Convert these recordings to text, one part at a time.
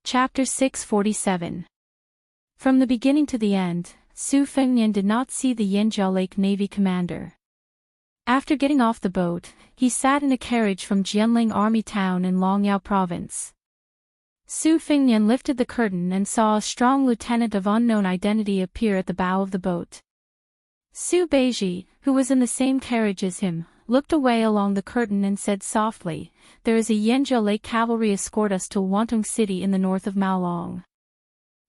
Chapter 647. From the beginning to the end, Su Fengnian did not see the Yanjiao Lake Navy commander. After getting off the boat, he sat in a carriage from Jianling Army Town in Longyao Province. Su Fengnian lifted the curtain and saw a strong lieutenant of unknown identity appear at the bow of the boat. Su Beiji, who was in the same carriage as him, looked away along the curtain and said softly, "There is a Yanjiao Lake cavalry escort us to Wantung City in the north of Maolong.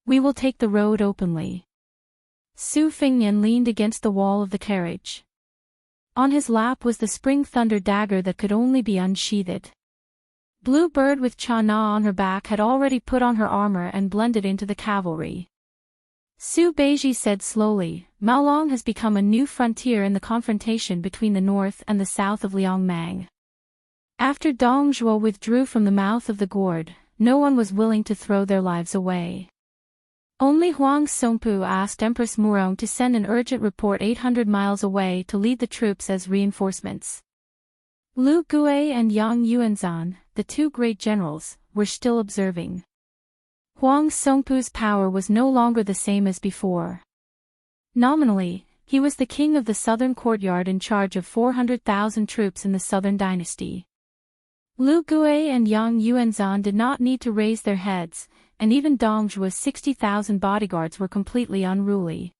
We will take the road openly." Su Fengnian leaned against the wall of the carriage. On his lap was the spring thunder dagger that could only be unsheathed. Blue Bird with Cha Na on her back had already put on her armor and blended into the cavalry. Su Beiji said slowly, "Maolong has become a new frontier in the confrontation between the north and the south of Liangmang. After Dong Zhuo withdrew from the mouth of the gourd, no one was willing to throw their lives away. Only Huang Songpu asked Empress Murong to send an urgent report 800 miles away to lead the troops as reinforcements. Lu Gui and Yang Yuanzhan, the two great generals, were still observing. Huang Songpu's power was no longer the same as before. Nominally, he was the king of the southern courtyard in charge of 400,000 troops in the southern dynasty. Lu Gui and Yang Yuanzhan did not need to raise their heads, and even Dong Zhuo's 60,000 bodyguards were completely unruly.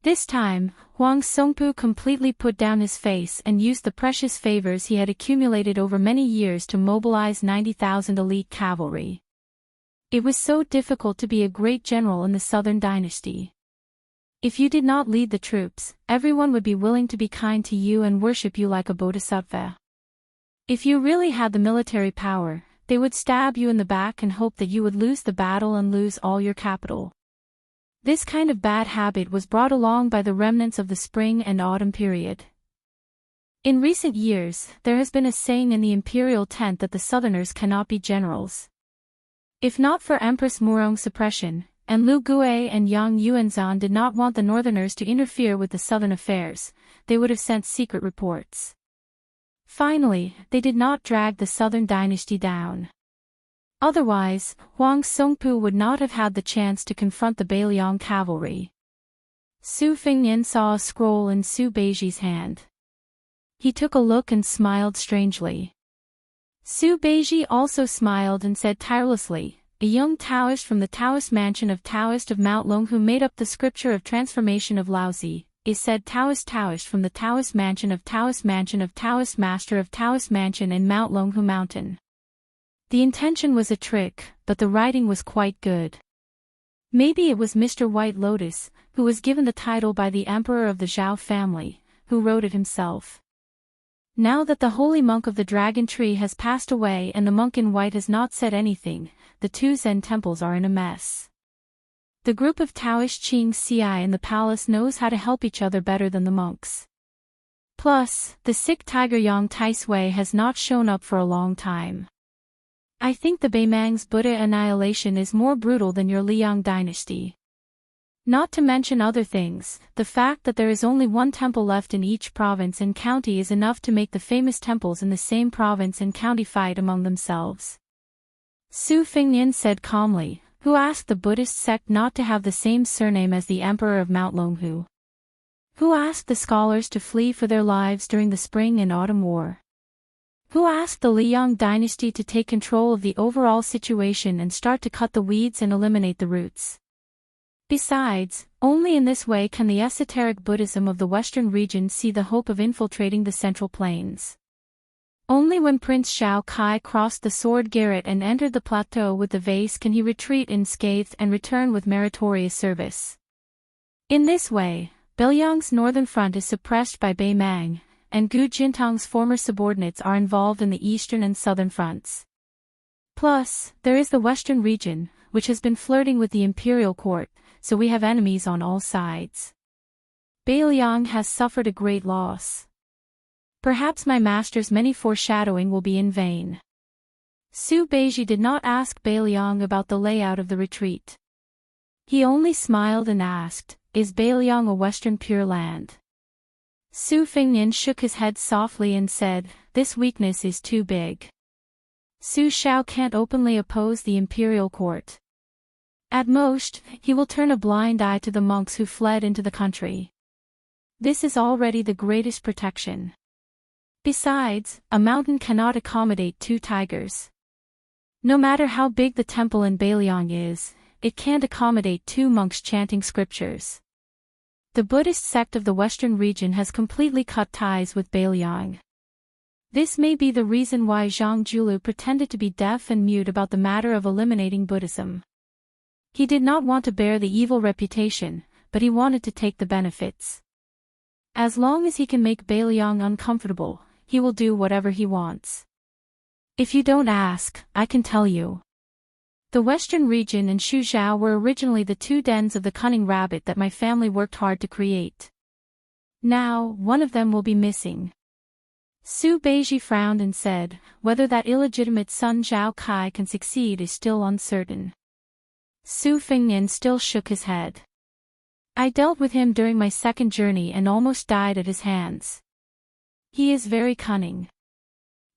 This time, Huang Songpu completely put down his face and used the precious favors he had accumulated over many years to mobilize 90,000 elite cavalry. It was so difficult to be a great general in the southern dynasty. If you did not lead the troops, everyone would be willing to be kind to you and worship you like a bodhisattva. If you really had the military power, they would stab you in the back and hope that you would lose the battle and lose all your capital. This kind of bad habit was brought along by the remnants of the spring and autumn period. In recent years, there has been a saying in the imperial tent that the southerners cannot be generals. If not for Empress Murong's suppression, and Lu Gui and Yang Yuanzhan did not want the northerners to interfere with the southern affairs, they would have sent secret reports. Finally, they did not drag the southern dynasty down. Otherwise, Huang Songpu would not have had the chance to confront the Beiliang cavalry. Su Fengnian saw a scroll in Su Beiji's hand. He took a look and smiled strangely. Su Beiji also smiled and said tirelessly, "A young Taoist from the Taoist mansion of Taoist of Mount Long who made up the scripture of transformation of Laozi, is said Taoist from the Taoist mansion of Taoist master of Taoist mansion in Mount Longhu Mountain." The intention was a trick, but the writing was quite good. Maybe it was Mr. White Lotus, who was given the title by the emperor of the Zhao family, who wrote it himself. Now that the holy monk of the dragon tree has passed away and the monk in white has not said anything, the two Zen temples are in a mess. The group of Taoist Qing Ci in the palace knows how to help each other better than the monks. Plus, the sick tiger Yang Taisui has not shown up for a long time. I think the Beimang's Buddha annihilation is more brutal than your Liang dynasty. Not to mention other things, the fact that there is only one temple left in each province and county is enough to make the famous temples in the same province and county fight among themselves. Su Fengnian said calmly, "Who asked the Buddhist sect not to have the same surname as the emperor of Mount Longhu? Who asked the scholars to flee for their lives during the spring and autumn war? Who asked the Liang dynasty to take control of the overall situation and start to cut the weeds and eliminate the roots? Besides, only in this way can the esoteric Buddhism of the western region see the hope of infiltrating the central plains. Only when Prince Xiao Kai crossed the sword garret and entered the plateau with the vase can he retreat unscathed and return with meritorious service. In this way, Beiliang's northern front is suppressed by Beimang, and Gu Jintang's former subordinates are involved in the eastern and southern fronts. Plus, there is the western region, which has been flirting with the imperial court, so we have enemies on all sides. Beiliang has suffered a great loss. Perhaps my master's many foreshadowing will be in vain." Su Beiji did not ask Beiliang about the layout of the retreat. He only smiled and asked, "Is Beiliang a western pure land?" Su Fengnian shook his head softly and said, "This weakness is too big. Su Xiao can't openly oppose the imperial court. At most, he will turn a blind eye to the monks who fled into the country. This is already the greatest protection. Besides, a mountain cannot accommodate 2 tigers. No matter how big the temple in Bailiang is, it can't accommodate 2 monks chanting scriptures. The Buddhist sect of the western region has completely cut ties with Bailiang. This may be the reason why Zhang Julu pretended to be deaf and mute about the matter of eliminating Buddhism. He did not want to bear the evil reputation, but he wanted to take the benefits. As long as he can make Bailiang uncomfortable, he will do whatever he wants. If you don't ask, I can tell you. The western region and Shuzhou were originally the 2 dens of the cunning rabbit that my family worked hard to create. Now, one of them will be missing. Su Beiji frowned and said, whether that illegitimate son Zhao Kai can succeed is still uncertain. Su Fengnian still shook his head. I dealt with him during my 2nd journey and almost died at his hands. He is very cunning.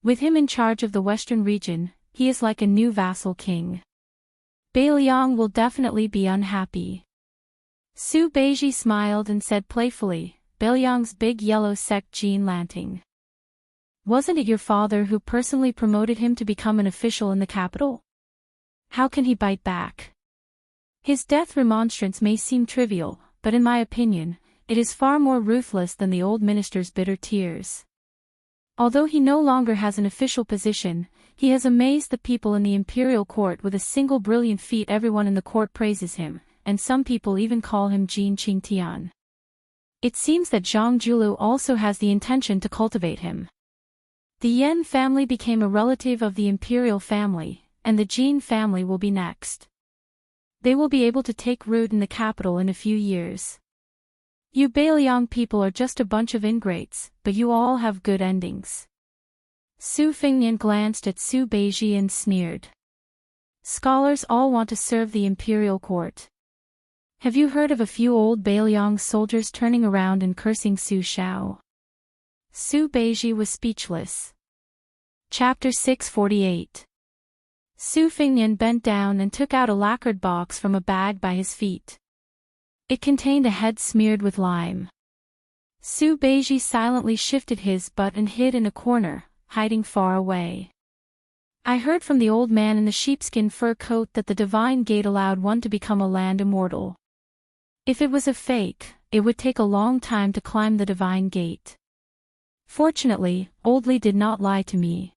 With him in charge of the western region, he is like a new vassal king. Bailiang will definitely be unhappy. Su Beiji smiled and said playfully, Bailiang's big yellow sect Jean Lanting. Wasn't it your father who personally promoted him to become an official in the capital? How can he bite back? His death remonstrance may seem trivial, but in my opinion, it is far more ruthless than the old minister's bitter tears. Although he no longer has an official position, he has amazed the people in the imperial court with a single brilliant feat. Everyone in the court praises him, and some people even call him Jin Qingtian. It seems that Zhang Julu also has the intention to cultivate him. The Yan family became a relative of the imperial family, and the Jin family will be next. They will be able to take root in the capital in a few years. You Bailiang people are just a bunch of ingrates, but you all have good endings. Su Fengnian glanced at Su Beiji and sneered. Scholars all want to serve the imperial court. Have you heard of a few old Bailiang soldiers turning around and cursing Su Xiao? Su Beiji was speechless. Chapter 648. Su Fengnian bent down and took out a lacquered box from a bag by his feet. It contained a head smeared with lime. Su Beiji silently shifted his butt and hid in a corner, hiding far away. I heard from the old man in the sheepskin fur coat that the divine gate allowed one to become a land immortal. If it was a fake, it would take a long time to climb the divine gate. Fortunately, Old Li did not lie to me.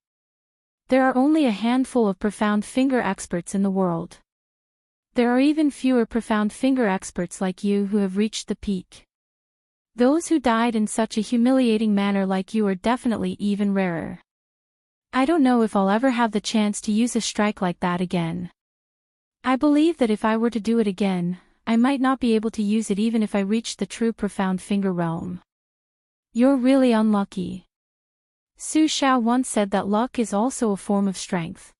There are only a handful of profound finger experts in the world. There are even fewer profound finger experts like you who have reached the peak. Those who died in such a humiliating manner like you are definitely even rarer. I don't know if I'll ever have the chance to use a strike like that again. I believe that if I were to do it again, I might not be able to use it even if I reached the true profound finger realm. You're really unlucky. Su Xiao once said that luck is also a form of strength.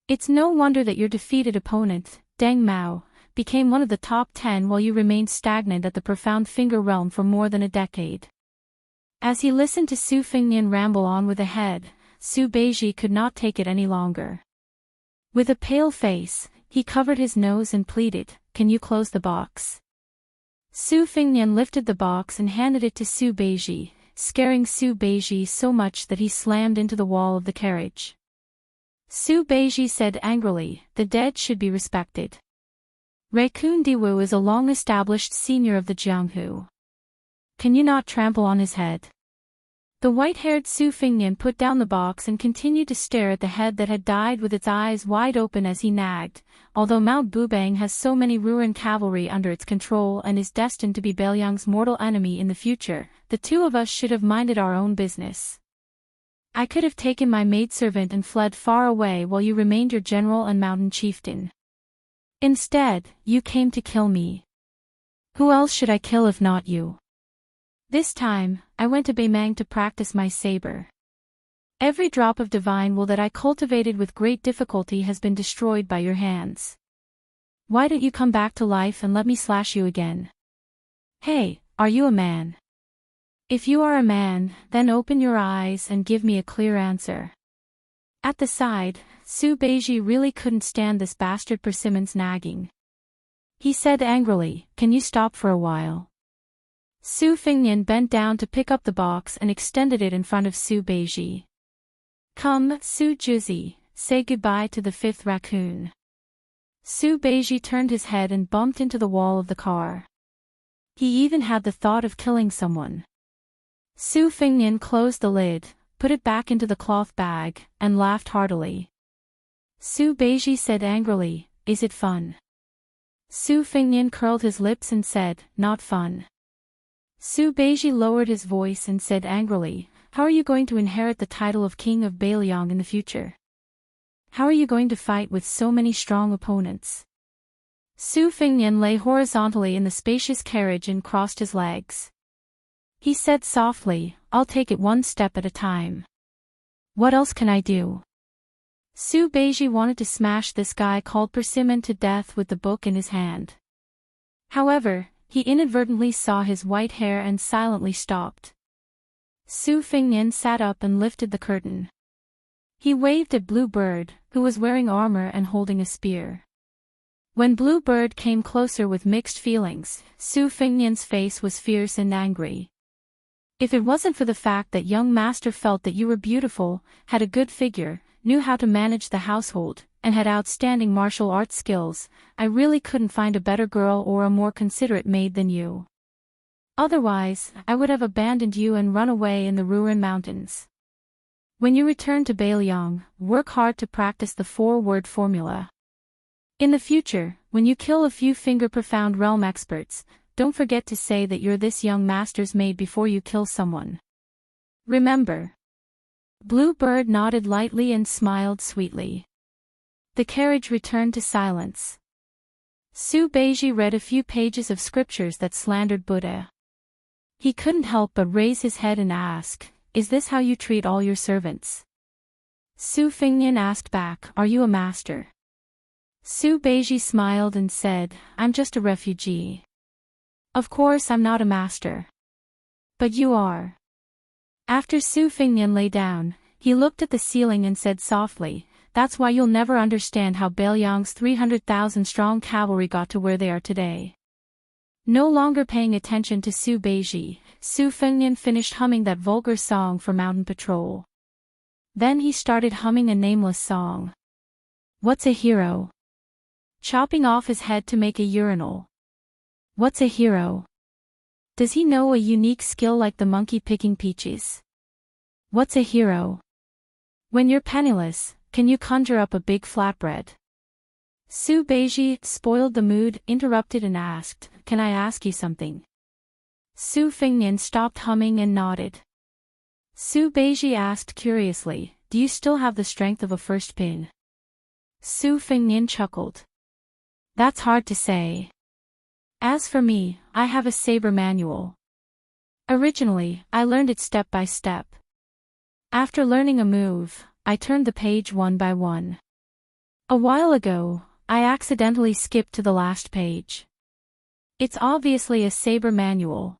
It's no wonder that your defeated opponent, Deng Mao, became one of the top 10 while you remained stagnant at the profound finger realm for more than a decade. As he listened to Su Fengnian ramble on with a head, Su Beiji could not take it any longer. With a pale face, he covered his nose and pleaded, "Can you close the box?" Su Fengnian lifted the box and handed it to Su Beiji, scaring Su Beiji so much that he slammed into the wall of the carriage. Su Beiji said angrily, "The dead should be respected. Raikun Diwu is a long-established senior of the Jianghu. Can you not trample on his head?" The white-haired Su Fengnian put down the box and continued to stare at the head that had died with its eyes wide open as he nagged. Although Mount Bubang has so many Ruan cavalry under its control and is destined to be Bailiang's mortal enemy in the future, the two of us should have minded our own business. I could have taken my maidservant and fled far away while you remained your general and mountain chieftain. Instead, you came to kill me. Who else should I kill if not you? This time, I went to Beimang to practice my saber. Every drop of divine will that I cultivated with great difficulty has been destroyed by your hands. Why don't you come back to life and let me slash you again? Hey, are you a man? If you are a man, then open your eyes and give me a clear answer. At the side, Su Beiji really couldn't stand this bastard Persimmon's nagging. He said angrily, "Can you stop for a while?" Su Fengnian bent down to pick up the box and extended it in front of Su Beiji. "Come, Su Juzi, say goodbye to the fifth raccoon." Su Beiji turned his head and bumped into the wall of the car. He even had the thought of killing someone. Su Fengnian closed the lid, put it back into the cloth bag, and laughed heartily. Su Beiji said angrily, "Is it fun?" Su Fengnian curled his lips and said, "Not fun." Su Beiji lowered his voice and said angrily, "How are you going to inherit the title of King of Bailiang in the future? How are you going to fight with so many strong opponents?" Su Fengnian lay horizontally in the spacious carriage and crossed his legs. He said softly, "I'll take it one step at a time. What else can I do?" Su Beiji wanted to smash this guy called Persimmon to death with the book in his hand. However, he inadvertently saw his white hair and silently stopped. Su Fengnian sat up and lifted the curtain. He waved at Blue Bird, who was wearing armor and holding a spear. When Blue Bird came closer with mixed feelings, Su Fengnian's face was fierce and angry. "If it wasn't for the fact that young master felt that you were beautiful, had a good figure, knew how to manage the household, and had outstanding martial arts skills, I really couldn't find a better girl or a more considerate maid than you. Otherwise, I would have abandoned you and run away in the Ruren Mountains. When you return to Bailiang, work hard to practice the 4-word formula. In the future, when you kill a few finger-profound realm experts, don't forget to say that you're this young master's maid before you kill someone. Remember." Blue Bird nodded lightly and smiled sweetly. The carriage returned to silence. Su Beiji read a few pages of scriptures that slandered Buddha. He couldn't help but raise his head and ask, "Is this how you treat all your servants?" Su Fengnian asked back, "Are you a master?" Su Beiji smiled and said, "I'm just a refugee. Of course I'm not a master. But you are." After Su Fengnian lay down, he looked at the ceiling and said softly, "That's why you'll never understand how Bailiang's 300,000 strong cavalry got to where they are today." No longer paying attention to Su Beiji, Su Fengnian finished humming that vulgar song for Mountain Patrol. Then he started humming a nameless song. "What's a hero? Chopping off his head to make a urinal. What's a hero? Does he know a unique skill like the monkey picking peaches? What's a hero? When you're penniless, can you conjure up a big flatbread?" Su Beiji, spoiled the mood, interrupted and asked, "Can I ask you something?" Su Fengnian stopped humming and nodded. Su Beiji asked curiously, "Do you still have the strength of a first pin?" Su Fengnian chuckled. "That's hard to say. As for me, I have a saber manual. Originally, I learned it step by step. After learning a move, I turned the page one by one. A while ago, I accidentally skipped to the last page. It's obviously a saber manual.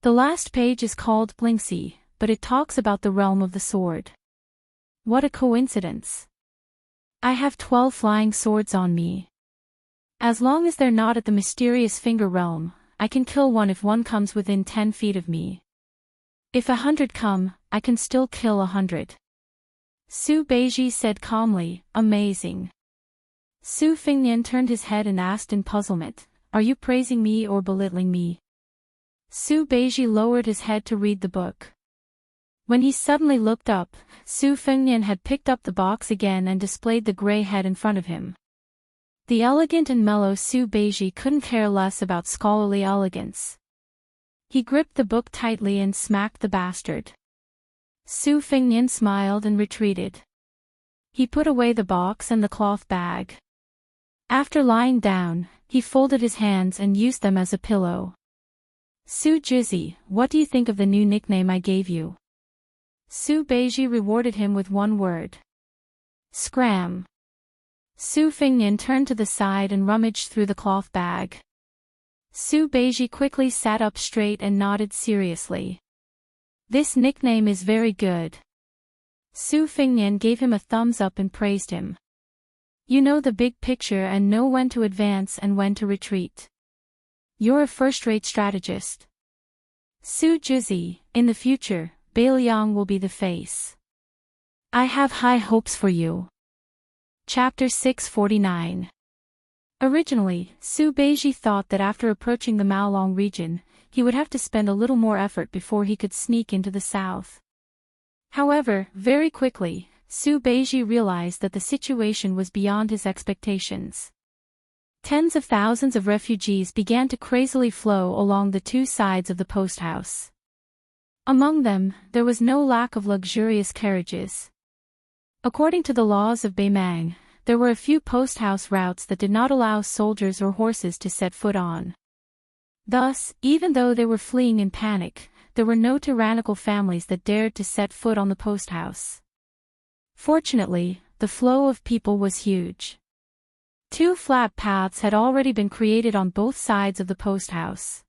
The last page is called Blingxi, but it talks about the realm of the sword. What a coincidence. I have 12 flying swords on me. As long as they're not at the mysterious finger realm, I can kill one if one comes within 10 feet of me. If 100 come, I can still kill 100. Su Beiji said calmly, "Amazing." Su Fengnian turned his head and asked in puzzlement, "Are you praising me or belittling me?" Su Beiji lowered his head to read the book. When he suddenly looked up, Su Fengnian had picked up the box again and displayed the gray head in front of him. The elegant and mellow Su Beiji couldn't care less about scholarly elegance. He gripped the book tightly and smacked the bastard. Su Fengnian smiled and retreated. He put away the box and the cloth bag. After lying down, he folded his hands and used them as a pillow. "Su Juzi, what do you think of the new nickname I gave you?" Su Beiji rewarded him with one word. "Scram." Su Fengnian turned to the side and rummaged through the cloth bag. Su Beiji quickly sat up straight and nodded seriously. "This nickname is very good. Su Fengnian gave him a thumbs up and praised him. You know the big picture and know when to advance and when to retreat. You're a first-rate strategist. Su Juzi, in the future, Beiliang will be the face. I have high hopes for you. Chapter 649. Originally, Su Beiji thought that after approaching the Maolong region, he would have to spend a little more effort before he could sneak into the south. However, very quickly, Su Beiji realized that the situation was beyond his expectations. Tens of thousands of refugees began to crazily flow along the two sides of the post house. Among them, there was no lack of luxurious carriages. According to the laws of Beimang, there were a few post house routes that did not allow soldiers or horses to set foot on. Thus, even though they were fleeing in panic, there were no tyrannical families that dared to set foot on the post house. Fortunately, the flow of people was huge. 2 flat paths had already been created on both sides of the post house.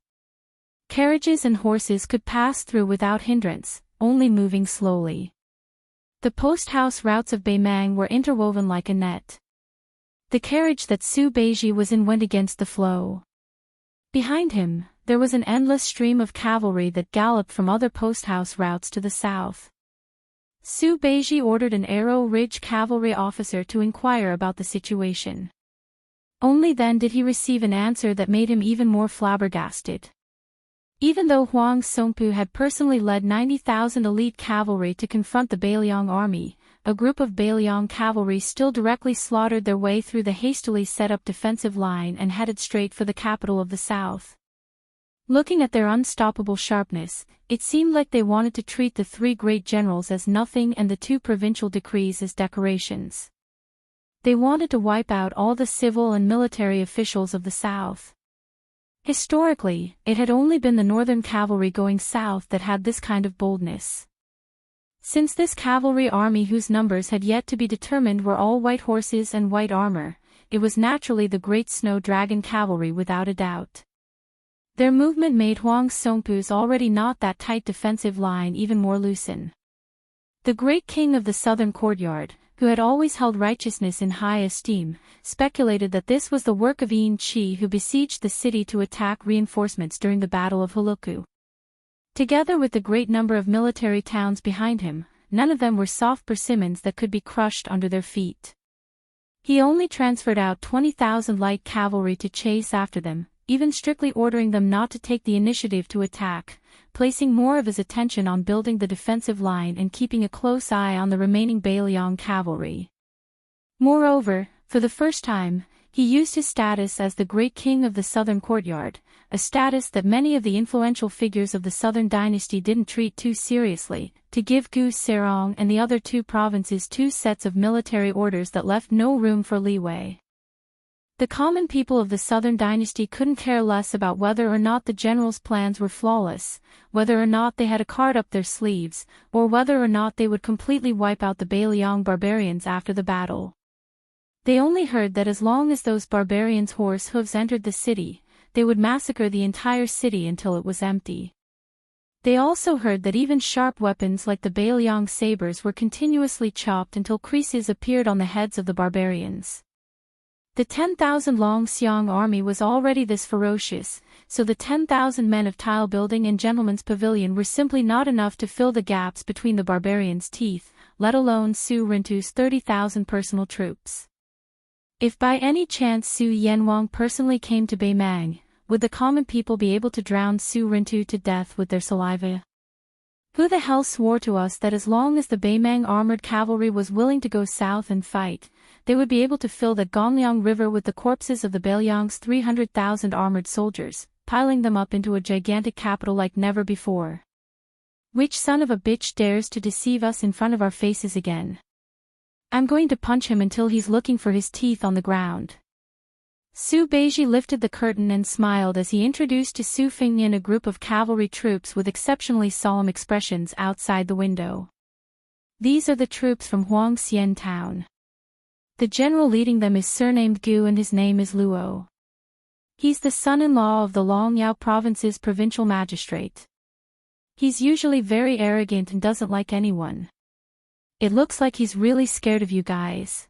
Carriages and horses could pass through without hindrance, only moving slowly. The post house routes of Beimang were interwoven like a net. The carriage that Su Beiji was in went against the flow. Behind him, there was an endless stream of cavalry that galloped from other post house routes to the south. Su Beiji ordered an Arrow Ridge cavalry officer to inquire about the situation. Only then did he receive an answer that made him even more flabbergasted. Even though Huang Songpu had personally led 90,000 elite cavalry to confront the Beiliang army, a group of Beiliang cavalry still directly slaughtered their way through the hastily set-up defensive line and headed straight for the capital of the south. Looking at their unstoppable sharpness, it seemed like they wanted to treat the 3 great generals as nothing and the 2 provincial decrees as decorations. They wanted to wipe out all the civil and military officials of the south. Historically, it had only been the northern cavalry going south that had this kind of boldness. Since this cavalry army whose numbers had yet to be determined were all white horses and white armor, it was naturally the Great Snow Dragon cavalry without a doubt. Their movement made Huang Songpu's already not that tight defensive line even more loosen. The great king of the southern courtyard, who had always held righteousness in high esteem, speculated that this was the work of Yin Qi, who besieged the city to attack reinforcements during the Battle of Huluku. Together with the great number of military towns behind him, none of them were soft persimmons that could be crushed under their feet. He only transferred out 20,000 light cavalry to chase after them, even strictly ordering them not to take the initiative to attack, placing more of his attention on building the defensive line and keeping a close eye on the remaining Beiliang cavalry. Moreover, for the first time, he used his status as the great king of the southern courtyard, a status that many of the influential figures of the southern dynasty didn't treat too seriously, to give Gu Serong and the other 2 provinces 2 sets of military orders that left no room for leeway. The common people of the southern dynasty couldn't care less about whether or not the general's plans were flawless, whether or not they had a card up their sleeves, or whether or not they would completely wipe out the Beiliang barbarians after the battle. They only heard that as long as those barbarians' horse hooves entered the city, they would massacre the entire city until it was empty. They also heard that even sharp weapons like the Beiliang sabers were continuously chopped until creases appeared on the heads of the barbarians. The 10,000 Long Xiang army was already this ferocious, so the 10,000 men of tile building and gentleman's pavilion were simply not enough to fill the gaps between the barbarians' teeth, let alone Su Rintu's 30,000 personal troops. If by any chance Su Yanwang personally came to Beimang, would the common people be able to drown Su Rintu to death with their saliva? Who the hell swore to us that as long as the Beimang armored cavalry was willing to go south and fight, they would be able to fill the Gongliang River with the corpses of the Beiliang's 300,000 armored soldiers, piling them up into a gigantic capital like never before? Which son of a bitch dares to deceive us in front of our faces again? I'm going to punch him until he's looking for his teeth on the ground. Su Beiji lifted the curtain and smiled as he introduced to Su Fengnian a group of cavalry troops with exceptionally solemn expressions outside the window. These are the troops from Huangxian town. The general leading them is surnamed Gu and his name is Luo. He's the son-in-law of the Longyao province's provincial magistrate. He's usually very arrogant and doesn't like anyone. It looks like he's really scared of you guys.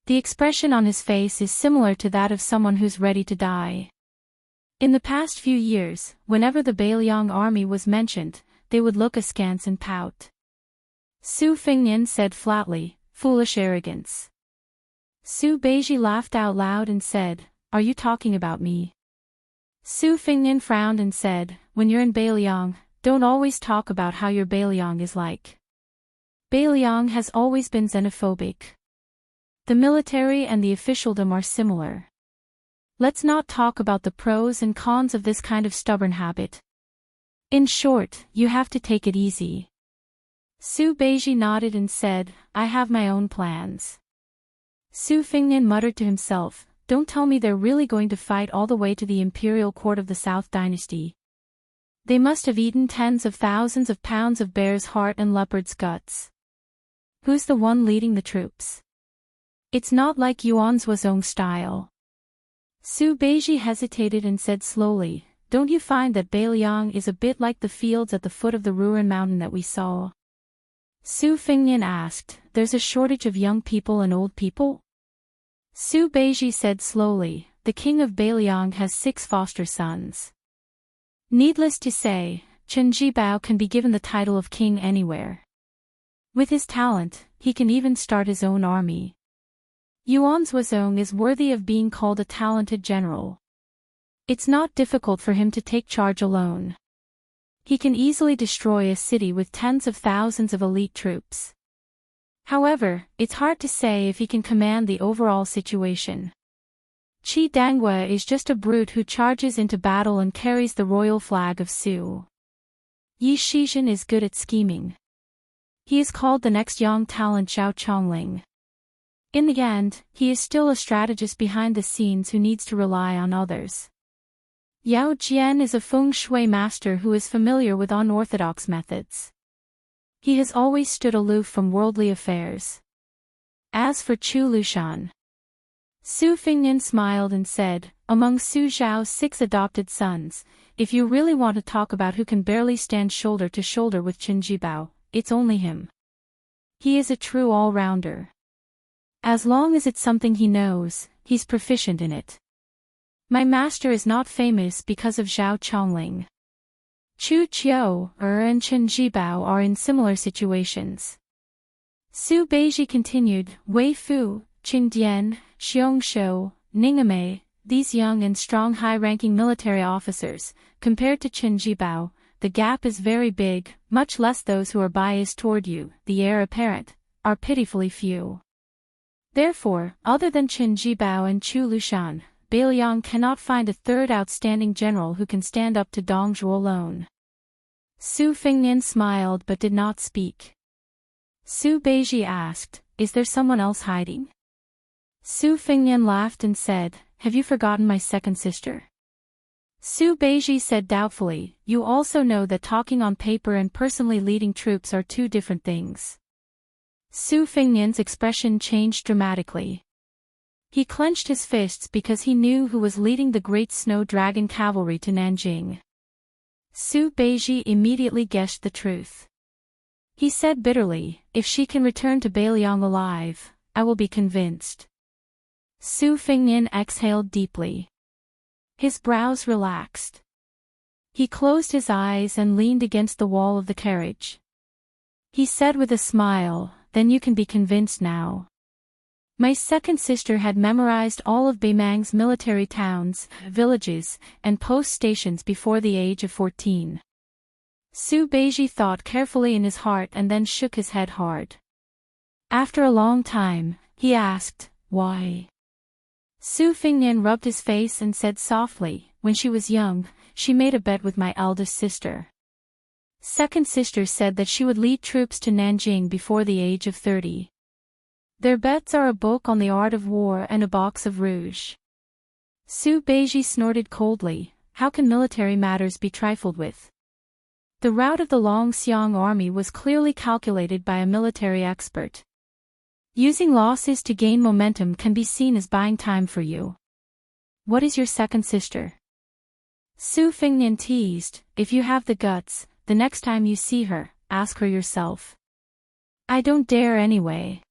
The expression on his face is similar to that of someone who's ready to die. In the past few years, whenever the Bailiang army was mentioned, they would look askance and pout. Su Fengnian said flatly, "Foolish arrogance." Su Beiji laughed out loud and said, "Are you talking about me?" Su Fengnian frowned and said, "When you're in Bailiang, don't always talk about how your Bailiang is like. Bailiang has always been xenophobic. The military and the officialdom are similar. Let's not talk about the pros and cons of this kind of stubborn habit. In short, you have to take it easy." Su Beiji nodded and said, "I have my own plans." Su Fengnian muttered to himself, "Don't tell me they're really going to fight all the way to the imperial court of the South Dynasty. They must have eaten tens of thousands of pounds of bear's heart and leopard's guts. Who's the one leading the troops? It's not like Yuan's Wazong style." Su Beiji hesitated and said slowly, "Don't you find that Bailiang is a bit like the fields at the foot of the Ruren mountain that we saw?" Su Fengnian asked, "There's a shortage of young people and old people?" Su Beiji said slowly, "The king of Bailiang has 6 foster sons. Needless to say, Chen Jibao can be given the title of king anywhere. With his talent, he can even start his own army. Yuan's Wazong is worthy of being called a talented general. It's not difficult for him to take charge alone. He can easily destroy a city with tens of thousands of elite troops. However, it's hard to say if he can command the overall situation. Qi Dangua is just a brute who charges into battle and carries the royal flag of Su. Yi Shizhen is good at scheming. He is called the next young talent Zhao Chongling. In the end, he is still a strategist behind the scenes who needs to rely on others. Yao Jian is a feng shui master who is familiar with unorthodox methods. He has always stood aloof from worldly affairs. As for Chu Lushan," Su Fengnian smiled and said, "Among Su Zhao's 6 adopted sons, if you really want to talk about who can barely stand shoulder to shoulder with Chen Jibao, it's only him. He is a true all-rounder. As long as it's something he knows, he's proficient in it. My master is not famous because of Zhao Chongling. Chu Qiu and Chen Jibao are in similar situations." Su Beiji continued, "Wei Fu, Qing Dian, Xiong Shou, Ningame, these young and strong high-ranking military officers, compared to Chen Jibao, the gap is very big, much less those who are biased toward you, the heir apparent, are pitifully few. Therefore, other than Chen Jibao and Chu Lushan, Bailiang cannot find a third outstanding general who can stand up to Dong Zhuo alone." Su Fengnian smiled but did not speak. Su Beiji asked, "Is there someone else hiding?" Su Fengnian laughed and said, "Have you forgotten my second sister?" Su Beiji said doubtfully, "You also know that talking on paper and personally leading troops are 2 different things." Su Fengnian's expression changed dramatically. He clenched his fists because he knew who was leading the Great Snow Dragon cavalry to Nanjing. Su Beiji immediately guessed the truth. He said bitterly, "If she can return to Bailiang alive, I will be convinced." Su Fengnian exhaled deeply. His brows relaxed. He closed his eyes and leaned against the wall of the carriage. He said with a smile, "Then you can be convinced now. My second sister had memorized all of Beimang's military towns, villages, and post stations before the age of 14. Su Beiji thought carefully in his heart and then shook his head hard. After a long time, he asked, "Why?" Su Fengnian rubbed his face and said softly, "When she was young, she made a bet with my eldest sister. Second sister said that she would lead troops to Nanjing before the age of 30. Their bets are a book on the art of war and a box of rouge." Su Beiji snorted coldly, "How can military matters be trifled with?" The rout of the Longxiang army was clearly calculated by a military expert. Using losses to gain momentum can be seen as buying time for you. "What is your second sister?" Su Fengnian teased, "If you have the guts, the next time you see her, ask her yourself." I don't dare anyway.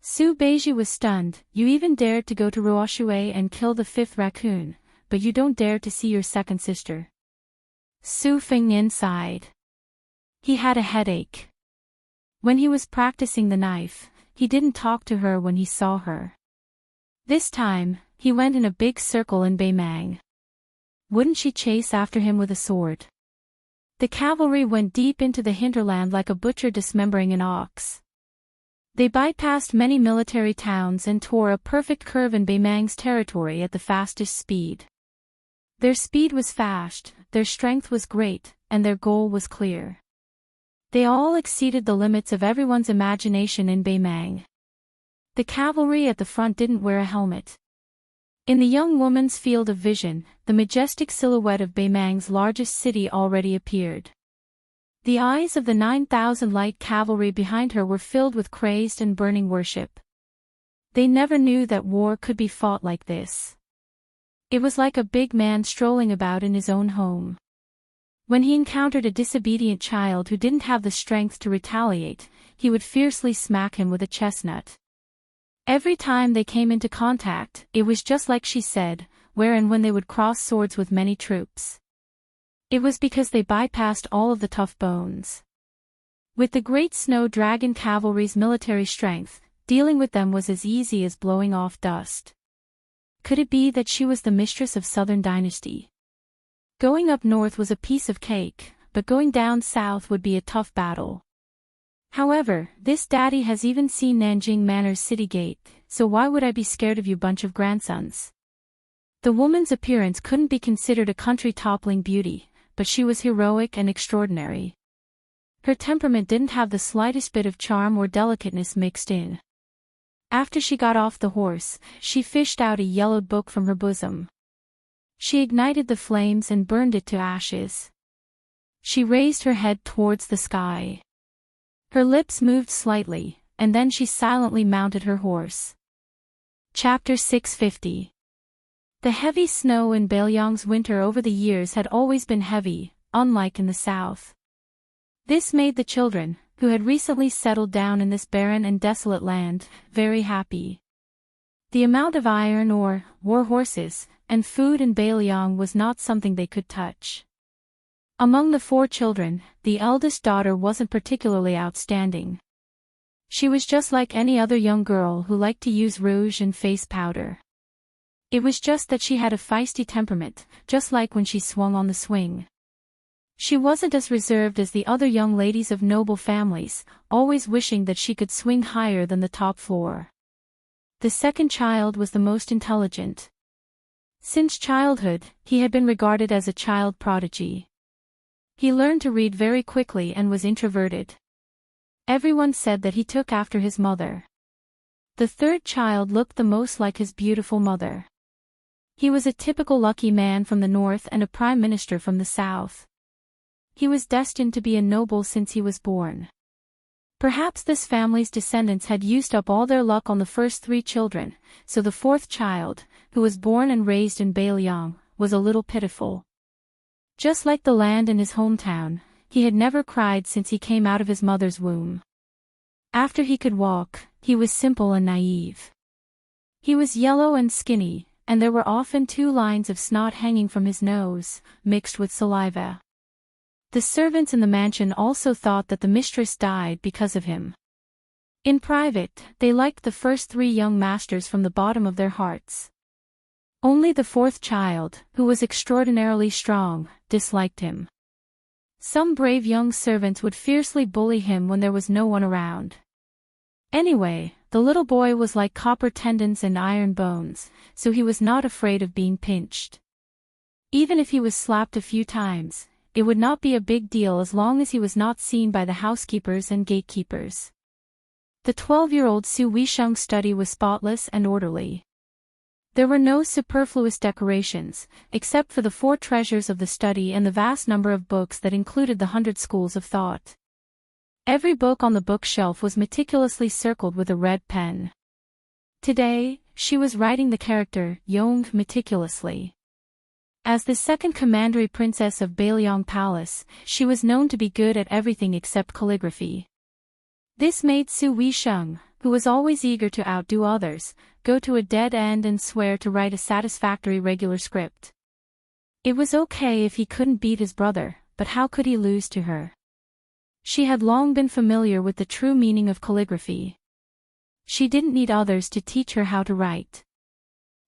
Su Beiji was stunned. You even dared to go to Ruoshui and kill the 5th raccoon, but you don't dare to see your second sister. Su Fengnian sighed. He had a headache. When he was practicing the knife, he didn't talk to her when he saw her. This time, he went in a big circle in Beimang. Wouldn't she chase after him with a sword? The cavalry went deep into the hinterland like a butcher dismembering an ox. They bypassed many military towns and tore a perfect curve in Beimang's territory at the fastest speed. Their speed was fast, their strength was great, and their goal was clear. They all exceeded the limits of everyone's imagination in Beimang. The cavalry at the front didn't wear a helmet. In the young woman's field of vision, the majestic silhouette of Beimang's largest city already appeared. The eyes of the 9,000 light cavalry behind her were filled with crazed and burning worship. They never knew that war could be fought like this. It was like a big man strolling about in his own home. When he encountered a disobedient child who didn't have the strength to retaliate, he would fiercely smack him with a chestnut. Every time they came into contact, it was just like she said, where and when they would cross swords with many troops. It was because they bypassed all of the tough bones. With the great snow dragon cavalry's military strength, dealing with them was as easy as blowing off dust. Could it be that she was the mistress of Southern Dynasty? Going up north was a piece of cake, but going down south would be a tough battle. However, this daddy has even seen Nanjing Manor's city gate, so why would I be scared of you bunch of grandsons? The woman's appearance couldn't be considered a country-toppling beauty, but she was heroic and extraordinary. Her temperament didn't have the slightest bit of charm or delicateness mixed in. After she got off the horse, she fished out a yellowed book from her bosom. She ignited the flames and burned it to ashes. She raised her head towards the sky. Her lips moved slightly, and then she silently mounted her horse. Chapter 650. The heavy snow in Beiliang's winter over the years had always been heavy, unlike in the south. This made the children, who had recently settled down in this barren and desolate land, very happy. The amount of iron ore, war horses, and food in Beiliang was not something they could touch. Among the 4 children, the eldest daughter wasn't particularly outstanding. She was just like any other young girl who liked to use rouge and face powder. It was just that she had a feisty temperament, just like when she swung on the swing. She wasn't as reserved as the other young ladies of noble families, always wishing that she could swing higher than the top floor. The second child was the most intelligent. Since childhood, he had been regarded as a child prodigy. He learned to read very quickly and was introverted. Everyone said that he took after his mother. The third child looked the most like his beautiful mother. He was a typical lucky man from the north and a prime minister from the south. He was destined to be a noble since he was born. Perhaps this family's descendants had used up all their luck on the first 3 children, so the 4th child, who was born and raised in Beiliang, was a little pitiful. Just like the land in his hometown, he had never cried since he came out of his mother's womb. After he could walk, he was simple and naive. He was yellow and skinny, and there were often 2 lines of snot hanging from his nose, mixed with saliva. The servants in the mansion also thought that the mistress died because of him. In private, they liked the first 3 young masters from the bottom of their hearts. Only the 4th child, who was extraordinarily strong, disliked him. Some brave young servants would fiercely bully him when there was no one around. Anyway, the little boy was like copper tendons and iron bones, so he was not afraid of being pinched. Even if he was slapped a few times, it would not be a big deal as long as he was not seen by the housekeepers and gatekeepers. The 12-year-old Su Weisheng's study was spotless and orderly. There were no superfluous decorations, except for the 4 treasures of the study and the vast number of books that included the 100 schools of thought. Every book on the bookshelf was meticulously circled with a red pen. Today, she was writing the character Yong meticulously. As the second commandery princess of Beiliang Palace, she was known to be good at everything except calligraphy. This made Su Weisheng, who was always eager to outdo others, go to a dead end and swear to write a satisfactory regular script. It was okay if he couldn't beat his brother, but how could he lose to her? She had long been familiar with the true meaning of calligraphy. She didn't need others to teach her how to write.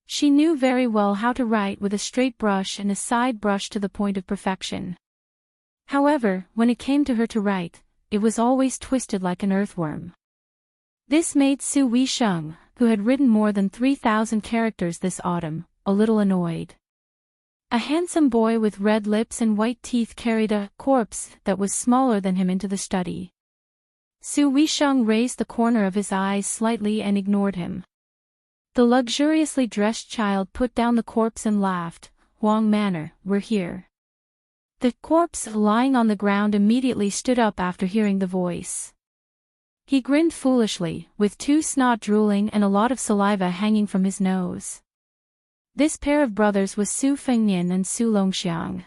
She knew very well how to write with a straight brush and a side brush to the point of perfection. However, when it came to her to write, it was always twisted like an earthworm. This made Su Weisheng, who had written more than 3,000 characters this autumn, a little annoyed. A handsome boy with red lips and white teeth carried a corpse that was smaller than him into the study. Su Weisheng raised the corner of his eyes slightly and ignored him. The luxuriously dressed child put down the corpse and laughed. "Huang Manor, we're here." The corpse lying on the ground immediately stood up after hearing the voice. He grinned foolishly, with 2 snot drooling and a lot of saliva hanging from his nose. This pair of brothers was Su Fengnian and Su Longxiang.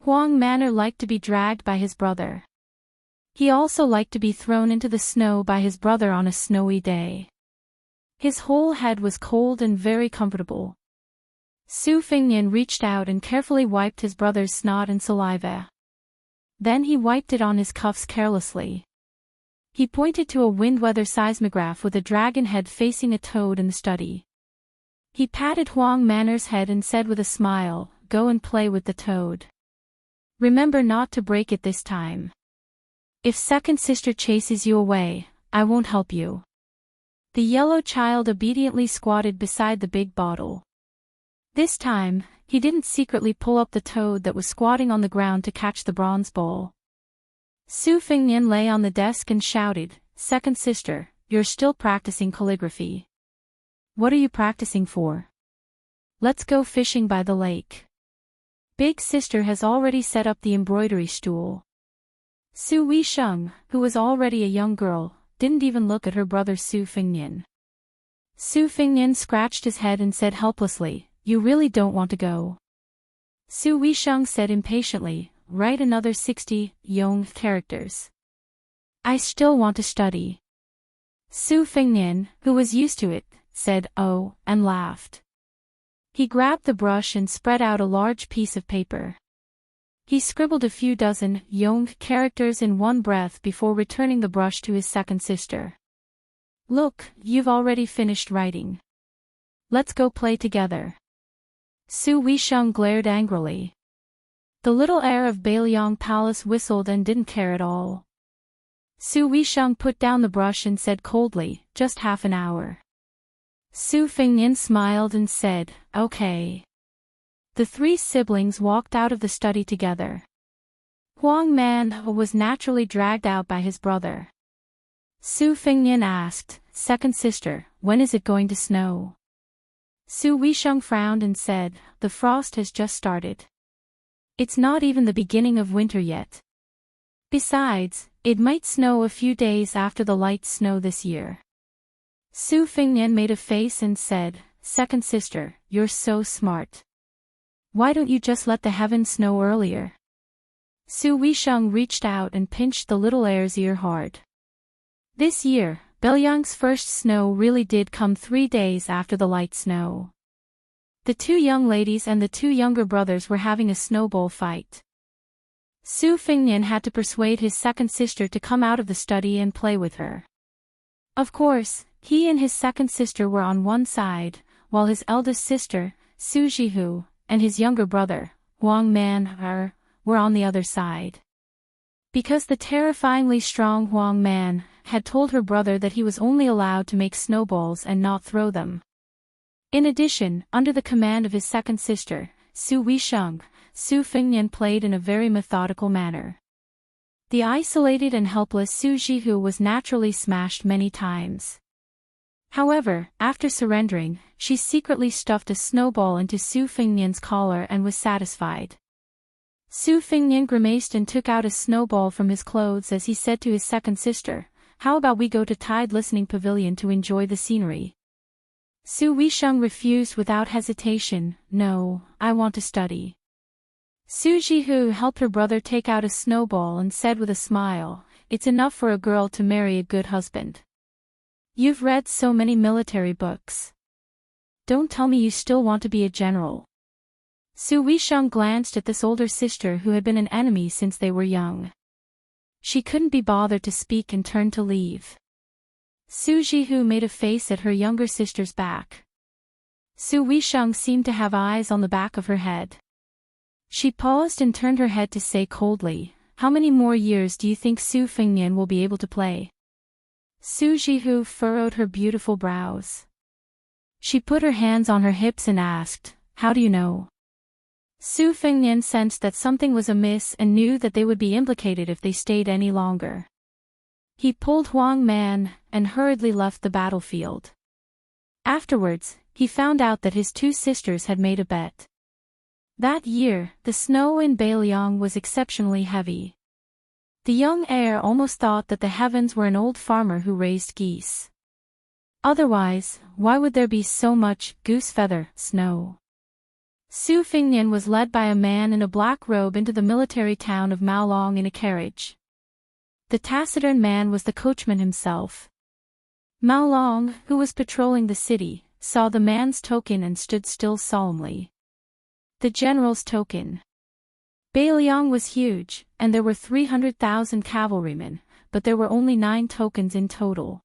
Huang Manor liked to be dragged by his brother. He also liked to be thrown into the snow by his brother on a snowy day. His whole head was cold and very comfortable. Su Fengnian reached out and carefully wiped his brother's snot and saliva. Then he wiped it on his cuffs carelessly. He pointed to a wind-weather seismograph with a dragon head facing a toad in the study. He patted Huang Manor's head and said with a smile, "Go and play with the toad. Remember not to break it this time. If second sister chases you away, I won't help you." The yellow child obediently squatted beside the big bottle. This time, he didn't secretly pull up the toad that was squatting on the ground to catch the bronze bowl. Su Fengnian lay on the desk and shouted, "Second sister, you're still practicing calligraphy. What are you practicing for? Let's go fishing by the lake. Big sister has already set up the embroidery stool." Su Weisheng, who was already a young girl, didn't even look at her brother Su Fengnian. Su Fengnian scratched his head and said helplessly, "You really don't want to go?" Su Weisheng said impatiently, "Write another 60 young characters. I still want to study." Su Fengnian, who was used to it, said, "Oh," and laughed. He grabbed the brush and spread out a large piece of paper. He scribbled a few dozen young characters in one breath before returning the brush to his second sister. "Look, you've already finished writing. Let's go play together." Su Weisheng glared angrily. The little heir of Bailiang Palace whistled and didn't care at all. Su Weisheng put down the brush and said coldly, "Just half an hour." Su Fengnian smiled and said, "Okay." The 3 siblings walked out of the study together. Huang Man was naturally dragged out by his brother. Su Fengnian asked, "Second sister, when is it going to snow?" Su Weisheng frowned and said, "The frost has just started. It's not even the beginning of winter yet. Besides, it might snow a few days after the light snow this year." Su Fengnian made a face and said, "Second sister, you're so smart. Why don't you just let the heavens snow earlier?" Su Weisheng reached out and pinched the little heir's ear hard. This year, Bailiang's first snow really did come 3 days after the light snow. The 2 young ladies and the 2 younger brothers were having a snowball fight. Su Fengnian had to persuade his second sister to come out of the study and play with her. Of course, he and his second sister were on one side, while his eldest sister, Su Jihu, and his younger brother, Huang Man, were on the other side. Because the terrifyingly strong Huang Man had told her brother that he was only allowed to make snowballs and not throw them. In addition, under the command of his second sister, Su Weisheng, Su Fengnian played in a very methodical manner. The isolated and helpless Su Jihu was naturally smashed many times. However, after surrendering, she secretly stuffed a snowball into Su Fengnian's collar and was satisfied. Su Fengnian grimaced and took out a snowball from his clothes as he said to his second sister, "How about we go to Tide Listening Pavilion to enjoy the scenery?" Su Weisheng refused without hesitation, "No, I want to study." Su Jihu helped her brother take out a snowball and said with a smile, it's enough for a girl to marry a good husband. You've read so many military books. Don't tell me you still want to be a general. Su Weisheng glanced at this older sister who had been an enemy since they were young. She couldn't be bothered to speak and turned to leave. Su Jihu made a face at her younger sister's back. Su Weisheng seemed to have eyes on the back of her head. She paused and turned her head to say coldly, "How many more years do you think Su Fengnian will be able to play?" Su Jihu furrowed her beautiful brows. She put her hands on her hips and asked, "How do you know?" Su Fengnian sensed that something was amiss and knew that they would be implicated if they stayed any longer. He pulled Huang Man and hurriedly left the battlefield. Afterwards, he found out that his two sisters had made a bet. That year, the snow in Beiliang was exceptionally heavy. The young heir almost thought that the heavens were an old farmer who raised geese. Otherwise, why would there be so much goose feather snow? Su Fengnian was led by a man in a black robe into the military town of Maolong in a carriage. The taciturn man was the coachman himself. Maolong, who was patrolling the city, saw the man's token and stood still solemnly. The general's token. Beiliang was huge, and there were 300,000 cavalrymen, but there were only 9 tokens in total.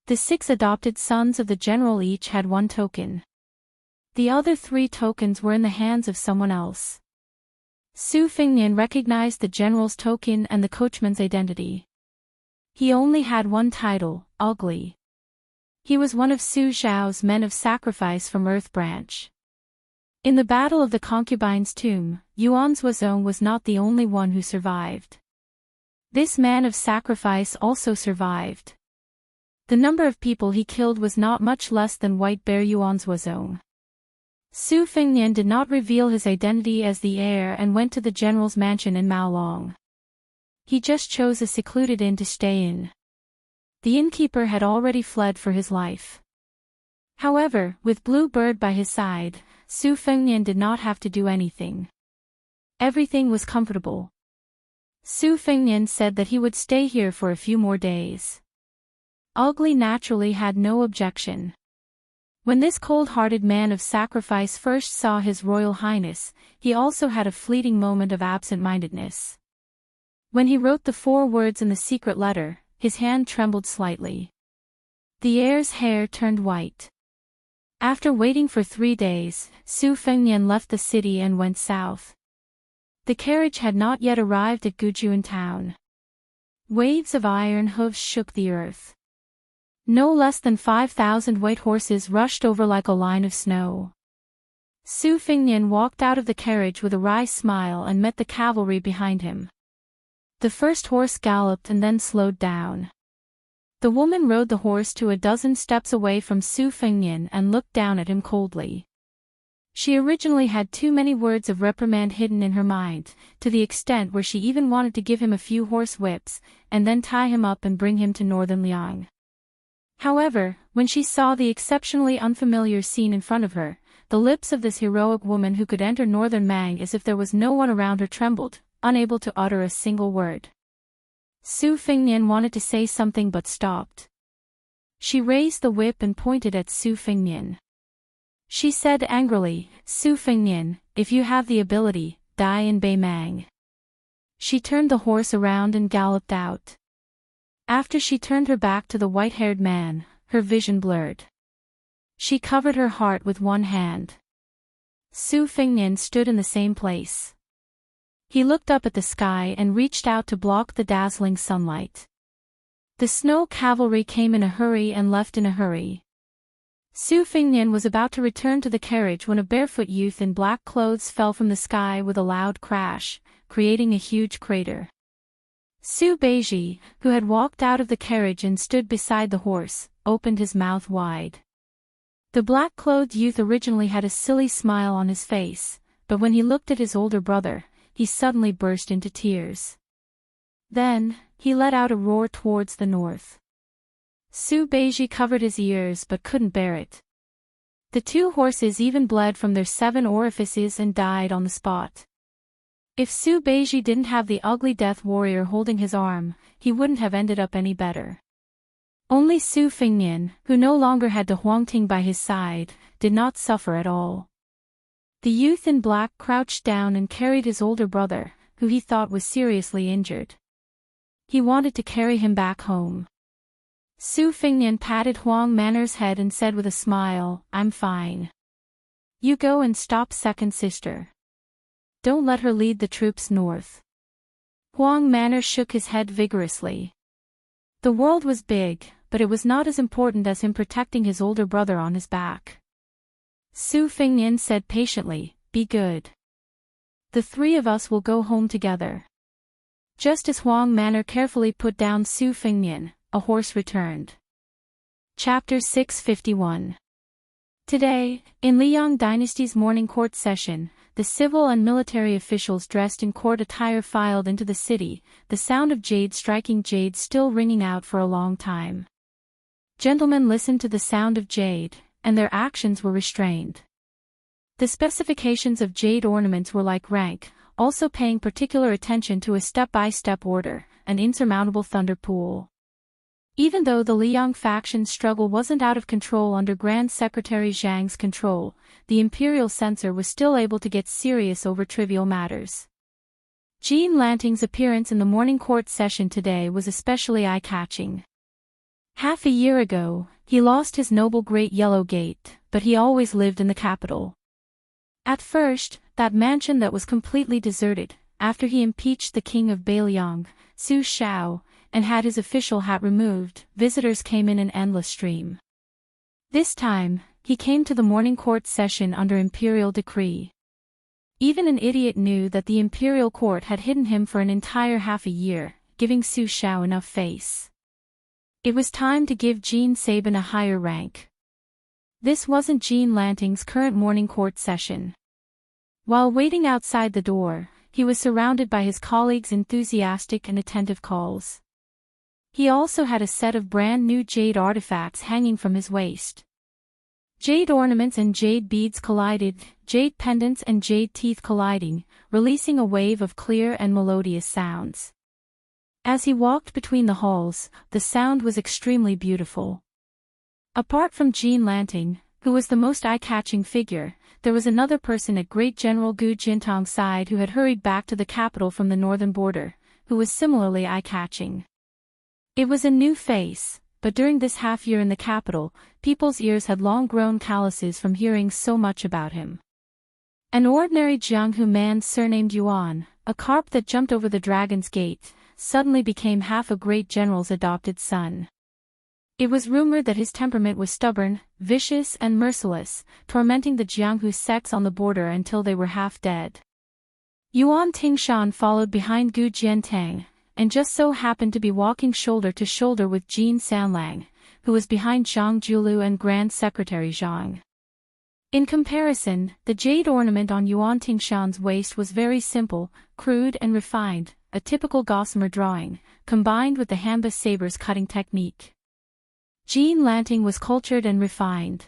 The 6 adopted sons of the general each had 1 token. The other 3 tokens were in the hands of someone else. Su Fengnian recognized the general's token and the coachman's identity. He only had 1 title, ugly. He was one of Su Zhao's men of sacrifice from Earth Branch. In the Battle of the Concubine's Tomb, Yuan Zuozong was not the only one who survived. This man of sacrifice also survived. The number of people he killed was not much less than White Bear Yuan Zuozong. Su Fengnian did not reveal his identity as the heir and went to the general's mansion in Maolong. He just chose a secluded inn to stay in. The innkeeper had already fled for his life. However, with Blue Bird by his side, Su Fengnian did not have to do anything. Everything was comfortable. Su Fengnian said that he would stay here for a few more days. Ugly naturally had no objection. When this cold-hearted man of sacrifice first saw His Royal Highness, he also had a fleeting moment of absent-mindedness. When he wrote the 4 words in the secret letter, his hand trembled slightly. The heir's hair turned white. After waiting for 3 days, Su Fengnian left the city and went south. The carriage had not yet arrived at Gujuan town. Waves of iron hooves shook the earth. No less than 5,000 white horses rushed over like a line of snow. Su Fengnian walked out of the carriage with a wry smile and met the cavalry behind him. The first horse galloped and then slowed down. The woman rode the horse to a dozen steps away from Su Fengnian and looked down at him coldly. She originally had too many words of reprimand hidden in her mind, to the extent where she even wanted to give him a few horse whips, and then tie him up and bring him to northern Liang. However, when she saw the exceptionally unfamiliar scene in front of her, the lips of this heroic woman who could enter northern Mang as if there was no one around her trembled, unable to utter a single word. Su Fengnian wanted to say something but stopped. She raised the whip and pointed at Su Fengnian. She said angrily, "Su Fengnian, if you have the ability, die in Beimang." She turned the horse around and galloped out. After she turned her back to the white-haired man, her vision blurred. She covered her heart with one hand. Su Fengnian stood in the same place. He looked up at the sky and reached out to block the dazzling sunlight. The snow cavalry came in a hurry and left in a hurry. Su Fengnian was about to return to the carriage when a barefoot youth in black clothes fell from the sky with a loud crash, creating a huge crater. Su Beiji, who had walked out of the carriage and stood beside the horse, opened his mouth wide. The black-clothed youth originally had a silly smile on his face, but when he looked at his older brother, he suddenly burst into tears. Then, he let out a roar towards the north. Su Beiji covered his ears but couldn't bear it. The 2 horses even bled from their 7 orifices and died on the spot. If Su Beiji didn't have the ugly death warrior holding his arm, he wouldn't have ended up any better. Only Su Fengnian, who no longer had De Huangting by his side, did not suffer at all. The youth in black crouched down and carried his older brother, who he thought was seriously injured. He wanted to carry him back home. Su Fengnian patted Huang Manor's head and said with a smile, "I'm fine. You go and stop second sister. Don't let her lead the troops north." Huang Manor shook his head vigorously. The world was big, but it was not as important as him protecting his older brother on his back. Su Fengnian said patiently, "Be good. The three of us will go home together." Just as Huang Manor carefully put down Su Fengnian, a horse returned. Chapter 651. Today, in Liang Dynasty's morning court session, the civil and military officials dressed in court attire filed into the city, the sound of jade striking jade still ringing out for a long time. Gentlemen listened to the sound of jade, and their actions were restrained. The specifications of jade ornaments were like rank, also paying particular attention to a step-by-step order, an insurmountable thunder pool. Even though the Liang faction struggle wasn't out of control under Grand Secretary Zhang's control, the imperial censor was still able to get serious over trivial matters. Jean Lanting's appearance in the morning court session today was especially eye-catching. Half a year ago, he lost his noble Great Yellow Gate, but he always lived in the capital. At first, that mansion that was completely deserted, after he impeached the king of Beiliang, Su Shao, and had his official hat removed, visitors came in an endless stream. This time, he came to the morning court session under imperial decree. Even an idiot knew that the imperial court had hidden him for an entire half a year, giving Su Shao enough face. It was time to give Jean Sabin a higher rank. This wasn't Jean Lanting's current morning court session. While waiting outside the door, he was surrounded by his colleagues' enthusiastic and attentive calls. He also had a set of brand new jade artifacts hanging from his waist. Jade ornaments and jade beads collided, jade pendants and jade teeth colliding, releasing a wave of clear and melodious sounds. As he walked between the halls, the sound was extremely beautiful. Apart from Jean Lanting, who was the most eye-catching figure, there was another person at Great General Gu Jintang's side who had hurried back to the capital from the northern border, who was similarly eye-catching. It was a new face, but during this half-year in the capital, people's ears had long grown calluses from hearing so much about him. An ordinary Jianghu man surnamed Yuan, a carp that jumped over the dragon's gate, suddenly became half a great general's adopted son. It was rumored that his temperament was stubborn, vicious and merciless, tormenting the Jianghu sects on the border until they were half dead. Yuan Tingshan followed behind Gu Jiantang, and just so happened to be walking shoulder to shoulder with Jin Sanlang, who was behind Zhang Julu and Grand Secretary Zhang. In comparison, the jade ornament on Yuan Tingshan's waist was very simple, crude and refined, a typical gossamer drawing, combined with the Hamba saber's cutting technique. Jean Lanting was cultured and refined.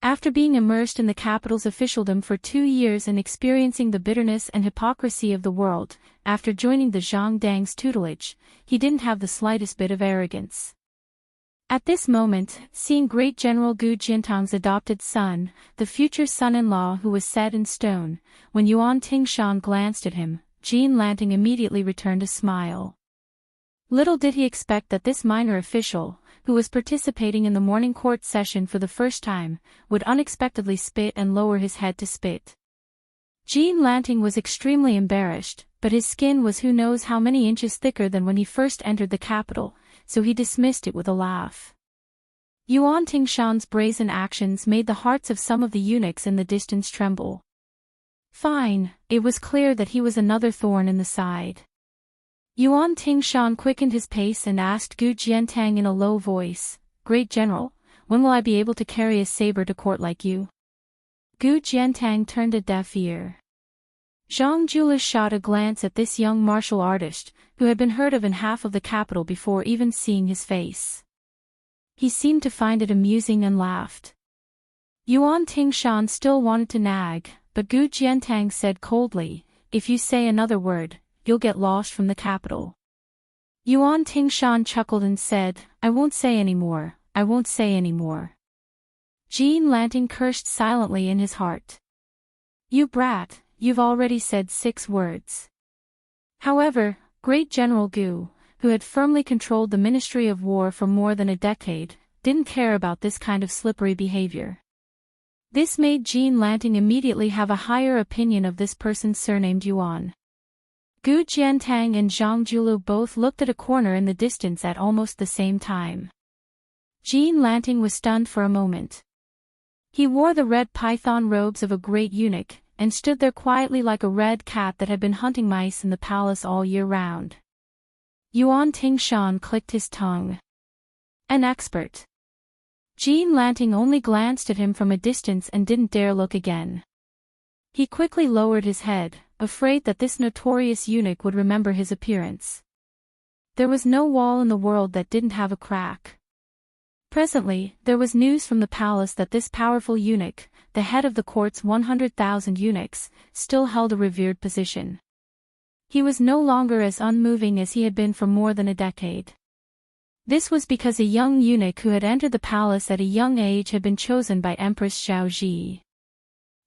After being immersed in the capital's officialdom for 2 years and experiencing the bitterness and hypocrisy of the world, after joining the Zhang Dang's tutelage, he didn't have the slightest bit of arrogance. At this moment, seeing Great General Gu Jintang's adopted son, the future son-in-law who was set in stone, when Yuan Tingshan glanced at him, Jean Lanting immediately returned a smile. Little did he expect that this minor official, who was participating in the morning court session for the first time, would unexpectedly spit and lower his head to spit. Jean Lanting was extremely embarrassed, but his skin was who knows how many inches thicker than when he first entered the capital, so he dismissed it with a laugh. Yuan Tingshan's brazen actions made the hearts of some of the eunuchs in the distance tremble. Fine, it was clear that he was another thorn in the side. Yuan Tingshan quickened his pace and asked Gu Jiantang in a low voice, "Great General, when will I be able to carry a saber to court like you?" Gu Jiantang turned a deaf ear. Zhang Jula shot a glance at this young martial artist, who had been heard of in half of the capital before even seeing his face. He seemed to find it amusing and laughed. Yuan Tingshan still wanted to nag, but Gu Jiantang said coldly, if you say another word, you'll get lost from the capital. Yuan Tingshan chuckled and said, I won't say any more, I won't say any more. Jean Lanting cursed silently in his heart. You brat, you've already said 6 words. However, Great General Gu, who had firmly controlled the Ministry of War for more than a decade, didn't care about this kind of slippery behavior. This made Jean Lanting immediately have a higher opinion of this person surnamed Yuan. Gu Jiantang and Zhang Julu both looked at a corner in the distance at almost the same time. Jean Lanting was stunned for a moment. He wore the red python robes of a great eunuch, and stood there quietly like a red cat that had been hunting mice in the palace all year round. Yuan Tingshan clicked his tongue. An expert. Jean Lanting only glanced at him from a distance and didn't dare look again. He quickly lowered his head, afraid that this notorious eunuch would remember his appearance. There was no wall in the world that didn't have a crack. Presently, there was news from the palace that this powerful eunuch, the head of the court's 100,000 eunuchs, still held a revered position. He was no longer as unmoving as he had been for more than a decade. This was because a young eunuch who had entered the palace at a young age had been chosen by Empress Xiaoji.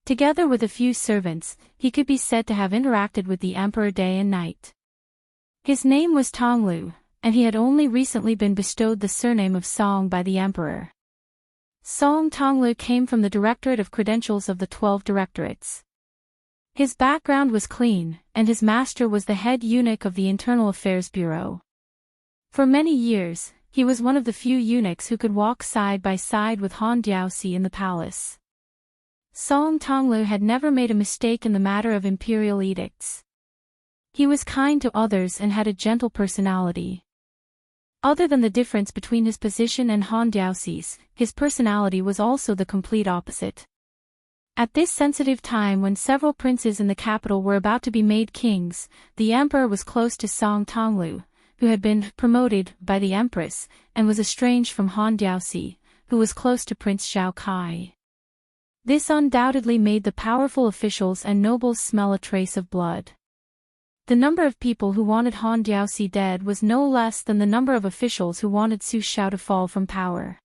Together with a few servants, he could be said to have interacted with the emperor day and night. His name was Tonglu, and he had only recently been bestowed the surname of Song by the emperor. Song Tonglu came from the Directorate of Credentials of the 12 Directorates. His background was clean, and his master was the head eunuch of the Internal Affairs Bureau. For many years, he was one of the few eunuchs who could walk side by side with Han Diaoxi in the palace. Song Tonglu had never made a mistake in the matter of imperial edicts. He was kind to others and had a gentle personality. Other than the difference between his position and Han Diaoxi's, his personality was also the complete opposite. At this sensitive time when several princes in the capital were about to be made kings, the emperor was close to Song Tonglu, who had been promoted by the empress, and was estranged from Han Diaoxi, who was close to Prince Xiao Kai. This undoubtedly made the powerful officials and nobles smell a trace of blood. The number of people who wanted Han Diaoxi dead was no less than the number of officials who wanted Su Xiao to fall from power.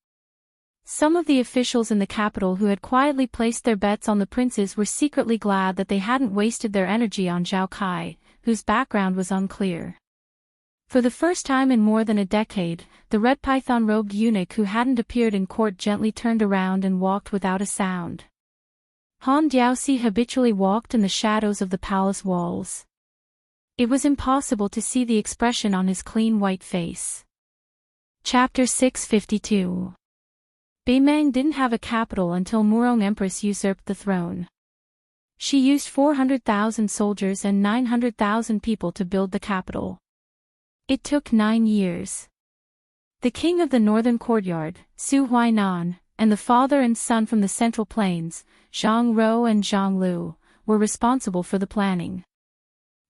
Some of the officials in the capital who had quietly placed their bets on the princes were secretly glad that they hadn't wasted their energy on Xiao Kai, whose background was unclear. For the first time in more than a decade, the red python-robed eunuch who hadn't appeared in court gently turned around and walked without a sound. Han Diaoxi habitually walked in the shadows of the palace walls. It was impossible to see the expression on his clean white face. Chapter 652. Beimang didn't have a capital until Murong Empress usurped the throne. She used 400,000 soldiers and 900,000 people to build the capital. It took 9 years. The king of the northern courtyard, Su Huainan, and the father and son from the central plains, Zhang Rou and Zhang Lu, were responsible for the planning.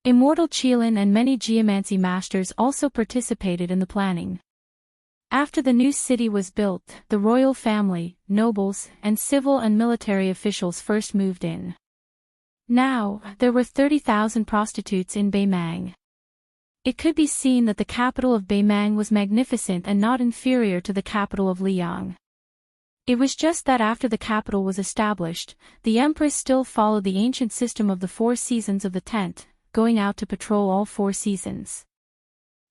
Immortal Qilin and many geomancy masters also participated in the planning. After the new city was built, the royal family, nobles, and civil and military officials first moved in. Now, there were 30,000 prostitutes in Beimang. It could be seen that the capital of Beimang was magnificent and not inferior to the capital of Liang. It was just that after the capital was established, the empress still followed the ancient system of the 4 seasons of the tent, going out to patrol all 4 seasons.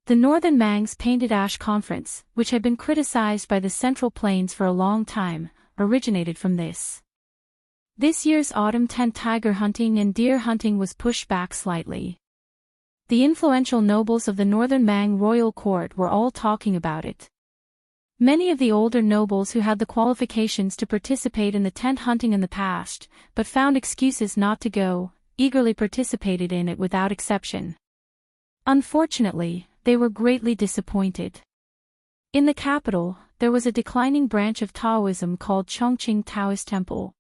The Northern Mangs Painted Ash Conference, which had been criticized by the Central Plains for a long time, originated from this. This year's autumn tent tiger hunting and deer hunting was pushed back slightly. The influential nobles of the Northern Mang royal court were all talking about it. Many of the older nobles who had the qualifications to participate in the tent hunting in the past, but found excuses not to go, eagerly participated in it without exception. Unfortunately, they were greatly disappointed. In the capital, there was a declining branch of Taoism called Chongqing Taoist Temple.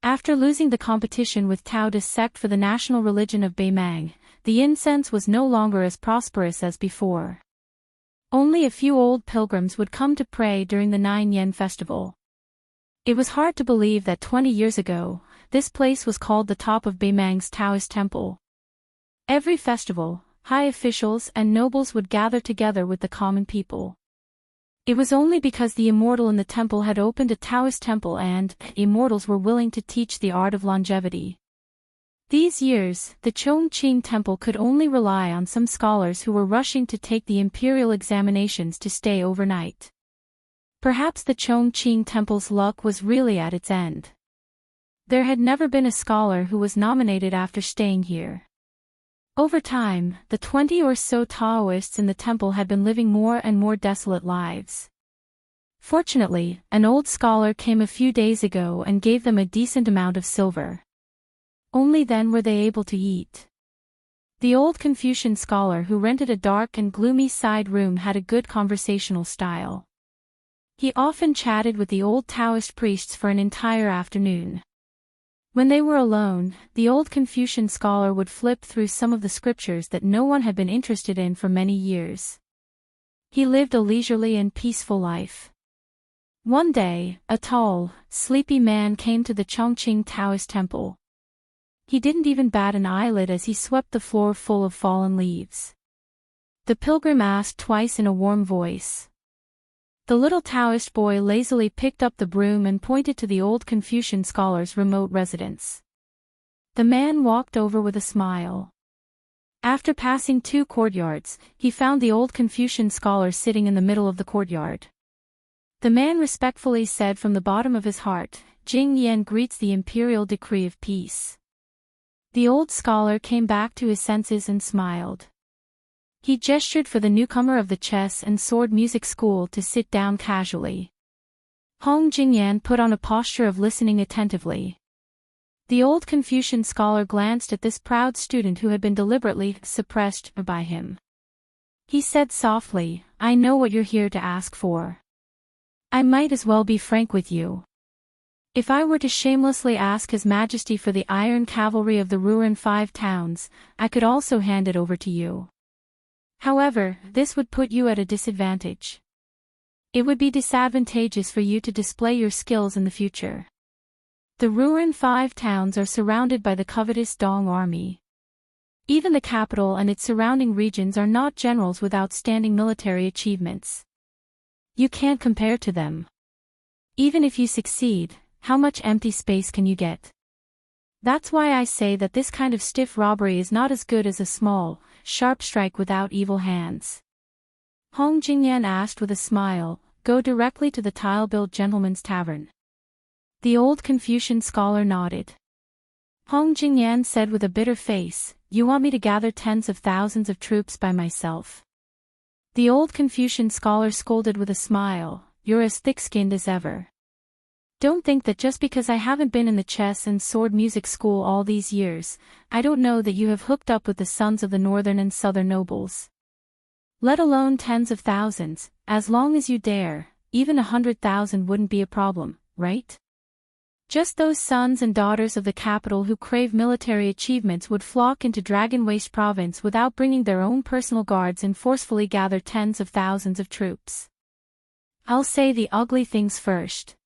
After losing the competition with Taoist sect for the national religion of Beimang, the incense was no longer as prosperous as before. Only a few old pilgrims would come to pray during the 9-yen festival. It was hard to believe that 20 years ago, this place was called the top of Beimang's Taoist temple. Every festival, high officials and nobles would gather together with the common people. It was only because the immortal in the temple had opened a Taoist temple and immortals were willing to teach the art of longevity. These years, the Chongqing Temple could only rely on some scholars who were rushing to take the imperial examinations to stay overnight. Perhaps the Chongqing Temple's luck was really at its end. There had never been a scholar who was nominated after staying here. Over time, the 20 or so Taoists in the temple had been living more and more desolate lives. Fortunately, an old scholar came a few days ago and gave them a decent amount of silver. Only then were they able to eat. The old Confucian scholar who rented a dark and gloomy side room had a good conversational style. He often chatted with the old Taoist priests for an entire afternoon. When they were alone, the old Confucian scholar would flip through some of the scriptures that no one had been interested in for many years. He lived a leisurely and peaceful life. One day, a tall, sleepy man came to the Chongqing Taoist temple. He didn't even bat an eyelid as he swept the floor full of fallen leaves. The pilgrim asked twice in a warm voice. The little Taoist boy lazily picked up the broom and pointed to the old Confucian scholar's remote residence. The man walked over with a smile. After passing 2 courtyards, he found the old Confucian scholar sitting in the middle of the courtyard. The man respectfully said from the bottom of his heart, "Jing Yan greets the imperial decree of peace." The old scholar came back to his senses and smiled. He gestured for the newcomer of the chess and sword music school to sit down casually. Hong Jingyan put on a posture of listening attentively. The old Confucian scholar glanced at this proud student who had been deliberately suppressed by him. He said softly, "I know what you're here to ask for. I might as well be frank with you. If I were to shamelessly ask His Majesty for the iron cavalry of the Ruin 5 towns, I could also hand it over to you. However, this would put you at a disadvantage. It would be disadvantageous for you to display your skills in the future. The Ruin 5 towns are surrounded by the covetous Dong army. Even the capital and its surrounding regions are not generals with outstanding military achievements. You can't compare to them. Even if you succeed, how much empty space can you get? That's why I say that this kind of stiff robbery is not as good as a small, sharp strike without evil hands." Hong Jingyan asked with a smile, "Go directly to the tile-built gentleman's tavern." The old Confucian scholar nodded. Hong Jingyan said with a bitter face, "You want me to gather tens of thousands of troops by myself?" The old Confucian scholar scolded with a smile, "You're as thick-skinned as ever. Don't think that just because I haven't been in the chess and sword music school all these years, I don't know that you have hooked up with the sons of the northern and southern nobles. Let alone tens of thousands, as long as you dare, even 100,000 wouldn't be a problem, right? Just those sons and daughters of the capital who crave military achievements would flock into Dragon Waste province without bringing their own personal guards and forcefully gather tens of thousands of troops. I'll say the ugly things first.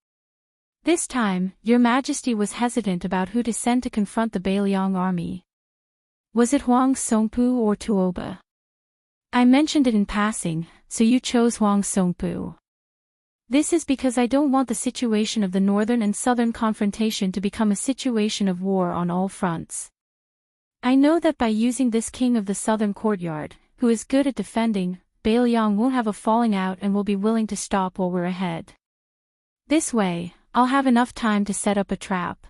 This time, Your Majesty was hesitant about who to send to confront the Bailiang army. Was it Huang Songpu or Tuoba? I mentioned it in passing, so you chose Huang Songpu. This is because I don't want the situation of the northern and southern confrontation to become a situation of war on all fronts. I know that by using this king of the southern courtyard, who is good at defending, Bailiang won't have a falling out and will be willing to stop while we're ahead. This way, I'll have enough time to set up a trap.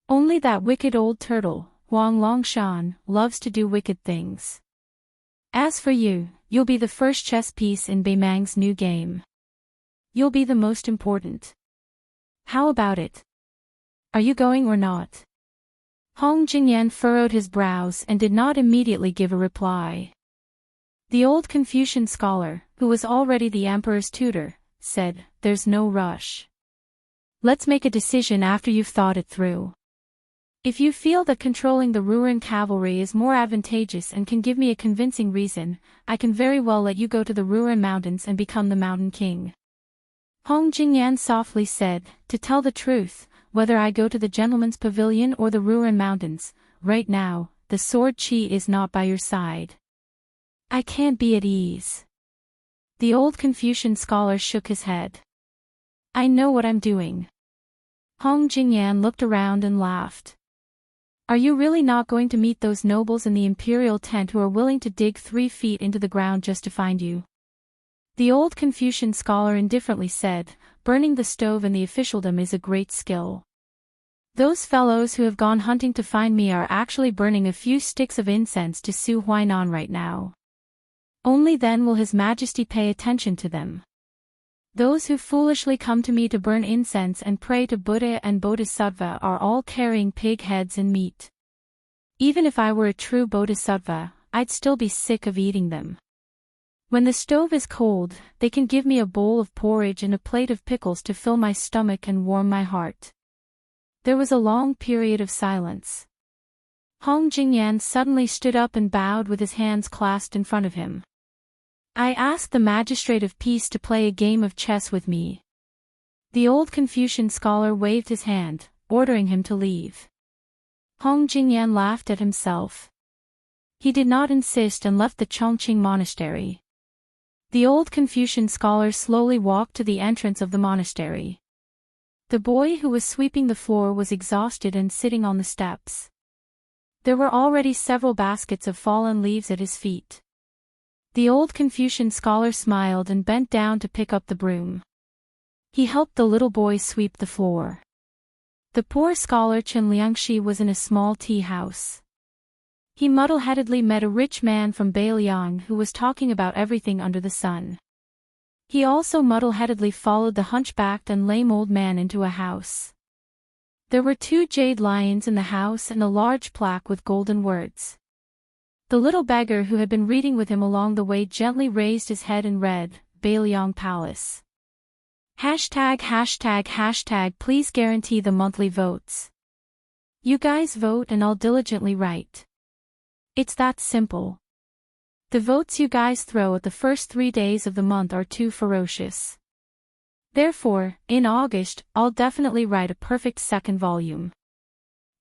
Only that wicked old turtle, Huang Longshan, loves to do wicked things. As for you, you'll be the first chess piece in Beimang's new game. You'll be the most important. How about it? Are you going or not?" Hong Jingyan furrowed his brows and did not immediately give a reply. The old Confucian scholar, who was already the emperor's tutor, said, "There's no rush. Let's make a decision after you've thought it through. If you feel that controlling the Ruin cavalry is more advantageous and can give me a convincing reason, I can very well let you go to the Ruin mountains and become the mountain king." Hong Jingyan softly said, "To tell the truth, whether I go to the gentleman's pavilion or the Ruin mountains, right now, the sword chi is not by your side. I can't be at ease. The old Confucian scholar shook his head. I know what I'm doing. Hong Jingyan looked around and laughed. Are you really not going to meet those nobles in the imperial tent who are willing to dig 3 feet into the ground just to find you? The old Confucian scholar indifferently said, burning the stove in the officialdom is a great skill. Those fellows who have gone hunting to find me are actually burning a few sticks of incense to Su Huainan right now. Only then will His Majesty pay attention to them. Those who foolishly come to me to burn incense and pray to Buddha and Bodhisattva are all carrying pig heads and meat. Even if I were a true Bodhisattva, I'd still be sick of eating them. When the stove is cold, they can give me a bowl of porridge and a plate of pickles to fill my stomach and warm my heart. There was a long period of silence. Hong Jingyan suddenly stood up and bowed with his hands clasped in front of him. I asked the magistrate of peace to play a game of chess with me. The old Confucian scholar waved his hand, ordering him to leave. Hong Jingyan laughed at himself. He did not insist and left the Chongqing monastery. The old Confucian scholar slowly walked to the entrance of the monastery. The boy who was sweeping the floor was exhausted and sitting on the steps. There were already several baskets of fallen leaves at his feet. The old Confucian scholar smiled and bent down to pick up the broom. He helped the little boy sweep the floor. The poor scholar Chen Liangshi was in a small tea house. He muddle-headedly met a rich man from Beiliang who was talking about everything under the sun. He also muddle-headedly followed the hunchbacked and lame old man into a house. There were 2 jade lions in the house and a large plaque with golden words. The little beggar who had been reading with him along the way gently raised his head and read, Beiliang Palace. Hashtag please guarantee the monthly votes. You guys vote and I'll diligently write. It's that simple. The votes you guys throw at the first 3 days of the month are too ferocious. Therefore, in August, I'll definitely write a perfect 2nd volume.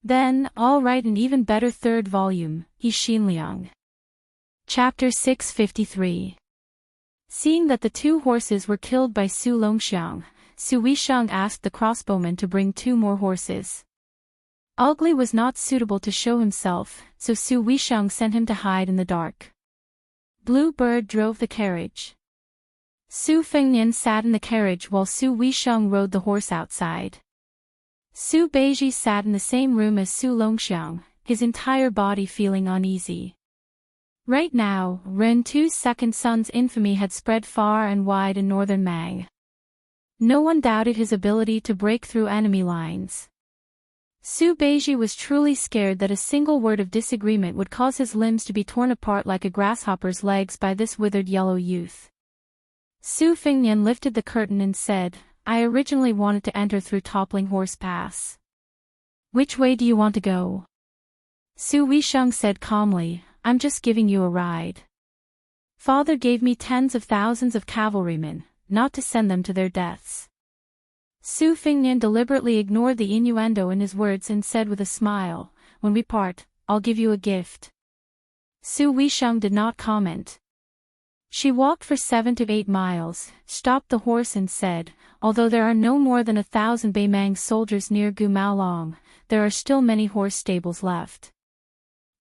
Then, I'll write an even better 3rd volume, Yi Xinliang. Chapter 653. Seeing that the 2 horses were killed by Su Longxiang, Su Weisheng asked the crossbowman to bring 2 more horses. Ugly was not suitable to show himself, so Su Weisheng sent him to hide in the dark. Blue Bird drove the carriage. Su Fengnian sat in the carriage while Su Weisheng rode the horse outside. Su Beiji sat in the same room as Su Longxiang, his entire body feeling uneasy. Right now, Ren Tu's second son's infamy had spread far and wide in northern Mang. No one doubted his ability to break through enemy lines. Su Beiji was truly scared that a single word of disagreement would cause his limbs to be torn apart like a grasshopper's legs by this withered yellow youth. Su Fengnian lifted the curtain and said, I originally wanted to enter through Toppling Horse Pass. Which way do you want to go? Su Weisheng said calmly, I'm just giving you a ride. Father gave me tens of thousands of cavalrymen, not to send them to their deaths. Su Fengnian deliberately ignored the innuendo in his words and said with a smile, when we part, I'll give you a gift. Su Weisheng did not comment. She walked for 7 to 8 miles, stopped the horse and said, although there are no more than 1,000 Beimang soldiers near Gumaolong, there are still many horse stables left.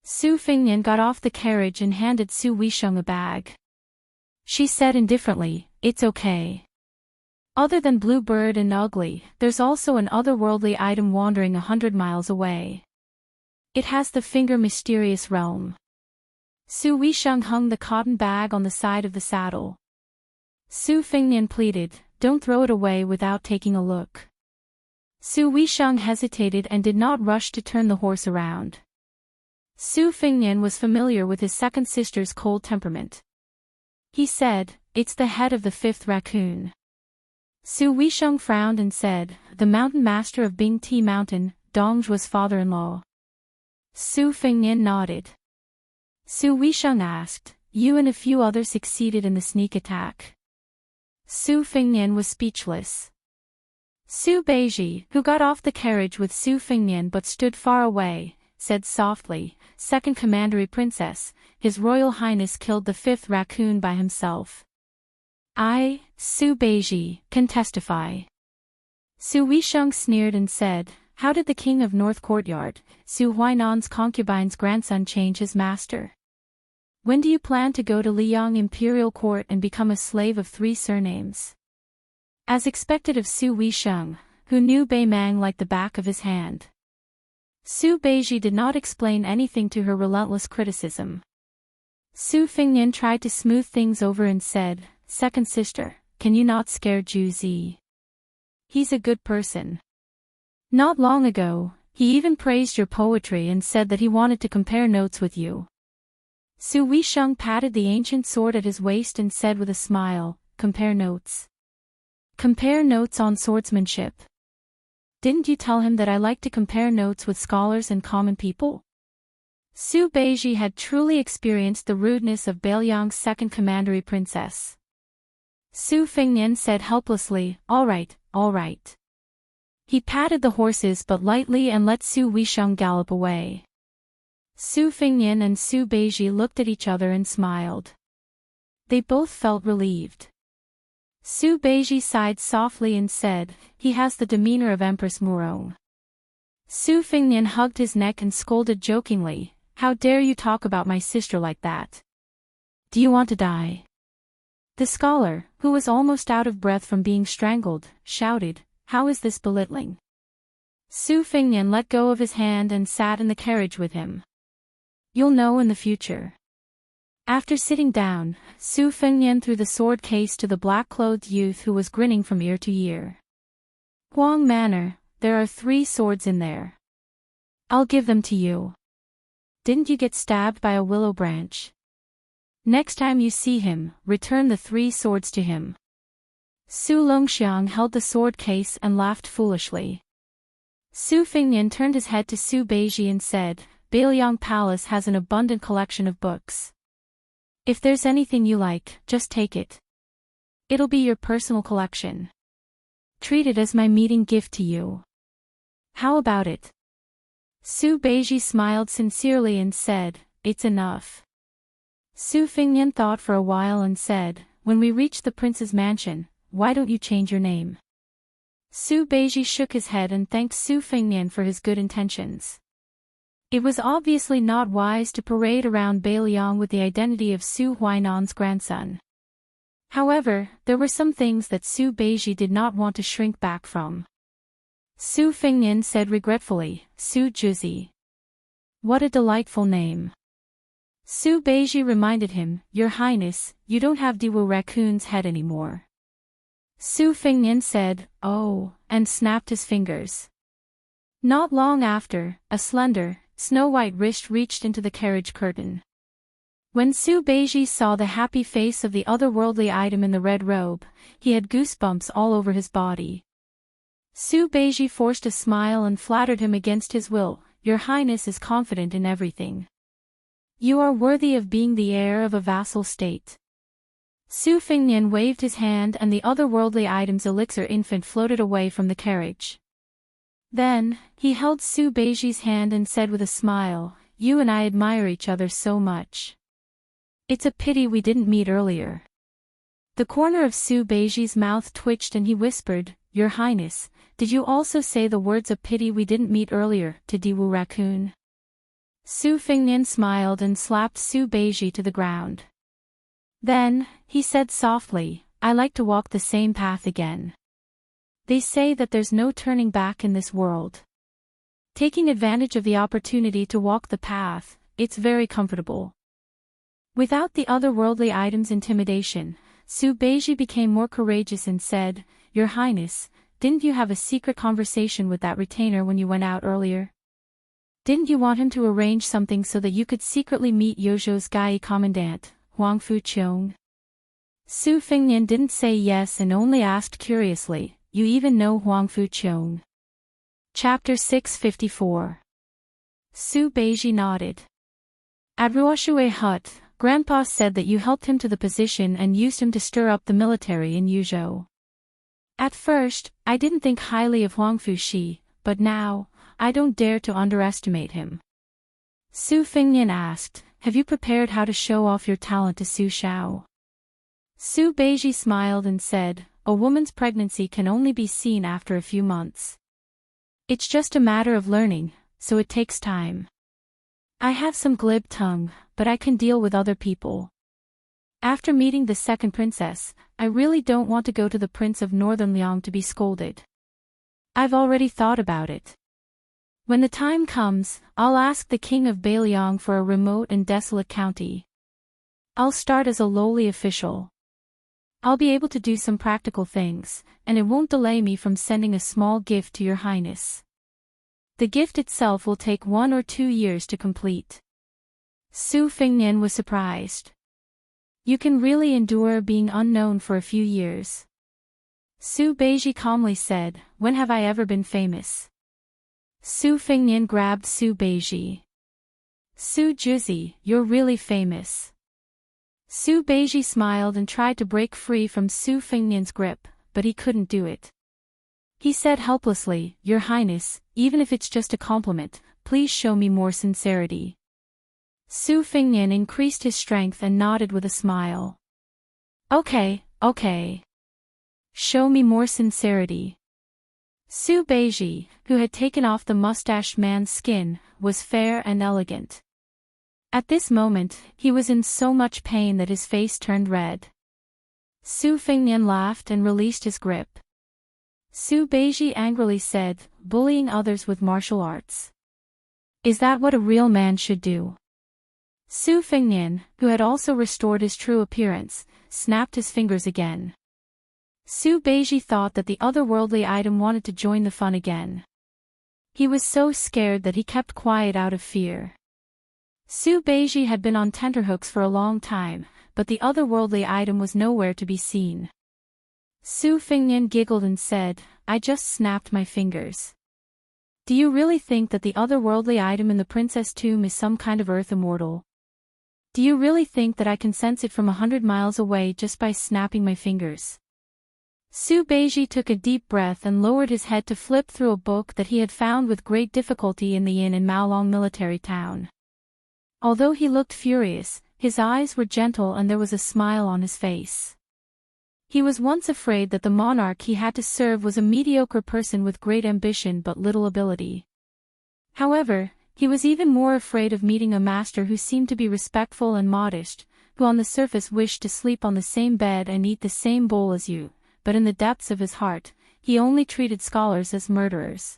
Su Fengnian got off the carriage and handed Su Weisheng a bag. She said indifferently, it's okay. Other than Blue Bird and Ugly, there's also an otherworldly item wandering 100 miles away. It has the finger mysterious realm. Su Weisheng hung the cotton bag on the side of the saddle. Su Fengnian pleaded, don't throw it away without taking a look. Su Weisheng hesitated and did not rush to turn the horse around. Su Fengnian was familiar with his second sister's cold temperament. He said, it's the head of the 5th raccoon. Su Weisheng frowned and said, the mountain master of Bingti Mountain, Dongzhuo's father-in-law. Su Fengnian nodded. Su Weisheng asked, you and a few others succeeded in the sneak attack. Su Fengnian was speechless. Su Beiji, who got off the carriage with Su Fengnian but stood far away, said softly, "Second Commandery Princess, His Royal Highness killed the 5th raccoon by himself. I, Su Beiji, can testify." Su Weisheng sneered and said, "How did the king of North Courtyard, Su Huainan's concubine's grandson, change his master? When do you plan to go to Liang Imperial Court and become a slave of 3 surnames?" As expected of Su Weisheng, who knew Bei Mang like the back of his hand, Su Beiji did not explain anything to her relentless criticism. Su Fengnian tried to smooth things over and said, "Second sister, can you not scare Ju Zi? He's a good person. Not long ago, he even praised your poetry and said that he wanted to compare notes with you." Su Weisheng patted the ancient sword at his waist and said with a smile, "Compare notes? Compare notes on swordsmanship? Didn't you tell him that I like to compare notes with scholars and common people?" Su Beiji had truly experienced the rudeness of Beiliang's second commandery princess. Su Fengnian said helplessly, all right. He patted the horses but lightly and let Su Weisheng gallop away. Su Fengnian and Su Beiji looked at each other and smiled. They both felt relieved. Su Beiji sighed softly and said, "He has the demeanor of Empress Murong." Su Fengnian hugged his neck and scolded jokingly, "How dare you talk about my sister like that? Do you want to die?" The scholar, who was almost out of breath from being strangled, shouted, "How is this belittling?" Su Fengnian let go of his hand and sat in the carriage with him. "You'll know in the future." After sitting down, Su Fengnian threw the sword case to the black-clothed youth who was grinning from ear to ear. "Huang Manor, there are 3 swords in there. I'll give them to you. Didn't you get stabbed by a willow branch? Next time you see him, return the 3 swords to him." Su Longxiang held the sword case and laughed foolishly. Su Fengnian turned his head to Su Beiji and said, "Beiliang Palace has an abundant collection of books. If there's anything you like, just take it. It'll be your personal collection. Treat it as my meeting gift to you. How about it?" Su Beiji smiled sincerely and said, "It's enough." Su Fengnian thought for a while and said, "When we reach the prince's mansion, why don't you change your name?" Su Beiji shook his head and thanked Su Fengnian for his good intentions. It was obviously not wise to parade around Beiliang with the identity of Su Huainan's grandson. However, there were some things that Su Beiji did not want to shrink back from. Su Fengnian said regretfully, "Su Juzi. What a delightful name." Su Beiji reminded him, "Your Highness, you don't have Diwu Raccoon's head anymore." Su Fengnian said, "Oh," and snapped his fingers. Not long after, a slender, snow-white wrist reached into the carriage curtain. When Su Beiji saw the happy face of the otherworldly item in the red robe, he had goosebumps all over his body. Su Beiji forced a smile and flattered him against his will, "Your Highness is confident in everything. You are worthy of being the heir of a vassal state." Su Fengnian waved his hand and the otherworldly item's elixir infant floated away from the carriage. Then, he held Su Beiji's hand and said with a smile, "You and I admire each other so much. It's a pity we didn't meet earlier." The corner of Su Beiji's mouth twitched and he whispered, "Your Highness, did you also say the words 'a pity we didn't meet earlier' to Diwu Raccoon?" Su Fengnian smiled and slapped Su Beiji to the ground. Then, he said softly, "I like to walk the same path again. They say that there's no turning back in this world. Taking advantage of the opportunity to walk the path, it's very comfortable." Without the otherworldly item's intimidation, Su Beiji became more courageous and said, "Your Highness, didn't you have a secret conversation with that retainer when you went out earlier? Didn't you want him to arrange something so that you could secretly meet Yozhou's Gai commandant, Huang Fuqiong?" Su Fengnian didn't say yes and only asked curiously, "You even know Huang Fuqiong?" Chapter 654. Su Beiji nodded. "At Ruoshui Hut, Grandpa said that you helped him to the position and used him to stir up the military in Yuzhou. At first, I didn't think highly of Huang Fuxi, but now, I don't dare to underestimate him. Su Fengnian asked, have you prepared how to show off your talent to Su Xiao? Su Beiji smiled and said, a woman's pregnancy can only be seen after a few months. It's just a matter of learning, so it takes time. I have some glib tongue, but I can deal with other people. After meeting the second princess, I really don't want to go to the Prince of Northern Liang to be scolded. I've already thought about it. When the time comes, I'll ask the king of Beiliang for a remote and desolate county. I'll start as a lowly official. I'll be able to do some practical things, and it won't delay me from sending a small gift to your highness. The gift itself will take 1 or 2 years to complete. Su Fengnian was surprised. You can really endure being unknown for a few years. Su Beiji calmly said, when have I ever been famous? Su Fengnian grabbed Su Beiji. Su Juzi, you're really famous. Su Beiji smiled and tried to break free from Su Fengnian's grip, but he couldn't do it. He said helplessly, Your Highness, even if it's just a compliment, please show me more sincerity. Su Fengnian increased his strength and nodded with a smile. Okay. Show me more sincerity. Su Beiji, who had taken off the mustached man's skin, was fair and elegant. At this moment, he was in so much pain that his face turned red. Su Fengnian laughed and released his grip. Su Beiji angrily said, bullying others with martial arts. Is that what a real man should do? Su Fengnian, who had also restored his true appearance, snapped his fingers again. Su Beiji thought that the otherworldly item wanted to join the fun again. He was so scared that he kept quiet out of fear. Su Beiji had been on tenterhooks for a long time, but the otherworldly item was nowhere to be seen. Su Fengnian giggled and said, I just snapped my fingers. Do you really think that the otherworldly item in the princess tomb is some kind of earth immortal? Do you really think that I can sense it from 100 miles away just by snapping my fingers? Su Beiji took a deep breath and lowered his head to flip through a book that he had found with great difficulty in the inn in Maolong military town. Although he looked furious, his eyes were gentle and there was a smile on his face. He was once afraid that the monarch he had to serve was a mediocre person with great ambition but little ability. However, he was even more afraid of meeting a master who seemed to be respectful and modest, who on the surface wished to sleep on the same bed and eat the same bowl as you, but in the depths of his heart, he only treated scholars as murderers.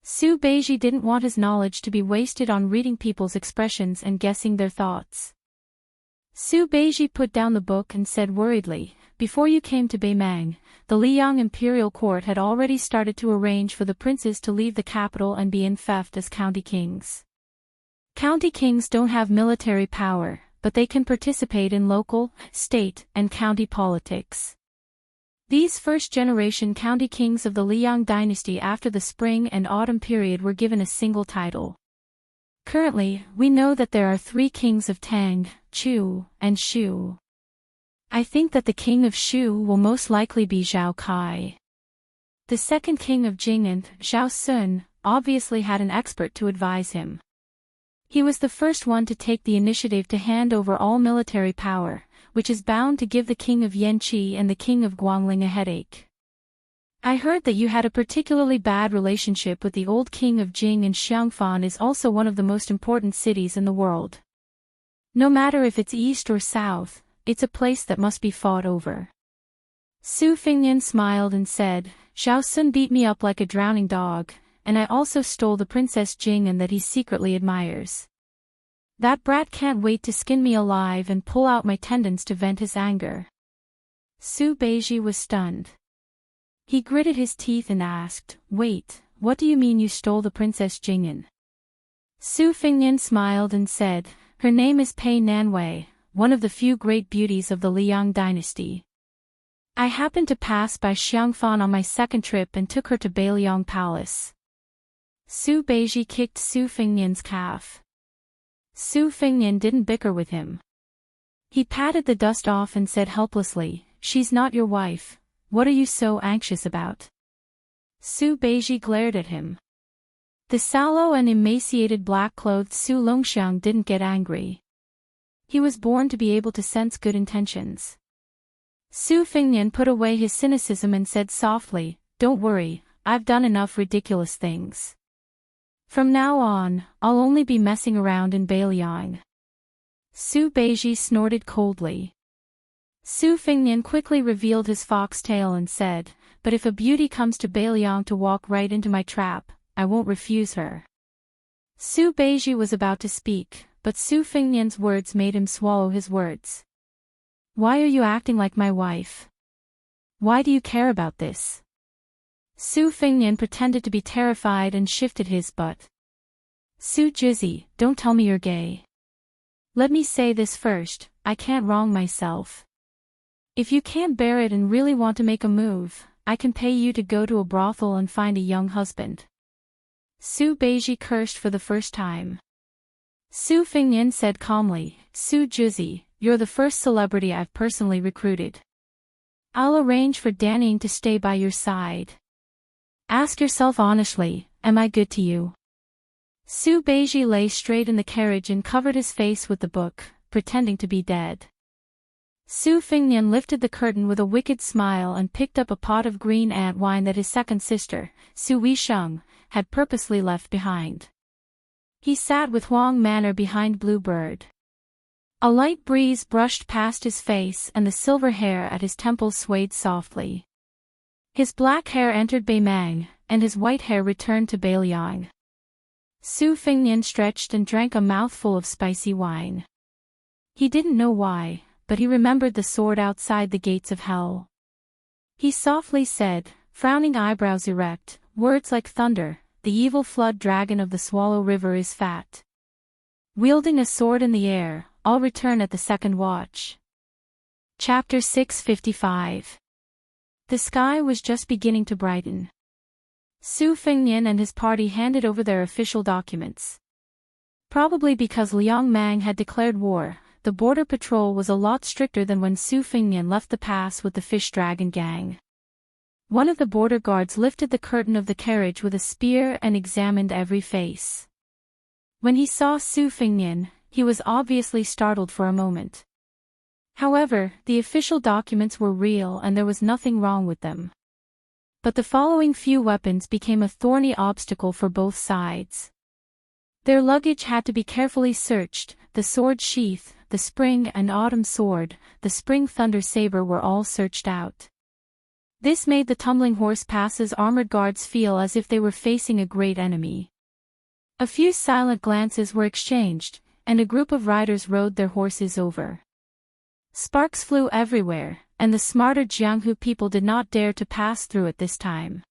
Su Beiji didn't want his knowledge to be wasted on reading people's expressions and guessing their thoughts. Su Beiji put down the book and said worriedly, before you came to Beimang, the Liang imperial court had already started to arrange for the princes to leave the capital and be infeft as county kings. County kings don't have military power, but they can participate in local, state, and county politics. These first-generation county kings of the Liang dynasty after the spring and autumn period were given a single title. Currently, we know that there are 3 kings of Tang, Chu, and Shu. I think that the king of Shu will most likely be Zhao Kai. The second king of Jing and Zhao Sun obviously had an expert to advise him. He was the first one to take the initiative to hand over all military power, which is bound to give the king of Yanqi and the king of Guangling a headache. I heard that you had a particularly bad relationship with the old king of Jing, and Xiangfan is also one of the most important cities in the world. No matter if it's east or south, it's a place that must be fought over. Su Fengnian smiled and said, Zhao Sun beat me up like a drowning dog, and I also stole the Princess Jing and that he secretly admires. That brat can't wait to skin me alive and pull out my tendons to vent his anger. Su Beiji was stunned. He gritted his teeth and asked, Wait, what do you mean you stole the Princess Jing'an? Su Fengnian smiled and said, Her name is Pei Nanwei, one of the few great beauties of the Liang dynasty. I happened to pass by Xiangfan on my second trip and took her to Beiliang Palace. Su Beiji kicked Su Fengnian's calf. Su Fengnian didn't bicker with him. He patted the dust off and said helplessly, She's not your wife, what are you so anxious about? Su Beiji glared at him. The sallow and emaciated black-clothed Su Longxiang didn't get angry. He was born to be able to sense good intentions. Su Fengnian put away his cynicism and said softly, "Don't worry, I've done enough ridiculous things. From now on, I'll only be messing around in Bailiang." Su Beiji snorted coldly. Su Fengnian quickly revealed his foxtail and said, "But if a beauty comes to Bailiang to walk right into my trap, I won't refuse her." Su Beiji was about to speak, but Su Fengnian's words made him swallow his words. "Why are you acting like my wife? Why do you care about this?" Su Fengnian pretended to be terrified and shifted his butt. "Su Jizi, don't tell me you're gay. Let me say this first, I can't wrong myself. If you can't bear it and really want to make a move, I can pay you to go to a brothel and find a young husband." Su Beiji cursed for the first time. Su Fengnian said calmly, "Su Jizi, you're the first celebrity I've personally recruited. I'll arrange for Danning to stay by your side. Ask yourself honestly, am I good to you?" Su Beiji lay straight in the carriage and covered his face with the book, pretending to be dead. Su Fengnian lifted the curtain with a wicked smile and picked up a pot of green ant wine that his second sister, Su Weisheng, had purposely left behind. He sat with Huang Manor behind Bluebird. A light breeze brushed past his face and the silver hair at his temples swayed softly. His black hair entered Beimang, and his white hair returned to Bailiang. Su Fengnian stretched and drank a mouthful of spicy wine. He didn't know why, but he remembered the sword outside the gates of hell. He softly said, frowning eyebrows erect, words like thunder, "The evil flood dragon of the Swallow River is fat. Wielding a sword in the air, I'll return at the second watch." Chapter 655. The sky was just beginning to brighten. Su Fengnian and his party handed over their official documents. Probably because Liang Mang had declared war, the border patrol was a lot stricter than when Su Fengnian left the pass with the Fish Dragon gang. One of the border guards lifted the curtain of the carriage with a spear and examined every face. When he saw Su Fengnian, he was obviously startled for a moment. However, the official documents were real and there was nothing wrong with them. But the following few weapons became a thorny obstacle for both sides. Their luggage had to be carefully searched, the sword sheath, the spring and autumn sword, the spring thunder saber were all searched out. This made the Tumbling Horse Pass's armored guards feel as if they were facing a great enemy. A few silent glances were exchanged, and a group of riders rode their horses over. Sparks flew everywhere, and the smarter Jianghu people did not dare to pass through at this time.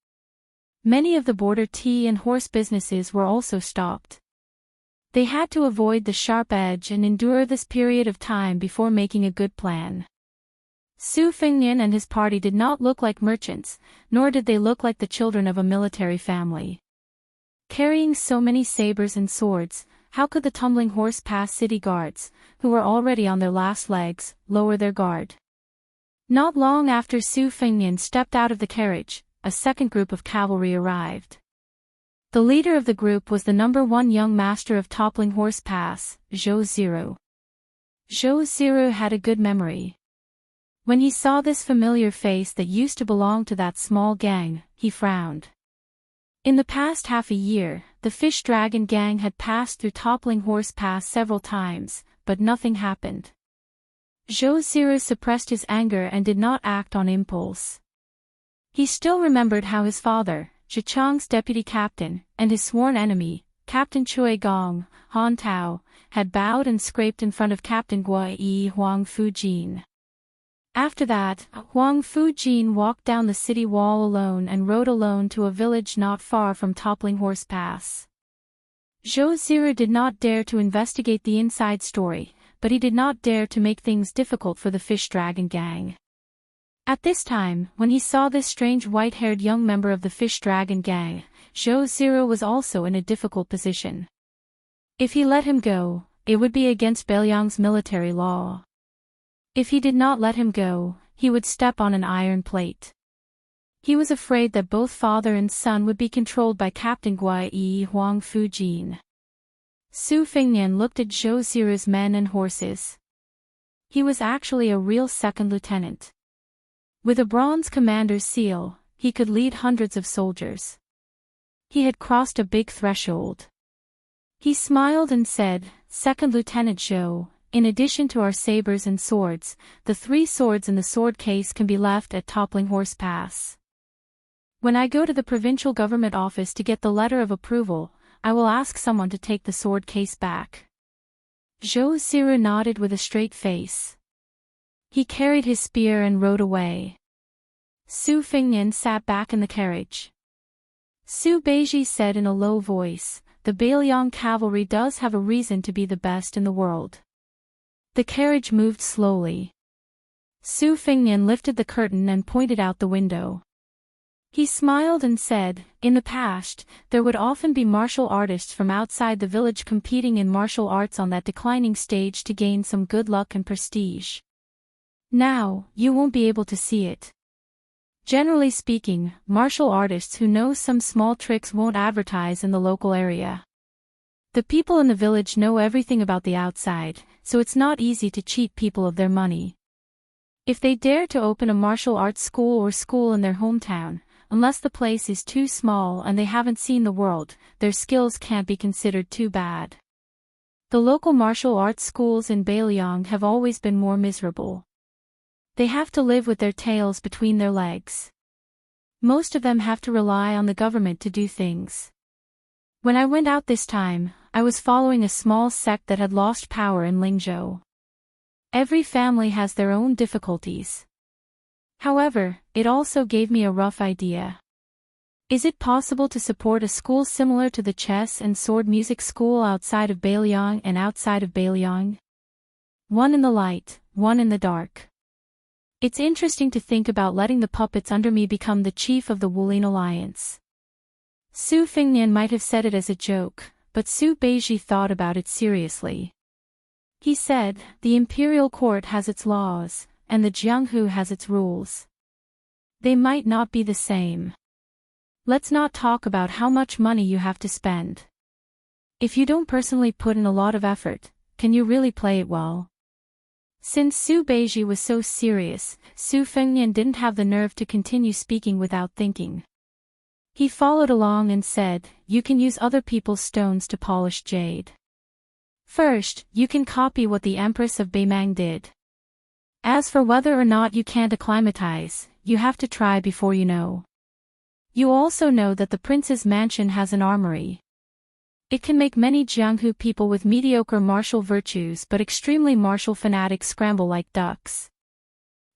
Many of the border tea and horse businesses were also stopped. They had to avoid the sharp edge and endure this period of time before making a good plan. Su Fengnian and his party did not look like merchants, nor did they look like the children of a military family. Carrying so many sabers and swords, how could the Tumbling Horse Pass city guards, who were already on their last legs, lower their guard? Not long after Su Fengnian stepped out of the carriage, a second group of cavalry arrived. The leader of the group was the number 1 young master of Toppling Horse Pass, Zhou Ziru. Zhou Ziru had a good memory. When he saw this familiar face that used to belong to that small gang, he frowned. In the past half a year, the Fish Dragon gang had passed through Toppling Horse Pass several times, but nothing happened. Zhou Ziru suppressed his anger and did not act on impulse. He still remembered how his father, Zhichang's deputy captain, and his sworn enemy, Captain Chui Gong, Han Tao, had bowed and scraped in front of Captain Guai Yi Huang Fujin. After that, Huang Fujin walked down the city wall alone and rode alone to a village not far from Toppling Horse Pass. Zhou Ziru did not dare to investigate the inside story, but he did not dare to make things difficult for the Fish Dragon gang. At this time, when he saw this strange white-haired young member of the Fish Dragon gang, Zhou Ziru was also in a difficult position. If he let him go, it would be against Bailiang's military law. If he did not let him go, he would step on an iron plate. He was afraid that both father and son would be controlled by Captain Guai Yi Huang Fujin. Su Fengnian looked at Zhou Ziru's men and horses. He was actually a real second lieutenant. With a bronze commander's seal, he could lead hundreds of soldiers. He had crossed a big threshold. He smiled and said, "Second Lieutenant Zhou, in addition to our sabers and swords, the 3 swords in the sword case can be left at Toppling Horse Pass. When I go to the provincial government office to get the letter of approval, I will ask someone to take the sword case back." Zhou Ziru nodded with a straight face. He carried his spear and rode away. Su Fengnian sat back in the carriage. Su Beiji said in a low voice, "The Bailiang cavalry does have a reason to be the best in the world." The carriage moved slowly. Su Fengnian lifted the curtain and pointed out the window. He smiled and said, "In the past, there would often be martial artists from outside the village competing in martial arts on that declining stage to gain some good luck and prestige. Now, you won't be able to see it. Generally speaking, martial artists who know some small tricks won't advertise in the local area. The people in the village know everything about the outside, so it's not easy to cheat people of their money. If they dare to open a martial arts school or school in their hometown, unless the place is too small and they haven't seen the world, their skills can't be considered too bad. The local martial arts schools in Bailiang have always been more miserable. They have to live with their tails between their legs. Most of them have to rely on the government to do things. When I went out this time, I was following a small sect that had lost power in Lingzhou. Every family has their own difficulties. However, it also gave me a rough idea. Is it possible to support a school similar to the chess and sword music school outside of Bailiang and outside of Bailiang? One in the light, one in the dark. It's interesting to think about letting the puppets under me become the chief of the Wulin Alliance. Su Fengnian might have said it as a joke, but Su Beiji thought about it seriously. He said, "The imperial court has its laws, and the Jianghu has its rules. They might not be the same. Let's not talk about how much money you have to spend. If you don't personally put in a lot of effort, can you really play it well?" Since Su Beiji was so serious, Su Fengnian didn't have the nerve to continue speaking without thinking. He followed along and said, "You can use other people's stones to polish jade. First, you can copy what the Empress of Beimang did. As for whether or not you can't acclimatize, you have to try before you know. You also know that the prince's mansion has an armory. It can make many Jianghu people with mediocre martial virtues but extremely martial fanatics scramble like ducks.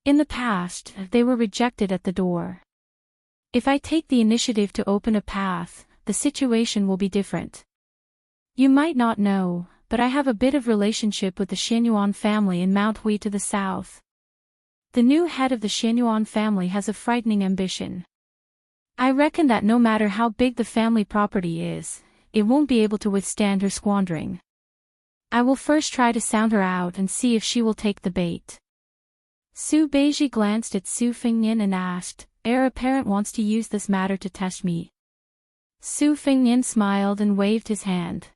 In the past, they were rejected at the door. If I take the initiative to open a path, the situation will be different. You might not know, but I have a bit of relationship with the Xianyuan family in Mount Hui to the south. The new head of the Xianyuan family has a frightening ambition. I reckon that no matter how big the family property is, it won't be able to withstand her squandering. I will first try to sound her out and see if she will take the bait." Su Beiji glanced at Su Fengnian and asked, "Heir apparent wants to use this matter to test me?" Su Fengnian smiled and waved his hand.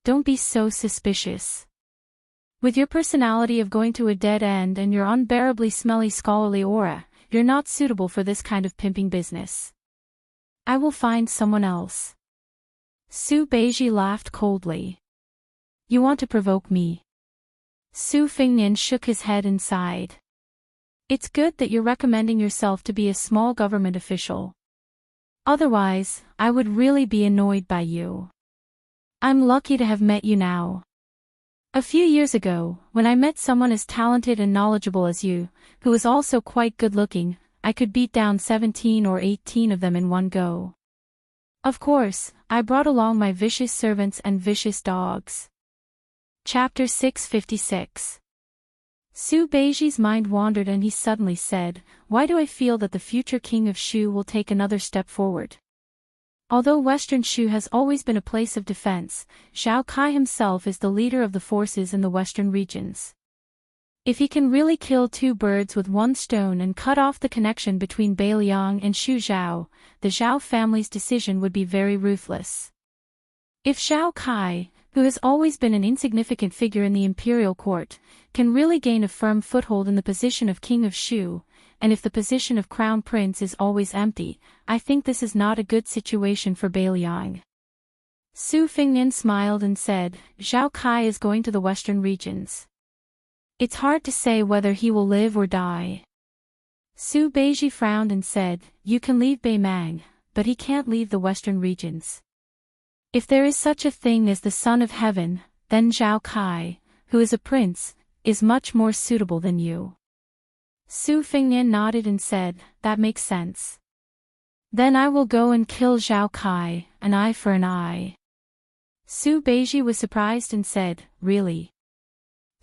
"Don't be so suspicious. With your personality of going to a dead end and your unbearably smelly scholarly aura, you're not suitable for this kind of pimping business. I will find someone else." Su Beiji laughed coldly. "You want to provoke me?" Su Fengnian shook his head and sighed. "It's good that you're recommending yourself to be a small government official. Otherwise, I would really be annoyed by you. I'm lucky to have met you now. A few years ago, when I met someone as talented and knowledgeable as you, who was also quite good-looking, I could beat down 17 or 18 of them in one go. Of course, I brought along my vicious servants and vicious dogs." Chapter 656. Su Beiji's mind wandered and he suddenly said, "Why do I feel that the future king of Shu will take another step forward? Although Western Shu has always been a place of defense, Zhao Kai himself is the leader of the forces in the western regions. If he can really kill two birds with one stone and cut off the connection between Beiliang and Xu Zhao, the Zhao family's decision would be very ruthless. If Zhao Kai, who has always been an insignificant figure in the imperial court, can really gain a firm foothold in the position of King of Shu, and if the position of Crown Prince is always empty, I think this is not a good situation for Beiliang. Su Fengnian smiled and said, Zhao Kai is going to the western regions. It's hard to say whether he will live or die. Su Beiji frowned and said, you can leave Beimang, but he can't leave the western regions. If there is such a thing as the Son of Heaven, then Zhao Kai, who is a prince, is much more suitable than you. Su Fengnian nodded and said, that makes sense. Then I will go and kill Zhao Kai, an eye for an eye. Su Beiji was surprised and said, really?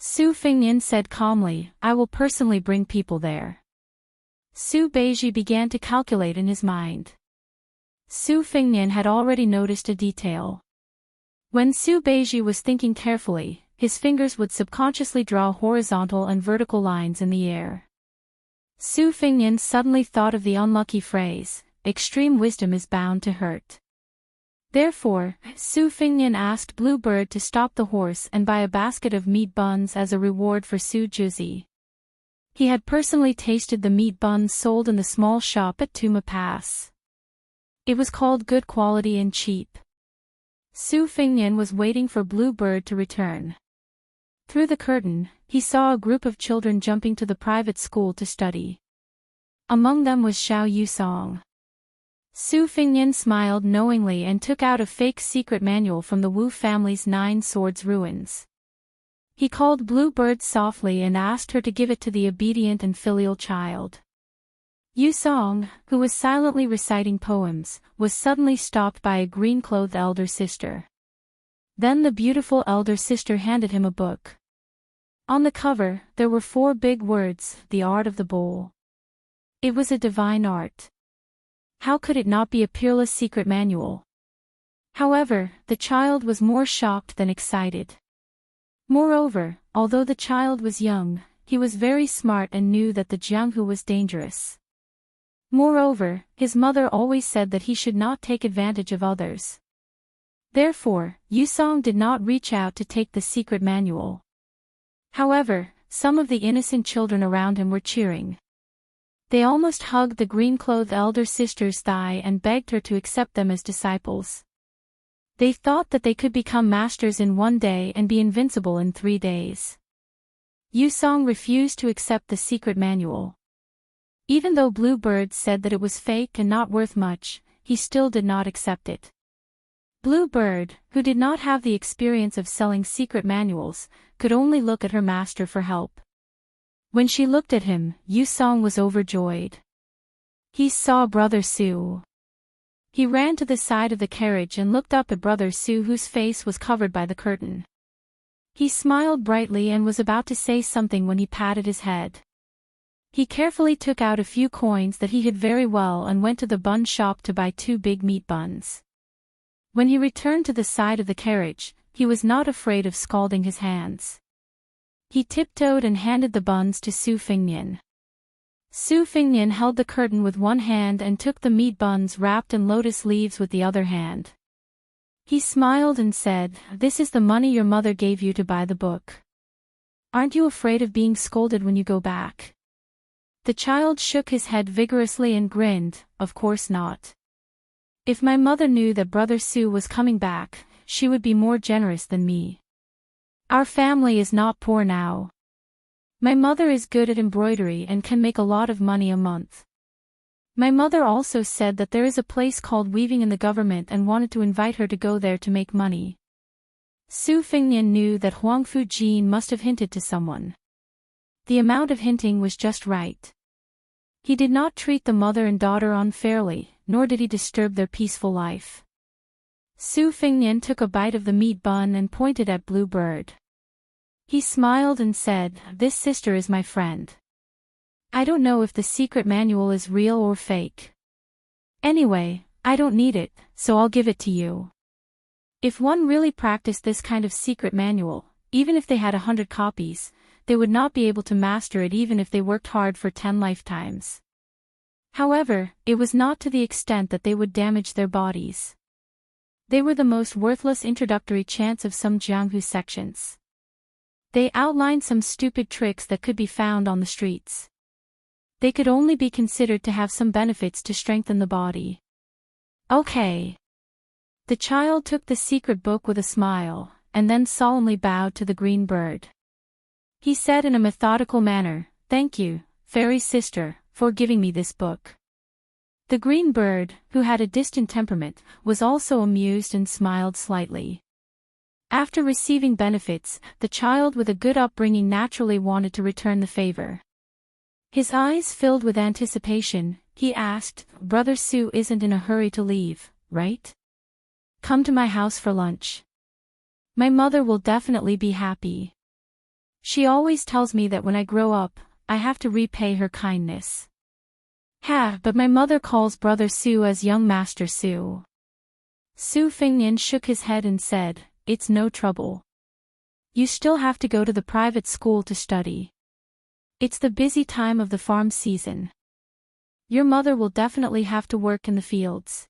Su Fengnian said calmly, I will personally bring people there. Su Beiji began to calculate in his mind. Su Fengnian had already noticed a detail. When Su Beiji was thinking carefully, his fingers would subconsciously draw horizontal and vertical lines in the air. Su Fengnian suddenly thought of the unlucky phrase, extreme wisdom is bound to hurt. Therefore, Su Fengnian asked Bluebird to stop the horse and buy a basket of meat buns as a reward for Su Juzi. He had personally tasted the meat buns sold in the small shop at Tuma Pass. It was called good quality and cheap. Su Fengnian was waiting for Bluebird to return. Through the curtain, he saw a group of children jumping to the private school to study. Among them was Xiao Yusong. Su Fengnian smiled knowingly and took out a fake secret manual from the Wu family's 9 Swords ruins. He called Bluebird softly and asked her to give it to the obedient and filial child. Yusong, who was silently reciting poems, was suddenly stopped by a green-clothed elder sister. Then the beautiful elder sister handed him a book. On the cover, there were 4 big words, the art of the bowl. It was a divine art. How could it not be a peerless secret manual? However, the child was more shocked than excited. Moreover, although the child was young, he was very smart and knew that the Jianghu was dangerous. Moreover, his mother always said that he should not take advantage of others. Therefore, Yusong did not reach out to take the secret manual. However, some of the innocent children around him were cheering. They almost hugged the green-clothed elder sister's thigh and begged her to accept them as disciples. They thought that they could become masters in 1 day and be invincible in 3 days. Yusong refused to accept the secret manual. Even though Bluebird said that it was fake and not worth much, he still did not accept it. Bluebird, who did not have the experience of selling secret manuals, could only look at her master for help. When she looked at him, Yusong was overjoyed. He saw Brother Su. He ran to the side of the carriage and looked up at Brother Su, whose face was covered by the curtain. He smiled brightly and was about to say something when he patted his head. He carefully took out a few coins that he hid very well and went to the bun shop to buy 2 big meat buns. When he returned to the side of the carriage, he was not afraid of scalding his hands. He tiptoed and handed the buns to Su Fengnian. Su Fengnian held the curtain with one hand and took the meat buns wrapped in lotus leaves with the other hand. He smiled and said, "This is the money your mother gave you to buy the book. Aren't you afraid of being scolded when you go back?" The child shook his head vigorously and grinned, "Of course not. If my mother knew that Brother Su was coming back, she would be more generous than me. Our family is not poor now. My mother is good at embroidery and can make a lot of money a month. My mother also said that there is a place called weaving in the government and wanted to invite her to go there to make money." Su Fengnian knew that Huangfu Jin must have hinted to someone. The amount of hinting was just right. He did not treat the mother and daughter unfairly, nor did he disturb their peaceful life. Su Fengnian took a bite of the meat bun and pointed at Bluebird. He smiled and said, "This sister is my friend. I don't know if the secret manual is real or fake. Anyway, I don't need it, so I'll give it to you. If one really practiced this kind of secret manual, even if they had 100 copies, they would not be able to master it even if they worked hard for 10 lifetimes. However, it was not to the extent that they would damage their bodies. They were the most worthless introductory chants of some Jianghu sections. They outlined some stupid tricks that could be found on the streets. They could only be considered to have some benefits to strengthen the body. Okay. The child took the secret book with a smile, and then solemnly bowed to the green bird. He said in a methodical manner, "Thank you, fairy sister, for giving me this book." The green bird, who had a distant temperament, was also amused and smiled slightly. After receiving benefits, the child with a good upbringing naturally wanted to return the favor. His eyes filled with anticipation, he asked, "Brother Su isn't in a hurry to leave, right? Come to my house for lunch. My mother will definitely be happy. She always tells me that when I grow up, I have to repay her kindness." But my mother calls Brother Su as young Master Su. Su Fengnian shook his head and said, "It's no trouble. You still have to go to the private school to study. It's the busy time of the farm season. Your mother will definitely have to work in the fields.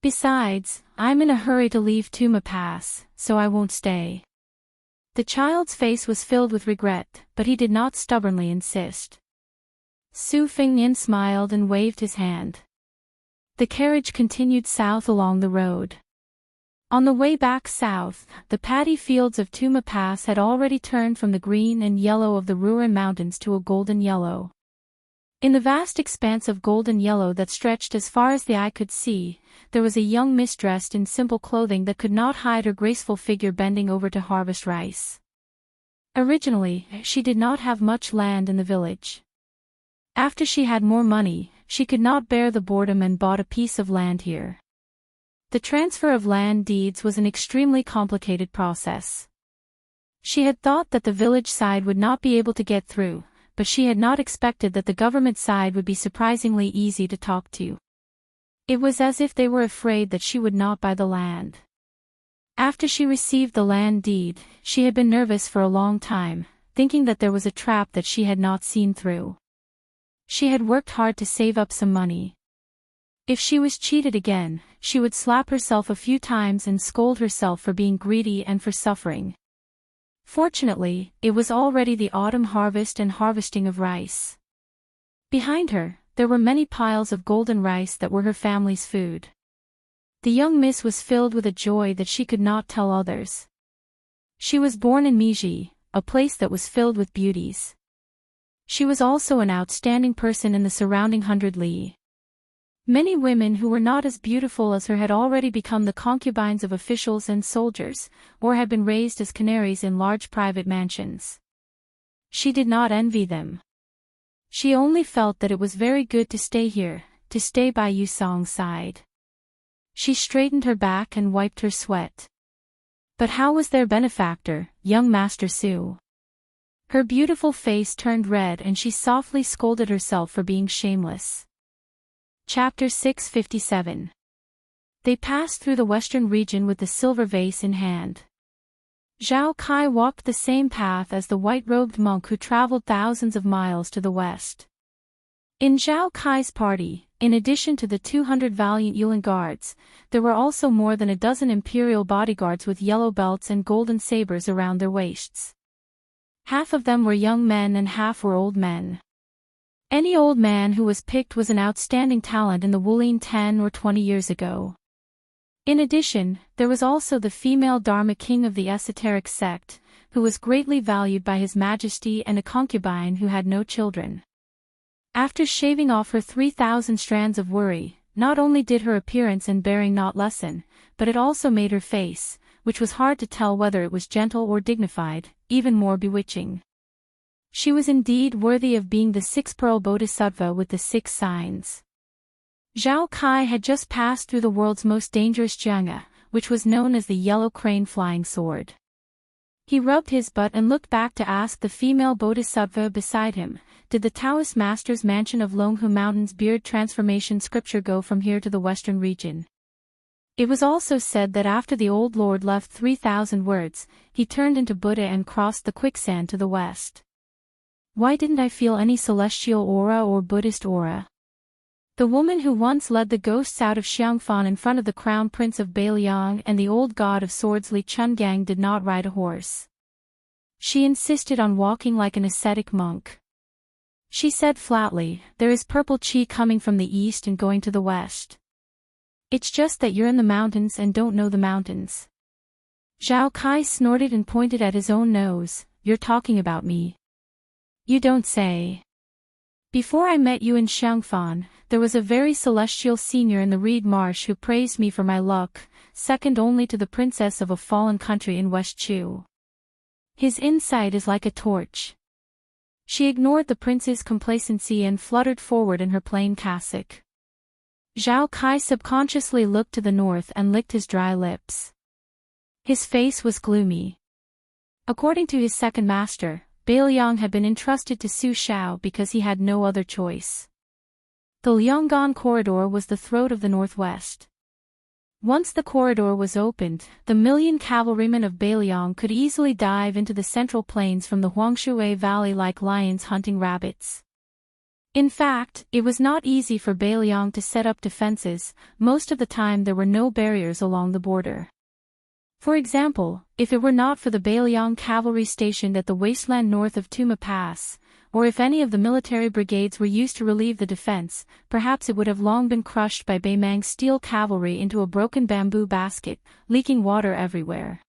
Besides, I'm in a hurry to leave Tuma Pass, so I won't stay." The child's face was filled with regret, but he did not stubbornly insist. Su Fengnian smiled and waved his hand. The carriage continued south along the road. On the way back south, the paddy fields of Tuma Pass had already turned from the green and yellow of the Ruren Mountains to a golden yellow. In the vast expanse of golden yellow that stretched as far as the eye could see, there was a young miss dressed in simple clothing that could not hide her graceful figure bending over to harvest rice. Originally, she did not have much land in the village. After she had more money, she could not bear the boredom and bought a piece of land here. The transfer of land deeds was an extremely complicated process. She had thought that the village side would not be able to get through, but she had not expected that the government side would be surprisingly easy to talk to. It was as if they were afraid that she would not buy the land. After she received the land deed, she had been nervous for a long time, thinking that there was a trap that she had not seen through. She had worked hard to save up some money. If she was cheated again, she would slap herself a few times and scold herself for being greedy and for suffering. Fortunately, it was already the autumn harvest and harvesting of rice. Behind her, there were many piles of golden rice that were her family's food. The young miss was filled with a joy that she could not tell others. She was born in Miji, a place that was filled with beauties. She was also an outstanding person in the surrounding 100 li. Many women who were not as beautiful as her had already become the concubines of officials and soldiers, or had been raised as canaries in large private mansions. She did not envy them. She only felt that it was very good to stay here, to stay by Yu Song's side. She straightened her back and wiped her sweat. But how was their benefactor, young Master Su? Her beautiful face turned red and she softly scolded herself for being shameless. Chapter 657. They passed through the western region with the silver vase in hand. Zhao Kai walked the same path as the white-robed monk who traveled thousands of miles to the west. In Zhao Kai's party, in addition to the 200 valiant Yulin guards, there were also more than a dozen imperial bodyguards with yellow belts and golden sabers around their waists. Half of them were young men and half were old men. Any old man who was picked was an outstanding talent in the Wulin 10 or 20 years ago. In addition, there was also the female Dharma king of the esoteric sect, who was greatly valued by His Majesty, and a concubine who had no children. After shaving off her 3,000 strands of worry, not only did her appearance and bearing not lessen, but it also made her face, which was hard to tell whether it was gentle or dignified, even more bewitching. She was indeed worthy of being the 6-pearl bodhisattva with the 6 signs. Zhao Kai had just passed through the world's most dangerous Jiangha, which was known as the Yellow Crane Flying Sword. He rubbed his butt and looked back to ask the female bodhisattva beside him, "Did the Taoist master's mansion of Longhu Mountain's beard transformation scripture go from here to the western region?" It was also said that after the old lord left 3,000 words, he turned into Buddha and crossed the quicksand to the west. Why didn't I feel any celestial aura or Buddhist aura? The woman who once led the ghosts out of Xiangfan in front of the crown prince of Bailiang and the old god of swords Li Chungang did not ride a horse. She insisted on walking like an ascetic monk. She said flatly, "There is purple qi coming from the east and going to the west. It's just that you're in the mountains and don't know the mountains." Zhao Kai snorted and pointed at his own nose. "You're talking about me. You don't say. Before I met you in Xiangfan, there was a very celestial senior in the reed marsh who praised me for my luck, second only to the princess of a fallen country in West Chu. His insight is like a torch." She ignored the prince's complacency and fluttered forward in her plain cassock. Zhao Kai subconsciously looked to the north and licked his dry lips. His face was gloomy. According to his second master, Bailiang had been entrusted to Su Shao because he had no other choice. The Lianggan corridor was the throat of the northwest. Once the corridor was opened, the million cavalrymen of Bailiang could easily dive into the central plains from the Huangshui Valley like lions hunting rabbits. In fact, it was not easy for Bailiang to set up defenses. Most of the time there were no barriers along the border. For example, if it were not for the Bailiang cavalry stationed at the wasteland north of Tuma Pass, or if any of the military brigades were used to relieve the defense, perhaps it would have long been crushed by Beimang's steel cavalry into a broken bamboo basket, leaking water everywhere.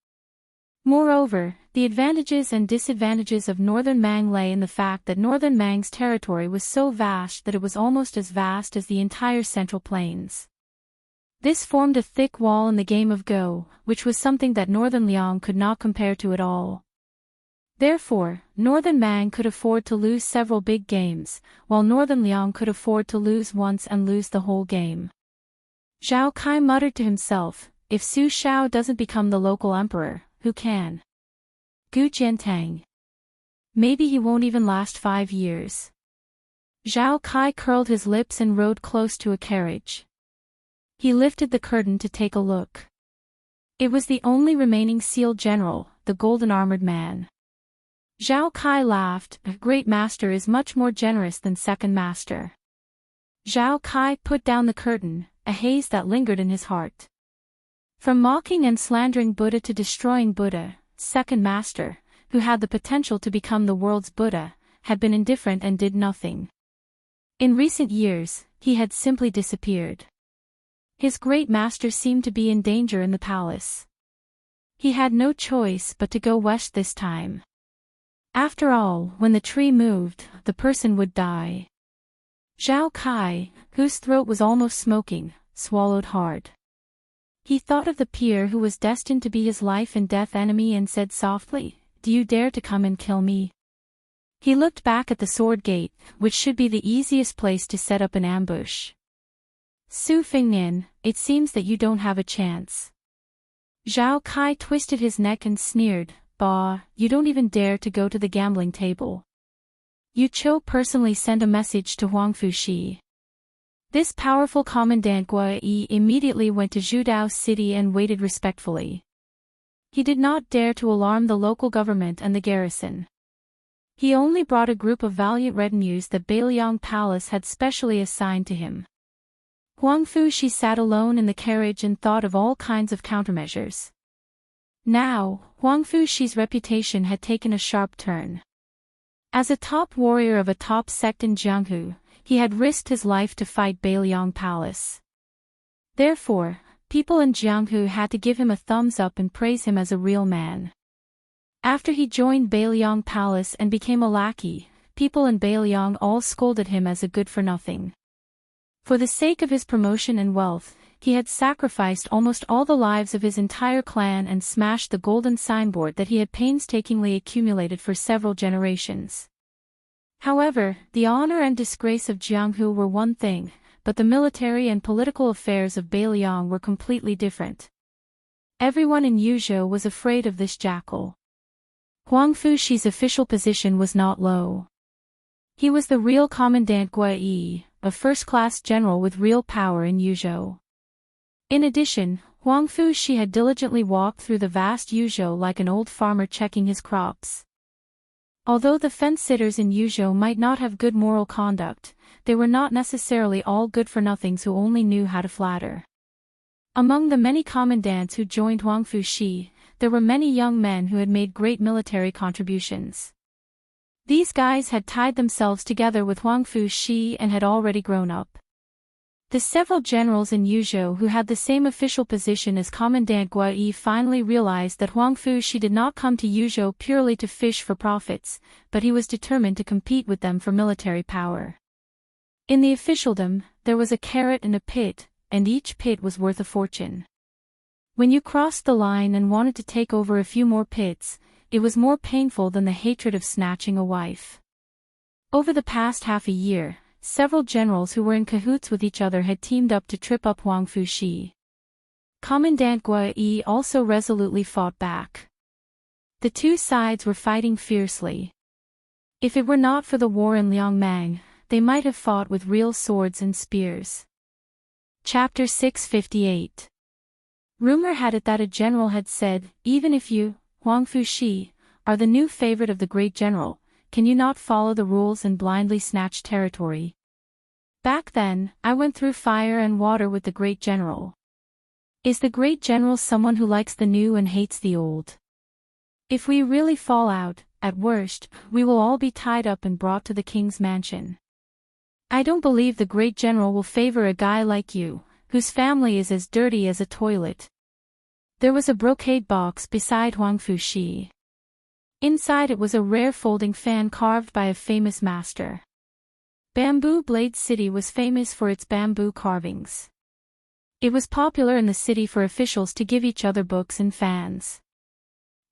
Moreover, the advantages and disadvantages of Northern Mang lay in the fact that Northern Mang's territory was so vast that it was almost as vast as the entire Central Plains. This formed a thick wall in the game of Go, which was something that Northern Liang could not compare to at all. Therefore, Northern Mang could afford to lose several big games, while Northern Liang could afford to lose once and lose the whole game. Zhao Kai muttered to himself, "If Su Shao doesn't become the local emperor, who can? Gu Jiantang. Maybe he won't even last 5 years." Zhao Kai curled his lips and rode close to a carriage. He lifted the curtain to take a look. It was the only remaining sealed general, the golden-armored man. Zhao Kai laughed. "A great master is much more generous than second master." Zhao Kai put down the curtain, a haze that lingered in his heart. From mocking and slandering Buddha to destroying Buddha, second master, who had the potential to become the world's Buddha, had been indifferent and did nothing. In recent years, he had simply disappeared. His great master seemed to be in danger in the palace. He had no choice but to go west this time. After all, when the tree moved, the person would die. Zhao Kai, whose throat was almost smoking, swallowed hard. He thought of the peer who was destined to be his life and death enemy and said softly, "Do you dare to come and kill me?" He looked back at the sword gate, which should be the easiest place to set up an ambush. "Su Fingnian, it seems that you don't have a chance." Zhao Kai twisted his neck and sneered, "Bah, you don't even dare to go to the gambling table. Yu Cho personally sent a message to Huang Fuxi." This powerful commandant Gua Yi immediately went to Zhudao City and waited respectfully. He did not dare to alarm the local government and the garrison. He only brought a group of valiant retinues that Bailiang Palace had specially assigned to him. Huang Fuxi sat alone in the carriage and thought of all kinds of countermeasures. Now, Huang Fuxi's reputation had taken a sharp turn. As a top warrior of a top sect in Jianghu, he had risked his life to fight Bailiang Palace. Therefore, people in Jianghu had to give him a thumbs up and praise him as a real man. After he joined Bailiang Palace and became a lackey, people in Bailiang all scolded him as a good-for-nothing. For the sake of his promotion and wealth, he had sacrificed almost all the lives of his entire clan and smashed the golden signboard that he had painstakingly accumulated for several generations. However, the honor and disgrace of Jianghu were one thing, but the military and political affairs of Bailiang were completely different. Everyone in Yuzhou was afraid of this jackal. Huang Fuxi's official position was not low. He was the real Commandant Gua Yi, a first-class general with real power in Yuzhou. In addition, Huang Fushi had diligently walked through the vast Yuzhou like an old farmer checking his crops. Although the fence-sitters in Yuzhou might not have good moral conduct, they were not necessarily all good-for-nothings who only knew how to flatter. Among the many commandants who joined Huang Fushi, there were many young men who had made great military contributions. These guys had tied themselves together with Huang Fushi and had already grown up. The several generals in Yuzhou who had the same official position as Commandant Guai finally realized that Huang Fushi did not come to Yuzhou purely to fish for profits, but he was determined to compete with them for military power. In the officialdom, there was a carrot and a pit, and each pit was worth a fortune. When you crossed the line and wanted to take over a few more pits, it was more painful than the hatred of snatching a wife. Over the past half a year, several generals who were in cahoots with each other had teamed up to trip up Huang Fushi. Commandant Guai also resolutely fought back. The two sides were fighting fiercely. If it were not for the war in Liangmang, they might have fought with real swords and spears. Chapter 658. Rumor had it that a general had said, "Even if you, Huang Fushi, are the new favorite of the great general, can you not follow the rules and blindly snatch territory? Back then, I went through fire and water with the great general. Is the great general someone who likes the new and hates the old? If we really fall out, at worst, we will all be tied up and brought to the king's mansion. I don't believe the great general will favor a guy like you, whose family is as dirty as a toilet." There was a brocade box beside Huang Fushi. Inside it was a rare folding fan carved by a famous master. Bamboo Blade City was famous for its bamboo carvings. It was popular in the city for officials to give each other books and fans.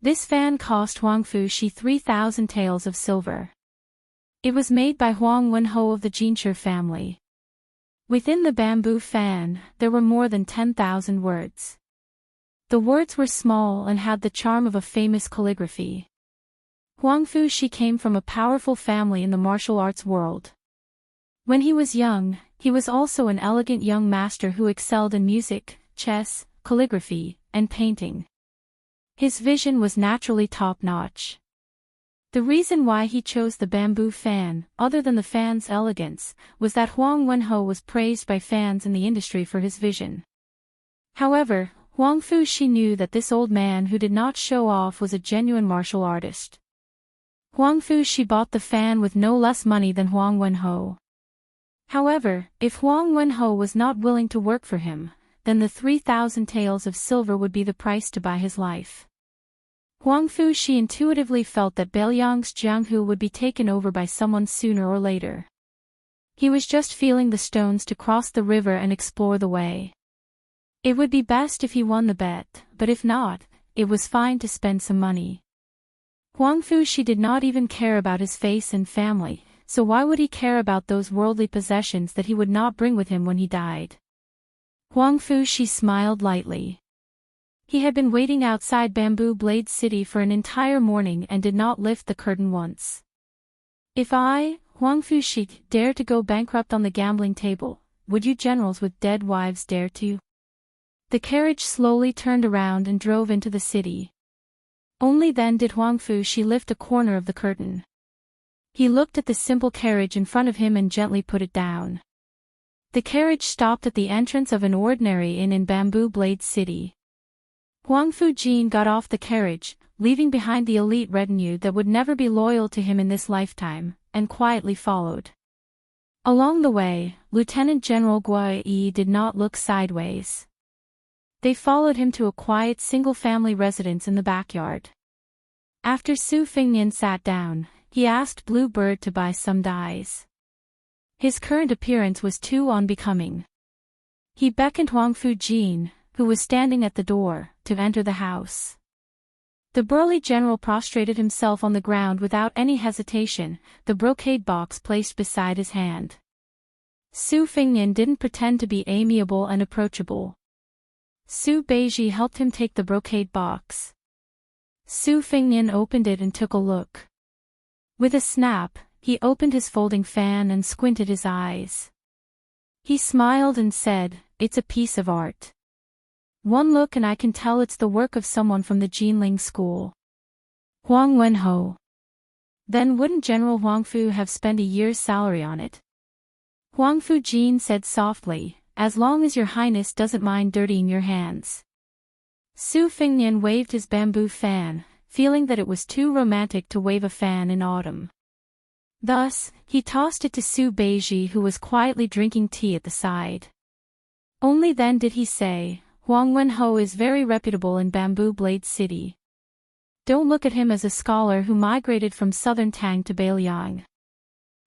This fan cost Huang Fushi 3,000 taels of silver. It was made by Huang Wenho of the Jinsher family. Within the bamboo fan, there were more than 10,000 words. The words were small and had the charm of a famous calligraphy. Huang Fushi came from a powerful family in the martial arts world. When he was young, he was also an elegant young master who excelled in music, chess, calligraphy, and painting. His vision was naturally top-notch. The reason why he chose the bamboo fan, other than the fan's elegance, was that Huang Wenho was praised by fans in the industry for his vision. However, Huang Fushi knew that this old man who did not show off was a genuine martial artist. Huang Fushi bought the fan with no less money than Huang Wenho. However, if Huang Wenho was not willing to work for him, then the 3,000 taels of silver would be the price to buy his life. Huang Fushi intuitively felt that Beiliang's Jianghu would be taken over by someone sooner or later. He was just feeling the stones to cross the river and explore the way. It would be best if he won the bet, but if not, it was fine to spend some money. Huang Fushi did not even care about his face and family, so why would he care about those worldly possessions that he would not bring with him when he died? Huang Fushi smiled lightly. He had been waiting outside Bamboo Blade City for an entire morning and did not lift the curtain once. If I, Huang Fushi, dare to go bankrupt on the gambling table, would you generals with dead wives dare to? The carriage slowly turned around and drove into the city. Only then did Huang Fushi lift a corner of the curtain. He looked at the simple carriage in front of him and gently put it down. The carriage stopped at the entrance of an ordinary inn in Bamboo Blade City. Huang Fujin got off the carriage, leaving behind the elite retinue that would never be loyal to him in this lifetime, and quietly followed. Along the way, Lieutenant General Guai did not look sideways. They followed him to a quiet single-family residence in the backyard. After Su Fingnian sat down, he asked Blue Bird to buy some dyes. His current appearance was too unbecoming. He beckoned Huang Fujin, who was standing at the door, to enter the house. The burly general prostrated himself on the ground without any hesitation, the brocade box placed beside his hand. Su Fingnian didn't pretend to be amiable and approachable. Su Beiji helped him take the brocade box. Su Fingnian opened it and took a look. With a snap, he opened his folding fan and squinted his eyes. He smiled and said, "It's a piece of art." One look and I can tell it's the work of someone from the Jinling school. Huang Wenho. Then wouldn't General Huang Fu have spent a year's salary on it? Huang Fu Jin said softly, as long as your highness doesn't mind dirtying your hands. Su Fengnian waved his bamboo fan, feeling that it was too romantic to wave a fan in autumn. Thus, he tossed it to Su Beiji, who was quietly drinking tea at the side. Only then did he say, Huang Wenho is very reputable in Bamboo Blade City. Don't look at him as a scholar who migrated from southern Tang to Beiliang.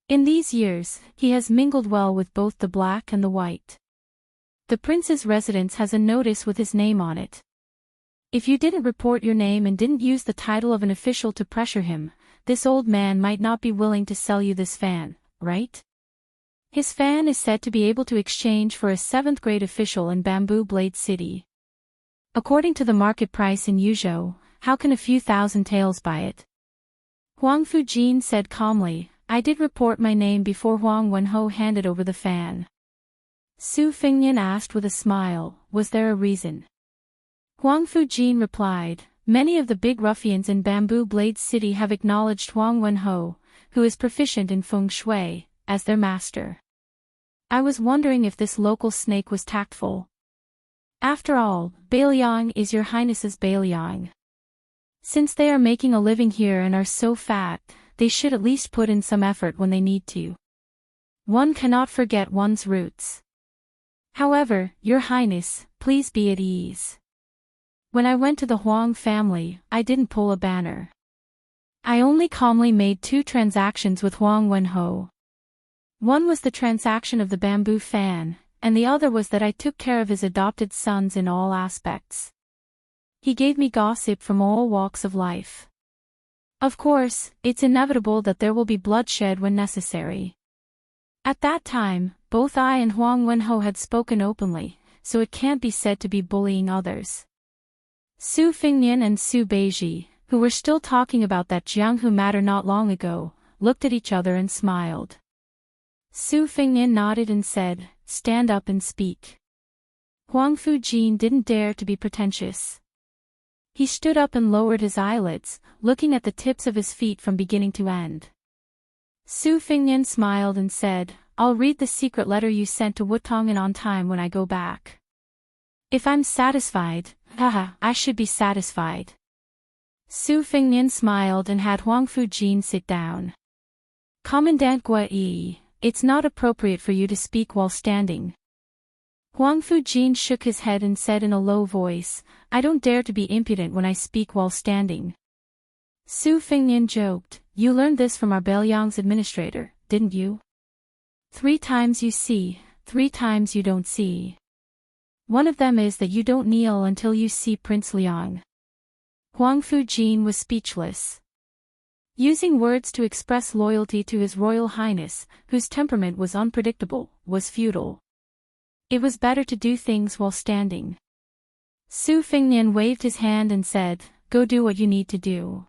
In these years, he has mingled well with both the black and the white. The prince's residence has a notice with his name on it. If you didn't report your name and didn't use the title of an official to pressure him, this old man might not be willing to sell you this fan, right? His fan is said to be able to exchange for a 7th grade official in Bamboo Blade City. According to the market price in Yuzhou, how can a few thousand taels buy it? Huang Fujin said calmly, I did report my name before Huang Wenho handed over the fan. Su Fengnian asked with a smile, was there a reason? Huang Fujin replied, many of the big ruffians in Bamboo Blade City have acknowledged Huang Wenho, who is proficient in feng shui, as their master. I was wondering if this local snake was tactful. After all, Beiliang is your highness's Beiliang. Since they are making a living here and are so fat, they should at least put in some effort when they need to. One cannot forget one's roots. However, your highness, please be at ease. When I went to the Huang family, I didn't pull a banner. I only calmly made 2 transactions with Huang Wenho. One was the transaction of the bamboo fan, and the other was that I took care of his adopted sons in all aspects. He gave me gossip from all walks of life. Of course, it's inevitable that there will be bloodshed when necessary. At that time, both I and Huang Wenho had spoken openly, so it can't be said to be bullying others. Su Fengnian and Su Beiji, who were still talking about that Jianghu matter not long ago, looked at each other and smiled. Su Fengnian nodded and said, stand up and speak. Huang Fujin didn't dare to be pretentious. He stood up and lowered his eyelids, looking at the tips of his feet from beginning to end. Su Fengnian smiled and said, I'll read the secret letter you sent to Wutong'an on time when I go back. If I'm satisfied, I should be satisfied. Su Fengnian smiled and had Huang Fujin sit down. Commandant Gua Yi, it's not appropriate for you to speak while standing. Huang Fujin shook his head and said in a low voice, I don't dare to be impudent when I speak while standing. Su Fengnian joked, you learned this from our Beiliang's administrator, didn't you? 3 times you see, 3 times you don't see. One of them is that you don't kneel until you see Prince Liang. Huang Fujin was speechless. Using words to express loyalty to His Royal Highness, whose temperament was unpredictable, was futile. It was better to do things while standing. Su Fengnian waved his hand and said, go do what you need to do.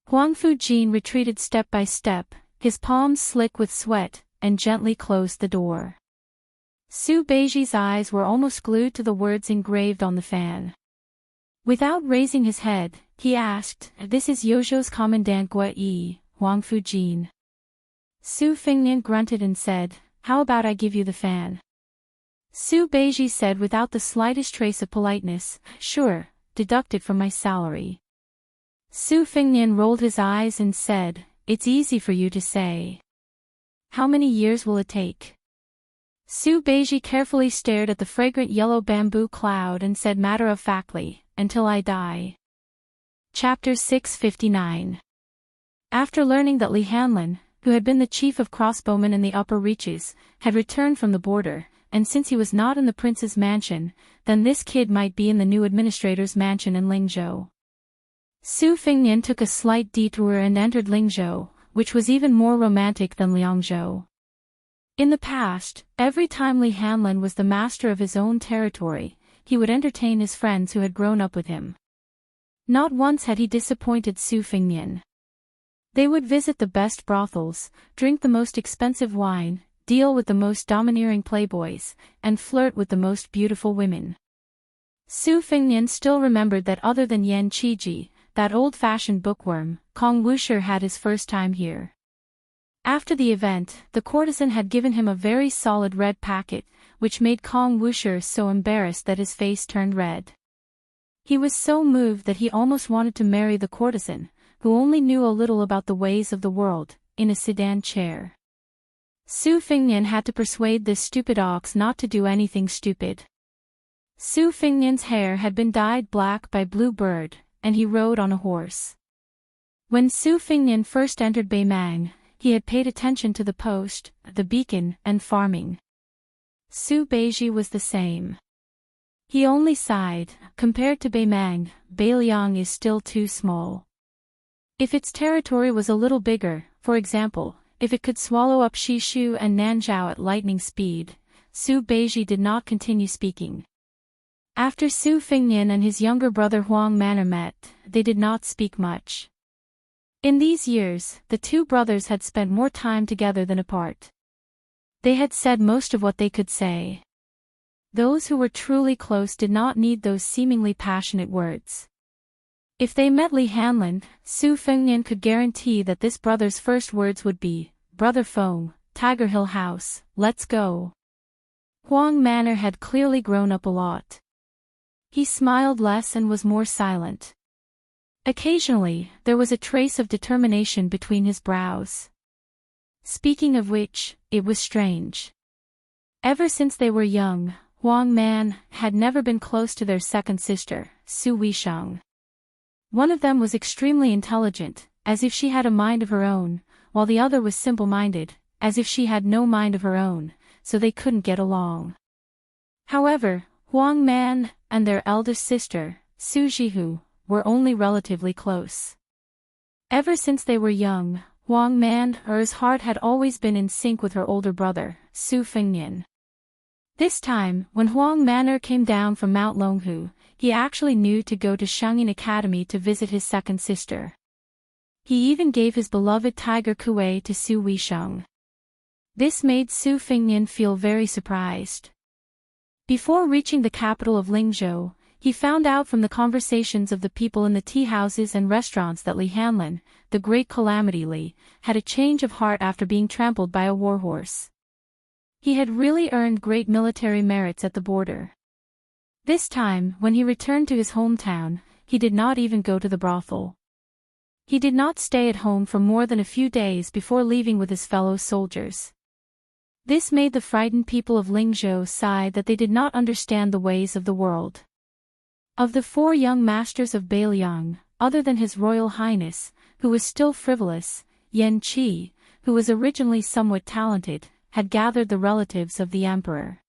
Huang Fujin retreated step by step, his palms slick with sweat, and gently closed the door. Su Beiji's eyes were almost glued to the words engraved on the fan. Without raising his head, he asked, this is Yozhou's Commandant Gua Yi, Huang Fujin. Su Fengnian grunted and said, how about I give you the fan? Su Beiji said without the slightest trace of politeness, sure, deduct it from my salary. Su Fengnian rolled his eyes and said, it's easy for you to say. How many years will it take? Su Beiji carefully stared at the fragrant yellow bamboo cloud and said matter-of-factly, until I die. Chapter 659. After learning that Li Hanlin, who had been the chief of crossbowmen in the upper reaches, had returned from the border, and since he was not in the prince's mansion, then this kid might be in the new administrator's mansion in Lingzhou. Su Fengnian took a slight detour and entered Lingzhou, which was even more romantic than Liangzhou. In the past, every time Li Hanlin was the master of his own territory, he would entertain his friends who had grown up with him. Not once had he disappointed Su Fengnian. They would visit the best brothels, drink the most expensive wine, deal with the most domineering playboys, and flirt with the most beautiful women. Su Fengnian still remembered that other than Yan Qiji, that old-fashioned bookworm, Kong Wushi had his first time here. After the event, the courtesan had given him a very solid red packet, which made Kong Wushi so embarrassed that his face turned red. He was so moved that he almost wanted to marry the courtesan, who only knew a little about the ways of the world, in a sedan chair. Su Fengnian had to persuade this stupid ox not to do anything stupid. Su Fengnian's hair had been dyed black by Blue Bird, and he rode on a horse. When Su Fengnian first entered Beimang, he had paid attention to the post, the beacon, and farming. Su Beiji was the same. He only sighed. Compared to Beimang, Beiliang is still too small. If its territory was a little bigger, for example, if it could swallow up Shishu and Nanzhao at lightning speed, Su Beiji did not continue speaking. After Su Fengnian and his younger brother Huang Man'er met, they did not speak much. In these years, the two brothers had spent more time together than apart. They had said most of what they could say. Those who were truly close did not need those seemingly passionate words. If they met Li Hanlin, Su Fengnian could guarantee that this brother's first words would be, "Brother Feng, Tiger Hill House, let's go." Huang Man'er had clearly grown up a lot. He smiled less and was more silent. Occasionally, there was a trace of determination between his brows. Speaking of which, it was strange. Ever since they were young, Huang Man had never been close to their second sister, Su Weisheng. One of them was extremely intelligent, as if she had a mind of her own, while the other was simple-minded, as if she had no mind of her own, so they couldn't get along. However, Huang Man and their eldest sister, Su Jihu, were only relatively close. Ever since they were young, Huang Man'er's heart had always been in sync with her older brother, Su Fengnian. This time, when Huang Man'er came down from Mount Longhu, he actually knew to go to Shangyin Academy to visit his second sister. He even gave his beloved tiger Kuei to Su Weisheng. This made Su Fengnian feel very surprised. Before reaching the capital of Lingzhou, he found out from the conversations of the people in the tea houses and restaurants that Li Hanlin, the great calamity Li, had a change of heart after being trampled by a warhorse. He had really earned great military merits at the border. This time, when he returned to his hometown, he did not even go to the brothel. He did not stay at home for more than a few days before leaving with his fellow soldiers. This made the frightened people of Lingzhou sigh that they did not understand the ways of the world. Of the 4 young masters of Beiliang, other than His Royal Highness, who was still frivolous, Yan Qi, who was originally somewhat talented, had gathered the relatives of the emperor.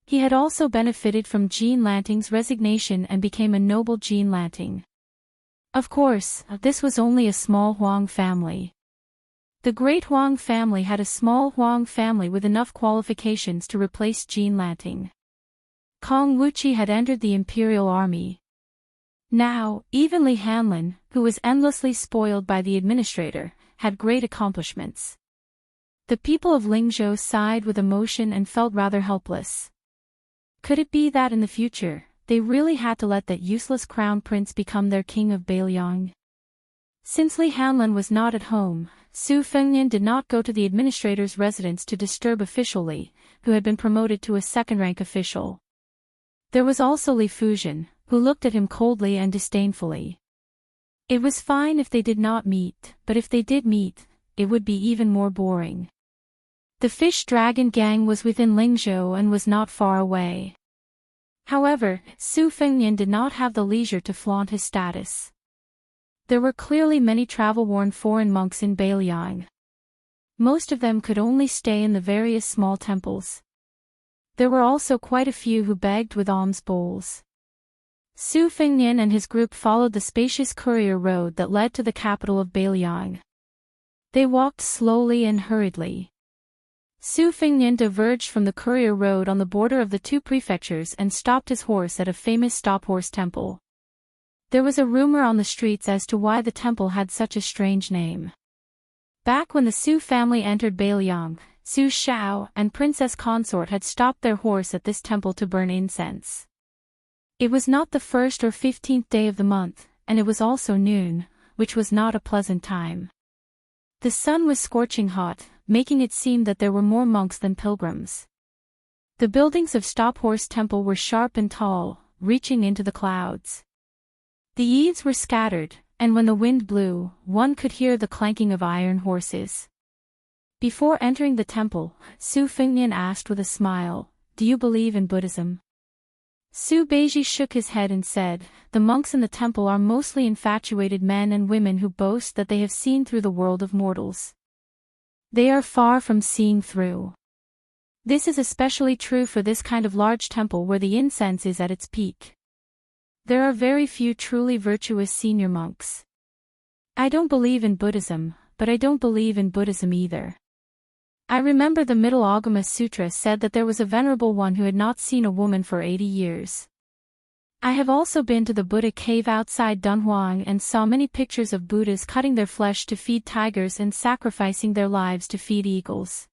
He had also benefited from Jean Lanting's resignation and became a noble Jean Lanting. Of course, this was only a small Huang family. The great Huang family had a small Huang family with enough qualifications to replace Jean Lanting. Kong Wuqi had entered the imperial army. Now, even Li Hanlin, who was endlessly spoiled by the administrator, had great accomplishments. The people of Lingzhou sighed with emotion and felt rather helpless. Could it be that in the future, they really had to let that useless crown prince become their king of Beiliang? Since Li Hanlin was not at home, Su Fengnian did not go to the administrator's residence to disturb official Li, who had been promoted to a second-rank official. There was also Li Fujian, who looked at him coldly and disdainfully. It was fine if they did not meet, but if they did meet, it would be even more boring. The Fish Dragon gang was within Lingzhou and was not far away. However, Su Fengnian did not have the leisure to flaunt his status. There were clearly many travel-worn foreign monks in Beiliang. Most of them could only stay in the various small temples. There were also quite a few who begged with alms bowls. Su Fengnian and his group followed the spacious courier road that led to the capital of Beiliang. They walked slowly and hurriedly. Su Fengnian diverged from the courier road on the border of the 2 prefectures and stopped his horse at a famous stop-horse temple. There was a rumor on the streets as to why the temple had such a strange name. Back when the Su family entered Beiliang, Su Shao and Princess Consort had stopped their horse at this temple to burn incense. It was not the 1st or 15th day of the month, and it was also noon, which was not a pleasant time. The sun was scorching hot, making it seem that there were more monks than pilgrims. The buildings of Stophorse Temple were sharp and tall, reaching into the clouds. The eaves were scattered, and when the wind blew, one could hear the clanking of iron horses. Before entering the temple, Su Fengnian asked with a smile, "Do you believe in Buddhism?" Su Beiji shook his head and said, "The monks in the temple are mostly infatuated men and women who boast that they have seen through the world of mortals. They are far from seeing through. This is especially true for this kind of large temple where the incense is at its peak. There are very few truly virtuous senior monks. I don't believe in Buddhism, but I don't believe in Buddhism either. I remember the Middle Agama Sutra said that there was a venerable one who had not seen a woman for 80 years. I have also been to the Buddha cave outside Dunhuang and saw many pictures of Buddhas cutting their flesh to feed tigers and sacrificing their lives to feed eagles.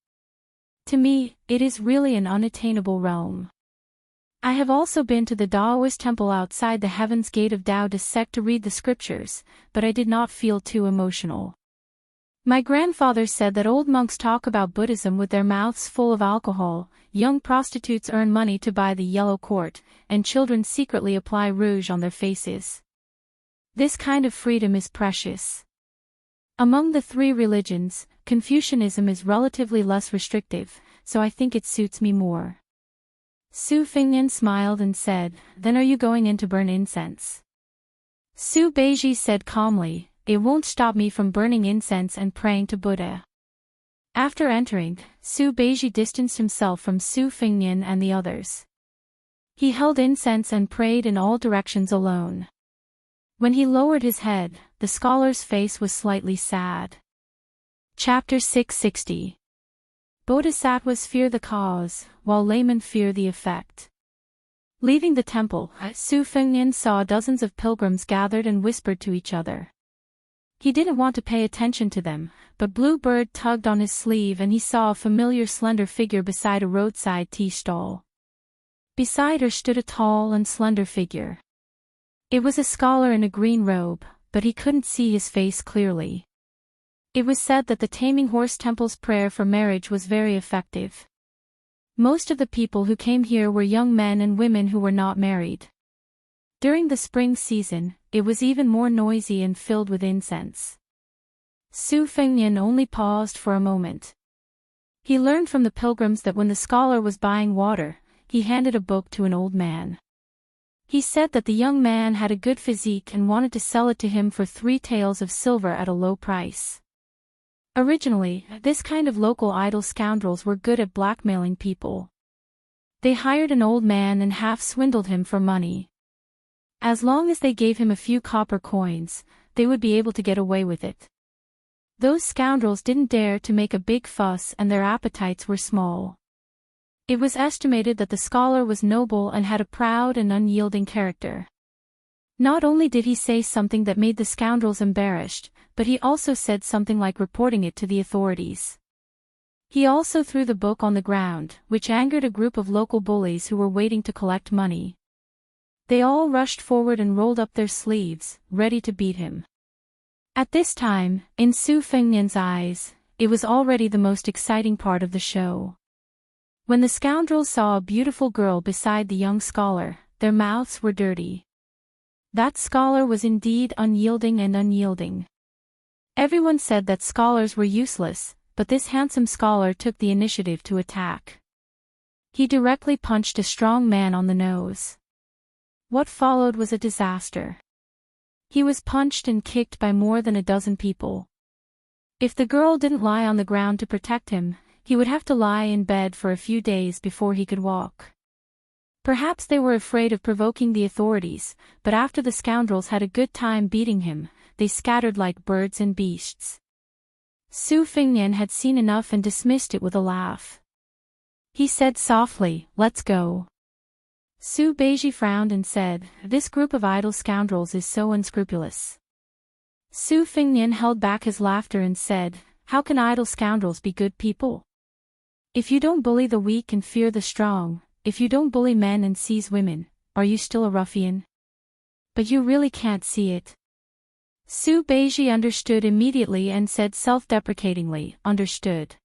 To me, it is really an unattainable realm. I have also been to the Taoist temple outside the Heaven's Gate of Tao De Sect to read the scriptures, but I did not feel too emotional. My grandfather said that old monks talk about Buddhism with their mouths full of alcohol, young prostitutes earn money to buy the yellow quart, and children secretly apply rouge on their faces. This kind of freedom is precious. Among the three religions, Confucianism is relatively less restrictive, so I think it suits me more." Su Fengnian smiled and said, "Then are you going in to burn incense?" Su Beiji said calmly, "It won't stop me from burning incense and praying to Buddha." After entering, Su Beiji distanced himself from Su Fengnian and the others. He held incense and prayed in all directions alone. When he lowered his head, the scholar's face was slightly sad. Chapter 660. Bodhisattvas fear the cause, while laymen fear the effect. Leaving the temple, Su Fengnian saw dozens of pilgrims gathered and whispered to each other. He didn't want to pay attention to them, but Blue Bird tugged on his sleeve and he saw a familiar slender figure beside a roadside tea stall. Beside her stood a tall and slender figure. It was a scholar in a green robe, but he couldn't see his face clearly. It was said that the Taming Horse Temple's prayer for marriage was very effective. Most of the people who came here were young men and women who were not married. During the spring season, it was even more noisy and filled with incense. Su Fengnian only paused for a moment. He learned from the pilgrims that when the scholar was buying water, he handed a book to an old man. He said that the young man had a good physique and wanted to sell it to him for 3 taels of silver at a low price. Originally, this kind of local idle scoundrels were good at blackmailing people. They hired an old man and half swindled him for money. As long as they gave him a few copper coins, they would be able to get away with it. Those scoundrels didn't dare to make a big fuss and their appetites were small. It was estimated that the scholar was noble and had a proud and unyielding character. Not only did he say something that made the scoundrels embarrassed, but he also said something like reporting it to the authorities. He also threw the book on the ground, which angered a group of local bullies who were waiting to collect money. They all rushed forward and rolled up their sleeves, ready to beat him. At this time, in Su Fengnian's eyes, it was already the most exciting part of the show. When the scoundrels saw a beautiful girl beside the young scholar, their mouths were dirty. That scholar was indeed unyielding and unyielding. Everyone said that scholars were useless, but this handsome scholar took the initiative to attack. He directly punched a strong man on the nose. What followed was a disaster. He was punched and kicked by more than a dozen people. If the girl didn't lie on the ground to protect him, he would have to lie in bed for a few days before he could walk. Perhaps they were afraid of provoking the authorities, but after the scoundrels had a good time beating him, they scattered like birds and beasts. Su Fengnian had seen enough and dismissed it with a laugh. He said softly, "Let's go." Su Beiji frowned and said, "This group of idle scoundrels is so unscrupulous." Su Fengnian held back his laughter and said, "How can idle scoundrels be good people? If you don't bully the weak and fear the strong, if you don't bully men and seize women, are you still a ruffian? But you really can't see it. Su Beiji understood immediately and said self-deprecatingly, understood.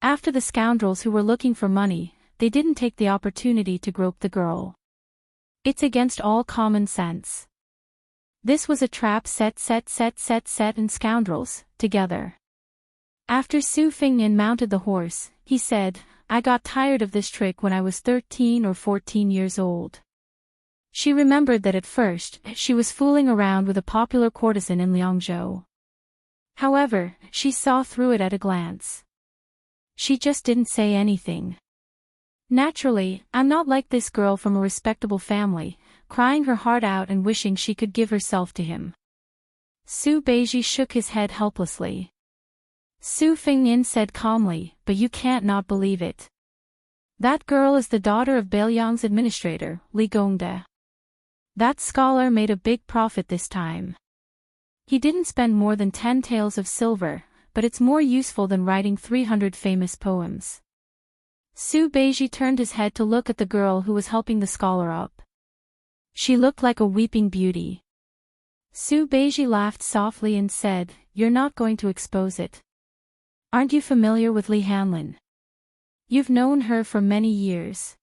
After the scoundrels who were looking for money, they didn't take the opportunity to grope the girl. It's against all common sense. This was a trap set and scoundrels, together. After Su Fengnian mounted the horse, he said, I got tired of this trick when I was 13 or 14 years old. She remembered that at first, she was fooling around with a popular courtesan in Liangzhou. However, she saw through it at a glance. She just didn't say anything. Naturally, I'm not like this girl from a respectable family, crying her heart out and wishing she could give herself to him. Su Beiji shook his head helplessly. Su Fengnian said calmly, but you can't not believe it. That girl is the daughter of Beiliang's administrator, Li Gongde. That scholar made a big profit this time. He didn't spend more than 10 taels of silver, but it's more useful than writing 300 famous poems. Su Beiji turned his head to look at the girl who was helping the scholar up. She looked like a weeping beauty. Su Beiji laughed softly and said, You're not going to expose it. Aren't you familiar with Li Hanlin? You've known her for many years.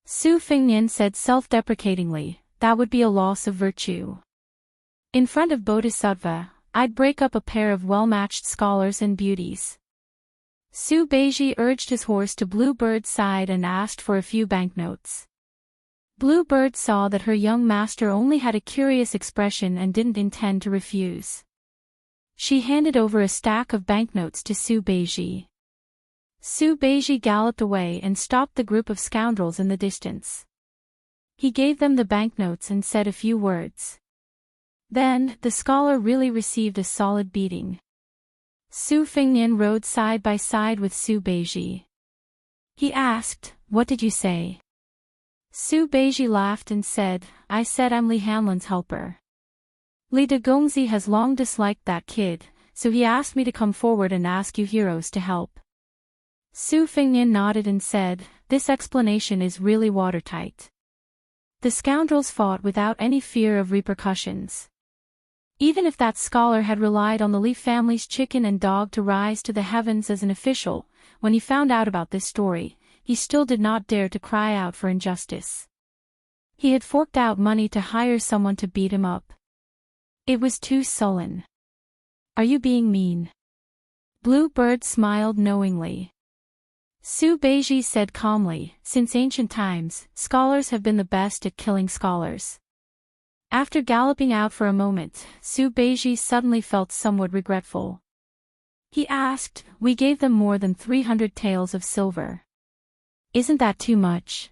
Su Fengnian said self-deprecatingly, that would be a loss of virtue. In front of Bodhisattva, I'd break up a pair of well-matched scholars and beauties. Su Beiji urged his horse to Bluebird's side and asked for a few banknotes. Bluebird saw that her young master only had a curious expression and didn't intend to refuse. She handed over a stack of banknotes to Su Beiji. Su Beiji galloped away and stopped the group of scoundrels in the distance. He gave them the banknotes and said a few words. Then, the scholar really received a solid beating. Su Fengnian rode side by side with Su Beiji. He asked, What did you say? Su Beiji laughed and said, I said I'm Li Hanlin's helper. Li Degongzi has long disliked that kid, so he asked me to come forward and ask you heroes to help. Su Fengnian nodded and said, This explanation is really watertight. The scoundrels fought without any fear of repercussions. Even if that scholar had relied on the Li family's chicken and dog to rise to the heavens as an official, when he found out about this story, he still did not dare to cry out for injustice. He had forked out money to hire someone to beat him up. It was too sullen. Are you being mean? Bluebird smiled knowingly. Su Beiji said calmly, Since ancient times, scholars have been the best at killing scholars. After galloping out for a moment, Su Beiji suddenly felt somewhat regretful. He asked, We gave them more than 300 taels of silver. Isn't that too much?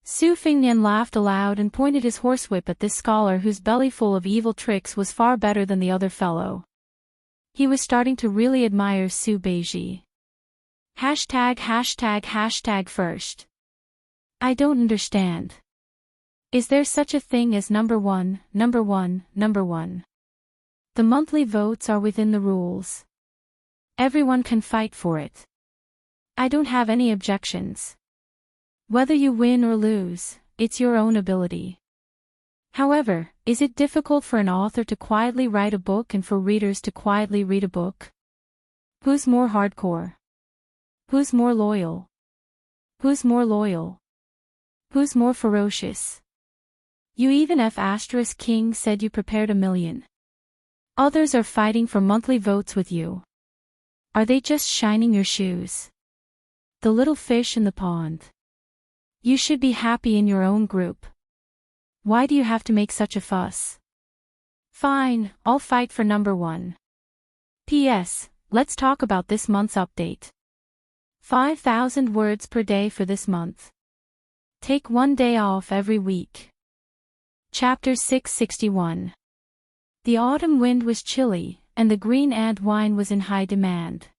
Su Fengnian laughed aloud and pointed his horsewhip at this scholar whose belly full of evil tricks was far better than the other fellow. He was starting to really admire Su Beiji. #### first. I don't understand. Is there such a thing as number one? The monthly votes are within the rules. Everyone can fight for it. I don't have any objections. Whether you win or lose, it's your own ability. However, is it difficult for an author to quietly write a book and for readers to quietly read a book? Who's more hardcore? Who's more loyal? Who's more loyal? Who's more ferocious? You even F** King said you prepared 1 million. Others are fighting for monthly votes with you. Are they just shining your shoes? The little fish in the pond. You should be happy in your own group. Why do you have to make such a fuss? Fine, I'll fight for number 1. P.S. Let's talk about this month's update. 5,000 words per day for this month. Take 1 day off every week. Chapter 661. The autumn wind was chilly, and the green ant wine was in high demand.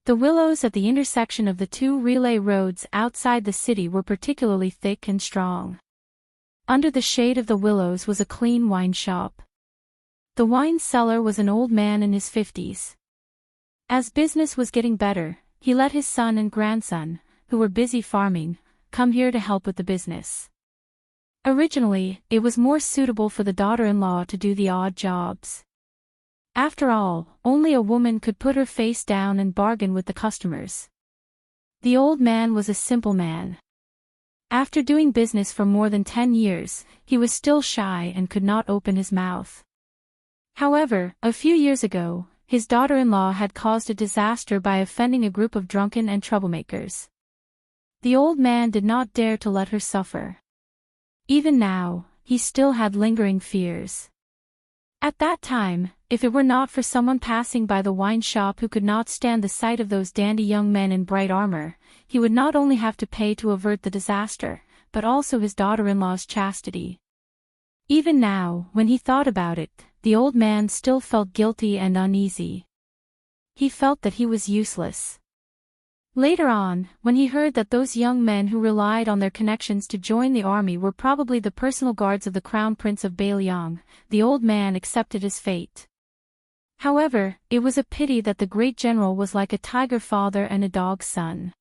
The willows at the intersection of the 2 relay roads outside the city were particularly thick and strong. Under the shade of the willows was a clean wine shop. The wine seller was an old man in his 50s. As business was getting better, he let his son and grandson, who were busy farming, come here to help with the business. Originally, it was more suitable for the daughter-in-law to do the odd jobs. After all, only a woman could put her face down and bargain with the customers. The old man was a simple man. After doing business for more than 10 years, he was still shy and could not open his mouth. However, a few years ago, his daughter-in-law had caused a disaster by offending a group of drunken and troublemakers. The old man did not dare to let her suffer. Even now, he still had lingering fears. At that time, if it were not for someone passing by the wine shop who could not stand the sight of those dandy young men in bright armor, he would not only have to pay to avert the disaster, but also his daughter-in-law's chastity. Even now, when he thought about it, the old man still felt guilty and uneasy. He felt that he was useless. Later on, when he heard that those young men who relied on their connections to join the army were probably the personal guards of the Crown Prince of Bailiang, the old man accepted his fate. However, it was a pity that the great general was like a tiger father and a dog son.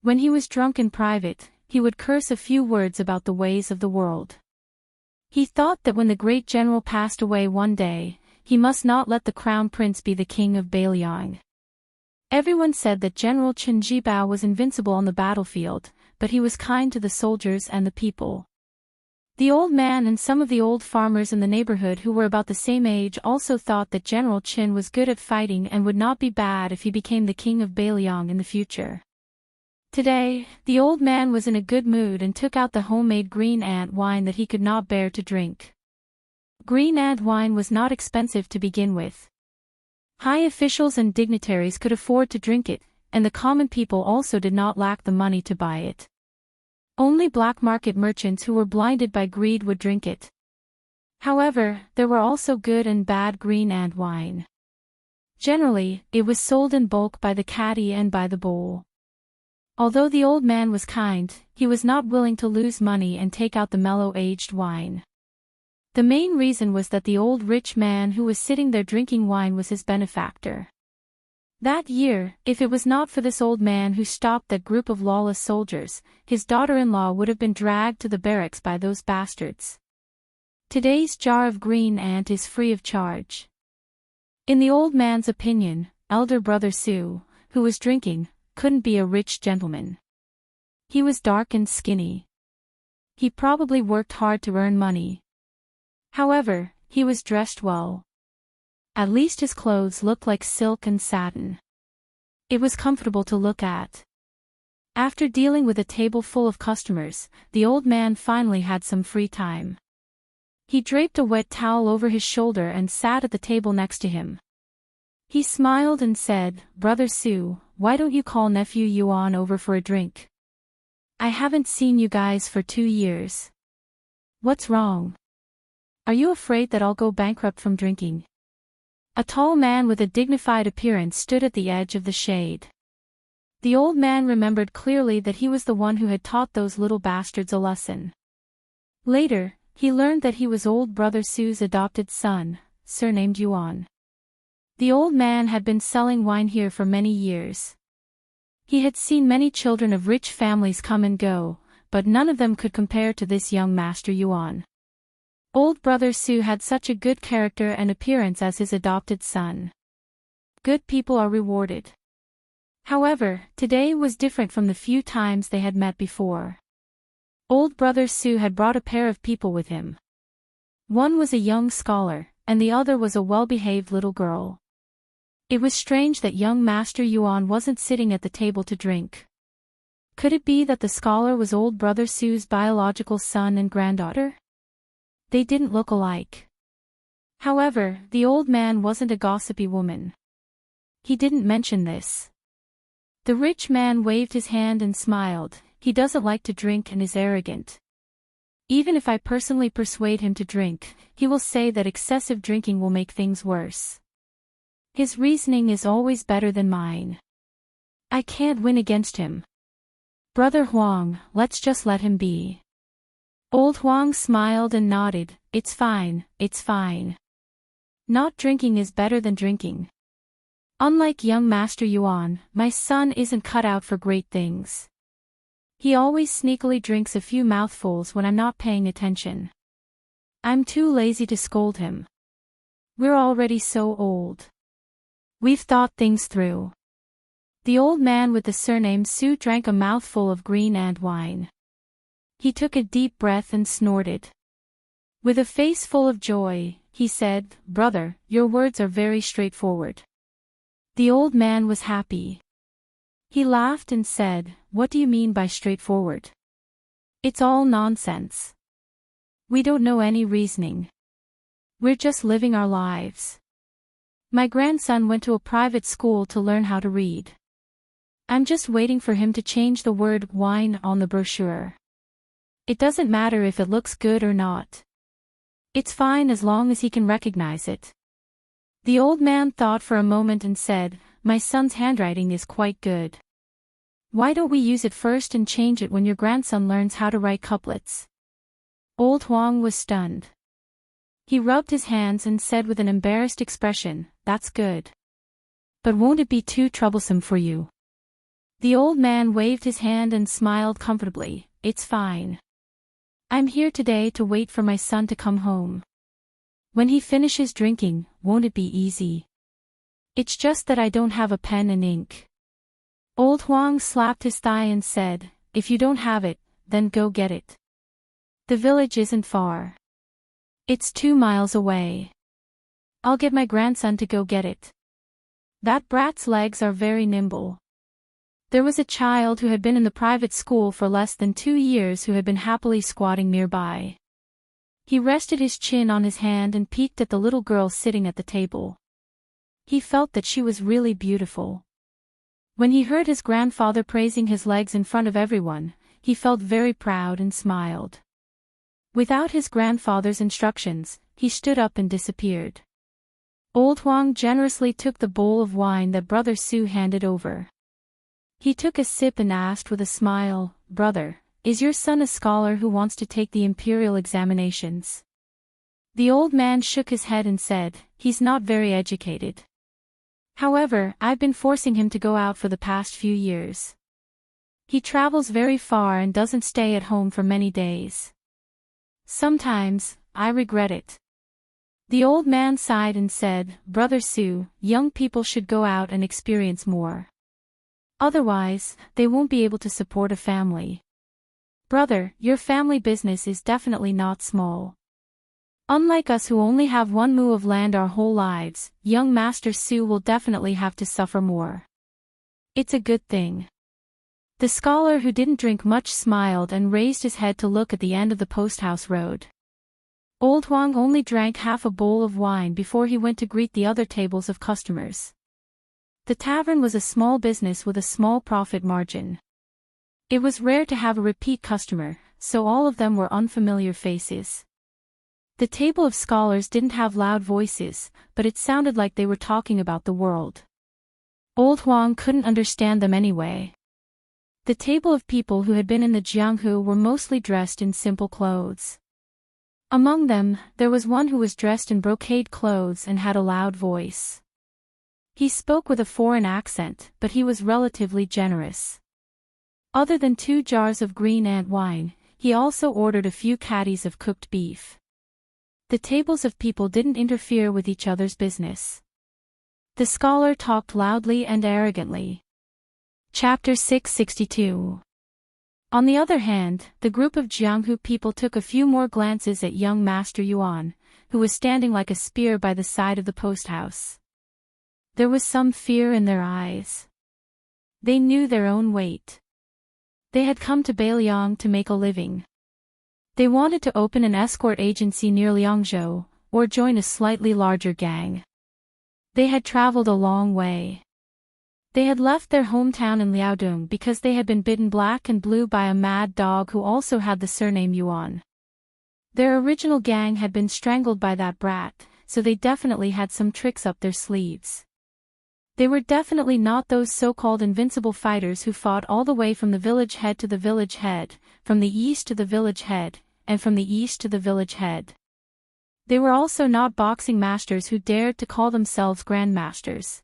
When he was drunk in private, he would curse a few words about the ways of the world. He thought that when the great general passed away one day, he must not let the Crown Prince be the king of Bailiang. Everyone said that General Chen Jibao was invincible on the battlefield, but he was kind to the soldiers and the people. The old man and some of the old farmers in the neighborhood who were about the same age also thought that General Chen was good at fighting and would not be bad if he became the king of Bailiang in the future. Today, the old man was in a good mood and took out the homemade green ant wine that he could not bear to drink. Green ant wine was not expensive to begin with. High officials and dignitaries could afford to drink it, and the common people also did not lack the money to buy it. Only black market merchants who were blinded by greed would drink it. However, there were also good and bad green ant wine. Generally, it was sold in bulk by the caddy and by the bowl. Although the old man was kind, he was not willing to lose money and take out the mellow-aged wine. The main reason was that the old rich man who was sitting there drinking wine was his benefactor. That year, if it was not for this old man who stopped that group of lawless soldiers, his daughter-in-law would have been dragged to the barracks by those bastards. Today's jar of green ant is free of charge. In the old man's opinion, elder brother Su, who was drinking, couldn't be a rich gentleman. He was dark and skinny. He probably worked hard to earn money. However, he was dressed well. At least his clothes looked like silk and satin. It was comfortable to look at. After dealing with a table full of customers, the old man finally had some free time. He draped a wet towel over his shoulder and sat at the table next to him. He smiled and said, "Brother Su, why don't you call nephew Yuan over for a drink? I haven't seen you guys for 2 years. What's wrong? Are you afraid that I'll go bankrupt from drinking?" A tall man with a dignified appearance stood at the edge of the shade. The old man remembered clearly that he was the one who had taught those little bastards a lesson. Later, he learned that he was old brother Su's adopted son, surnamed Yuan. The old man had been selling wine here for many years. He had seen many children of rich families come and go, but none of them could compare to this young master Yuan. Old brother Su had such a good character and appearance as his adopted son. Good people are rewarded. However, today was different from the few times they had met before. Old brother Su had brought a pair of people with him. One was a young scholar, and the other was a well-behaved little girl. It was strange that young Master Yuan wasn't sitting at the table to drink. Could it be that the scholar was old brother Su's biological son and granddaughter? They didn't look alike. However, the old man wasn't a gossipy woman. He didn't mention this. The rich man waved his hand and smiled. He doesn't like to drink and is arrogant. Even if I personally persuade him to drink, he will say that excessive drinking will make things worse. His reasoning is always better than mine. I can't win against him. Brother Huang, let's just let him be. Old Huang smiled and nodded. It's fine, it's fine. Not drinking is better than drinking. Unlike young Master Yuan, my son isn't cut out for great things. He always sneakily drinks a few mouthfuls when I'm not paying attention. I'm too lazy to scold him. We're already so old. We've thought things through. The old man with the surname Su drank a mouthful of green ant wine. He took a deep breath and snorted. With a face full of joy, he said, "Brother, your words are very straightforward." The old man was happy. He laughed and said, "What do you mean by straightforward? It's all nonsense. We don't know any reasoning. We're just living our lives. My grandson went to a private school to learn how to read. I'm just waiting for him to change the word wine on the brochure. It doesn't matter if it looks good or not. It's fine as long as he can recognize it." The old man thought for a moment and said, "My son's handwriting is quite good. Why don't we use it first and change it when your grandson learns how to write couplets?" Old Huang was stunned. He rubbed his hands and said with an embarrassed expression, "That's good. But won't it be too troublesome for you?" The old man waved his hand and smiled comfortably. "It's fine. I'm here today to wait for my son to come home. When he finishes drinking, won't it be easy? It's just that I don't have a pen and ink." Old Huang slapped his thigh and said, "If you don't have it, then go get it. The village isn't far. It's 2 miles away. I'll get my grandson to go get it. That brat's legs are very nimble." There was a child who had been in the private school for less than 2 years who had been happily squatting nearby. He rested his chin on his hand and peeked at the little girl sitting at the table. He felt that she was really beautiful. When he heard his grandfather praising his legs in front of everyone, he felt very proud and smiled. Without his grandfather's instructions, he stood up and disappeared. Old Huang generously took the bowl of wine that Brother Su handed over. He took a sip and asked with a smile, "Brother, is your son a scholar who wants to take the imperial examinations?" The old man shook his head and said, "He's not very educated. However, I've been forcing him to go out for the past few years. He travels very far and doesn't stay at home for many days. Sometimes, I regret it." The old man sighed and said, "Brother Su, young people should go out and experience more. Otherwise, they won't be able to support a family. Brother, your family business is definitely not small. Unlike us who only have 1 mu of land our whole lives, young Master Su will definitely have to suffer more. It's a good thing." The scholar who didn't drink much smiled and raised his head to look at the end of the posthouse road. Old Huang only drank half a bowl of wine before he went to greet the other tables of customers. The tavern was a small business with a small profit margin. It was rare to have a repeat customer, so all of them were unfamiliar faces. The table of scholars didn't have loud voices, but it sounded like they were talking about the world. Old Huang couldn't understand them anyway. The table of people who had been in the Jianghu were mostly dressed in simple clothes. Among them, there was one who was dressed in brocade clothes and had a loud voice. He spoke with a foreign accent, but he was relatively generous. Other than 2 jars of green ant wine, he also ordered a few caddies of cooked beef. The tables of people didn't interfere with each other's business. The scholar talked loudly and arrogantly. Chapter 662. On the other hand, the group of Jianghu people took a few more glances at young Master Yuan, who was standing like a spear by the side of the posthouse. There was some fear in their eyes. They knew their own weight. They had come to Beiliang to make a living. They wanted to open an escort agency near Liangzhou, or join a slightly larger gang. They had traveled a long way. They had left their hometown in Liaodong because they had been bitten black and blue by a mad dog who also had the surname Yuan. Their original gang had been strangled by that brat, so they definitely had some tricks up their sleeves. They were definitely not those so-called invincible fighters who fought all the way from the village head to the village head, from the east to the village head, and from the east to the village head. They were also not boxing masters who dared to call themselves grandmasters.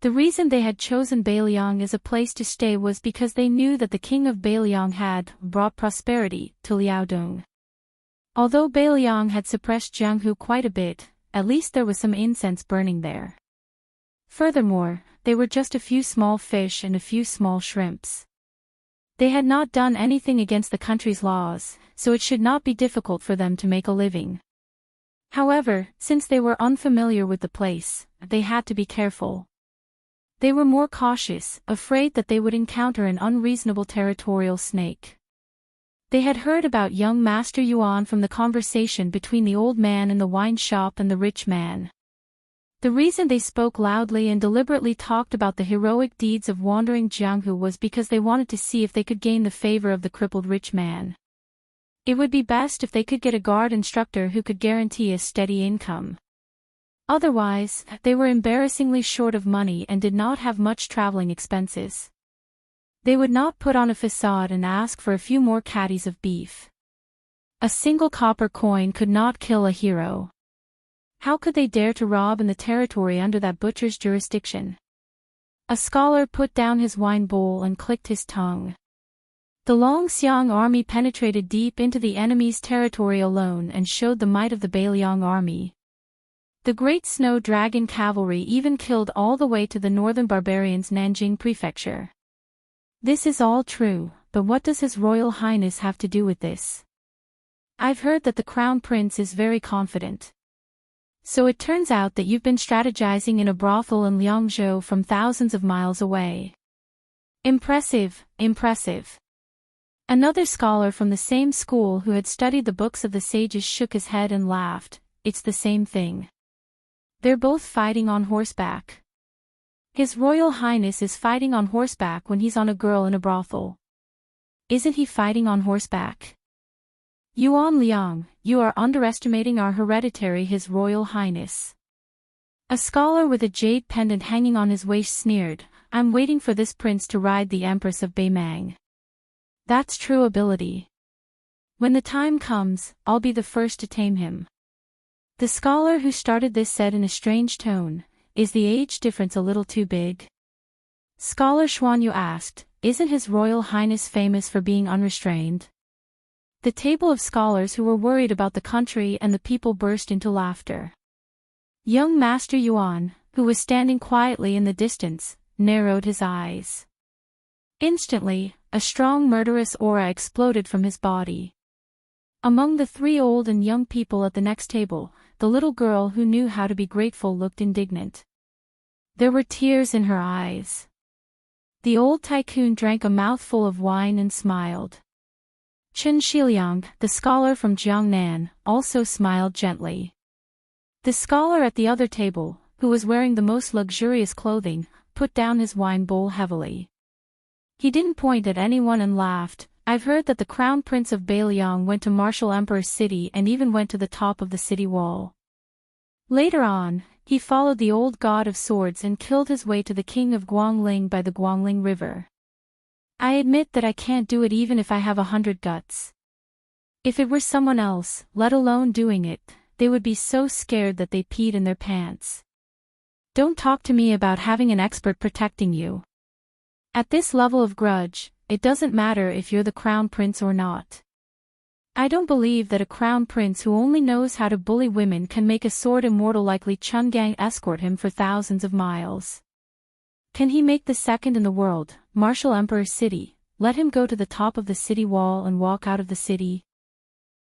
The reason they had chosen Bailiang as a place to stay was because they knew that the king of Bailiang had brought prosperity to Liaodong. Although Bailiang had suppressed Jianghu quite a bit, at least there was some incense burning there. Furthermore, they were just a few small fish and a few small shrimps. They had not done anything against the country's laws, so it should not be difficult for them to make a living. However, since they were unfamiliar with the place, they had to be careful. They were more cautious, afraid that they would encounter an unreasonable territorial snake. They had heard about young Master Yuan from the conversation between the old man in the wine shop and the rich man. The reason they spoke loudly and deliberately talked about the heroic deeds of wandering Jianghu was because they wanted to see if they could gain the favor of the crippled rich man. It would be best if they could get a guard instructor who could guarantee a steady income. Otherwise, they were embarrassingly short of money and did not have much traveling expenses. They would not put on a facade and ask for a few more caddies of beef. A single copper coin could not kill a hero. How could they dare to rob in the territory under that butcher's jurisdiction? A scholar put down his wine bowl and clicked his tongue. The Longxiang army penetrated deep into the enemy's territory alone and showed the might of the Bailiang army. The Great Snow Dragon cavalry even killed all the way to the northern barbarians' Nanjing prefecture. This is all true, but what does His Royal Highness have to do with this? I've heard that the Crown Prince is very confident. So it turns out that you've been strategizing in a brothel in Liangzhou from thousands of miles away. Impressive, impressive. Another scholar from the same school who had studied the books of the sages shook his head and laughed. It's the same thing. They're both fighting on horseback. His Royal Highness is fighting on horseback when he's on a girl in a brothel. Isn't he fighting on horseback? Yuan Liang, you are underestimating our hereditary His Royal Highness. A scholar with a jade pendant hanging on his waist sneered, I'm waiting for this prince to ride the Empress of Beimang. That's true ability. When the time comes, I'll be the first to tame him. The scholar who started this said in a strange tone, is the age difference a little too big? Scholar Xuanyu asked, isn't His Royal Highness famous for being unrestrained? The table of scholars who were worried about the country and the people burst into laughter. Young Master Yuan, who was standing quietly in the distance, narrowed his eyes. Instantly, a strong murderous aura exploded from his body. Among the three old and young people at the next table, the little girl who knew how to be grateful looked indignant. There were tears in her eyes. The old tycoon drank a mouthful of wine and smiled. Chen Shiliang, the scholar from Jiangnan, also smiled gently. The scholar at the other table, who was wearing the most luxurious clothing, put down his wine bowl heavily. He didn't point at anyone and laughed. I've heard that the Crown Prince of Bailiang went to marshal Emperor's city and even went to the top of the city wall. Later on, he followed the old god of swords and killed his way to the king of Guangling by the Guangling River. I admit that I can't do it even if I have 100 guts. If it were someone else, let alone doing it, they would be so scared that they peed in their pants. Don't talk to me about having an expert protecting you. At this level of grudge, it doesn't matter if you're the crown prince or not. I don't believe that a crown prince who only knows how to bully women can make a sword immortal like Li Chungang escort him for thousands of miles. Can he make the second in the world, marshal Emperor's city, let him go to the top of the city wall and walk out of the city?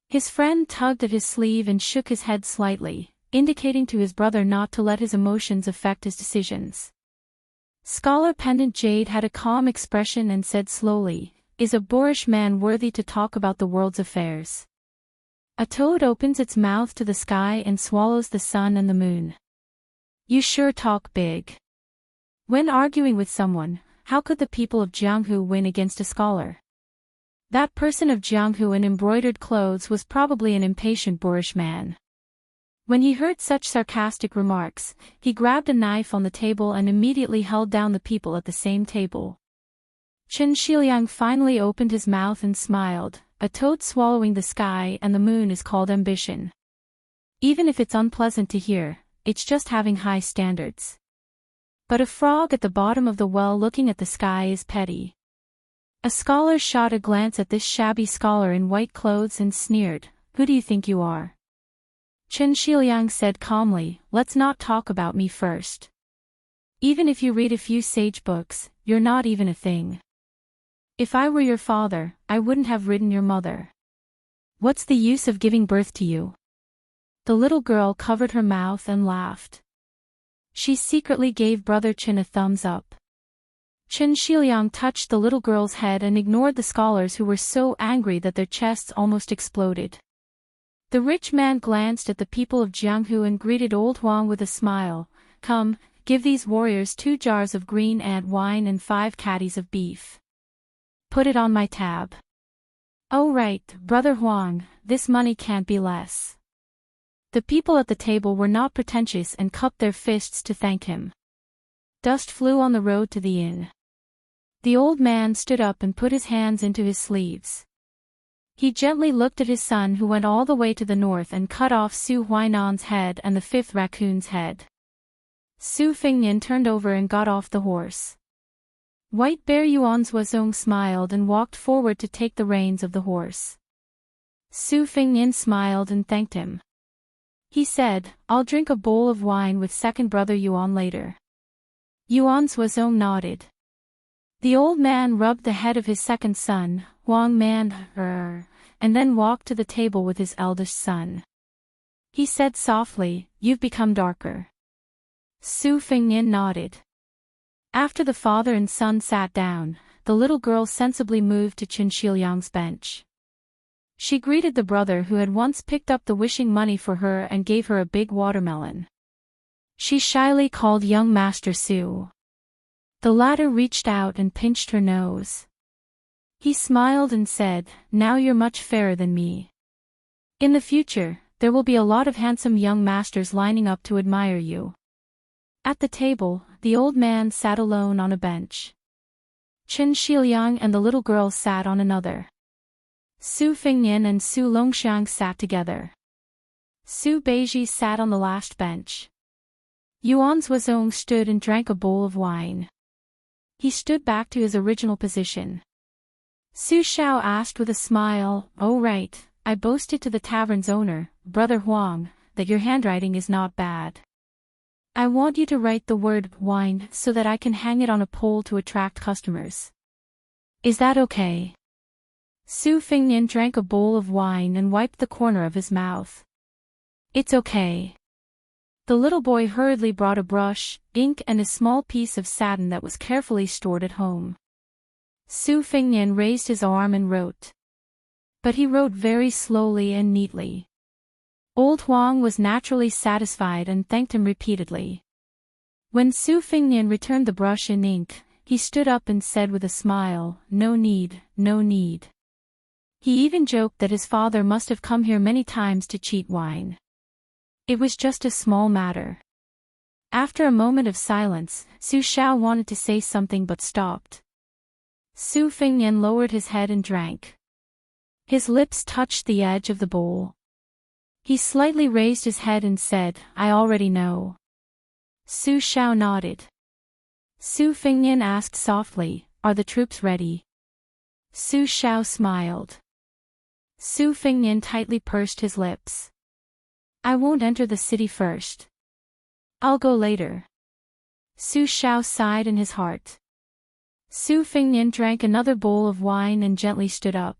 His friend tugged at his sleeve and shook his head slightly, indicating to his brother not to let his emotions affect his decisions. Scholar Pendant Jade had a calm expression and said slowly, is a boorish man worthy to talk about the world's affairs? A toad opens its mouth to the sky and swallows the sun and the moon. You sure talk big. When arguing with someone, how could the people of Jianghu win against a scholar? That person of Jianghu in embroidered clothes was probably an impatient boorish man. When he heard such sarcastic remarks, he grabbed a knife on the table and immediately held down the people at the same table. Chen Shiliang finally opened his mouth and smiled. A toad swallowing the sky and the moon is called ambition. Even if it's unpleasant to hear, it's just having high standards. But a frog at the bottom of the well looking at the sky is petty. A scholar shot a glance at this shabby scholar in white clothes and sneered, "Who do you think you are?" Chen Shiliang said calmly, "Let's not talk about me first. Even if you read a few sage books, you're not even a thing. If I were your father, I wouldn't have ridden your mother. What's the use of giving birth to you?" The little girl covered her mouth and laughed. She secretly gave Brother Chen a thumbs up. Chen Shiliang touched the little girl's head and ignored the scholars who were so angry that their chests almost exploded. The rich man glanced at the people of Jianghu and greeted old Huang with a smile. "Come, give these warriors 2 jars of green ant wine and 5 caddies of beef. Put it on my tab." "Oh right, Brother Huang, this money can't be less." The people at the table were not pretentious and cupped their fists to thank him. Dust flew on the road to the inn. The old man stood up and put his hands into his sleeves. He gently looked at his son who went all the way to the north and cut off Su Huainan's head and the 5th raccoon's head. Su Fengnian turned over and got off the horse. White Bear Yuanzuozong smiled and walked forward to take the reins of the horse. Su Fengnian smiled and thanked him. He said, "I'll drink a bowl of wine with second brother Yuan later." Yuanzuozong nodded. The old man rubbed the head of his second son, Huang Man, and then walked to the table with his eldest son. He said softly, "You've become darker." Su Fengnian nodded. After the father and son sat down, the little girl sensibly moved to Chen Shiliang's bench. She greeted the brother who had once picked up the wishing money for her and gave her a big watermelon. She shyly called young Master Su. The latter reached out and pinched her nose. He smiled and said, "Now you're much fairer than me. In the future, there will be a lot of handsome young masters lining up to admire you." At the table, the old man sat alone on a bench. Chen Shiliang and the little girl sat on another. Su Fengnian and Su Longxiang sat together. Su Beiji sat on the last bench. Yuanzuozong stood and drank a bowl of wine. He stood back to his original position. Su Shao asked with a smile, "Oh right, I boasted to the tavern's owner, Brother Huang, that your handwriting is not bad. I want you to write the word wine so that I can hang it on a pole to attract customers. Is that okay?" Su Fengnian drank a bowl of wine and wiped the corner of his mouth. "It's okay." The little boy hurriedly brought a brush, ink and a small piece of satin that was carefully stored at home. Su Fengnian raised his arm and wrote. But he wrote very slowly and neatly. Old Huang was naturally satisfied and thanked him repeatedly. When Su Fengnian returned the brush and ink, he stood up and said with a smile, "No need, no need." He even joked that his father must have come here many times to cheat wine. It was just a small matter. After a moment of silence, Su Shao wanted to say something but stopped. Su Fengnian lowered his head and drank. His lips touched the edge of the bowl. He slightly raised his head and said, "I already know." Su Shao nodded. Su Fengnian asked softly, "Are the troops ready?" Su Shao smiled. Su Fengnian tightly pursed his lips. "I won't enter the city first. I'll go later." Su Shao sighed in his heart. Su Fengnian drank another bowl of wine and gently stood up.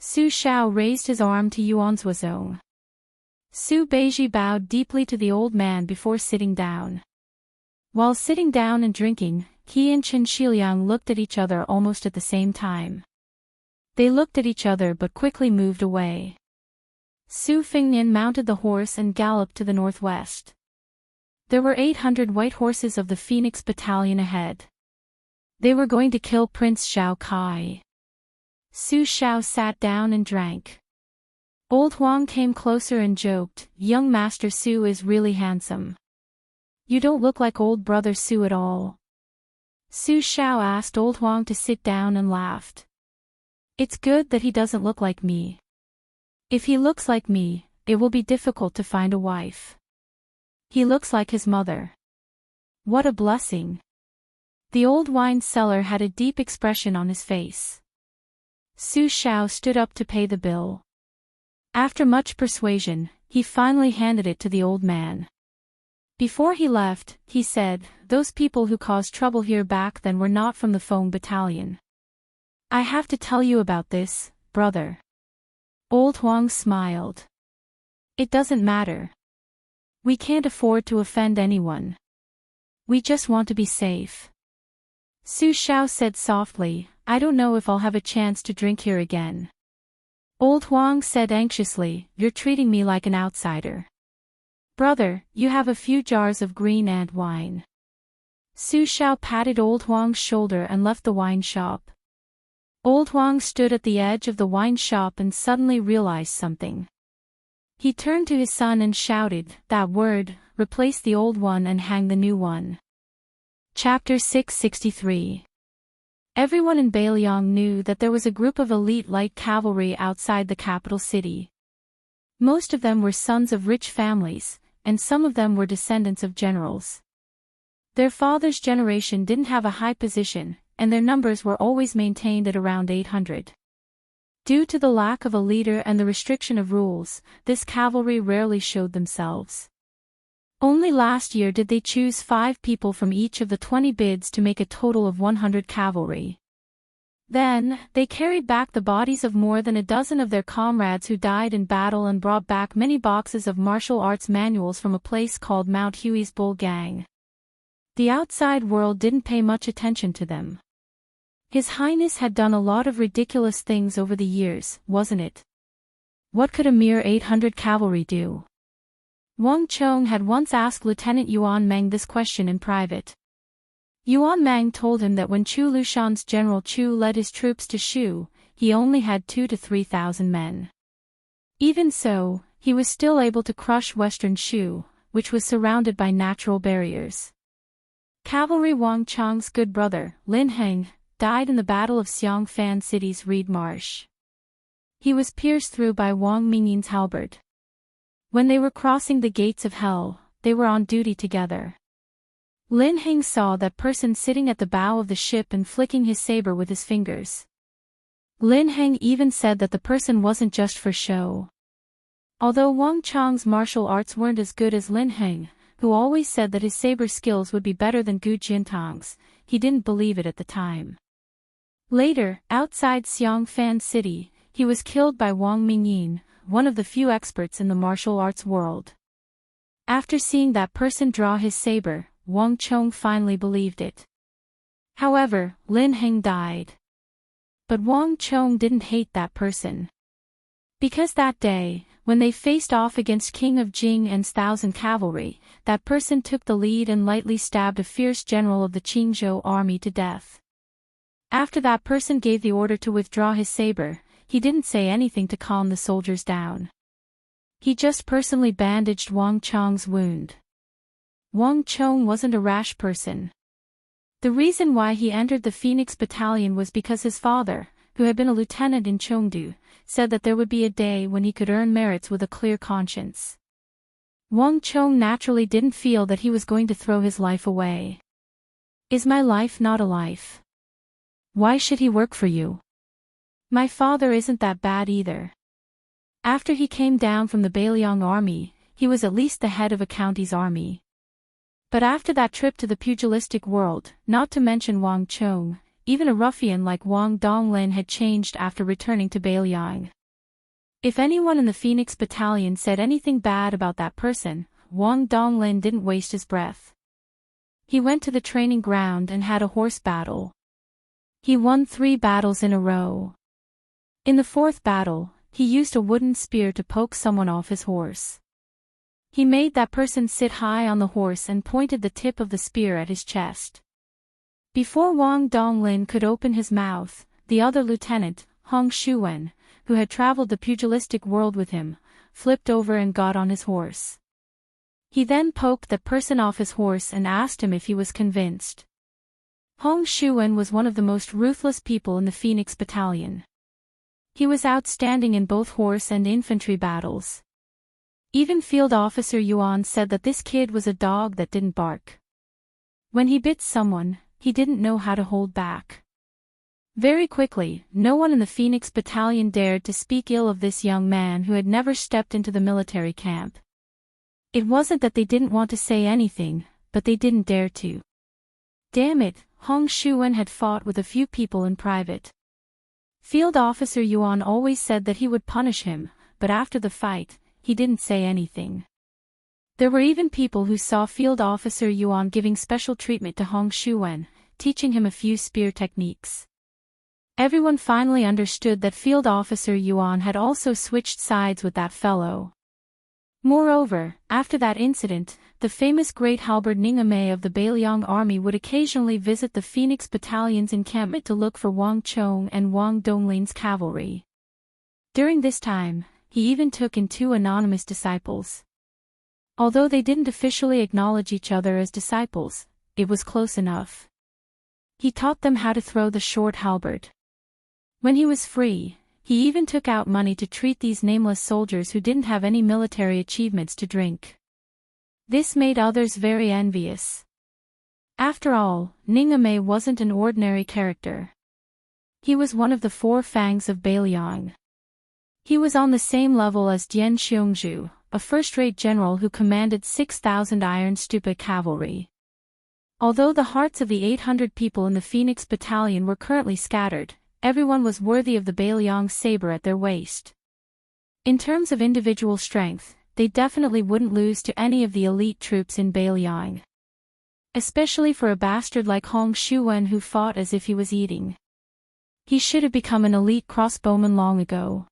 Su Shao raised his arm to Yuanzuozong. Su Beiji bowed deeply to the old man before sitting down. While sitting down and drinking, he and Chen Shiliang looked at each other almost at the same time. They looked at each other but quickly moved away. Su Fengnian mounted the horse and galloped to the northwest. There were 800 white horses of the Phoenix Battalion ahead. They were going to kill Prince Shao Kai. Su Shao sat down and drank. Old Huang came closer and joked, "Young Master Su is really handsome. You don't look like old brother Su at all." Su Shao asked Old Huang to sit down and laughed. "It's good that he doesn't look like me. If he looks like me, it will be difficult to find a wife. He looks like his mother." What a blessing. The old wine seller had a deep expression on his face. Su Xiao stood up to pay the bill. After much persuasion, he finally handed it to the old man. Before he left, he said, "Those people who caused trouble here back then were not from the Feng battalion. I have to tell you about this, brother." Old Huang smiled. "It doesn't matter. We can't afford to offend anyone. We just want to be safe." Su Xiao said softly, "I don't know if I'll have a chance to drink here again." Old Huang said anxiously, "You're treating me like an outsider. Brother, you have a few jars of green ant wine." Su Xiao patted Old Huang's shoulder and left the wine shop. Old Huang stood at the edge of the wine shop and suddenly realized something. He turned to his son and shouted, "That word, replace the old one and hang the new one." Chapter 663. Everyone in Bailiang knew that there was a group of elite light cavalry outside the capital city. Most of them were sons of rich families, and some of them were descendants of generals. Their father's generation didn't have a high position, and their numbers were always maintained at around 800. Due to the lack of a leader and the restriction of rules, this cavalry rarely showed themselves. Only last year did they choose 5 people from each of the 20 bids to make a total of 100 cavalry. Then, they carried back the bodies of more than a dozen of their comrades who died in battle and brought back many boxes of martial arts manuals from a place called Mount Huey's Bull Gang. The outside world didn't pay much attention to them. His Highness had done a lot of ridiculous things over the years, wasn't it? What could a mere 800 cavalry do? Wang Chong had once asked Lieutenant Yuan Meng this question in private. Yuan Meng told him that when Chu Lushan's General Chu led his troops to Shu, he only had 2,000 to 3,000 men. Even so, he was still able to crush western Shu, which was surrounded by natural barriers. Cavalry Wang Chong's good brother, Lin Heng, died in the Battle of Xiangfan City's Reed Marsh. He was pierced through by Wang Mingyin's halberd. When they were crossing the gates of hell, they were on duty together. Lin Heng saw that person sitting at the bow of the ship and flicking his saber with his fingers. Lin Heng even said that the person wasn't just for show. Although Wang Chong's martial arts weren't as good as Lin Heng, who always said that his saber skills would be better than Gu Jintang's, he didn't believe it at the time. Later, outside Xiangfan City, he was killed by Wang Mingyin, one of the few experts in the martial arts world. After seeing that person draw his saber, Wang Chong finally believed it. However, Lin Heng died. But Wang Chong didn't hate that person. Because that day, when they faced off against King of Jing and's 1,000 cavalry, that person took the lead and lightly stabbed a fierce general of the Qingzhou army to death. After that person gave the order to withdraw his saber, he didn't say anything to calm the soldiers down. He just personally bandaged Wang Chong's wound. Wang Chong wasn't a rash person. The reason why he entered the Phoenix Battalion was because his father, who had been a lieutenant in Chengdu, said that there would be a day when he could earn merits with a clear conscience. Wang Chong naturally didn't feel that he was going to throw his life away. Is my life not a life? Why should he work for you? My father isn't that bad either. After he came down from the Bailiang army, he was at least the head of a county's army. But after that trip to the pugilistic world, not to mention Wang Chong, even a ruffian like Wang Donglin had changed after returning to Bailiang. If anyone in the Phoenix Battalion said anything bad about that person, Wang Donglin didn't waste his breath. He went to the training ground and had a horse battle. He won 3 battles in a row. In the 4th battle, he used a wooden spear to poke someone off his horse. He made that person sit high on the horse and pointed the tip of the spear at his chest. Before Wang Donglin could open his mouth, the other lieutenant, Hong Shuwen, who had traveled the pugilistic world with him, flipped over and got on his horse. He then poked that person off his horse and asked him if he was convinced. Hong Shuwen was one of the most ruthless people in the Phoenix Battalion. He was outstanding in both horse and infantry battles. Even Field Officer Yuan said that this kid was a dog that didn't bark. When he bit someone, he didn't know how to hold back. Very quickly, no one in the Phoenix Battalion dared to speak ill of this young man who had never stepped into the military camp. It wasn't that they didn't want to say anything, but they didn't dare to. Damn it, Hong Shuwen had fought with a few people in private. Field Officer Yuan always said that he would punish him, but after the fight, he didn't say anything. There were even people who saw Field Officer Yuan giving special treatment to Hong Shuwen, teaching him a few spear techniques. Everyone finally understood that Field Officer Yuan had also switched sides with that fellow. Moreover, after that incident, the famous Great Halberd Ningame of the Bailiang army would occasionally visit the Phoenix Battalion's encampment to look for Wang Chong and Wang Donglin's cavalry. During this time, he even took in 2 anonymous disciples. Although they didn't officially acknowledge each other as disciples, it was close enough. He taught them how to throw the short halberd. When he was free, he even took out money to treat these nameless soldiers who didn't have any military achievements to drink. This made others very envious. After all, Ningame wasn't an ordinary character. He was one of the 4 fangs of Bailiang. He was on the same level as Dian Xiongzhu, a first-rate general who commanded 6,000 Iron Stupa cavalry. Although the hearts of the 800 people in the Phoenix Battalion were currently scattered, everyone was worthy of the Bailiang saber at their waist. In terms of individual strength, they definitely wouldn't lose to any of the elite troops in Bailiang. Especially for a bastard like Hong Shuwen who fought as if he was eating. He should have become an elite crossbowman long ago.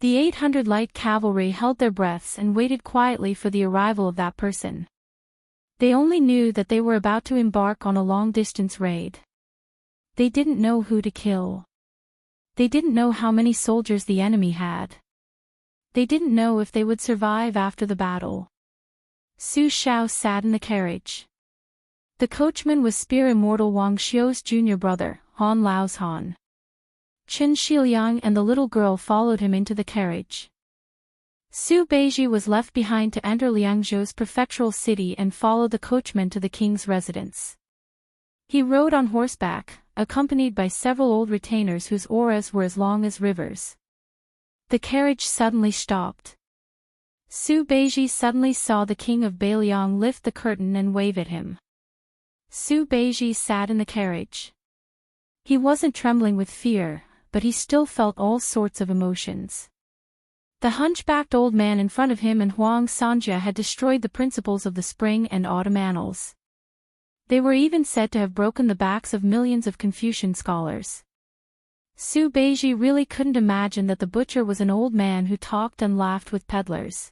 The 800 light cavalry held their breaths and waited quietly for the arrival of that person. They only knew that they were about to embark on a long-distance raid. They didn't know who to kill. They didn't know how many soldiers the enemy had. They didn't know if they would survive after the battle. Su Xiao sat in the carriage. The coachman was Spear Immortal Wang Xiu's junior brother, Han Lao's Han. Chen Shiliang and the little girl followed him into the carriage. Su Beiji was left behind to enter Liangzhou's prefectural city and follow the coachman to the king's residence. He rode on horseback, accompanied by several old retainers whose auras were as long as rivers. The carriage suddenly stopped. Su Beiji suddenly saw the king of Bailiang lift the curtain and wave at him. Su Beiji sat in the carriage. He wasn't trembling with fear, but he still felt all sorts of emotions. The hunchbacked old man in front of him and Huang Sanjia had destroyed the principles of the spring and autumn annals. They were even said to have broken the backs of millions of Confucian scholars. Su Beiji really couldn't imagine that the butcher was an old man who talked and laughed with peddlers.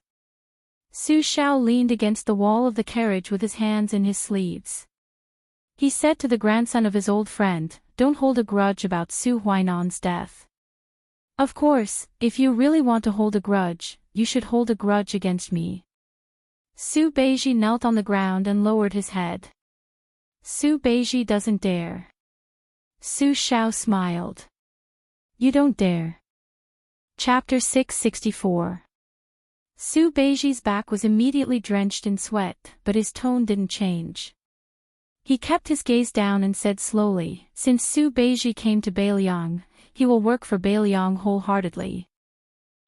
Su Xiao leaned against the wall of the carriage with his hands in his sleeves. He said to the grandson of his old friend, "Don't hold a grudge about Su Huainan's death. Of course, if you really want to hold a grudge, you should hold a grudge against me." Su Beiji knelt on the ground and lowered his head. Su Beiji doesn't dare. Su Xiao smiled. You don't dare. Chapter 664. Su Beiji's back was immediately drenched in sweat, but his tone didn't change. He kept his gaze down and said slowly, "Since Su Beiji came to Bailiang, he will work for Bailiang wholeheartedly.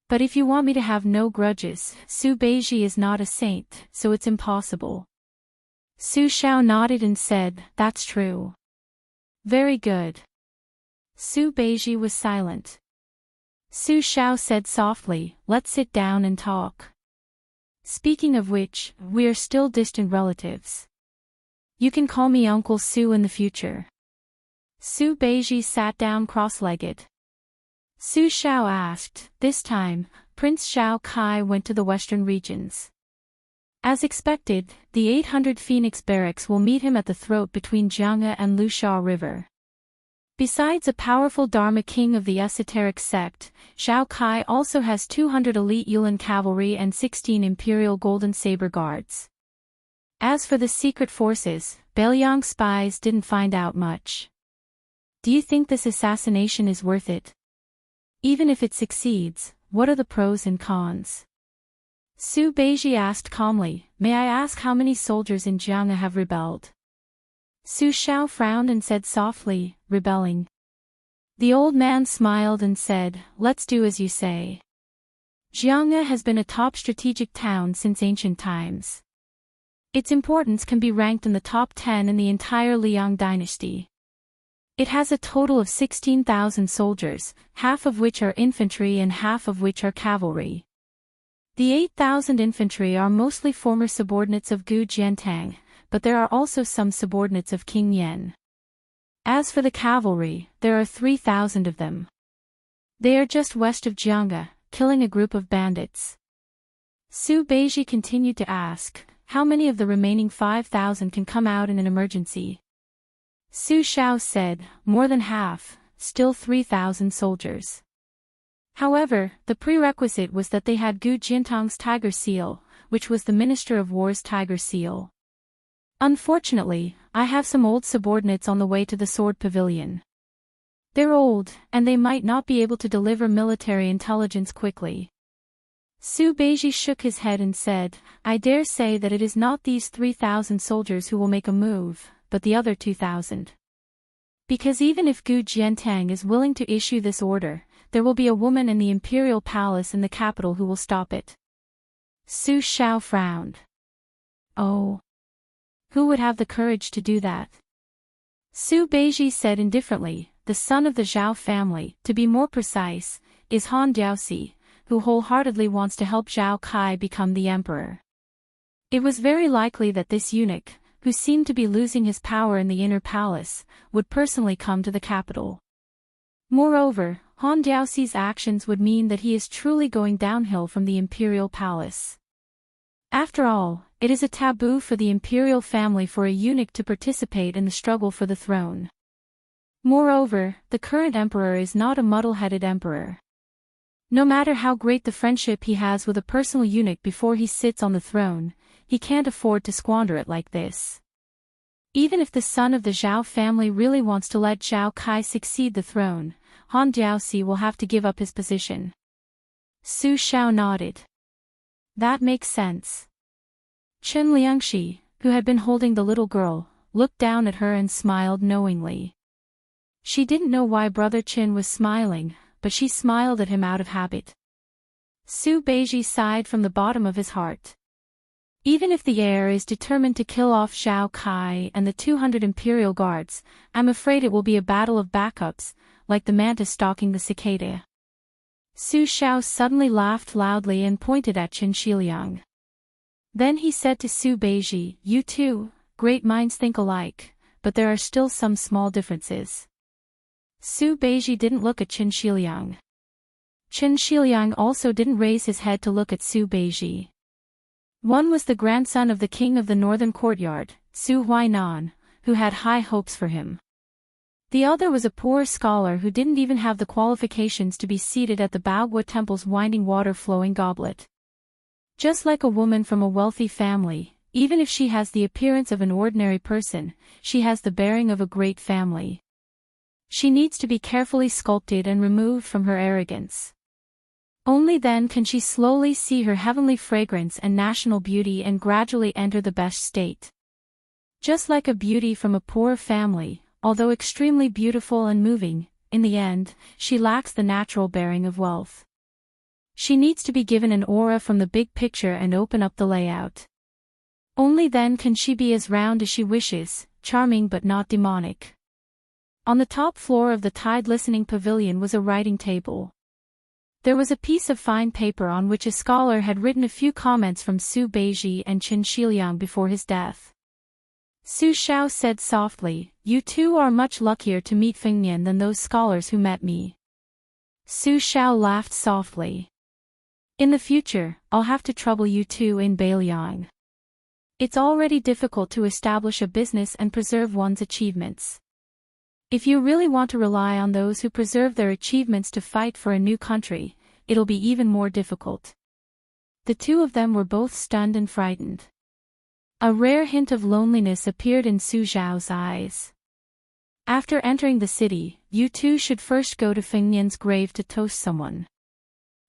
But if you want me to have no grudges, Su Beiji is not a saint, so it's impossible." Su Xiao nodded and said, "That's true." "Very good." Su Beiji was silent. Su Xiao said softly, "Let's sit down and talk. Speaking of which, we are still distant relatives. You can call me Uncle Su in the future." Su Beiji sat down cross-legged. Su Xiao asked, "This time, Prince Xiao Kai went to the western regions. As expected, the 800 Phoenix barracks will meet him at the throat between Jianghe and Lusha River. Besides a powerful Dharma king of the esoteric sect, Xiao Kai also has 200 elite Yulin cavalry and 16 imperial golden saber guards. As for the secret forces, Bailiang spies didn't find out much. Do you think this assassination is worth it? Even if it succeeds, what are the pros and cons?" Su Beiji asked calmly, "May I ask how many soldiers in Jianghe have rebelled?" Su Xiao frowned and said softly, rebelling. The old man smiled and said, let's do as you say. Jianghe has been a top strategic town since ancient times. Its importance can be ranked in the top 10 in the entire Liang dynasty. It has a total of 16,000 soldiers, half of which are infantry and half of which are cavalry. The 8,000 infantry are mostly former subordinates of Gu Jiantang, but there are also some subordinates of King Yan. As for the cavalry, there are 3,000 of them. They are just west of Jianghe, killing a group of bandits. Su Beiji continued to ask, how many of the remaining 5,000 can come out in an emergency? Su Xiao said, more than half, still 3,000 soldiers. However, the prerequisite was that they had Gu Jiantang's tiger seal, which was the Minister of War's tiger seal. Unfortunately, I have some old subordinates on the way to the sword pavilion. They're old, and they might not be able to deliver military intelligence quickly. Su Beiji shook his head and said, I dare say that it is not these 3,000 soldiers who will make a move, but the other 2,000. Because even if Gu Jiantang is willing to issue this order, there will be a woman in the imperial palace in the capital who will stop it. Su Xiao frowned. Oh. Who would have the courage to do that? Su Beiji said indifferently, the son of the Zhao family, to be more precise, is Han Diaoxi, who wholeheartedly wants to help Zhao Kai become the emperor. It was very likely that this eunuch, who seemed to be losing his power in the inner palace, would personally come to the capital. Moreover, Han Diaoxi's actions would mean that he is truly going downhill from the imperial palace. After all, it is a taboo for the imperial family for a eunuch to participate in the struggle for the throne. Moreover, the current emperor is not a muddle-headed emperor. No matter how great the friendship he has with a personal eunuch before he sits on the throne, he can't afford to squander it like this. Even if the son of the Zhao family really wants to let Zhao Kai succeed the throne, Han Diaoxi will have to give up his position. Su Xiao nodded. That makes sense. Chen Liangxi, who had been holding the little girl, looked down at her and smiled knowingly. She didn't know why Brother Chen was smiling, but she smiled at him out of habit. Su Beiji sighed from the bottom of his heart. Even if the heir is determined to kill off Zhao Kai and the 200 imperial guards, I'm afraid it will be a battle of backups, like the mantis stalking the cicada. Su Xiao suddenly laughed loudly and pointed at Chen Shiliang. Then he said to Su Beiji, you two, great minds think alike, but there are still some small differences. Su Beiji didn't look at Chen Shiliang. Chen Shiliang also didn't raise his head to look at Su Beiji. One was the grandson of the king of the northern courtyard, Su Huainan, who had high hopes for him. The other was a poor scholar who didn't even have the qualifications to be seated at the Baogua temple's winding water-flowing goblet. Just like a woman from a wealthy family, even if she has the appearance of an ordinary person, she has the bearing of a great family. She needs to be carefully sculpted and removed from her arrogance. Only then can she slowly see her heavenly fragrance and national beauty and gradually enter the best state. Just like a beauty from a poor family, although extremely beautiful and moving, in the end, she lacks the natural bearing of wealth. She needs to be given an aura from the big picture and open up the layout. Only then can she be as round as she wishes, charming but not demonic. On the top floor of the Tide Listening Pavilion was a writing table. There was a piece of fine paper on which a scholar had written a few comments from Su Beiji and Chen Shiliang before his death. Su Xiao said softly, you two are much luckier to meet Fengnian than those scholars who met me. Su Xiao laughed softly. In the future, I'll have to trouble you two in Beiliang. It's already difficult to establish a business and preserve one's achievements. If you really want to rely on those who preserve their achievements to fight for a new country, it'll be even more difficult. The two of them were both stunned and frightened. A rare hint of loneliness appeared in Su Xiao's eyes. After entering the city, you two should first go to Fengnian's grave to toast someone.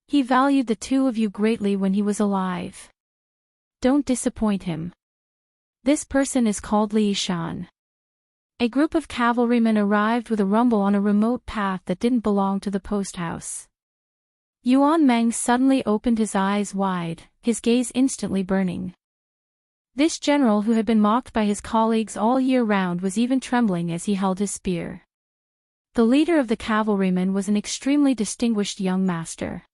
He valued the two of you greatly when he was alive. Don't disappoint him. This person is called Li Shan. A group of cavalrymen arrived with a rumble on a remote path that didn't belong to the post house. Yuan Meng suddenly opened his eyes wide, his gaze instantly burning. This general who had been mocked by his colleagues all year round was even trembling as he held his spear. The leader of the cavalrymen was an extremely distinguished young master.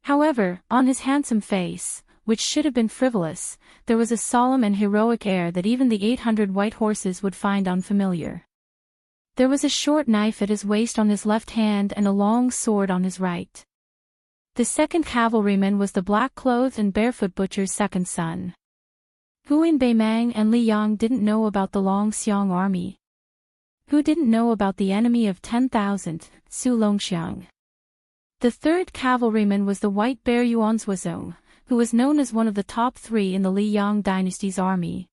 However, on his handsome face, which should have been frivolous, there was a solemn and heroic air that even the 800 white horses would find unfamiliar. There was a short knife at his waist on his left hand and a long sword on his right. The second cavalryman was the black-clothed and barefoot butcher's second son. Huan Beimang and Li Yang didn't know about the Long Xiang army. Who didn't know about the enemy of 10,000, Su Longxiang? The third cavalryman was the white bear Yuanzhuazong, who was known as one of the top 3 in the Li Yang dynasty's army.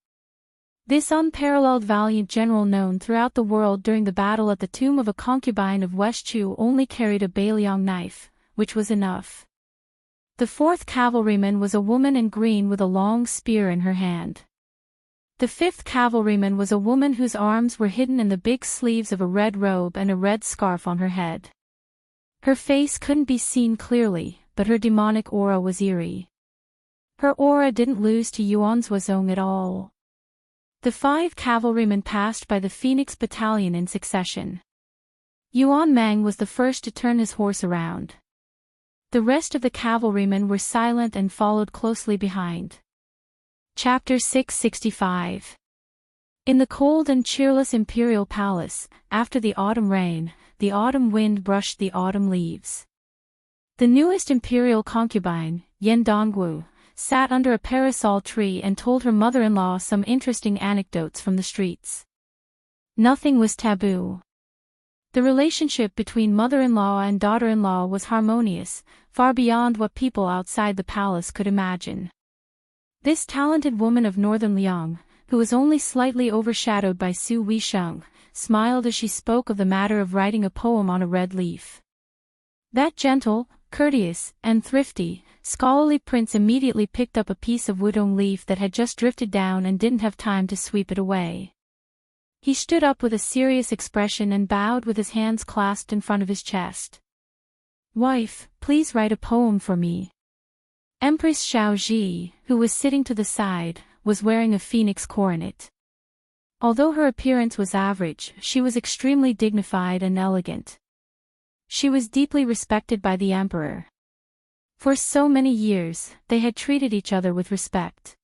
This unparalleled valiant general known throughout the world during the battle at the tomb of a concubine of West Chu only carried a Beiliang knife, which was enough. The fourth cavalryman was a woman in green with a long spear in her hand. The fifth cavalryman was a woman whose arms were hidden in the big sleeves of a red robe and a red scarf on her head. Her face couldn't be seen clearly, but her demonic aura was eerie. Her aura didn't lose to Yuanzhuazong at all. The 5 cavalrymen passed by the Phoenix Battalion in succession. Yuan Meng was the first to turn his horse around. The rest of the cavalrymen were silent and followed closely behind. Chapter 665. In the cold and cheerless imperial palace, after the autumn rain, the autumn wind brushed the autumn leaves. The newest imperial concubine, Yan Dongwu, sat under a parasol tree and told her mother-in-law some interesting anecdotes from the streets. Nothing was taboo. The relationship between mother-in-law and daughter-in-law was harmonious, far beyond what people outside the palace could imagine. This talented woman of northern Liang, who was only slightly overshadowed by Su Weisheng, smiled as she spoke of the matter of writing a poem on a red leaf. That gentle, courteous, and thrifty, scholarly prince immediately picked up a piece of wudong leaf that had just drifted down and didn't have time to sweep it away. He stood up with a serious expression and bowed with his hands clasped in front of his chest. "Wife, please write a poem for me." Empress Xiaoji, who was sitting to the side, was wearing a phoenix coronet. Although her appearance was average, she was extremely dignified and elegant. She was deeply respected by the emperor. For so many years, they had treated each other with respect.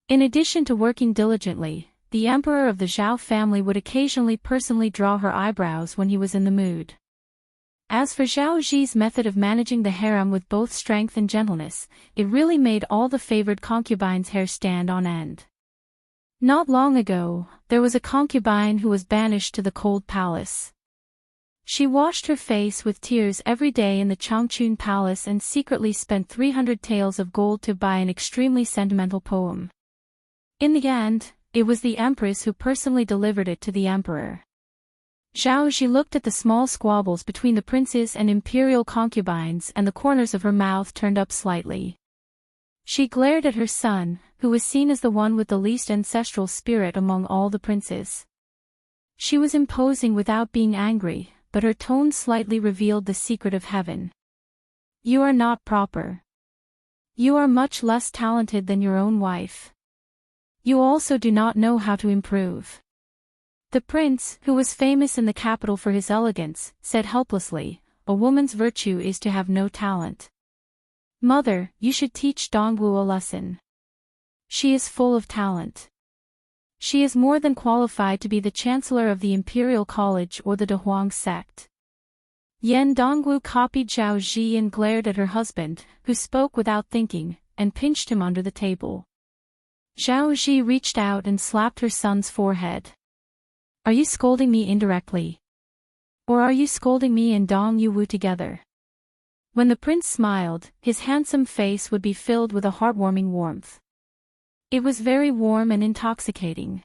In addition to working diligently, the emperor of the Zhao family would occasionally personally draw her eyebrows when he was in the mood. As for Zhao Zi's method of managing the harem with both strength and gentleness, it really made all the favored concubines' hair stand on end. Not long ago, there was a concubine who was banished to the cold palace. She washed her face with tears every day in the Changchun Palace and secretly spent 300 taels of gold to buy an extremely sentimental poem. In the end, it was the empress who personally delivered it to the emperor. Zhao Ji looked at the small squabbles between the princes and imperial concubines and the corners of her mouth turned up slightly. She glared at her son, who was seen as the one with the least ancestral spirit among all the princes. She was imposing without being angry, but her tone slightly revealed the secret of heaven. "You are not proper. You are much less talented than your own wife. You also do not know how to improve." The prince, who was famous in the capital for his elegance, said helplessly, "A woman's virtue is to have no talent. Mother, you should teach Dongwu a lesson. She is full of talent. She is more than qualified to be the chancellor of the Imperial College or the Dehuang sect." Yan Dongwu copied Zhao Ji and glared at her husband, who spoke without thinking, and pinched him under the table. Zhao Ji reached out and slapped her son's forehead. "Are you scolding me indirectly? Or are you scolding me and Dong Yuwu together?" When the prince smiled, his handsome face would be filled with a heartwarming warmth. It was very warm and intoxicating.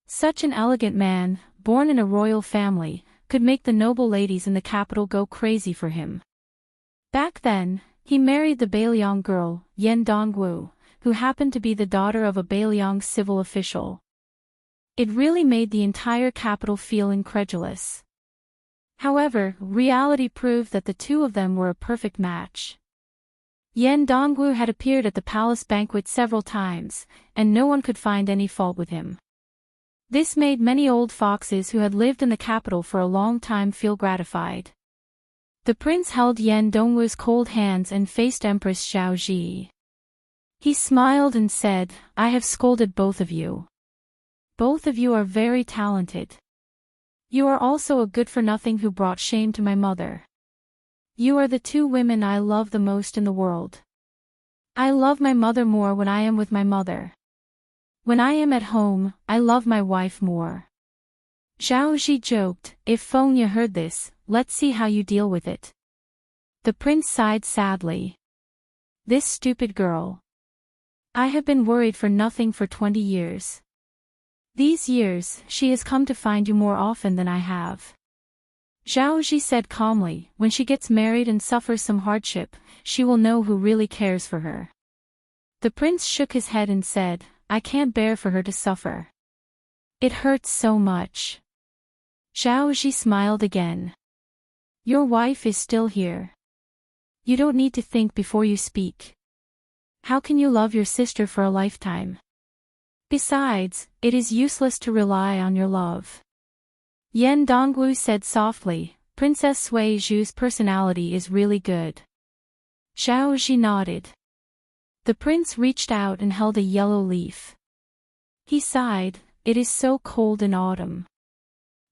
Such an elegant man, born in a royal family, could make the noble ladies in the capital go crazy for him. Back then, he married the Beiliang girl, Yan Dongwu, who happened to be the daughter of a Beiliang civil official. It really made the entire capital feel incredulous. However, reality proved that the two of them were a perfect match. Yan Dongwu had appeared at the palace banquet several times, and no one could find any fault with him. This made many old foxes who had lived in the capital for a long time feel gratified. The prince held Yan Dongwu's cold hands and faced Empress Xiao Ji. He smiled and said, "I have scolded both of you. Both of you are very talented. You are also a good-for-nothing who brought shame to my mother. You are the two women I love the most in the world. I love my mother more when I am with my mother. When I am at home, I love my wife more." Zhao Ji joked, "If Fengya heard this, let's see how you deal with it." The prince sighed sadly. "This stupid girl. I have been worried for nothing for 20 years. These years, she has come to find you more often than I have." Zhao Ji said calmly, "When she gets married and suffers some hardship, she will know who really cares for her." The prince shook his head and said, "I can't bear for her to suffer. It hurts so much." Zhao Ji smiled again. "Your wife is still here. You don't need to think before you speak. How can you love your sister for a lifetime? Besides, it is useless to rely on your love." Yan Dongwu said softly, "Princess Sui Zhu's personality is really good." Zhao Ji nodded. The prince reached out and held a yellow leaf. He sighed, "It is so cold in autumn."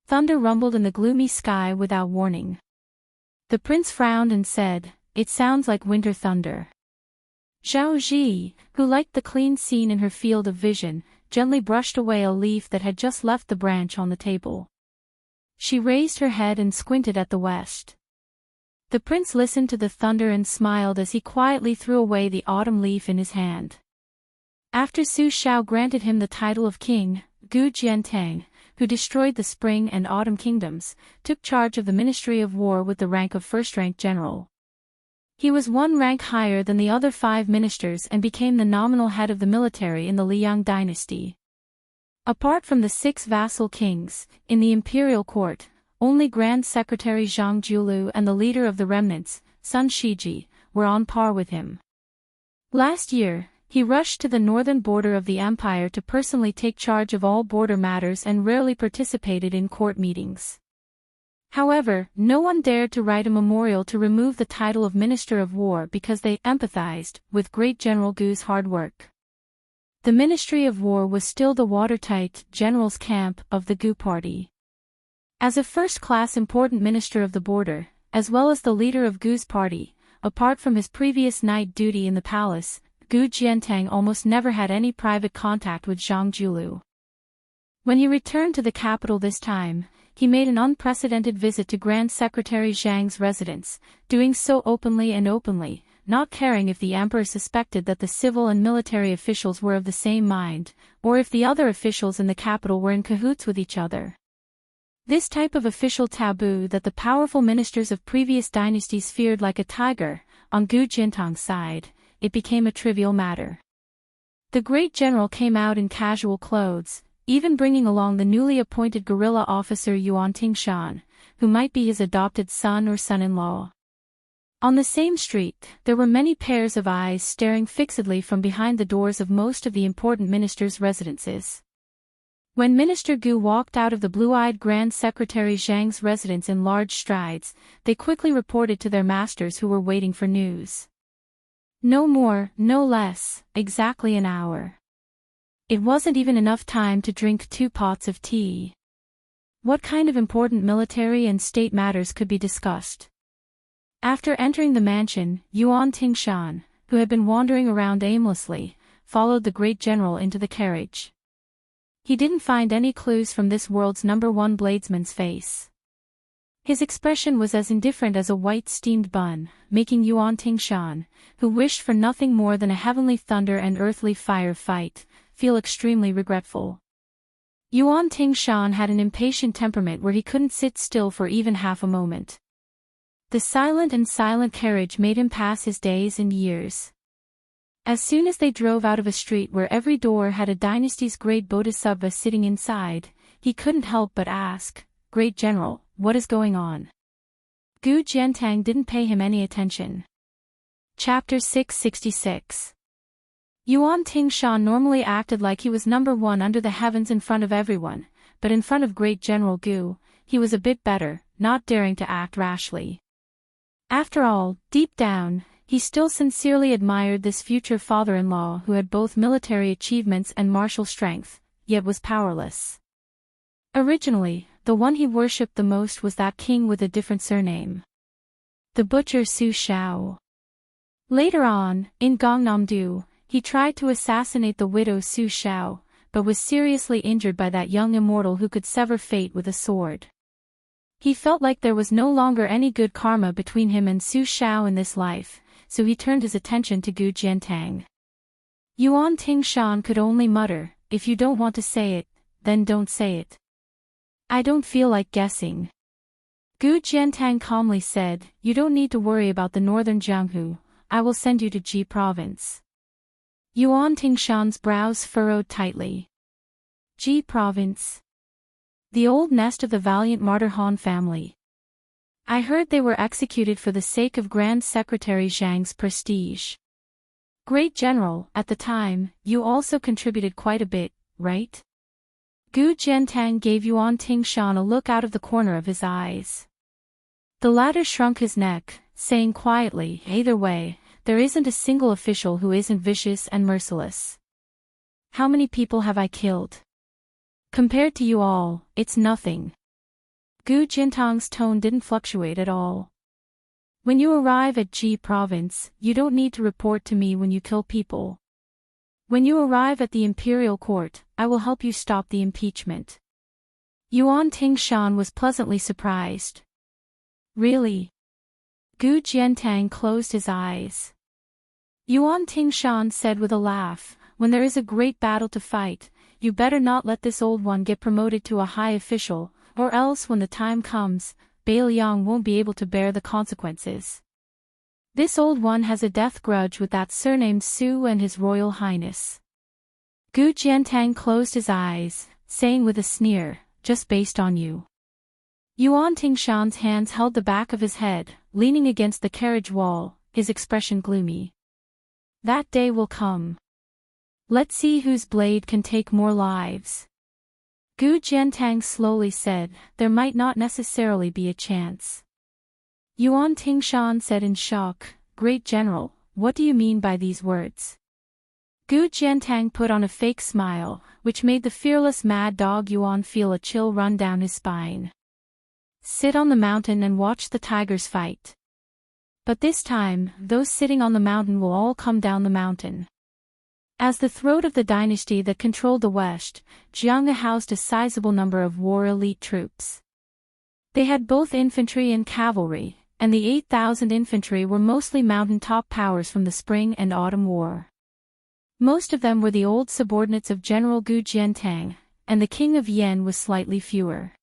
Thunder rumbled in the gloomy sky without warning. The prince frowned and said, "It sounds like winter thunder." Zhao Ji, who liked the clean scene in her field of vision, gently brushed away a leaf that had just left the branch on the table. She raised her head and squinted at the west. The prince listened to the thunder and smiled as he quietly threw away the autumn leaf in his hand. After Su Xiao granted him the title of king, Gu Jiantang, who destroyed the spring and autumn kingdoms, took charge of the Ministry of War with the rank of first-rank general. He was one rank higher than the other 5 ministers and became the nominal head of the military in the Liang dynasty. Apart from the 6 vassal kings, in the imperial court, only Grand Secretary Zhang Julu and the leader of the remnants, Sun Shiji, were on par with him. Last year, he rushed to the northern border of the empire to personally take charge of all border matters and rarely participated in court meetings. However, no one dared to write a memorial to remove the title of Minister of War because they empathized with Great General Gu's hard work. The Ministry of War was still the watertight general's camp of the Gu party. As a first-class important minister of the border, as well as the leader of Gu's party, apart from his previous night duty in the palace, Gu Jiantang almost never had any private contact with Zhang Julu. When he returned to the capital this time, he made an unprecedented visit to Grand Secretary Zhang's residence, doing so openly, not caring if the emperor suspected that the civil and military officials were of the same mind, or if the other officials in the capital were in cahoots with each other. This type of official taboo that the powerful ministers of previous dynasties feared like a tiger, on Gu Jiantang's side, it became a trivial matter. The great general came out in casual clothes, even bringing along the newly appointed guerrilla officer Yuan Tingshan, who might be his adopted son or son-in-law. On the same street, there were many pairs of eyes staring fixedly from behind the doors of most of the important ministers' residences. When Minister Gu walked out of the blue-eyed Grand Secretary Zhang's residence in large strides, they quickly reported to their masters who were waiting for news. No more, no less, exactly an hour. It wasn't even enough time to drink 2 pots of tea. What kind of important military and state matters could be discussed? After entering the mansion, Yuan Tingshan, who had been wandering around aimlessly, followed the great general into the carriage. He didn't find any clues from this world's #1 bladesman's face. His expression was as indifferent as a white steamed bun, making Yuan Tingshan, who wished for nothing more than a heavenly thunder and earthly fire fight, feel extremely regretful. Yuan Tingshan had an impatient temperament where he couldn't sit still for even half a moment. The silent carriage made him pass his days and years. As soon as they drove out of a street where every door had a dynasty's great bodhisattva sitting inside, he couldn't help but ask, "Great General, what is going on?" Gu Jiantang didn't pay him any attention. Chapter 666. Yuan Tingshan normally acted like he was number one under the heavens in front of everyone, but in front of Great General Gu, he was a bit better, not daring to act rashly. After all, deep down, he still sincerely admired this future father-in-law who had both military achievements and martial strength, yet was powerless. Originally, the one he worshipped the most was that king with a different surname. The butcher Su Shao. Later on, in Gangnam-do, he tried to assassinate the widow Su Shao, but was seriously injured by that young immortal who could sever fate with a sword. He felt like there was no longer any good karma between him and Su Shao in this life, so he turned his attention to Gu Jiantang. Yuan Tingshan could only mutter, "If you don't want to say it, then don't say it. I don't feel like guessing." Gu Jiantang calmly said, "You don't need to worry about the northern Jianghu, I will send you to Ji province." Yuan Tingshan's brows furrowed tightly. Ji province. The old nest of the valiant martyr Han family. I heard they were executed for the sake of Grand Secretary Zhang's prestige. Great General, at the time, you also contributed quite a bit, right? Gu Jiantang gave Yuan Tingshan a look out of the corner of his eyes. The latter shrunk his neck, saying quietly, "Either way, there isn't a single official who isn't vicious and merciless. How many people have I killed? Compared to you all, it's nothing." Gu Jiantang's tone didn't fluctuate at all. "When you arrive at Ji province, you don't need to report to me when you kill people. When you arrive at the imperial court, I will help you stop the impeachment." Yuan Tingshan was pleasantly surprised. "Really?" Gu Jiantang closed his eyes. Yuan Tingshan said with a laugh, "When there is a great battle to fight, you better not let this old one get promoted to a high official, or else when the time comes, Bailiang won't be able to bear the consequences. This old one has a death grudge with that surnamed Su and His Royal Highness." Gu Jiantang closed his eyes, saying with a sneer, "Just based on you." Yuan Tingshan's hands held the back of his head, leaning against the carriage wall, his expression gloomy. "That day will come. Let's see whose blade can take more lives." Gu Jiantang slowly said, "There might not necessarily be a chance." Yuan Tingshan said in shock, "Great General, what do you mean by these words?" Gu Jiantang put on a fake smile, which made the fearless mad dog Yuan feel a chill run down his spine. "Sit on the mountain and watch the tigers fight. But this time, those sitting on the mountain will all come down the mountain." As the throat of the dynasty that controlled the West, Jianghe housed a sizable number of war elite troops. They had both infantry and cavalry, and the 8,000 infantry were mostly mountain-top powers from the Spring and Autumn War. Most of them were the old subordinates of General Gu Jiantang, and the King of Yen was slightly fewer.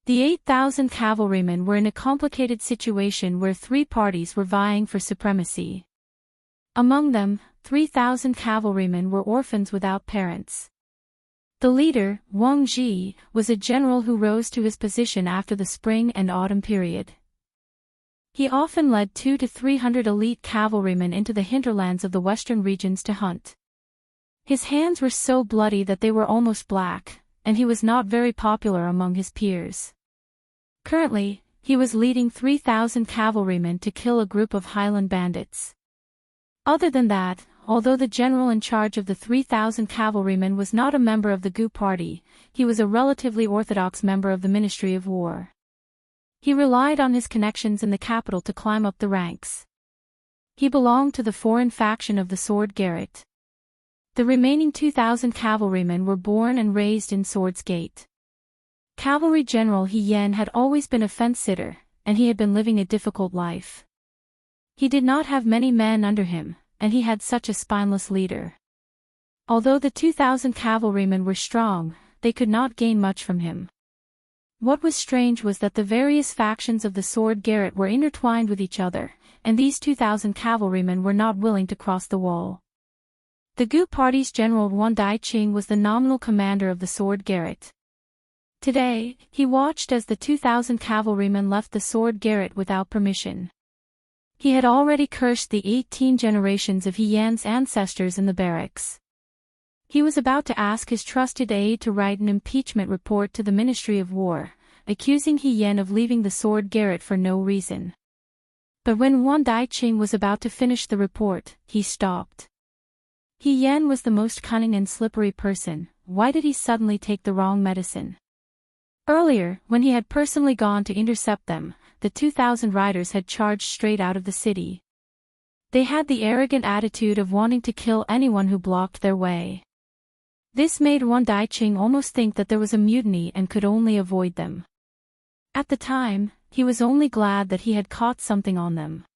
The 8,000 cavalrymen were in a complicated situation where three parties were vying for supremacy. Among them, 3,000 cavalrymen were orphans without parents. The leader, Wang Ji, was a general who rose to his position after the spring and autumn period. He often led 200 to 300 elite cavalrymen into the hinterlands of the western regions to hunt. His hands were so bloody that they were almost black, and he was not very popular among his peers. Currently, he was leading 3,000 cavalrymen to kill a group of highland bandits. Other than that, although the general in charge of the 3,000 cavalrymen was not a member of the Gu party, he was a relatively orthodox member of the Ministry of War. He relied on his connections in the capital to climb up the ranks. He belonged to the foreign faction of the Sword Garret. The remaining 2,000 cavalrymen were born and raised in Swords Gate. Cavalry General He Yen had always been a fence-sitter, and he had been living a difficult life. He did not have many men under him, and he had such a spineless leader. Although the 2,000 cavalrymen were strong, they could not gain much from him. What was strange was that the various factions of the Sword Garret were intertwined with each other, and these 2,000 cavalrymen were not willing to cross the wall. The Gu party's general Yuan Daiqing was the nominal commander of the Sword Garret. Today, he watched as the 2,000 cavalrymen left the Sword Garret without permission. He had already cursed the 18 generations of He Yan's ancestors in the barracks. He was about to ask his trusted aide to write an impeachment report to the Ministry of War, accusing He Yan of leaving the Sword Garret for no reason. But when Yuan Daiqing was about to finish the report, he stopped. He Yan was the most cunning and slippery person. Why did he suddenly take the wrong medicine? Earlier, when he had personally gone to intercept them, the 2,000 riders had charged straight out of the city. They had the arrogant attitude of wanting to kill anyone who blocked their way. This made Yuan Daiqing almost think that there was a mutiny and could only avoid them. At the time, he was only glad that he had caught something on them.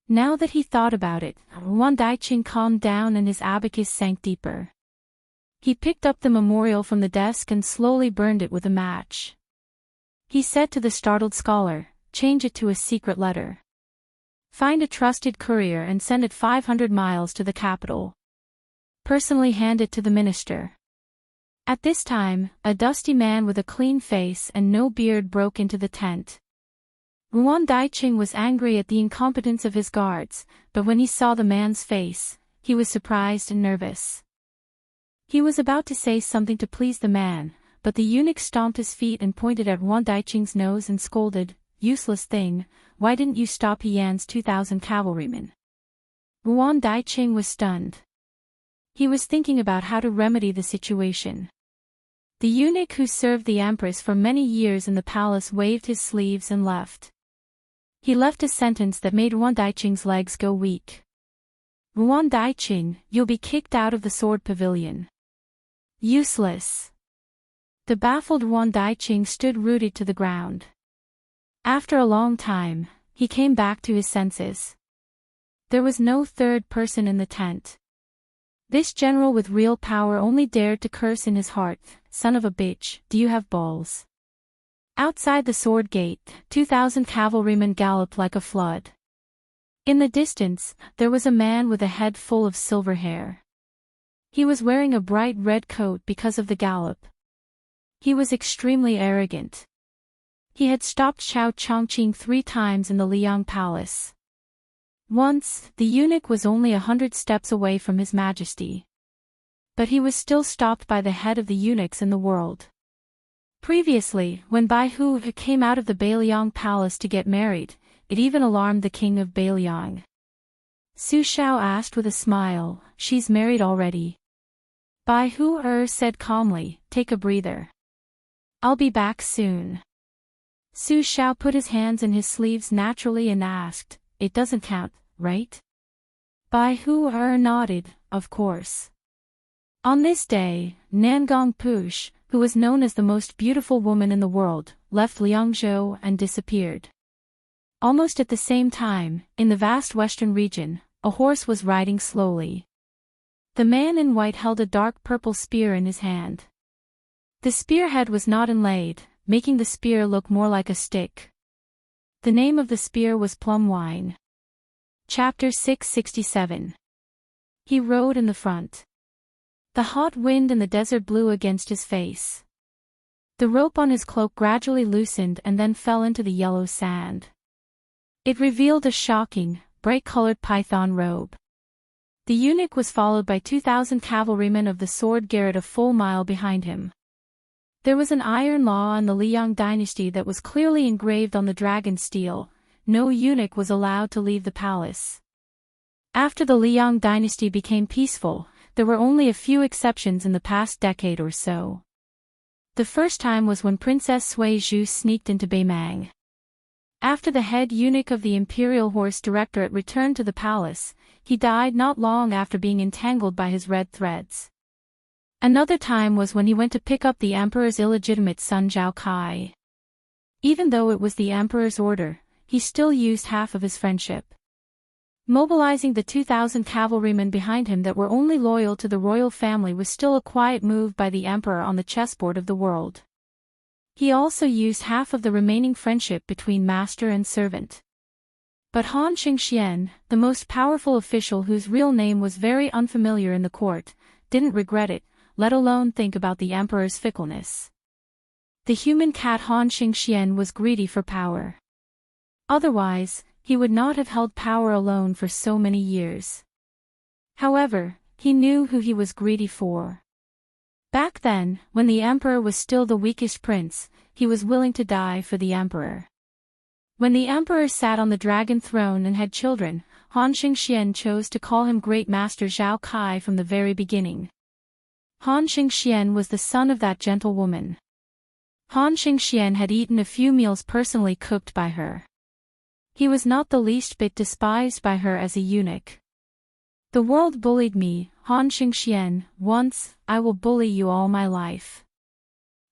Now that he thought about it, Yuan Daiqing calmed down and his abacus sank deeper. He picked up the memorial from the desk and slowly burned it with a match. He said to the startled scholar, "Change it to a secret letter. Find a trusted courier and send it 500 miles to the capital. Personally hand it to the minister." At this time, a dusty man with a clean face and no beard broke into the tent. Yuan Daiqing was angry at the incompetence of his guards, but when he saw the man's face, he was surprised and nervous. He was about to say something to please the man, but the eunuch stomped his feet and pointed at Yuan Daiqing's nose and scolded, "Useless thing, why didn't you stop He Yan's 2,000 cavalrymen?" Yuan Daiqing was stunned. He was thinking about how to remedy the situation. The eunuch who served the empress for many years in the palace waved his sleeves and left. He left a sentence that made Yuan Daiqing's legs go weak. "Yuan Daiqing, you'll be kicked out of the sword pavilion. Useless." The baffled Yuan Daiqing stood rooted to the ground. After a long time, he came back to his senses. There was no third person in the tent. This general with real power only dared to curse in his heart, "Son of a bitch, do you have balls?" Outside the sword gate, 2,000 cavalrymen galloped like a flood. In the distance, there was a man with a head full of silver hair. He was wearing a bright red coat because of the gallop. He was extremely arrogant. He had stopped Xiao Chongqing 3 times in the Liang Palace. Once, the eunuch was only 100 steps away from His Majesty. But he was still stopped by the head of the eunuchs in the world. Previously, when Bai Hu came out of the Beiliang Palace to get married, it even alarmed the king of Beiliang. Su Shao asked with a smile, "She's married already?" Bai Hu said calmly, "Take a breather. I'll be back soon." Su Shao put his hands in his sleeves naturally and asked, "It doesn't count, right?" Bai Hu nodded, "Of course." On this day, Nangong Push, who was known as the most beautiful woman in the world, left Liangzhou and disappeared. Almost at the same time, in the vast western region, a horse was riding slowly. The man in white held a dark purple spear in his hand. The spearhead was not inlaid, making the spear look more like a stick. The name of the spear was Plum Wine. Chapter 667. He rode in the front. The hot wind in the desert blew against his face. The rope on his cloak gradually loosened and then fell into the yellow sand. It revealed a shocking, bright-colored python robe. The eunuch was followed by 2,000 cavalrymen of the Sword Garret a full mile behind him. There was an iron law in the Liang dynasty that was clearly engraved on the dragon steel: no eunuch was allowed to leave the palace. After the Liang dynasty became peaceful, there were only a few exceptions in the past decade or so. The first time was when Princess Sui Zhu sneaked into Beimang. After the head eunuch of the Imperial Horse Directorate returned to the palace, he died not long after being entangled by his red threads. Another time was when he went to pick up the emperor's illegitimate son Zhao Kai. Even though it was the emperor's order, he still used half of his friendship. Mobilizing the 2,000 cavalrymen behind him that were only loyal to the royal family was still a quiet move by the emperor on the chessboard of the world. He also used half of the remaining friendship between master and servant. But Han Qingxian, the most powerful official whose real name was very unfamiliar in the court, didn't regret it, let alone think about the emperor's fickleness. The human cat Han Qingxian was greedy for power. Otherwise, he would not have held power alone for so many years. However, he knew who he was greedy for. Back then, when the emperor was still the weakest prince, he was willing to die for the emperor. When the emperor sat on the dragon throne and had children, Han Qingxian chose to call him Great Master Zhao Kai from the very beginning. Han Qingxian was the son of that gentle woman. Han Qingxian had eaten a few meals personally cooked by her. He was not the least bit despised by her as a eunuch. The world bullied me, Han Qingxian, once, I will bully you all my life.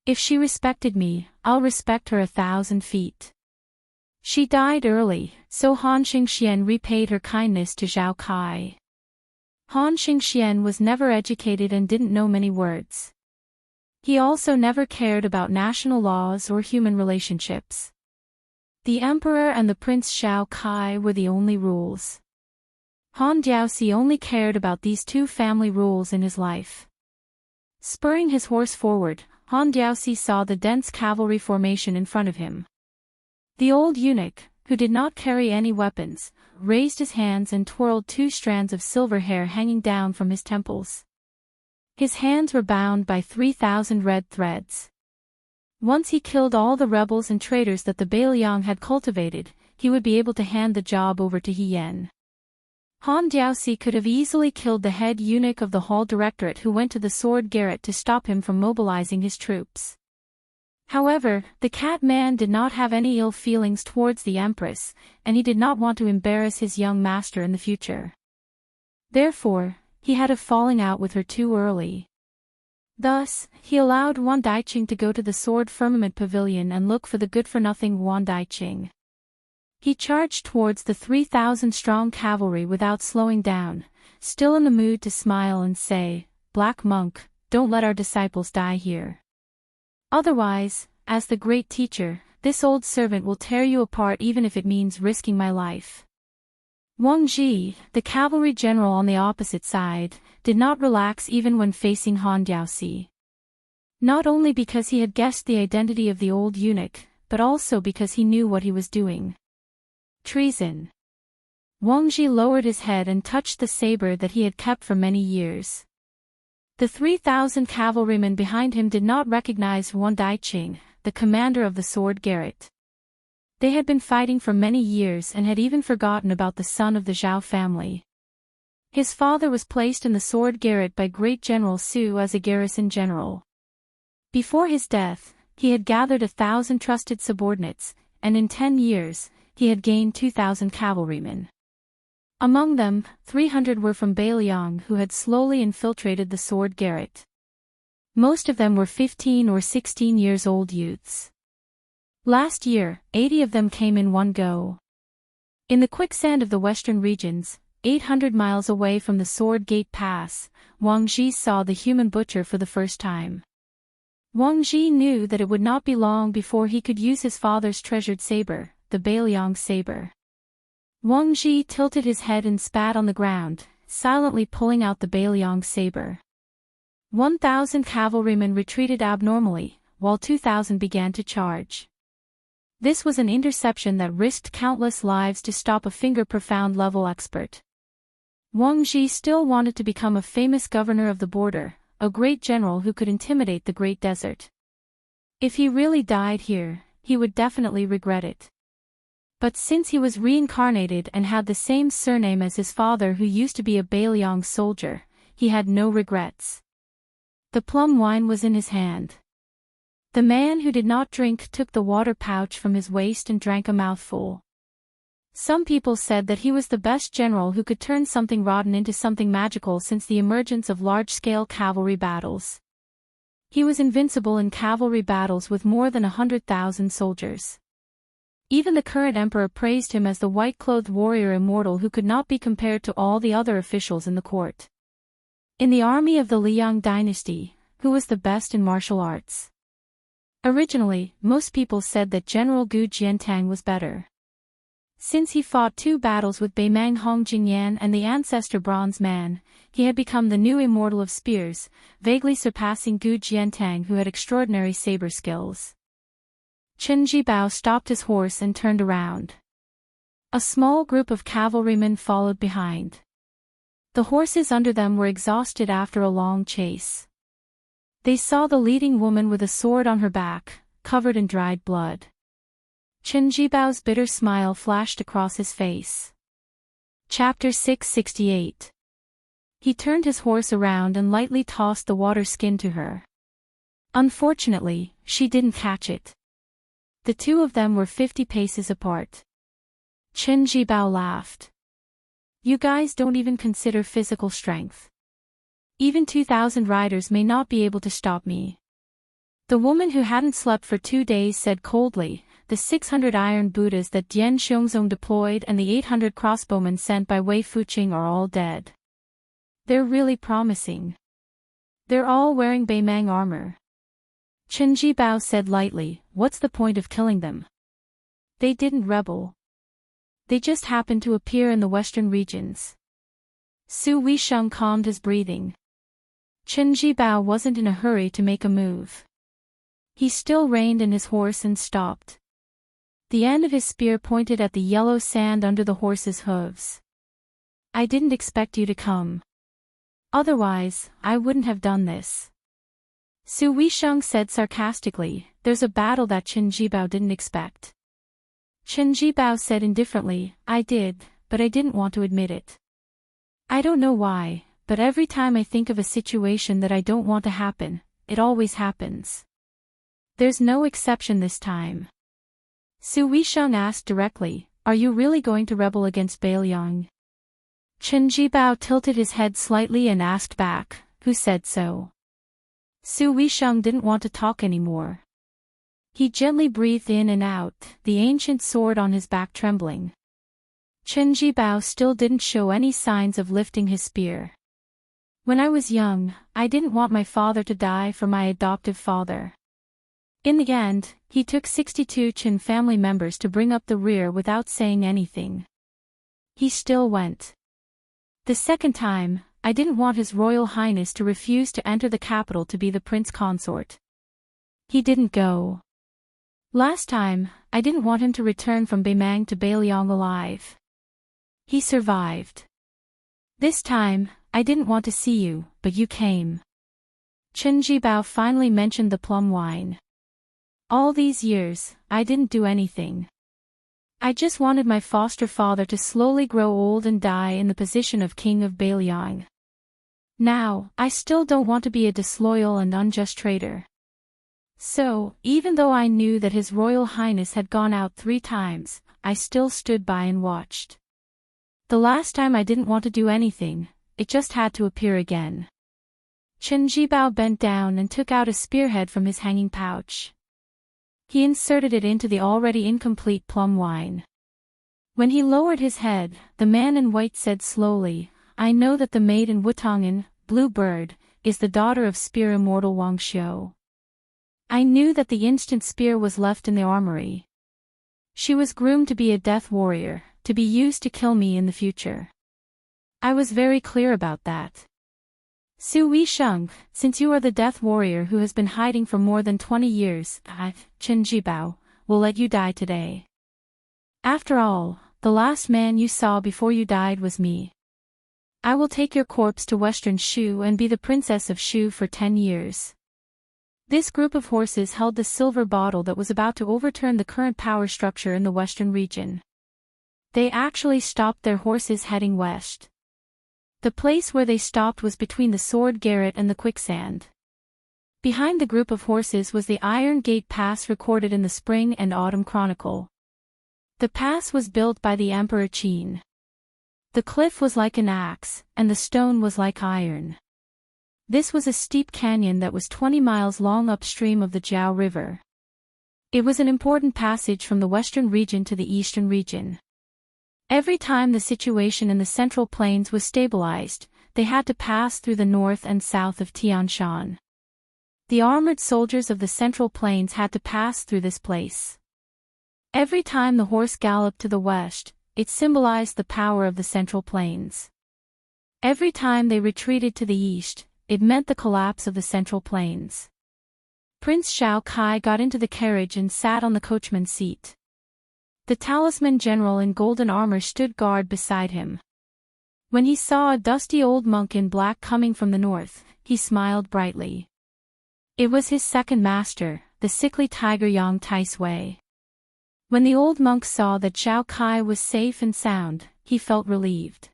If she respected me, I'll respect her 1,000 feet. She died early, so Han Qingxian repaid her kindness to Zhao Kai. Han Qingxian was never educated and didn't know many words. He also never cared about national laws or human relationships. The emperor and the Prince Zhao Kai were the only rules. Han Diaoxi only cared about these two family rules in his life. Spurring his horse forward, Han Diaoxi saw the dense cavalry formation in front of him. The old eunuch, who did not carry any weapons, raised his hands and twirled 2 strands of silver hair hanging down from his temples. His hands were bound by 3,000 red threads. Once he killed all the rebels and traitors that the Bailiang had cultivated, he would be able to hand the job over to He Yen. Han Diaoxi could have easily killed the head eunuch of the hall directorate who went to the sword garret to stop him from mobilizing his troops. However, the cat man did not have any ill feelings towards the empress, and he did not want to embarrass his young master in the future. Therefore, he had a falling out with her too early. Thus, he allowed Wan Daiqing to go to the Sword Firmament Pavilion and look for the good-for-nothing Wan Daiqing. He charged towards the 3,000-strong cavalry without slowing down, still in the mood to smile and say, "Black monk, don't let our disciples die here. Otherwise, as the great teacher, this old servant will tear you apart even if it means risking my life." Wang Ji, the cavalry general on the opposite side, did not relax even when facing Han Diaoxi. Not only because he had guessed the identity of the old eunuch, but also because he knew what he was doing. Treason. Wang Ji lowered his head and touched the saber that he had kept for many years. The 3,000 cavalrymen behind him did not recognize Wan Daiqing, the commander of the sword garret. They had been fighting for many years and had even forgotten about the son of the Zhao family. His father was placed in the sword garret by Great General Su as a garrison general. Before his death, he had gathered 1,000 trusted subordinates, and in 10 years, he had gained 2,000 cavalrymen. Among them, 300 were from Bailiang who had slowly infiltrated the sword garret. Most of them were 15 or 16 years old youths. Last year, 80 of them came in one go. In the quicksand of the western regions, 800 miles away from the Sword Gate Pass, Wang Ji saw the human butcher for the first time. Wang Ji knew that it would not be long before he could use his father's treasured saber, the Bailiang saber. Wang Ji tilted his head and spat on the ground, silently pulling out the Bailiang saber. 1,000 cavalrymen retreated abnormally, while 2,000 began to charge. This was an interception that risked countless lives to stop a finger-profound level expert. Wang Ji still wanted to become a famous governor of the border, a great general who could intimidate the Great Desert. If he really died here, he would definitely regret it. But since he was reincarnated and had the same surname as his father who used to be a Bailiang soldier, he had no regrets. The plum wine was in his hand. The man who did not drink took the water pouch from his waist and drank a mouthful. Some people said that he was the best general who could turn something rotten into something magical since the emergence of large-scale cavalry battles. He was invincible in cavalry battles with more than 100,000 soldiers. Even the current emperor praised him as the white-clothed warrior immortal who could not be compared to all the other officials in the court. In the army of the Liang dynasty, who was the best in martial arts? Originally, most people said that General Gu Jiantang was better. Since he fought 2 battles with Beimang Hongjingyan and the ancestor Bronze Man, he had become the new immortal of spears, vaguely surpassing Gu Jiantang, who had extraordinary saber skills. Chen Jibao stopped his horse and turned around. A small group of cavalrymen followed behind. The horses under them were exhausted after a long chase. They saw the leading woman with a sword on her back, covered in dried blood. Chen Jibao's bitter smile flashed across his face. Chapter 668. He turned his horse around and lightly tossed the water skin to her. Unfortunately, she didn't catch it. The two of them were 50 paces apart. Chen Jibao laughed. You guys don't even consider physical strength. Even 2,000 riders may not be able to stop me. The woman who hadn't slept for 2 days said coldly, the 600 iron Buddhas that Dian Xiongzong deployed and the 800 crossbowmen sent by Wei Fuqing are all dead. They're really promising. They're all wearing Beimang armor. Chen Jibao said lightly, what's the point of killing them? They didn't rebel. They just happened to appear in the western regions. Su Weisheng calmed his breathing. Chen Jibao wasn't in a hurry to make a move. He still reined in his horse and stopped. The end of his spear pointed at the yellow sand under the horse's hooves. I didn't expect you to come. Otherwise, I wouldn't have done this. Su Weisheng said sarcastically, there's a battle that Chen Jibao didn't expect. Chen Jibao said indifferently, I did, but I didn't want to admit it. I don't know why, but every time I think of a situation that I don't want to happen, it always happens. There's no exception this time. Su Weisheng asked directly, are you really going to rebel against Beiliang? Chen Jibao tilted his head slightly and asked back, who said so? Su Weisheng didn't want to talk anymore. He gently breathed in and out, the ancient sword on his back trembling. Chen Jibao still didn't show any signs of lifting his spear. When I was young, I didn't want my father to die for my adoptive father. In the end, he took 62 Chen family members to bring up the rear without saying anything. He still went. The second time, I didn't want His Royal Highness to refuse to enter the capital to be the prince consort. He didn't go. Last time, I didn't want him to return from Beimang to Beiliang alive. He survived. This time, I didn't want to see you, but you came. Chen Jibao finally mentioned the plum wine. All these years, I didn't do anything. I just wanted my foster father to slowly grow old and die in the position of king of Beiliang. Now, I still don't want to be a disloyal and unjust traitor. So, even though I knew that His Royal Highness had gone out 3 times, I still stood by and watched. The last time I didn't want to do anything, it just had to appear again. Chen Jibao bent down and took out a spearhead from his hanging pouch. He inserted it into the already incomplete plum wine. When he lowered his head, the man in white said slowly, I know that the maiden Wutongan, Blue Bird, is the daughter of spear immortal Wang Xiu. I knew that the instant spear was left in the armory. She was groomed to be a death warrior, to be used to kill me in the future. I was very clear about that. Su Weisheng, since you are the death warrior who has been hiding for more than 20 years, I, Chen Jibao, will let you die today. After all, the last man you saw before you died was me. I will take your corpse to Western Shu and be the princess of Shu for 10 years. This group of horses held the silver bottle that was about to overturn the current power structure in the western region. They actually stopped their horses heading west. The place where they stopped was between the Sword Garret and the quicksand. Behind the group of horses was the Iron Gate Pass recorded in the Spring and Autumn Chronicle. The pass was built by the Emperor Qin. The cliff was like an axe, and the stone was like iron. This was a steep canyon that was 20 miles long upstream of the Jiao River. It was an important passage from the western region to the eastern region. Every time the situation in the Central Plains was stabilized, they had to pass through the north and south of Tianshan. The armored soldiers of the Central Plains had to pass through this place. Every time the horse galloped to the west, it symbolized the power of the Central Plains. Every time they retreated to the east, it meant the collapse of the Central Plains. Prince Xiao Kai got into the carriage and sat on the coachman's seat. The talisman general in golden armor stood guard beside him. When he saw a dusty old monk in black coming from the north, he smiled brightly. It was his second master, the sickly tiger Yang Tai-sui. When the old monk saw that Xiao Kai was safe and sound, he felt relieved.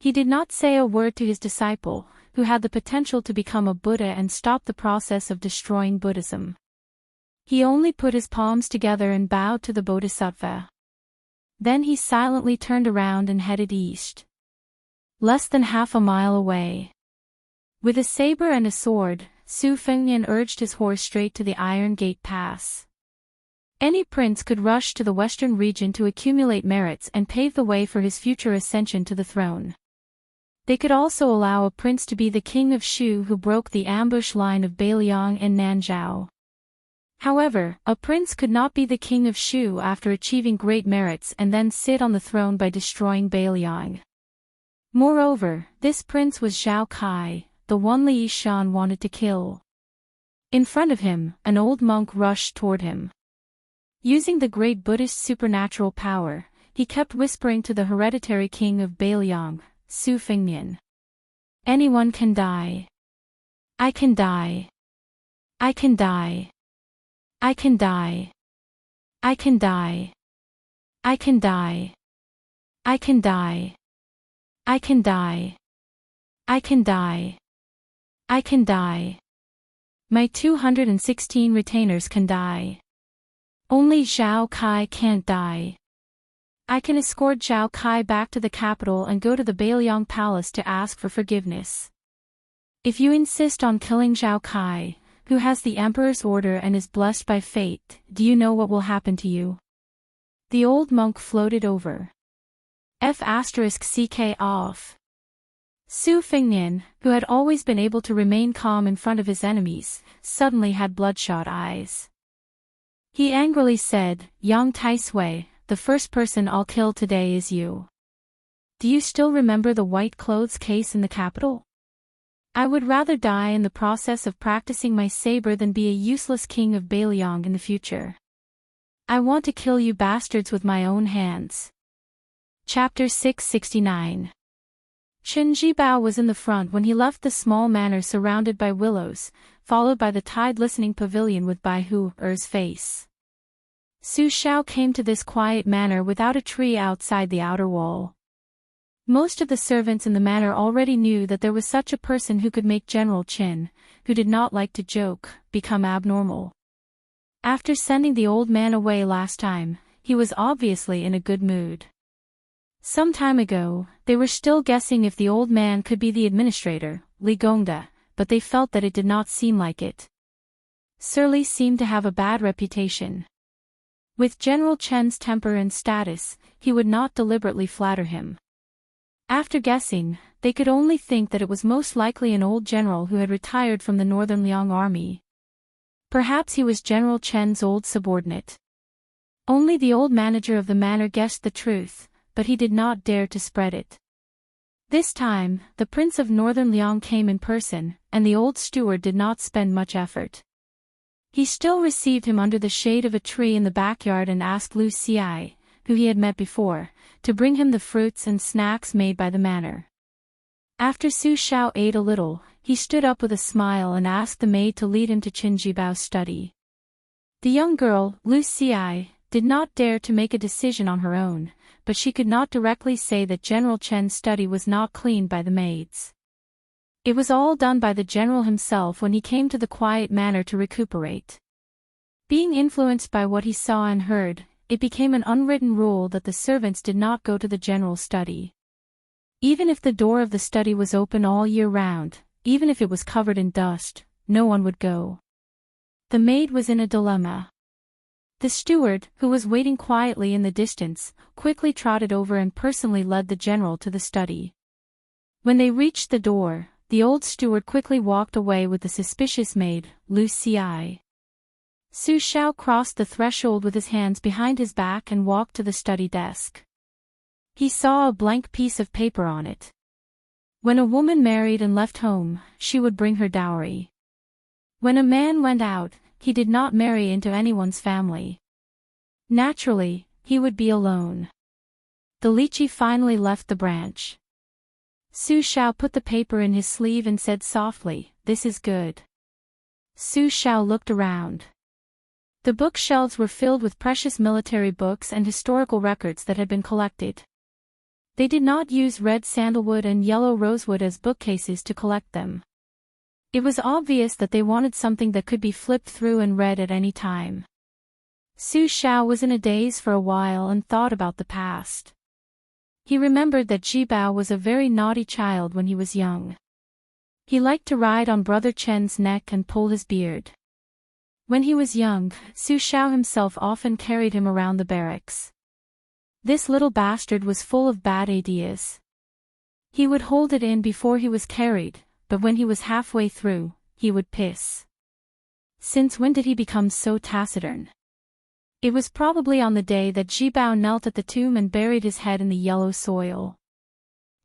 He did not say a word to his disciple, who had the potential to become a Buddha and stop the process of destroying Buddhism. He only put his palms together and bowed to the Bodhisattva. Then he silently turned around and headed east. Less than half a mile away. With a saber and a sword, Su Fengnian urged his horse straight to the Iron Gate Pass. Any prince could rush to the western region to accumulate merits and pave the way for his future ascension to the throne. They could also allow a prince to be the king of Shu who broke the ambush line of Beiliang and Nanzhao. However, a prince could not be the king of Shu after achieving great merits and then sit on the throne by destroying Beiliang. Moreover, this prince was Xiao Kai, the one Li Yishan wanted to kill. In front of him, an old monk rushed toward him. Using the great Buddhist supernatural power, he kept whispering to the hereditary king of Beiliang, Su Fengnian. Anyone can die. I can die. I can die. I can die. I can die. I can die. I can die. I can die. I can die. I can die. My 216 retainers can die. Only Xiao Kai can't die. I can escort Xiao Kai back to the capital and go to the Beiliang Palace to ask for forgiveness. If you insist on killing Xiao Kai, who has the Emperor's order and is blessed by fate, do you know what will happen to you? The old monk floated over. F***ck off. Su Fengnian, who had always been able to remain calm in front of his enemies, suddenly had bloodshot eyes. He angrily said, Yang Tai-sui, the first person I'll kill today is you. Do you still remember the white clothes case in the capital? I would rather die in the process of practicing my saber than be a useless king of Beiliang in the future. I want to kill you bastards with my own hands. Chapter 669. Qin Jibao was in the front when he left the small manor surrounded by willows, followed by the tied listening pavilion with Bai Hu-er's face. Su Xiao came to this quiet manor without a tree outside the outer wall. Most of the servants in the manor already knew that there was such a person who could make General Qin, who did not like to joke, become abnormal. After sending the old man away last time, he was obviously in a good mood. Some time ago, they were still guessing if the old man could be the administrator, Li Gongda, but they felt that it did not seem like it. Sir Li seemed to have a bad reputation. With General Chen's temper and status, he would not deliberately flatter him. After guessing, they could only think that it was most likely an old general who had retired from the Northern Liang army. Perhaps he was General Chen's old subordinate. Only the old manager of the manor guessed the truth, but he did not dare to spread it. This time, the Prince of Northern Liang came in person, and the old steward did not spend much effort. He still received him under the shade of a tree in the backyard and asked Lu Xi, who he had met before, to bring him the fruits and snacks made by the manor. After Su Xiao ate a little, he stood up with a smile and asked the maid to lead him to Qin Jibao's study. The young girl, Lu Xi, did not dare to make a decision on her own, but she could not directly say that General Chen's study was not cleaned by the maids. It was all done by the general himself when he came to the quiet manor to recuperate. Being influenced by what he saw and heard, it became an unwritten rule that the servants did not go to the general's study. Even if the door of the study was open all year round, even if it was covered in dust, no one would go. The maid was in a dilemma. The steward, who was waiting quietly in the distance, quickly trotted over and personally led the general to the study. When they reached the door, the old steward quickly walked away with the suspicious maid, Lu Xi. Su Xiao crossed the threshold with his hands behind his back and walked to the study desk. He saw a blank piece of paper on it. When a woman married and left home, she would bring her dowry. When a man went out, he did not marry into anyone's family. Naturally, he would be alone. The lychee finally left the branch. Su Xiao put the paper in his sleeve and said softly, "This is good." Su Xiao looked around. The bookshelves were filled with precious military books and historical records that had been collected. They did not use red sandalwood and yellow rosewood as bookcases to collect them. It was obvious that they wanted something that could be flipped through and read at any time. Su Xiao was in a daze for a while and thought about the past. He remembered that Jibao was a very naughty child when he was young. He liked to ride on Brother Chen's neck and pull his beard. When he was young, Su Xiao himself often carried him around the barracks. This little bastard was full of bad ideas. He would hold it in before he was carried, but when he was halfway through, he would piss. Since when did he become so taciturn? It was probably on the day that Jibao knelt at the tomb and buried his head in the yellow soil.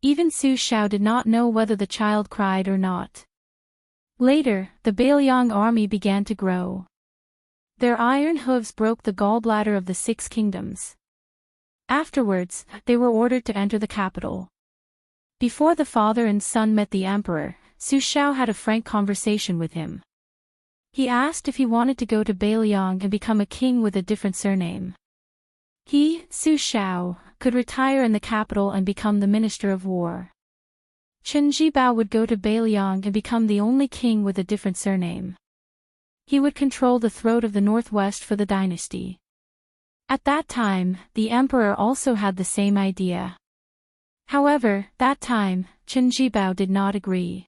Even Su Xiao did not know whether the child cried or not. Later, the Bailiang army began to grow. Their iron hooves broke the gallbladder of the 6 kingdoms. Afterwards, they were ordered to enter the capital. Before the father and son met the emperor, Su Xiao had a frank conversation with him. He asked if he wanted to go to Bailiang and become a king with a different surname. He, Su Xiao, could retire in the capital and become the minister of war. Chen Jibao would go to Bailiang and become the only king with a different surname. He would control the throat of the northwest for the dynasty. At that time, the emperor also had the same idea. However, that time, Chen Jibao did not agree.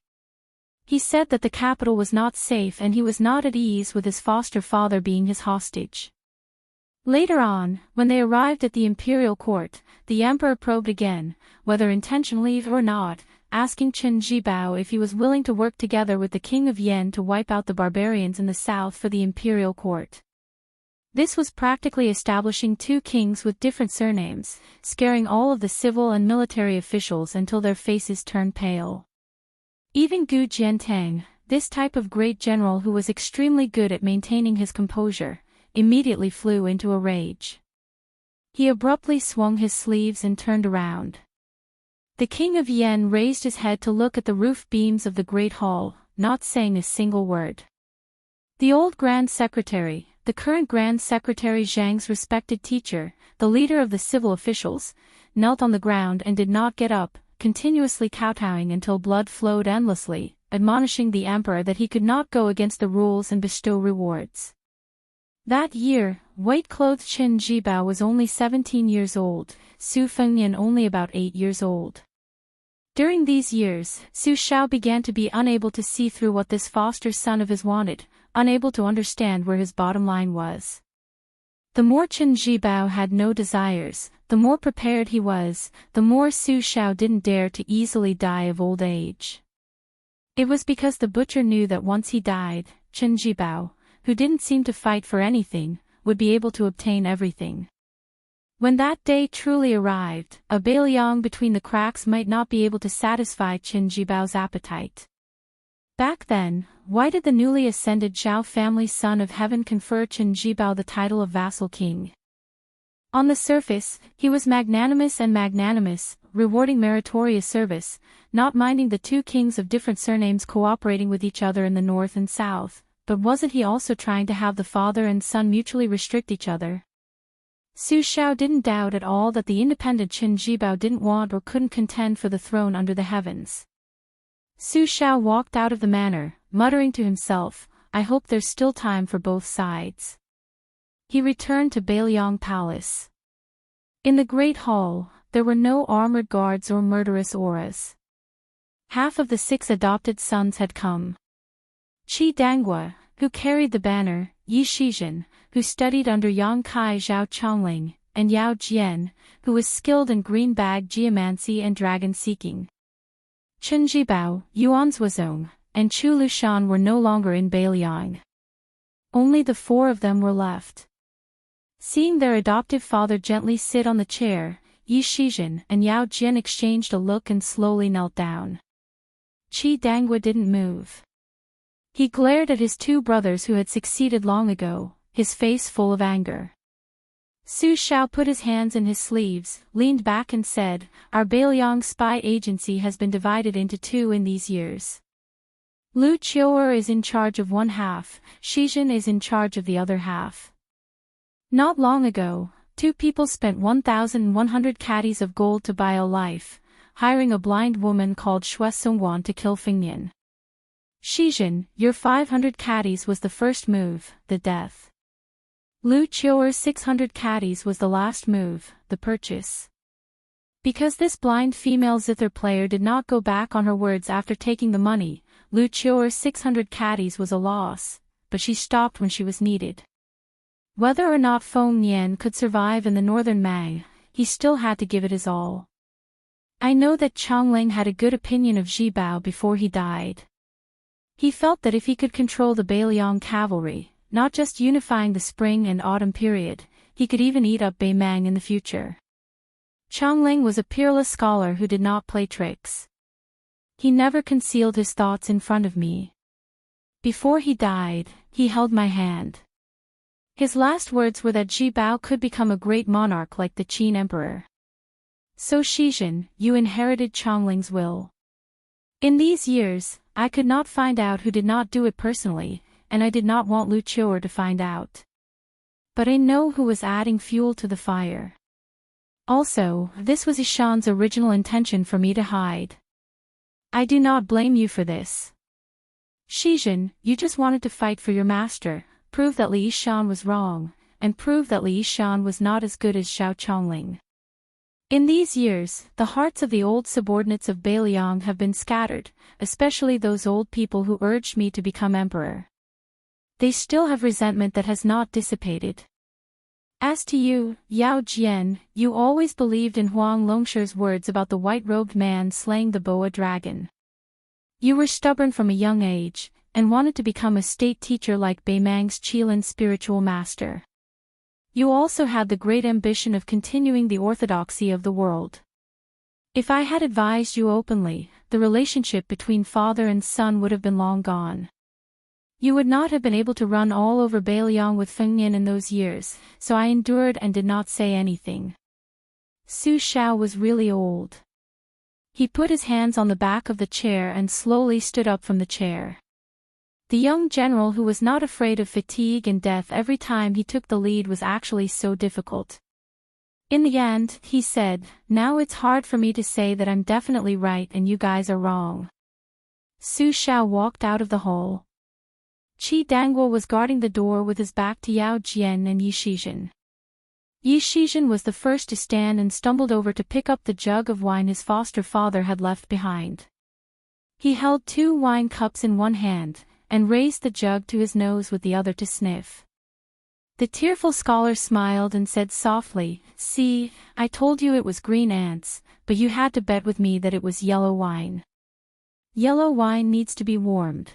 He said that the capital was not safe and he was not at ease with his foster father being his hostage. Later on, when they arrived at the imperial court, the emperor probed again, whether intentionally or not, asking Chen Jibao if he was willing to work together with the king of Yan to wipe out the barbarians in the south for the imperial court. This was practically establishing 2 kings with different surnames, scaring all of the civil and military officials until their faces turned pale. Even Gu Jiantang, this type of great general who was extremely good at maintaining his composure, immediately flew into a rage. He abruptly swung his sleeves and turned around. The king of Yan raised his head to look at the roof beams of the great hall, not saying a single word. The old Grand Secretary, the current Grand Secretary Zhang's respected teacher, the leader of the civil officials, knelt on the ground and did not get up, continuously kowtowing until blood flowed endlessly, admonishing the emperor that he could not go against the rules and bestow rewards. That year, white-clothed Chen Jibao was only 17 years old, Su Fengnian only about 8 years old. During these years, Su Xiao began to be unable to see through what this foster son of his wanted, unable to understand where his bottom line was. The more Chen Jibao had no desires, the more prepared he was, the more Su Xiao didn't dare to easily die of old age. It was because the butcher knew that once he died, Chen Jibao, who didn't seem to fight for anything, would be able to obtain everything. When that day truly arrived, a Bailiang between the cracks might not be able to satisfy Chen Jibao's appetite. Back then, why did the newly ascended Zhao family son of heaven confer Chen Jibao the title of vassal king? On the surface, he was magnanimous, rewarding meritorious service, not minding the 2 kings of different surnames cooperating with each other in the north and south, but wasn't he also trying to have the father and son mutually restrict each other? Su Xiao didn't doubt at all that the independent Chen Jibao didn't want or couldn't contend for the throne under the heavens. Su Xiao walked out of the manor, muttering to himself, "I hope there's still time for both sides." He returned to Bailiang Palace. In the Great Hall, there were no armored guards or murderous auras. Half of the 6 adopted sons had come. Qi Danghua, who carried the banner, Yi Shizhen, who studied under Yang Kai Zhao Chongling, and Yao Jian, who was skilled in green bag geomancy and dragon seeking. Chen Jibao, Yuan Zuozong, and Chu Lushan were no longer in Bailiang. Only the four of them were left. Seeing their adoptive father gently sit on the chair, Yi Shizhen and Yao Jian exchanged a look and slowly knelt down. Qi Dangwa didn't move. He glared at his two brothers who had succeeded long ago, his face full of anger. Su Xiao put his hands in his sleeves, leaned back and said, "Our Beiliang spy agency has been divided into two in these years. Lu Qiuer is in charge of one half, Shizhen is in charge of the other half. Not long ago, two people spent 1,100 caddies of gold to buy a life, hiring a blind woman called Xue Songwan to kill Fengnian. Shizhen, your 500 caddies was the first move, the death. Lu Qiuer's 600 caddies was the last move, the purchase." Because this blind female zither player did not go back on her words after taking the money, Lu Qiuer's 600 caddies was a loss, but she stopped when she was needed. Whether or not Feng Nian could survive in the northern Mang, he still had to give it his all. I know that Chongling had a good opinion of Ji Bao before he died. He felt that if he could control the Beiliang cavalry, not just unifying the spring and autumn period, he could even eat up Beimang in the future. Chongling was a peerless scholar who did not play tricks. He never concealed his thoughts in front of me. Before he died, he held my hand. His last words were that Ji Bao could become a great monarch like the Qin emperor. So Shizhen, you inherited Chongling's will. In these years, I could not find out who did not do it personally, and I did not want Lu Qiuer to find out. But I know who was adding fuel to the fire. Also, this was Ishan's original intention for me to hide. I do not blame you for this. Shizhen, you just wanted to fight for your master, prove that Li Yishan was wrong, and prove that Li Yishan was not as good as Xiao Chongling. In these years, the hearts of the old subordinates of Beiliang have been scattered, especially those old people who urged me to become emperor. They still have resentment that has not dissipated. As to you, Yao Jian, you always believed in Huang Longshi's words about the white-robed man slaying the boa dragon. You were stubborn from a young age, and wanted to become a state teacher like Beimang's Qilin spiritual master. You also had the great ambition of continuing the orthodoxy of the world. If I had advised you openly, the relationship between father and son would have been long gone. You would not have been able to run all over Beiliang with Fengnian in those years, so I endured and did not say anything. Su Xiao was really old. He put his hands on the back of the chair and slowly stood up from the chair. The young general who was not afraid of fatigue and death every time he took the lead was actually so difficult. In the end, he said, "Now it's hard for me to say that I'm definitely right and you guys are wrong." Su Xiao walked out of the hall. Qi Dangwa was guarding the door with his back to Yao Jian and Yi Shizhen. Yi Shizhen was the first to stand and stumbled over to pick up the jug of wine his foster father had left behind. He held 2 wine cups in one hand, and raised the jug to his nose with the other to sniff. The tearful scholar smiled and said softly, "See, I told you it was green ants, but you had to bet with me that it was yellow wine. Yellow wine needs to be warmed.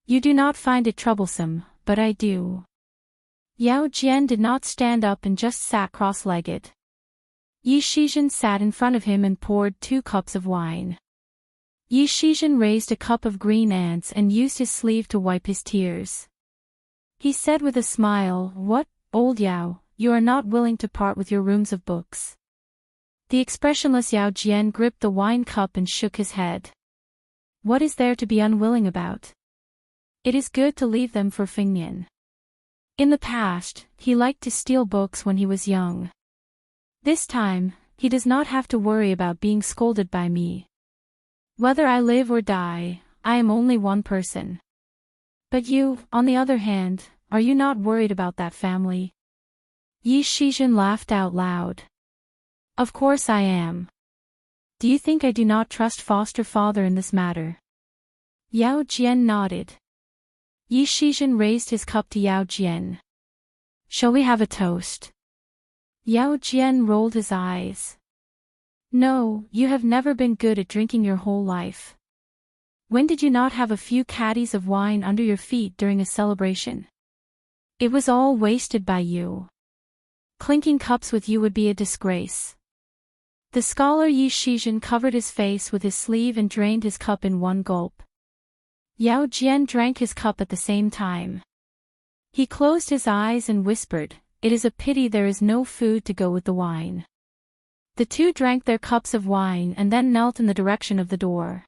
You do not find it troublesome, but I do." Yao Jian did not stand up and just sat cross-legged. Yi Shizhen sat in front of him and poured 2 cups of wine. Yi Shizhen raised a cup of green ants and used his sleeve to wipe his tears. He said with a smile, "What, old Yao, you are not willing to part with your rooms of books?" The expressionless Yao Jian gripped the wine cup and shook his head. "What is there to be unwilling about? It is good to leave them for Fengnian. In the past, he liked to steal books when he was young. This time, he does not have to worry about being scolded by me. Whether I live or die, I am only one person. But you, on the other hand, are you not worried about that family?" Yi Shizhen laughed out loud. "Of course I am. Do you think I do not trust foster father in this matter?" Yao Jian nodded. Yi Shizhen raised his cup to Yao Jian. "Shall we have a toast?" Yao Jian rolled his eyes. "No, you have never been good at drinking your whole life. When did you not have a few caddies of wine under your feet during a celebration?" It was all wasted by you. Clinking cups with you would be a disgrace. The scholar Yi Shizhen covered his face with his sleeve and drained his cup in one gulp. Yao Jian drank his cup at the same time. He closed his eyes and whispered, "It is a pity there is no food to go with the wine." The two drank their cups of wine and then knelt in the direction of the door.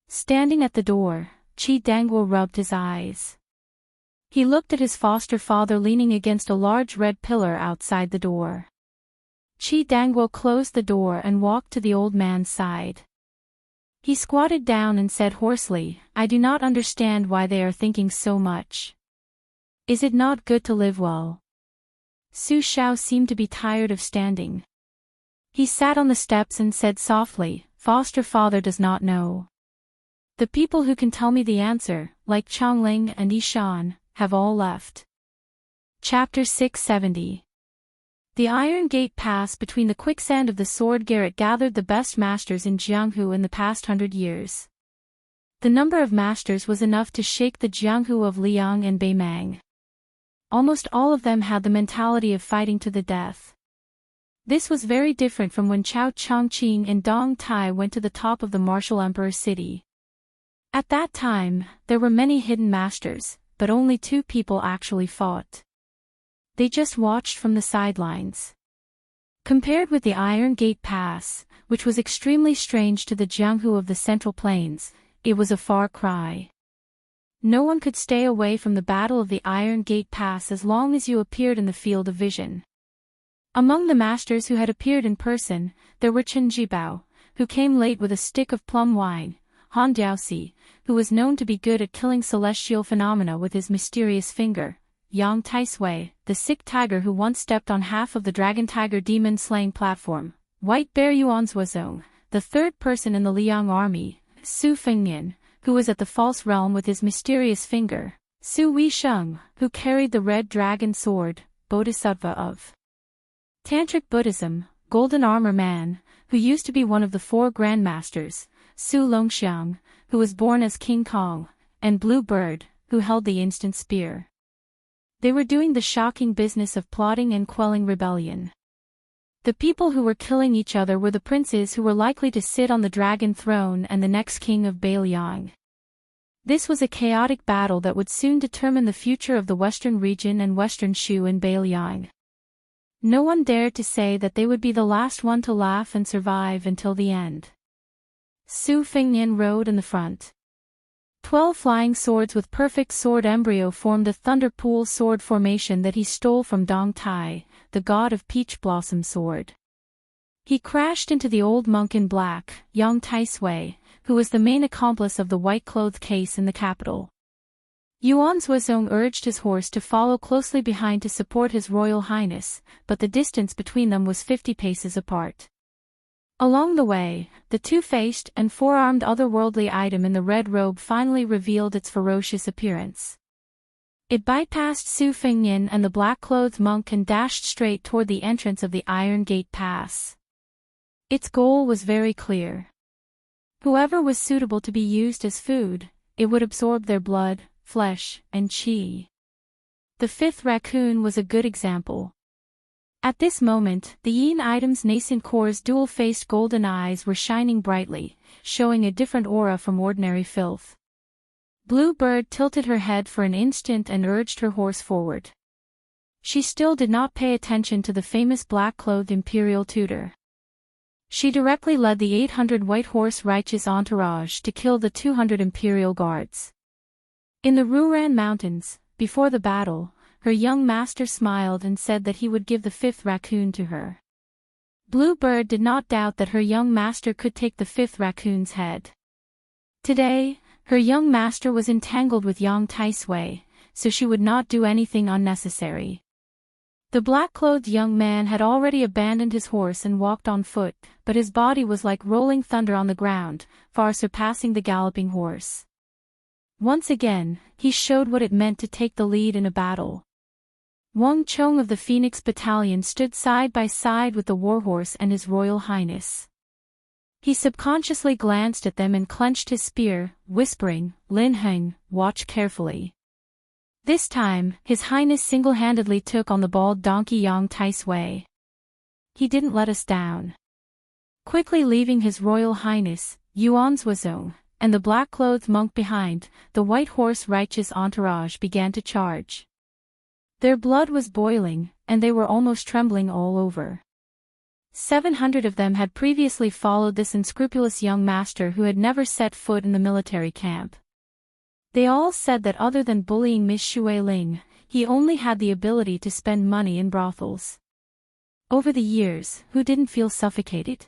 Standing at the door, Qi Dangguo rubbed his eyes. He looked at his foster father leaning against a large red pillar outside the door. Qi Dangguo closed the door and walked to the old man's side. He squatted down and said hoarsely, "I do not understand why they are thinking so much. Is it not good to live well?" Su Xiao seemed to be tired of standing. He sat on the steps and said softly, "Foster father does not know. The people who can tell me the answer, like Chongling and Yishan, have all left." Chapter 670. The Iron Gate Pass between the quicksand of the Sword Garret gathered the best masters in Jianghu in the past 100 years. The number of masters was enough to shake the Jianghu of Liang and Beimang. Almost all of them had the mentality of fighting to the death. This was very different from when Chao Chongqing and Dong Tai went to the top of the martial emperor city. At that time, there were many hidden masters, but only 2 people actually fought. They just watched from the sidelines. Compared with the Iron Gate Pass, which was extremely strange to the Jianghu of the Central Plains, it was a far cry. No one could stay away from the Battle of the Iron Gate Pass as long as you appeared in the field of vision. Among the masters who had appeared in person, there were Chen Jibao, who came late with a stick of plum wine, Han Diaoxi, who was known to be good at killing celestial phenomena with his mysterious finger, Yang Taisui, the sick tiger who once stepped on half of the Dragon Tiger demon-slaying platform, White Bear Yuanzuozong, the 3rd person in the Liang army, Su Fengnian, who was at the False Realm with his mysterious finger, Su Weisheng, who carried the red dragon sword, Bodhisattva of Tantric Buddhism, Golden Armor Man, who used to be one of the 4 grandmasters, Su Longxiang, who was born as King Kong, and Blue Bird, who held the instant spear. They were doing the shocking business of plotting and quelling rebellion. The people who were killing each other were the princes who were likely to sit on the dragon throne and the next king of Beiliang. This was a chaotic battle that would soon determine the future of the western region and western Shu in Beiliang. No one dared to say that they would be the last one to laugh and survive until the end. Su Fengnian rode in the front. 12 flying swords with perfect sword embryo formed the Thunder Pool sword formation that he stole from Dong Tai, the god of Peach Blossom Sword. He crashed into the old monk in black, Yang Taisui, who was the main accomplice of the white-clothed case in the capital. Yuan Zuozong urged his horse to follow closely behind to support his royal highness, but the distance between them was 50 paces apart. Along the way, the 2-faced and 4-armed otherworldly item in the red robe finally revealed its ferocious appearance. It bypassed Su Fengnian and the black-clothed monk and dashed straight toward the entrance of the Iron Gate Pass. Its goal was very clear. Whoever was suitable to be used as food, it would absorb their blood, flesh, and qi. The 5th raccoon was a good example. At this moment, the yin item's nascent core's dual-faced golden eyes were shining brightly, showing a different aura from ordinary filth. Blue Bird tilted her head for an instant and urged her horse forward. She still did not pay attention to the famous black-clothed imperial tutor. She directly led the 800 white horse righteous entourage to kill the 200 imperial guards. In the Ruran Mountains, before the battle, her young master smiled and said that he would give the 5th raccoon to her. Blue Bird did not doubt that her young master could take the 5th raccoon's head. Today, her young master was entangled with Yang Taisui, so she would not do anything unnecessary. The black-clothed young man had already abandoned his horse and walked on foot, but his body was like rolling thunder on the ground, far surpassing the galloping horse. Once again, he showed what it meant to take the lead in a battle. Wang Chong of the Phoenix Battalion stood side by side with the warhorse and His Royal Highness. He subconsciously glanced at them and clenched his spear, whispering, "Lin Heng, watch carefully." This time, His Highness single-handedly took on the bald donkey Yang Taisui. He didn't let us down. Quickly leaving His Royal Highness, Yuan Zhuozong, and the black-clothed monk behind, the white horse righteous entourage began to charge. Their blood was boiling, and they were almost trembling all over. 700 of them had previously followed this unscrupulous young master who had never set foot in the military camp. They all said that other than bullying Miss Shui Ling, he only had the ability to spend money in brothels. Over the years, who didn't feel suffocated?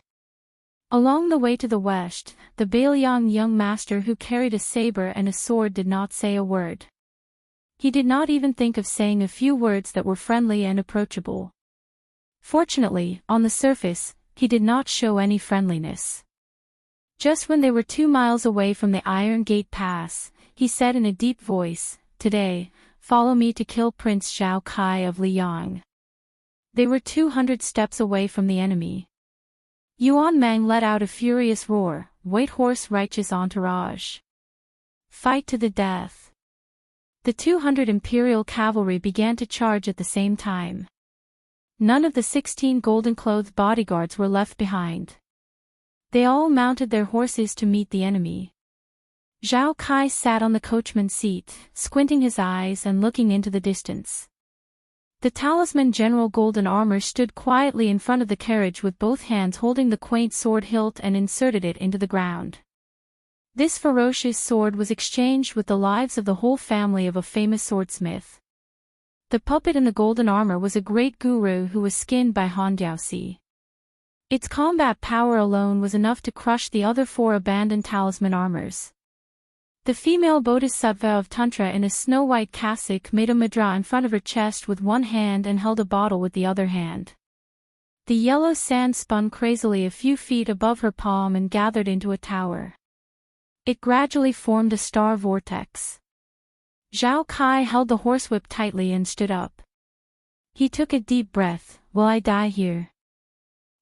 Along the way to the west, the Bailiang young master who carried a saber and a sword did not say a word. He did not even think of saying a few words that were friendly and approachable. Fortunately, on the surface, he did not show any friendliness. Just when they were 2 miles away from the Iron Gate Pass, he said in a deep voice, "Today, follow me to kill Prince Zhao Kai of Liang." They were 200 steps away from the enemy. Yuan Mang let out a furious roar, "White horse righteous entourage. Fight to the death." The 200 imperial cavalry began to charge at the same time. None of the 16 golden-clothed bodyguards were left behind. They all mounted their horses to meet the enemy. Zhao Kai sat on the coachman's seat, squinting his eyes and looking into the distance. The talisman General Golden Armor stood quietly in front of the carriage with both hands holding the quaint sword hilt and inserted it into the ground. This ferocious sword was exchanged with the lives of the whole family of a famous swordsmith. The puppet in the golden armor was a great guru who was skinned by Han Diaoxi. Its combat power alone was enough to crush the other 4 abandoned talisman armors. The female bodhisattva of Tantra in a snow-white cassock made a mudra in front of her chest with one hand and held a bottle with the other hand. The yellow sand spun crazily a few feet above her palm and gathered into a tower. It gradually formed a star vortex. Zhao Kai held the horsewhip tightly and stood up. He took a deep breath. "Will I die here?"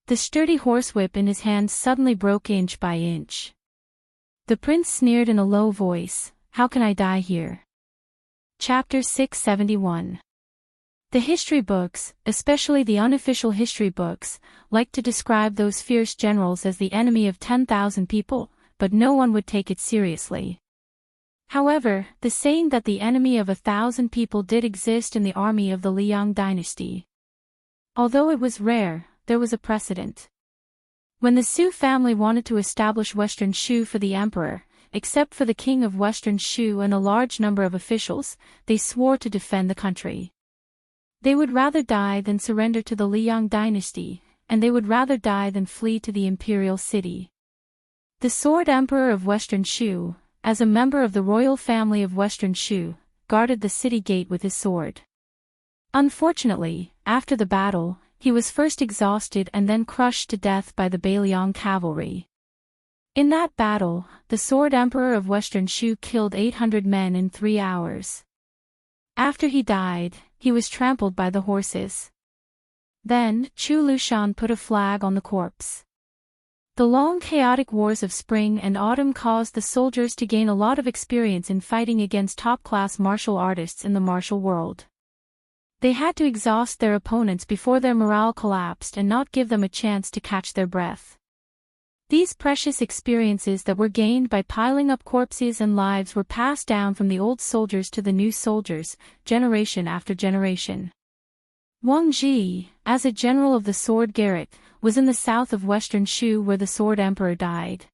The sturdy horsewhip in his hand suddenly broke inch by inch. The prince sneered in a low voice, "How can I die here?" Chapter 671. The history books, especially the unofficial history books, like to describe those fierce generals as the enemy of 10,000 people, but no one would take it seriously. However, the saying that the enemy of 1,000 people did exist in the army of the Liang dynasty. Although it was rare, there was a precedent. When the Su family wanted to establish Western Shu for the emperor, except for the king of Western Shu and a large number of officials, they swore to defend the country. They would rather die than surrender to the Liang dynasty, and they would rather die than flee to the imperial city. The Sword Emperor of Western Shu, as a member of the royal family of Western Shu, guarded the city gate with his sword. Unfortunately, after the battle, he was first exhausted and then crushed to death by the Bailiang cavalry. In that battle, the Sword Emperor of Western Shu killed 800 men in 3 hours. After he died, he was trampled by the horses. Then, Chu Lushan put a flag on the corpse. The long chaotic wars of spring and autumn caused the soldiers to gain a lot of experience in fighting against top-class martial artists in the martial world. They had to exhaust their opponents before their morale collapsed and not give them a chance to catch their breath. These precious experiences that were gained by piling up corpses and lives were passed down from the old soldiers to the new soldiers, generation after generation. Wang Ji, as a general of the Sword Garret, was in the south of Western Shu where the Sword Emperor died.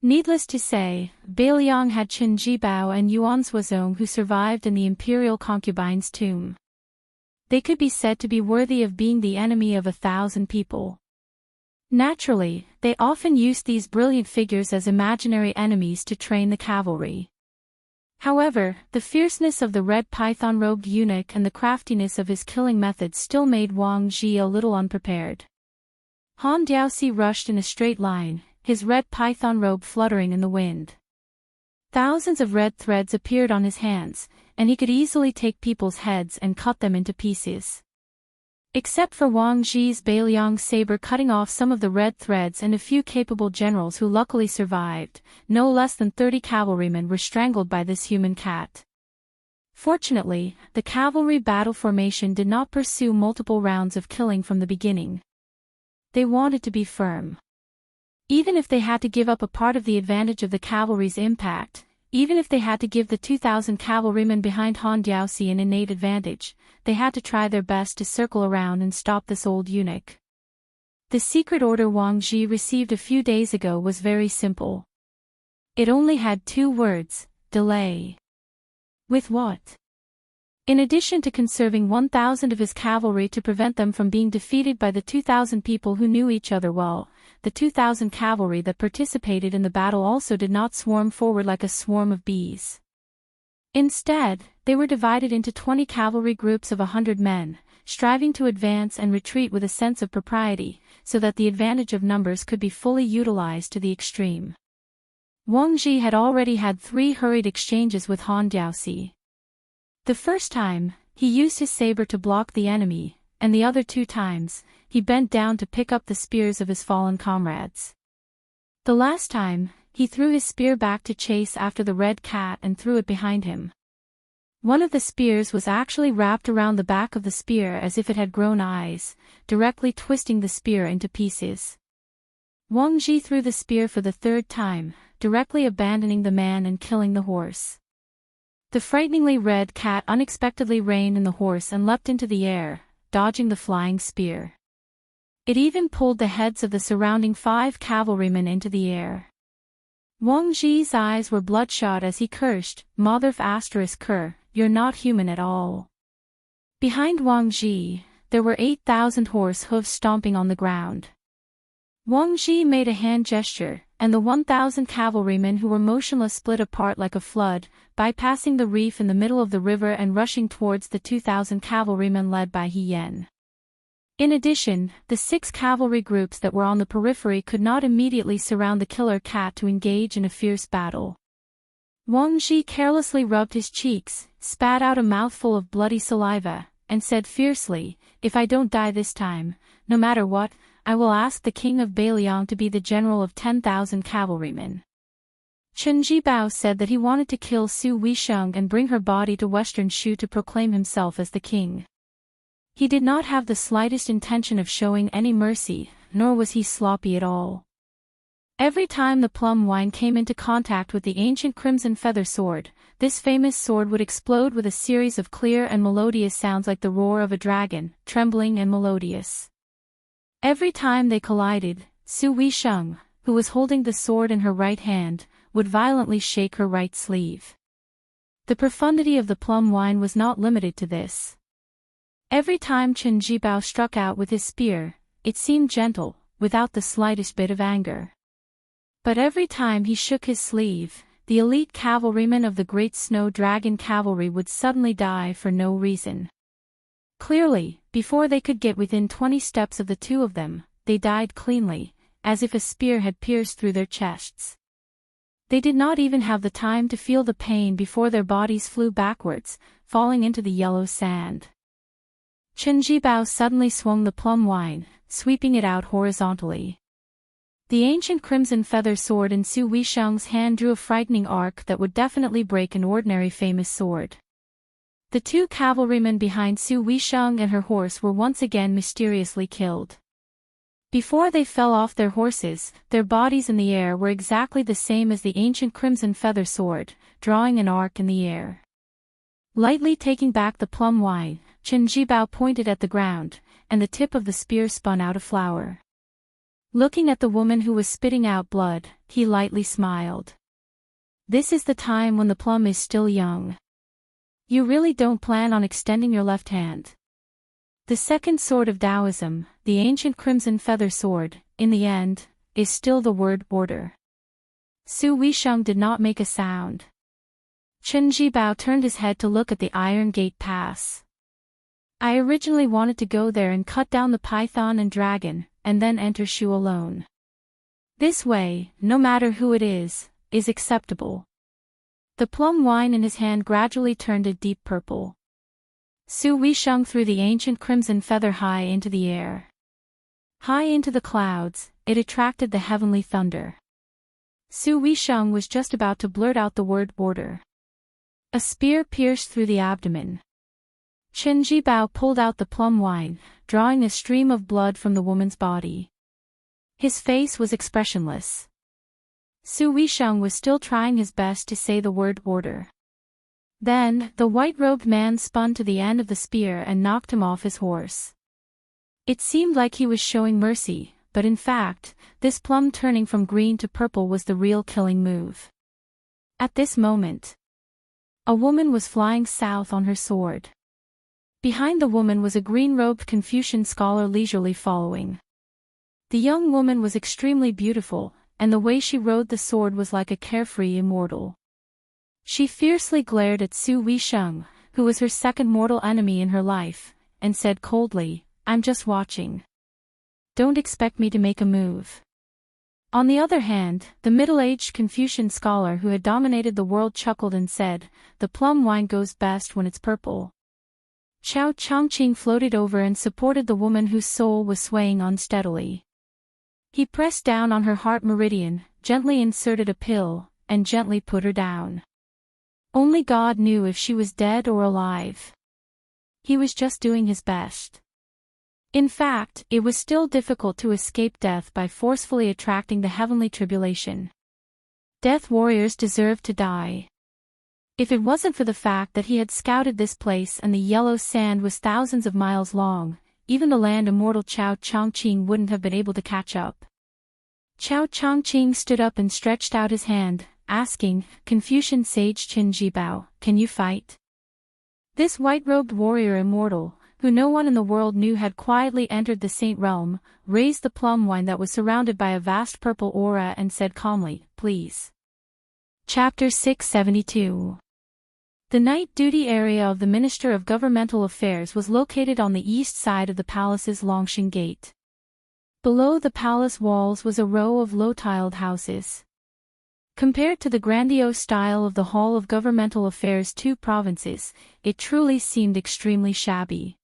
Needless to say, Bailiang had Qin Jibao and Yuan Zhuozong who survived in the imperial concubine's tomb. They could be said to be worthy of being the enemy of 1,000 people. Naturally, they often used these brilliant figures as imaginary enemies to train the cavalry. However, the fierceness of the red python-robed eunuch and the craftiness of his killing methods still made Wang Ji a little unprepared. Han Diaoxi rushed in a straight line, his red python robe fluttering in the wind. Thousands of red threads appeared on his hands, and he could easily take people's heads and cut them into pieces. Except for Wang Ji's Bailiang saber cutting off some of the red threads and a few capable generals who luckily survived, no less than 30 cavalrymen were strangled by this human cat. Fortunately, the cavalry battle formation did not pursue multiple rounds of killing from the beginning. They wanted to be firm. Even if they had to give up a part of the advantage of the cavalry's impact, even if they had to give the 2,000 cavalrymen behind Han Diaoxi an innate advantage, they had to try their best to circle around and stop this old eunuch. The secret order Wang Ji received a few days ago was very simple. It only had 2 words: delay. With what? In addition to conserving 1,000 of his cavalry to prevent them from being defeated by the 2,000 people who knew each other well, the 2,000 cavalry that participated in the battle also did not swarm forward like a swarm of bees. Instead, they were divided into 20 cavalry groups of 100 men, striving to advance and retreat with a sense of propriety, so that the advantage of numbers could be fully utilized to the extreme. Wang Ji had already had 3 hurried exchanges with Han Diaoxi. The first time, he used his saber to block the enemy, and the other 2 times, he bent down to pick up the spears of his fallen comrades. The last time, he threw his spear back to chase after the red cat and threw it behind him. One of the spears was actually wrapped around the back of the spear as if it had grown eyes, directly twisting the spear into pieces. Wang Ji threw the spear for the 3rd time, directly abandoning the man and killing the horse. The frighteningly red cat unexpectedly reined in the horse and leapt into the air, dodging the flying spear. It even pulled the heads of the surrounding 5 cavalrymen into the air. Wang Ji's eyes were bloodshot as he cursed, "Mother f***, you're not human at all." Behind Wang Ji, there were 8,000 horse hooves stomping on the ground. Wang Ji made a hand gesture, and the 1,000 cavalrymen who were motionless split apart like a flood, bypassing the reef in the middle of the river and rushing towards the 2,000 cavalrymen led by He Yan. In addition, the 6 cavalry groups that were on the periphery could not immediately surround the killer cat to engage in a fierce battle. Wang Ji carelessly rubbed his cheeks, spat out a mouthful of bloody saliva, and said fiercely, "If I don't die this time, no matter what, I will ask the king of Bailiang to be the general of 10,000 cavalrymen." Chen Jibao said that he wanted to kill Su Weisheng and bring her body to Western Shu to proclaim himself as the king. He did not have the slightest intention of showing any mercy, nor was he sloppy at all. Every time the plum wine came into contact with the ancient crimson feather sword, this famous sword would explode with a series of clear and melodious sounds like the roar of a dragon, trembling and melodious. Every time they collided, Su Weisheng, who was holding the sword in her right hand, would violently shake her right sleeve. The profundity of the plum wine was not limited to this. Every time Chen Jibao struck out with his spear, it seemed gentle, without the slightest bit of anger. But every time he shook his sleeve, the elite cavalrymen of the Great Snow Dragon Cavalry would suddenly die for no reason. Clearly, before they could get within 20 steps of the 2 of them, they died cleanly, as if a spear had pierced through their chests. They did not even have the time to feel the pain before their bodies flew backwards, falling into the yellow sand. Chen Jibao suddenly swung the plum wine, sweeping it out horizontally. The ancient crimson feather sword in Su Weisheng's hand drew a frightening arc that would definitely break an ordinary famous sword. The 2 cavalrymen behind Su Weisheng and her horse were once again mysteriously killed. Before they fell off their horses, their bodies in the air were exactly the same as the ancient crimson feather sword, drawing an arc in the air. Lightly taking back the plum wine, Chen Jibao pointed at the ground, and the tip of the spear spun out a flower. Looking at the woman who was spitting out blood, he lightly smiled. "This is the time when the plum is still young. You really don't plan on extending your left hand." The second sword of Taoism, the ancient crimson feather sword, in the end, is still the word order. Su Weisheng did not make a sound. Chen Jibao turned his head to look at the Iron Gate Pass. "I originally wanted to go there and cut down the python and dragon, and then enter Shu alone. This way, no matter who it is acceptable." The plum wine in his hand gradually turned a deep purple. Su Weisheng threw the ancient crimson feather high into the air. High into the clouds, it attracted the heavenly thunder. Su Weisheng was just about to blurt out the word order. A spear pierced through the abdomen. Chen Jibao pulled out the plum wine, drawing a stream of blood from the woman's body. His face was expressionless. Su Weisheng was still trying his best to say the word order. Then, the white-robed man spun to the end of the spear and knocked him off his horse. It seemed like he was showing mercy, but in fact, this plum turning from green to purple was the real killing move. At this moment, a woman was flying south on her sword. Behind the woman was a green-robed Confucian scholar leisurely following. The young woman was extremely beautiful, and the way she rode the sword was like a carefree immortal. She fiercely glared at Su Weisheng, who was her second mortal enemy in her life, and said coldly, "I'm just watching. Don't expect me to make a move." On the other hand, the middle-aged Confucian scholar who had dominated the world chuckled and said, "The plum wine goes best when it's purple." Qiao Chongqing floated over and supported the woman whose soul was swaying unsteadily. He pressed down on her heart meridian, gently inserted a pill, and gently put her down. Only God knew if she was dead or alive. He was just doing his best. In fact, it was still difficult to escape death by forcefully attracting the heavenly tribulation. Death warriors deserved to die. If it wasn't for the fact that he had scouted this place and the yellow sand was thousands of miles long, even the land immortal Qiao Chongqing wouldn't have been able to catch up. Qiao Chongqing stood up and stretched out his hand, asking, "Confucian sage Chen Jibao, can you fight?" This white-robed warrior immortal, who no one in the world knew had quietly entered the saint realm, raised the plum wine that was surrounded by a vast purple aura and said calmly, "Please." Chapter 672. The night duty area of the Minister of Governmental Affairs was located on the east side of the palace's Longshan Gate. Below the palace walls was a row of low-tiled houses. Compared to the grandiose style of the Hall of Governmental Affairs' two provinces, it truly seemed extremely shabby.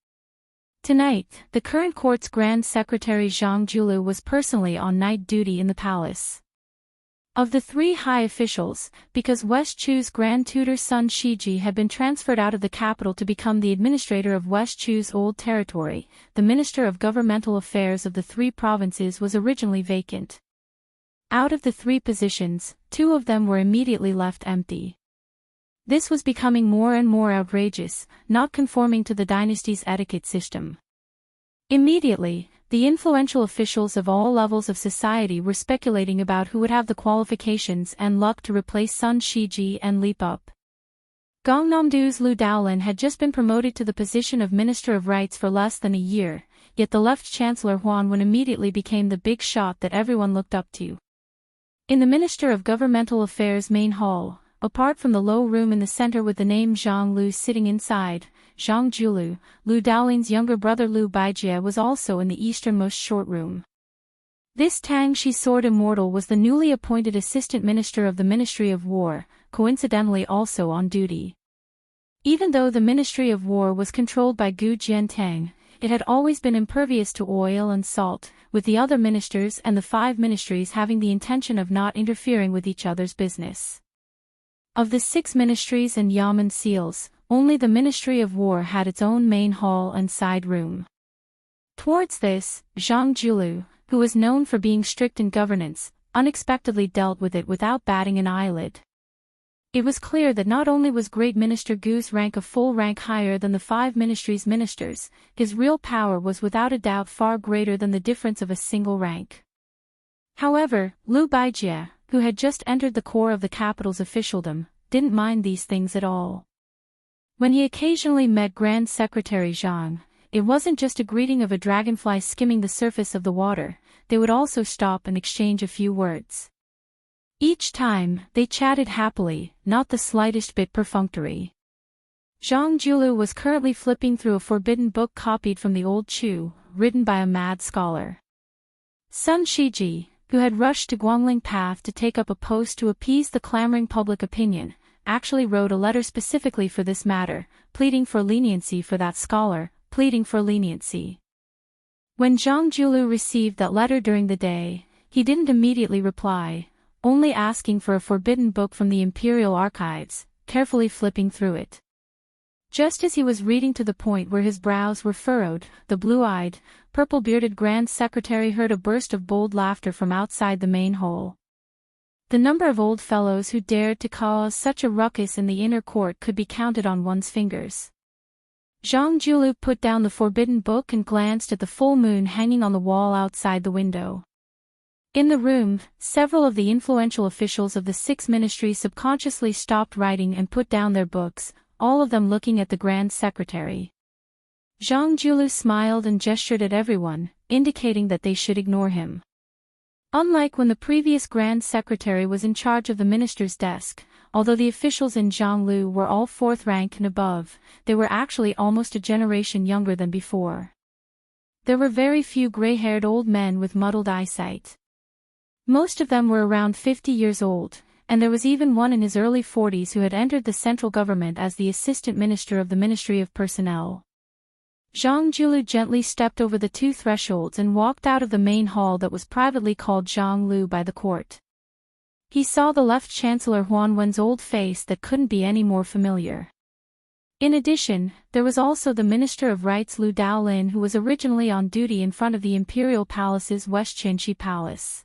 Tonight, the current court's Grand Secretary Zhang Julu was personally on night duty in the palace. Of the three high officials, because West Chu's Grand Tutor Sun Shiji had been transferred out of the capital to become the administrator of West Chu's old territory, the Minister of Governmental Affairs of the three provinces was originally vacant. Out of the three positions, two of them were immediately left empty. This was becoming more and more outrageous, not conforming to the dynasty's etiquette system. Immediately, the influential officials of all levels of society were speculating about who would have the qualifications and luck to replace Sun Shiji and leap up. Gangnam-do's Lu Daolin had just been promoted to the position of Minister of Rights for less than a year, yet the left Chancellor Huan Wen immediately became the big shot that everyone looked up to. In the Minister of Governmental Affairs main hall, apart from the low room in the center with the name Zhang Lu sitting inside, Zhang Julu, Lu Daolin's younger brother Lu Baijie was also in the easternmost short room. This Tang Shi Sword Immortal was the newly appointed Assistant Minister of the Ministry of War, coincidentally also on duty. Even though the Ministry of War was controlled by Gu Jiantang, it had always been impervious to oil and salt, with the other ministers and the five ministries having the intention of not interfering with each other's business. Of the 6 ministries and Yamen seals, only the Ministry of War had its own main hall and side room. Towards this, Zhang Julu, who was known for being strict in governance, unexpectedly dealt with it without batting an eyelid. It was clear that not only was Great Minister Gu's rank a full rank higher than the 5 ministries' ministers, his real power was without a doubt far greater than the difference of a single rank. However, Lu Baijie, who had just entered the core of the capital's officialdom, didn't mind these things at all. When he occasionally met Grand Secretary Zhang, it wasn't just a greeting of a dragonfly skimming the surface of the water, they would also stop and exchange a few words. Each time, they chatted happily, not the slightest bit perfunctory. Zhang Julu was currently flipping through a forbidden book copied from the old Chu, written by a mad scholar. Sun Shiji, who had rushed to Guangling Path to take up a post to appease the clamoring public opinion, actually wrote a letter specifically for this matter, pleading for leniency for that scholar, pleading for leniency. When Zhang Julu received that letter during the day, he didn't immediately reply, only asking for a forbidden book from the Imperial Archives, carefully flipping through it. Just as he was reading to the point where his brows were furrowed, the blue-eyed, purple-bearded Grand Secretary heard a burst of bold laughter from outside the main hall. The number of old fellows who dared to cause such a ruckus in the inner court could be counted on one's fingers. Zhang Julu put down the forbidden book and glanced at the full moon hanging on the wall outside the window. In the room, several of the influential officials of the 6 ministries subconsciously stopped writing and put down their books, all of them looking at the Grand Secretary. Zhang Julu smiled and gestured at everyone, indicating that they should ignore him. Unlike when the previous Grand Secretary was in charge of the minister's desk, although the officials in Zhonglu were all 4th rank and above, they were actually almost a generation younger than before. There were very few gray-haired old men with muddled eyesight. Most of them were around 50 years old, and there was even one in his early 40s who had entered the central government as the assistant minister of the Ministry of Personnel. Zhang Julu gently stepped over the 2 thresholds and walked out of the main hall that was privately called Zhonglu by the court. He saw the left Chancellor Huan Wen's old face that couldn't be any more familiar. In addition, there was also the Minister of Rights Lu Daolin, who was originally on duty in front of the Imperial Palace's West Chenxi Palace.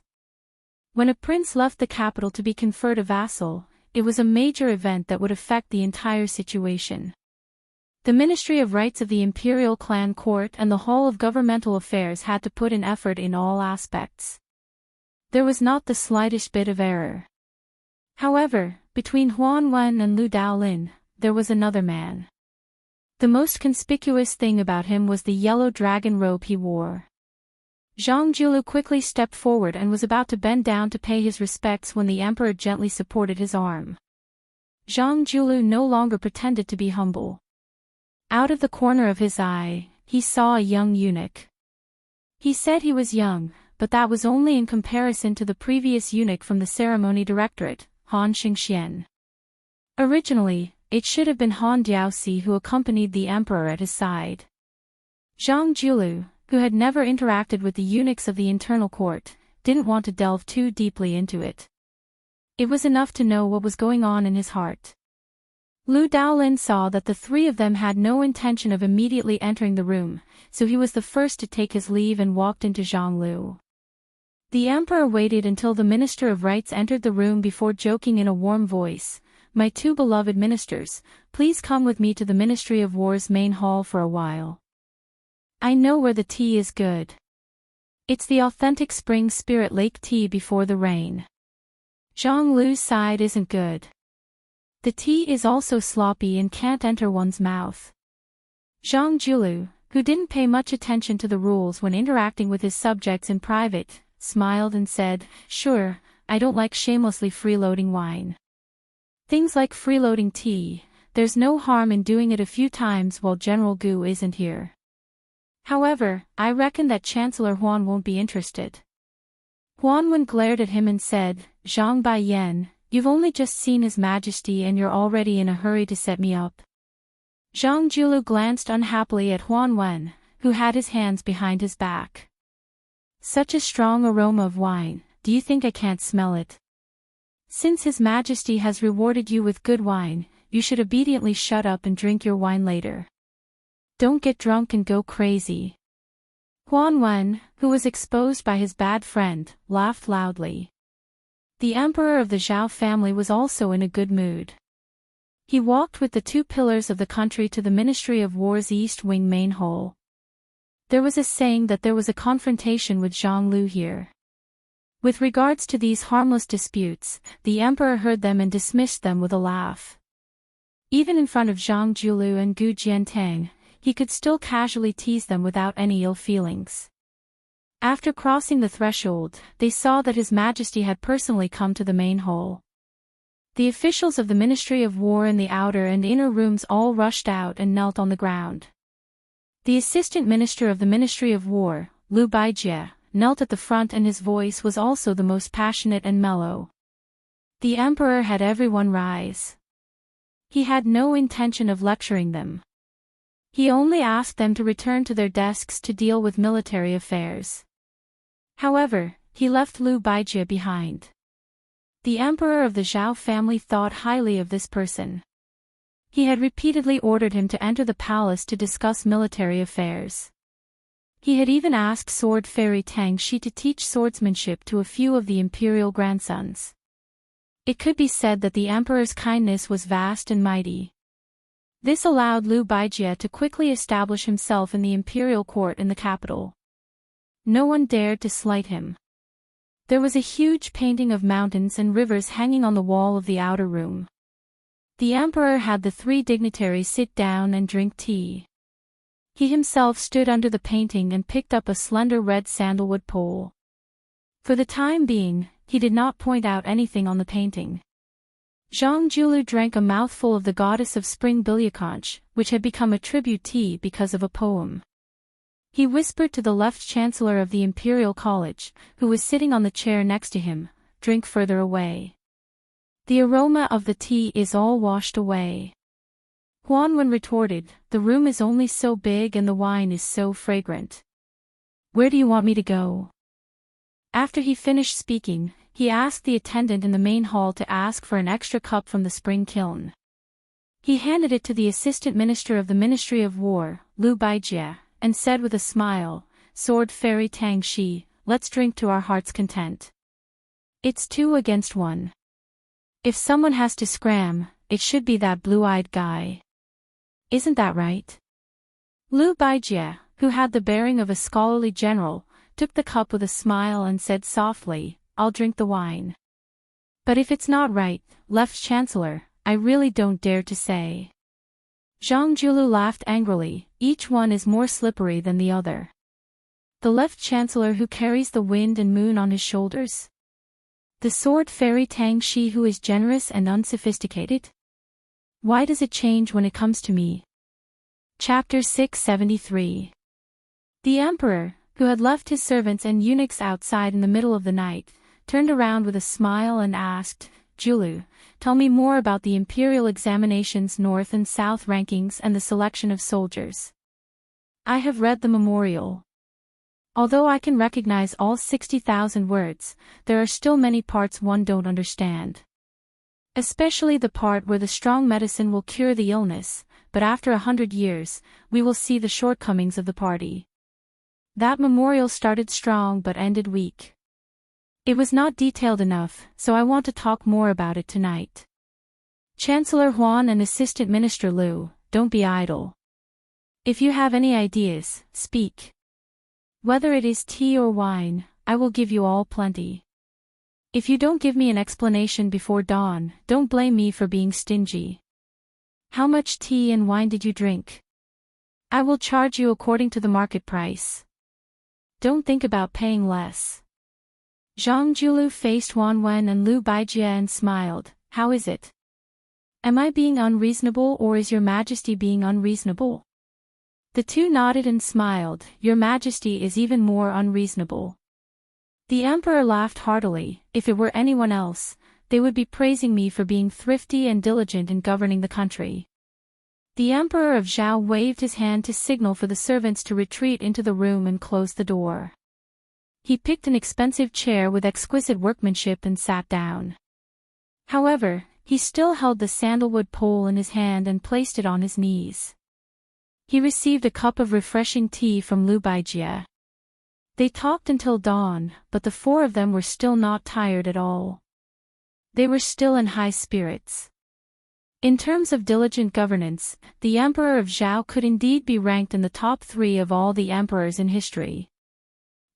When a prince left the capital to be conferred a vassal, it was a major event that would affect the entire situation. The Ministry of Rights of the Imperial Clan Court and the Hall of Governmental Affairs had to put in effort in all aspects. There was not the slightest bit of error. However, between Huan Wen and Lu Daolin, there was another man. The most conspicuous thing about him was the yellow dragon robe he wore. Zhang Julu quickly stepped forward and was about to bend down to pay his respects when the emperor gently supported his arm. Zhang Julu no longer pretended to be humble. Out of the corner of his eye, he saw a young eunuch. He said he was young, but that was only in comparison to the previous eunuch from the ceremony directorate, Han Xingxian. Originally, it should have been Han Diaoxi who accompanied the emperor at his side. Zhang Julu, who had never interacted with the eunuchs of the internal court, didn't want to delve too deeply into it. It was enough to know what was going on in his heart. Lu Daolin saw that the 3 of them had no intention of immediately entering the room, so he was the first to take his leave and walked into Zhonglu. The emperor waited until the Minister of Rights entered the room before joking in a warm voice, "My 2 beloved ministers, please come with me to the Ministry of War's main hall for a while. I know where the tea is good. It's the authentic spring spirit lake tea before the rain. Zhonglu's side isn't good. The tea is also sloppy and can't enter one's mouth." Zhang Julu, who didn't pay much attention to the rules when interacting with his subjects in private, smiled and said, "Sure, I don't like shamelessly freeloading wine. Things like freeloading tea, there's no harm in doing it a few times while General Gu isn't here. However, I reckon that Chancellor Huan won't be interested." Huan Wen glared at him and said, "Zhang Baiyan, you've only just seen His Majesty and you're already in a hurry to set me up." Zhang Julu glanced unhappily at Huan Wen, who had his hands behind his back. "Such a strong aroma of wine, do you think I can't smell it? Since His Majesty has rewarded you with good wine, you should obediently shut up and drink your wine later. Don't get drunk and go crazy." Huan Wen, who was exposed by his bad friend, laughed loudly. The emperor of the Zhao family was also in a good mood. He walked with the 2 pillars of the country to the Ministry of War's East Wing main hall. There was a saying that there was a confrontation with Zhonglu here. With regards to these harmless disputes, the emperor heard them and dismissed them with a laugh. Even in front of Zhang Julu and Gu Jiantang, he could still casually tease them without any ill feelings. After crossing the threshold, they saw that His Majesty had personally come to the main hall. The officials of the Ministry of War in the outer and inner rooms all rushed out and knelt on the ground. The Assistant Minister of the Ministry of War, Lu Baijie, knelt at the front and his voice was also the most passionate and mellow. The emperor had everyone rise. He had no intention of lecturing them. He only asked them to return to their desks to deal with military affairs. However, he left Lu Baijie behind. The emperor of the Zhao family thought highly of this person. He had repeatedly ordered him to enter the palace to discuss military affairs. He had even asked sword fairy Tang Shi to teach swordsmanship to a few of the imperial grandsons. It could be said that the emperor's kindness was vast and mighty. This allowed Liu Baijie to quickly establish himself in the imperial court in the capital. No one dared to slight him. There was a huge painting of mountains and rivers hanging on the wall of the outer room. The emperor had the three dignitaries sit down and drink tea. He himself stood under the painting and picked up a slender red sandalwood pole. For the time being, he did not point out anything on the painting. Zhang Julu drank a mouthful of the goddess of spring bilyaconch, which had become a tribute tea because of a poem. He whispered to the left chancellor of the Imperial College, who was sitting on the chair next to him, "Drink further away. The aroma of the tea is all washed away." Huanwen retorted, "The room is only so big and the wine is so fragrant. Where do you want me to go?" After he finished speaking, he asked the attendant in the main hall to ask for an extra cup from the spring kiln. He handed it to the assistant minister of the Ministry of War, Liu Baijie, and said with a smile, "Sword fairy Tang Shi, let's drink to our heart's content. It's 2 against 1. If someone has to scram, it should be that blue-eyed guy. Isn't that right?" Liu Baijie, who had the bearing of a scholarly general, took the cup with a smile and said softly, "I'll drink the wine. But if it's not right, left chancellor, I really don't dare to say." Zhang Julu laughed angrily, "Each one is more slippery than the other. The left chancellor who carries the wind and moon on his shoulders? The sword fairy Tang Shi who is generous and unsophisticated? Why does it change when it comes to me?" Chapter 673. The emperor, who had left his servants and eunuchs outside in the middle of the night, turned around with a smile and asked, "Julu, tell me more about the imperial examinations North and South rankings and the selection of soldiers. I have read the memorial. Although I can recognize all 60,000 words, there are still many parts one don't understand. Especially the part where the strong medicine will cure the illness, but after 100 years, we will see the shortcomings of the party." That memorial started strong but ended weak. It was not detailed enough, so I want to talk more about it tonight. Chancellor Huan and Assistant Minister Liu, don't be idle. If you have any ideas, speak. Whether it is tea or wine, I will give you all plenty. If you don't give me an explanation before dawn, don't blame me for being stingy. How much tea and wine did you drink? I will charge you according to the market price. Don't think about paying less. Zhang Julu faced Huanwen and Liu Baijie and smiled, "How is it? Am I being unreasonable or is your majesty being unreasonable?" The two nodded and smiled, "Your majesty is even more unreasonable." The emperor laughed heartily, "If it were anyone else, they would be praising me for being thrifty and diligent in governing the country." The emperor of Zhao waved his hand to signal for the servants to retreat into the room and close the door. He picked an expensive chair with exquisite workmanship and sat down. However, he still held the sandalwood pole in his hand and placed it on his knees. He received a cup of refreshing tea from Liu Baijie. They talked until dawn, but the 4 of them were still not tired at all. They were still in high spirits. In terms of diligent governance, the Emperor of Zhao could indeed be ranked in the top 3 of all the emperors in history.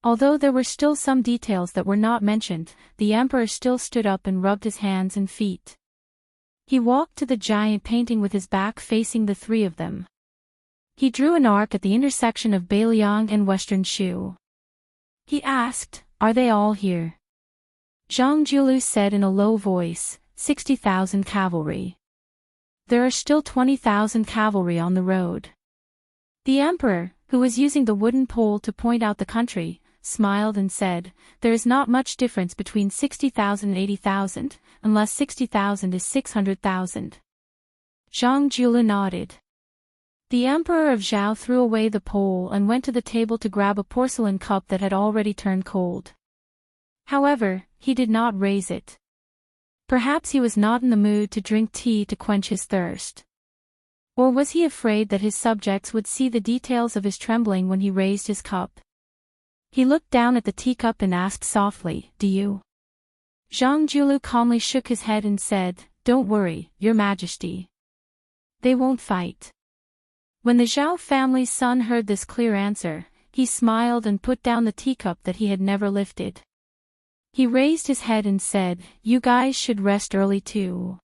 Although there were still some details that were not mentioned, the emperor still stood up and rubbed his hands and feet. He walked to the giant painting with his back facing the 3 of them. He drew an arc at the intersection of Beiliang and Western Shu. He asked, "Are they all here?" Zhang Julu said in a low voice, 60,000 cavalry. There are still 20,000 cavalry on the road. The emperor, who was using the wooden pole to point out the country, smiled and said, "There is not much difference between 60,000 and 80,000, unless 60,000 is 600,000. Zhang Julu nodded. The emperor of Zhao threw away the pole and went to the table to grab a porcelain cup that had already turned cold. However, he did not raise it. Perhaps he was not in the mood to drink tea to quench his thirst. Or was he afraid that his subjects would see the details of his trembling when he raised his cup? He looked down at the teacup and asked softly, "Do you?" Zhang Julu calmly shook his head and said, "Don't worry, Your Majesty. They won't fight." When the Zhao family's son heard this clear answer, he smiled and put down the teacup that he had never lifted. He raised his head and said, "You guys should rest early too."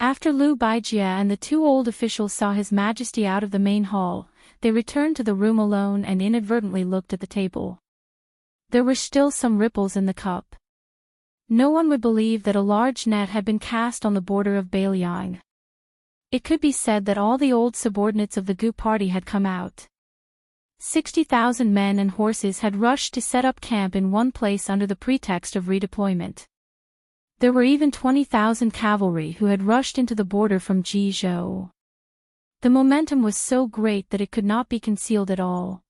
After Liu Baijia and the two old officials saw His Majesty out of the main hall, they returned to the room alone and inadvertently looked at the table. There were still some ripples in the cup. No one would believe that a large net had been cast on the border of Bailiang. It could be said that all the old subordinates of the Gu party had come out. 60,000 men and horses had rushed to set up camp in one place under the pretext of redeployment. There were even 20,000 cavalry who had rushed into the border from Jizhou. The momentum was so great that it could not be concealed at all.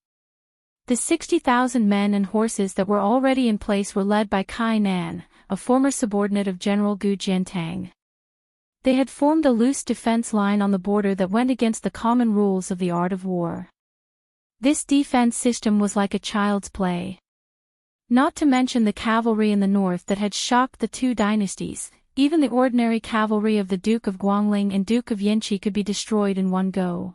The 60,000 men and horses that were already in place were led by Kai Nan, a former subordinate of General Gu Jiantang. They had formed a loose defense line on the border that went against the common rules of the art of war. This defense system was like a child's play. Not to mention the cavalry in the north that had shocked the two dynasties, even the ordinary cavalry of the Duke of Guangling and Duke of Yanqi could be destroyed in one go.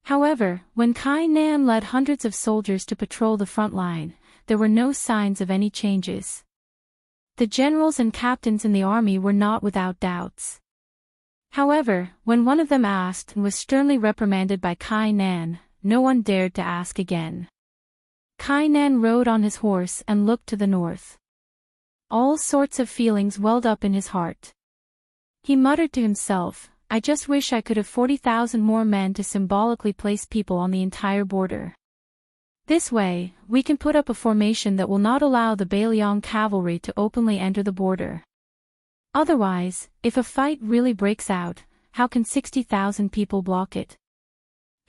However, when Kai Nan led hundreds of soldiers to patrol the front line, there were no signs of any changes. The generals and captains in the army were not without doubts. However, when one of them asked and was sternly reprimanded by Kai Nan, no one dared to ask again. Kai Nan rode on his horse and looked to the north. All sorts of feelings welled up in his heart. He muttered to himself, "I just wish I could have 40,000 more men to symbolically place people on the entire border. This way, we can put up a formation that will not allow the Bailiang cavalry to openly enter the border. Otherwise, if a fight really breaks out, how can 60,000 people block it?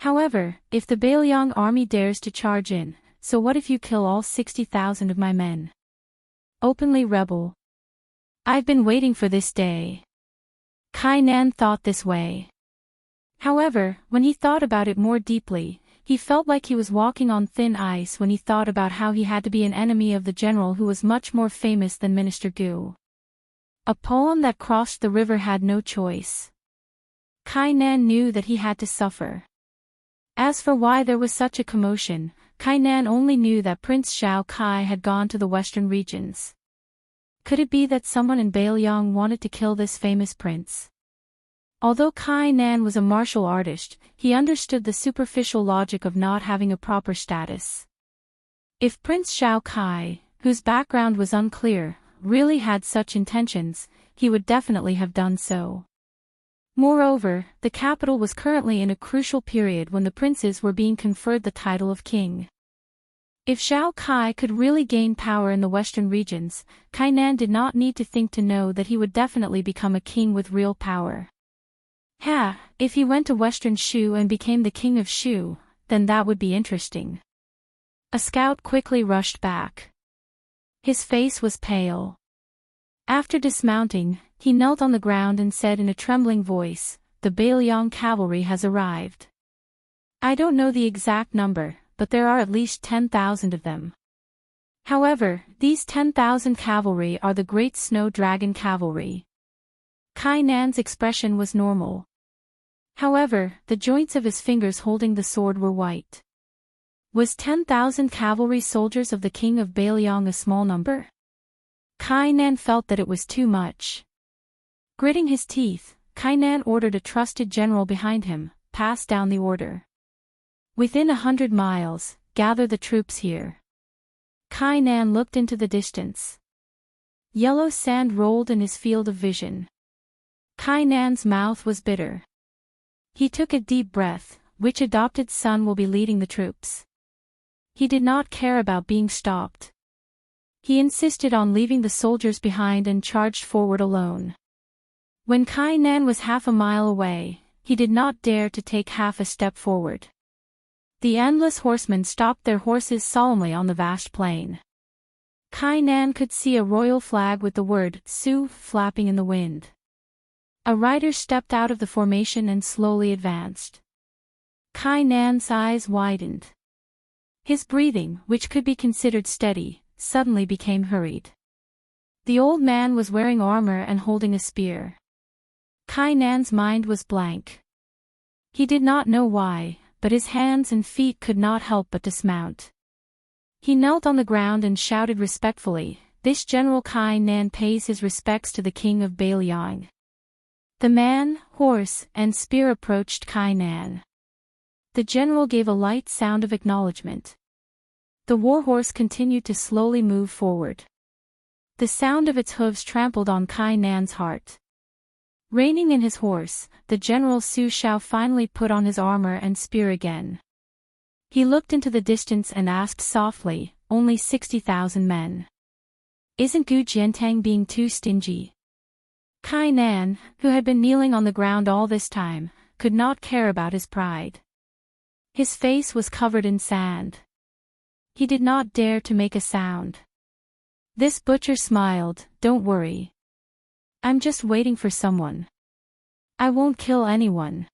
However, if the Bailiang army dares to charge in, so what if you kill all 60,000 of my men? Openly rebel. I've been waiting for this day." Kai Nan thought this way. However, when he thought about it more deeply, he felt like he was walking on thin ice when he thought about how he had to be an enemy of the general who was much more famous than Minister Gu. A poem that crossed the river had no choice. Kai Nan knew that he had to suffer. As for why there was such a commotion, Kai Nan only knew that Prince Xiao Kai had gone to the western regions. Could it be that someone in Bailiang wanted to kill this famous prince? Although Kai Nan was a martial artist, he understood the superficial logic of not having a proper status. If Prince Xiao Kai, whose background was unclear, really had such intentions, he would definitely have done so. Moreover, the capital was currently in a crucial period when the princes were being conferred the title of king. If Xiao Kai could really gain power in the western regions, Kai Nan did not need to think to know that he would definitely become a king with real power. If he went to western Shu and became the king of Shu, then that would be interesting. A scout quickly rushed back. His face was pale. After dismounting, he knelt on the ground and said in a trembling voice, "The Bailiang cavalry has arrived. I don't know the exact number, but there are at least 10,000 of them. However, these 10,000 cavalry are the Great Snow Dragon cavalry." Kai Nan's expression was normal. However, the joints of his fingers holding the sword were white. Was 10,000 cavalry soldiers of the king of Bailiang a small number? Kai Nan felt that it was too much. Gritting his teeth, Kai Nan ordered a trusted general behind him, pass down the order. "Within 100 miles, gather the troops here." Kai Nan looked into the distance. Yellow sand rolled in his field of vision. Kai Nan's mouth was bitter. He took a deep breath. Which adopted son will be leading the troops? He did not care about being stopped. He insisted on leaving the soldiers behind and charged forward alone. When Kai Nan was half a mile away, he did not dare to take half a step forward. The endless horsemen stopped their horses solemnly on the vast plain. Kai Nan could see a royal flag with the word "Su" flapping in the wind. A rider stepped out of the formation and slowly advanced. Kai Nan's eyes widened. His breathing, which could be considered steady, suddenly became hurried. The old man was wearing armor and holding a spear. Kai Nan's mind was blank. He did not know why, but his hands and feet could not help but dismount. He knelt on the ground and shouted respectfully, "This General Kai Nan pays his respects to the king of Bailiang." The man, horse, and spear approached Kai Nan. The general gave a light sound of acknowledgement. The warhorse continued to slowly move forward. The sound of its hooves trampled on Kai Nan's heart. Reining in his horse, the General Su Shao finally put on his armor and spear again. He looked into the distance and asked softly, "Only 60,000 men. Isn't Gu Jiantang being too stingy?" Kai Nan, who had been kneeling on the ground all this time, could not care about his pride. His face was covered in sand. He did not dare to make a sound. This butcher smiled, "Don't worry. I'm just waiting for someone. I won't kill anyone.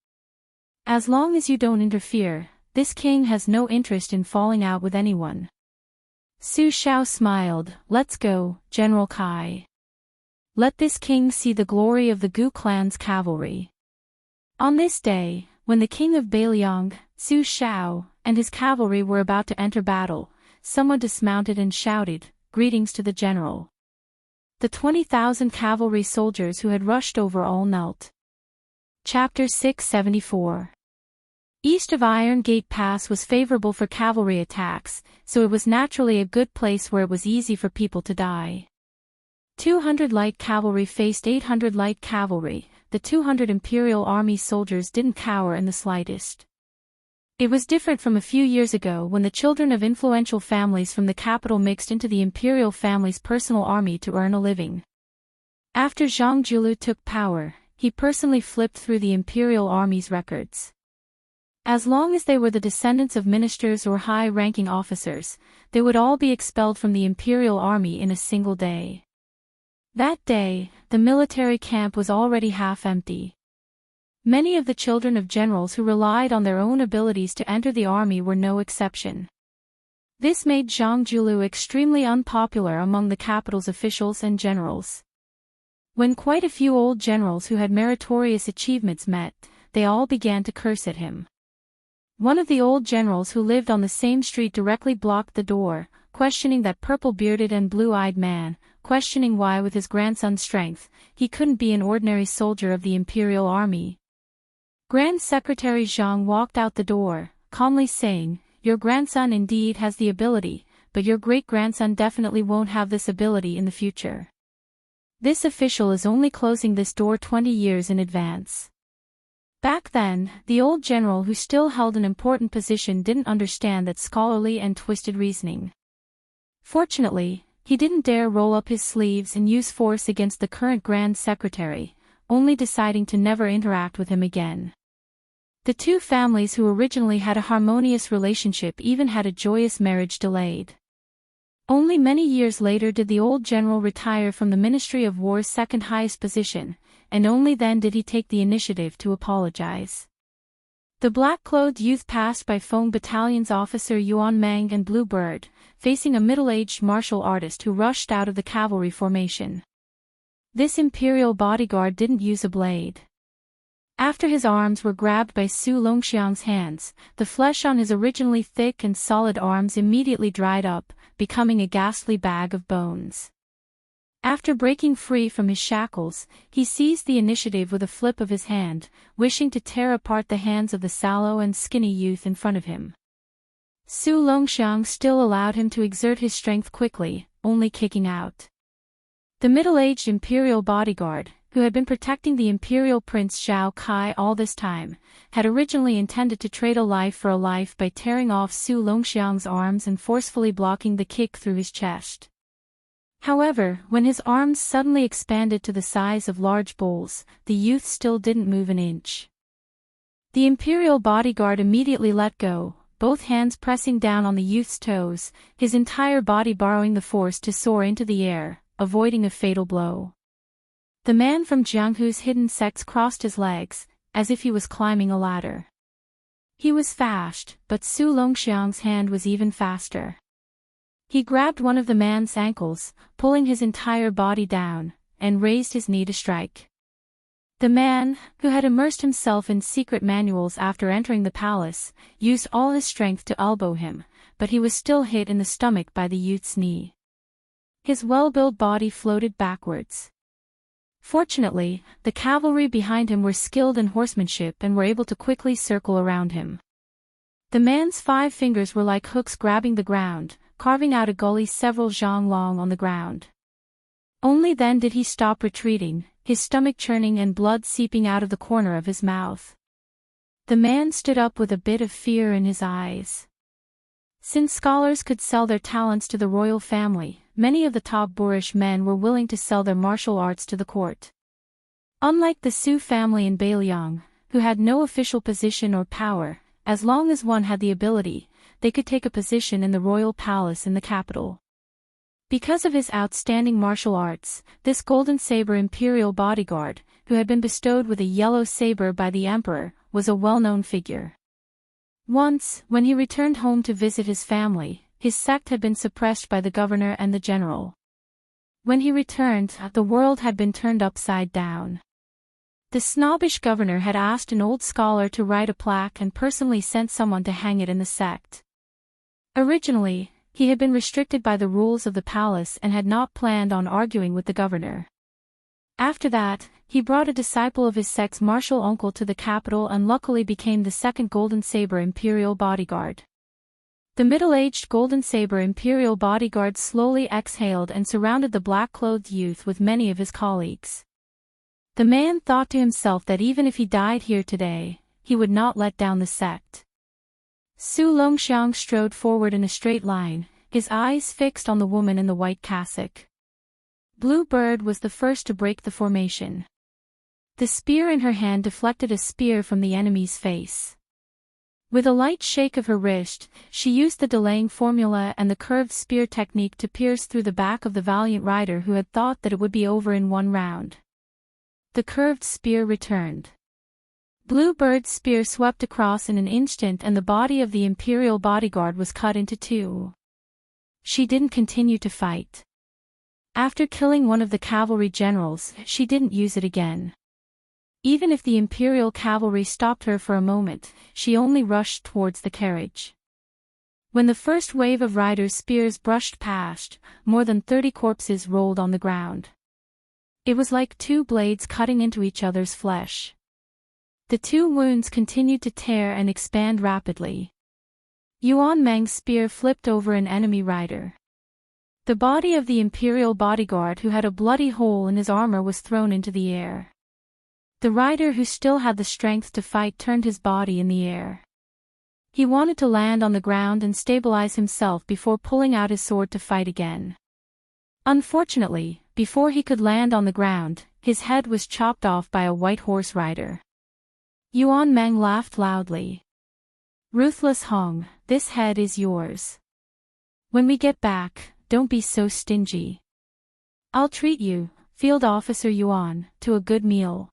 As long as you don't interfere, this king has no interest in falling out with anyone." Su Shao smiled, "Let's go, General Kai. Let this king see the glory of the Gu clan's cavalry." On this day, when the king of Bailiang, Su Shao, and his cavalry were about to enter battle, someone dismounted and shouted, "Greetings to the general." The 20,000 cavalry soldiers who had rushed over all knelt. Chapter 674. East of Iron Gate Pass was favorable for cavalry attacks, so it was naturally a good place where it was easy for people to die. 200 light cavalry faced 800 light cavalry. The 200 Imperial Army soldiers didn't cower in the slightest. It was different from a few years ago when the children of influential families from the capital mixed into the Imperial family's personal army to earn a living. After Zhang Julu took power, he personally flipped through the Imperial Army's records. As long as they were the descendants of ministers or high-ranking officers, they would all be expelled from the Imperial Army in a single day. That day, the military camp was already half empty. Many of the children of generals who relied on their own abilities to enter the army were no exception. This made Zhang Julu extremely unpopular among the capital's officials and generals. When quite a few old generals who had meritorious achievements met, they all began to curse at him. One of the old generals who lived on the same street directly blocked the door, questioning that purple-bearded and blue-eyed man, questioning why with his grandson's strength, he couldn't be an ordinary soldier of the Imperial Army. Grand Secretary Zhang walked out the door, calmly saying, "Your grandson indeed has the ability, but your great-grandson definitely won't have this ability in the future. This official is only closing this door 20 years in advance." Back then, the old general who still held an important position didn't understand that scholarly and twisted reasoning. Fortunately, he didn't dare roll up his sleeves and use force against the current Grand Secretary, only deciding to never interact with him again. The two families who originally had a harmonious relationship even had a joyous marriage delayed. Only many years later did the old general retire from the Ministry of War's second highest position, and only then did he take the initiative to apologize. The black-clothed youth passed by Feng Battalion's officer Yuan Meng and Bluebird, facing a middle-aged martial artist who rushed out of the cavalry formation. This imperial bodyguard didn't use a blade. After his arms were grabbed by Su Longxiang's hands, the flesh on his originally thick and solid arms immediately dried up, becoming a ghastly bag of bones. After breaking free from his shackles, he seized the initiative with a flip of his hand, wishing to tear apart the hands of the sallow and skinny youth in front of him. Su Longxiang still allowed him to exert his strength quickly, only kicking out. The middle-aged imperial bodyguard, who had been protecting the imperial prince Zhao Kai all this time, had originally intended to trade a life for a life by tearing off Su Longxiang's arms and forcefully blocking the kick through his chest. However, when his arms suddenly expanded to the size of large bowls, the youth still didn't move an inch. The imperial bodyguard immediately let go, both hands pressing down on the youth's toes, his entire body borrowing the force to soar into the air, avoiding a fatal blow. The man from Jianghu's hidden sects crossed his legs, as if he was climbing a ladder. He was fast, but Su Longxiang's hand was even faster. He grabbed one of the man's ankles, pulling his entire body down, and raised his knee to strike. The man, who had immersed himself in secret manuals after entering the palace, used all his strength to elbow him, but he was still hit in the stomach by the youth's knee. His well-built body floated backwards. Fortunately, the cavalry behind him were skilled in horsemanship and were able to quickly circle around him. The man's 5 fingers were like hooks grabbing the ground, carving out a gully several zhang long on the ground. Only then did he stop retreating, his stomach churning and blood seeping out of the corner of his mouth. The man stood up with a bit of fear in his eyes. Since scholars could sell their talents to the royal family, many of the top boorish men were willing to sell their martial arts to the court. Unlike the Su family in Beiliang, who had no official position or power, as long as one had the ability, they could take a position in the royal palace in the capital. Because of his outstanding martial arts, this golden saber imperial bodyguard, who had been bestowed with a yellow saber by the emperor, was a well-known figure. Once, when he returned home to visit his family, his sect had been suppressed by the governor and the general. When he returned, the world had been turned upside down. The snobbish governor had asked an old scholar to write a plaque and personally sent someone to hang it in the sect. Originally, he had been restricted by the rules of the palace and had not planned on arguing with the governor. After that, he brought a disciple of his sect's martial uncle to the capital and luckily became the second Golden Saber Imperial Bodyguard. The middle-aged Golden Saber Imperial Bodyguard slowly exhaled and surrounded the black-clothed youth with many of his colleagues. The man thought to himself that even if he died here today, he would not let down the sect. Su Longxiang strode forward in a straight line, his eyes fixed on the woman in the white cassock. Blue Bird was the first to break the formation. The spear in her hand deflected a spear from the enemy's face. With a light shake of her wrist, she used the delaying formula and the curved spear technique to pierce through the back of the valiant rider who had thought that it would be over in one round. The curved spear returned. Blue Bird's spear swept across in an instant and the body of the Imperial bodyguard was cut into 2. She didn't continue to fight. After killing one of the cavalry generals, she didn't use it again. Even if the Imperial cavalry stopped her for a moment, she only rushed towards the carriage. When the first wave of riders' spears brushed past, more than 30 corpses rolled on the ground. It was like 2 blades cutting into each other's flesh. The 2 wounds continued to tear and expand rapidly. Yuan Meng's spear flipped over an enemy rider. The body of the Imperial bodyguard who had a bloody hole in his armor was thrown into the air. The rider who still had the strength to fight turned his body in the air. He wanted to land on the ground and stabilize himself before pulling out his sword to fight again. Unfortunately, before he could land on the ground, his head was chopped off by a white horse rider. Yuan Meng laughed loudly. "Ruthless Hong, this head is yours. When we get back, don't be so stingy. I'll treat you, Field Officer Yuan, to a good meal."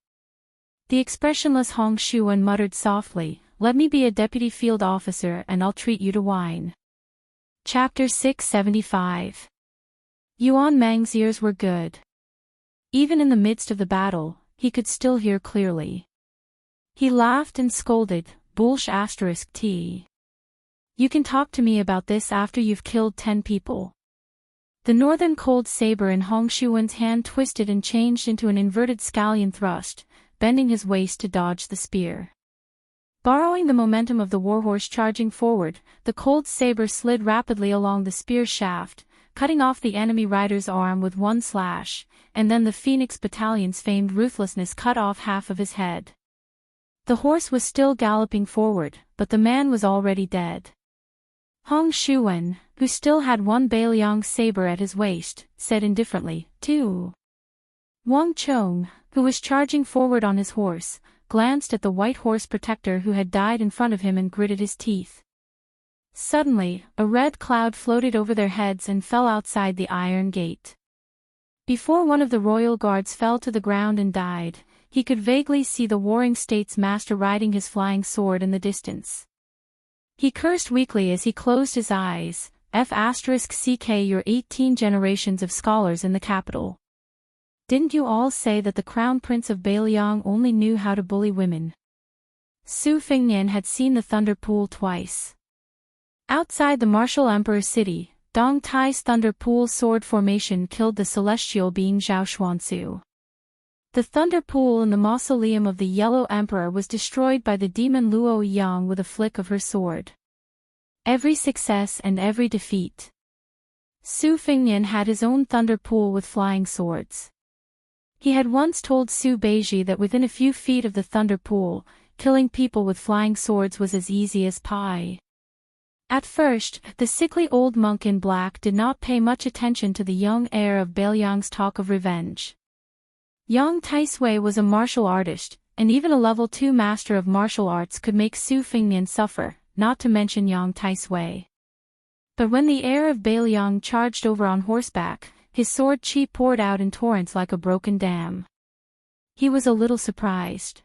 The expressionless Hong Shuan muttered softly, "Let me be a deputy field officer and I'll treat you to wine." Chapter 675. Yuan Meng's ears were good. Even in the midst of the battle, he could still hear clearly. He laughed and scolded, "Bullsh*t. You can talk to me about this after you've killed 10 people." The northern cold saber in Hong Shuan's hand twisted and changed into an inverted scallion thrust, bending his waist to dodge the spear. Borrowing the momentum of the warhorse charging forward, the cold saber slid rapidly along the spear shaft, cutting off the enemy rider's arm with one slash, and then the Phoenix Battalion's famed ruthlessness cut off half of his head. The horse was still galloping forward, but the man was already dead. Hong Shuan, who still had one Beiliang saber at his waist, said indifferently, "2." Wang Chong, who was charging forward on his horse, glanced at the white horse protector who had died in front of him and gritted his teeth. Suddenly, a red cloud floated over their heads and fell outside the iron gate. Before one of the royal guards fell to the ground and died, he could vaguely see the warring state's master riding his flying sword in the distance. He cursed weakly as he closed his eyes. F***ck your 18 generations of scholars in the capital. Didn't you all say that the crown prince of Bailiang only knew how to bully women? Su Fengnian had seen the thunder pool twice. Outside the martial emperor city, Dong Tai's thunder pool sword formation killed the celestial being Zhao Xuansu. The thunder pool in the mausoleum of the yellow emperor was destroyed by the demon Luo Yang with a flick of her sword. Every success and every defeat. Su Fengnian had his own thunder pool with flying swords. He had once told Su Beiji that within a few feet of the thunder pool, killing people with flying swords was as easy as pie. At first, the sickly old monk in black did not pay much attention to the young heir of Bailiang's talk of revenge. Yang Taisui was a martial artist, and even a level 2 master of martial arts could make Su Fengnian suffer, not to mention Yang Taisui. But when the heir of Bailiang charged over on horseback, his sword chi poured out in torrents like a broken dam. He was a little surprised.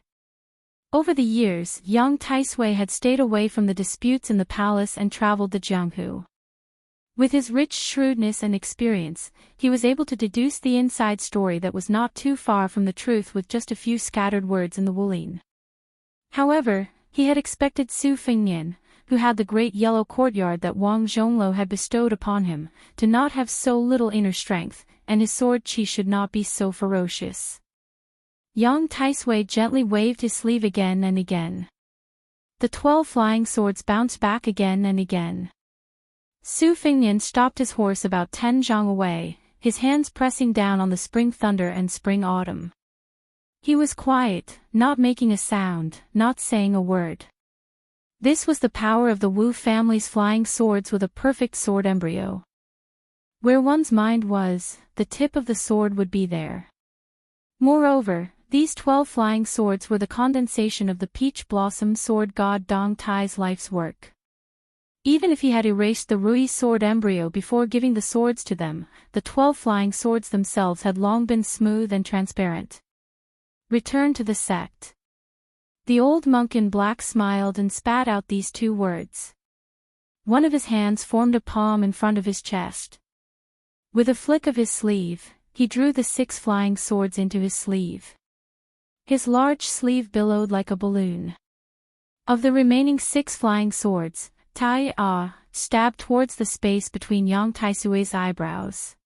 Over the years, Yang Taisui had stayed away from the disputes in the palace and traveled to Jianghu. With his rich shrewdness and experience, he was able to deduce the inside story that was not too far from the truth with just a few scattered words in the Wulin. However, he had expected Su Fengnian, who had the great yellow courtyard that Wang Zhongluo had bestowed upon him, to not have so little inner strength, and his sword chi should not be so ferocious. Yang Taisui gently waved his sleeve again and again. The 12 flying swords bounced back again and again. Su Fengnian stopped his horse about 10 zhang away, his hands pressing down on the spring thunder and spring autumn. He was quiet, not making a sound, not saying a word. This was the power of the Wu family's flying swords with a perfect sword embryo. Where one's mind was, the tip of the sword would be there. Moreover, these 12 flying swords were the condensation of the peach blossom sword god Dong Tai's life's work. Even if he had erased the Rui sword embryo before giving the swords to them, the 12 flying swords themselves had long been smooth and transparent. Return to the sect. The old monk in black smiled and spat out these 2 words. One of his hands formed a palm in front of his chest. With a flick of his sleeve, he drew the 6 flying swords into his sleeve. His large sleeve billowed like a balloon. Of the remaining 6 flying swords, Tai stabbed towards the space between Yang Taisui's eyebrows.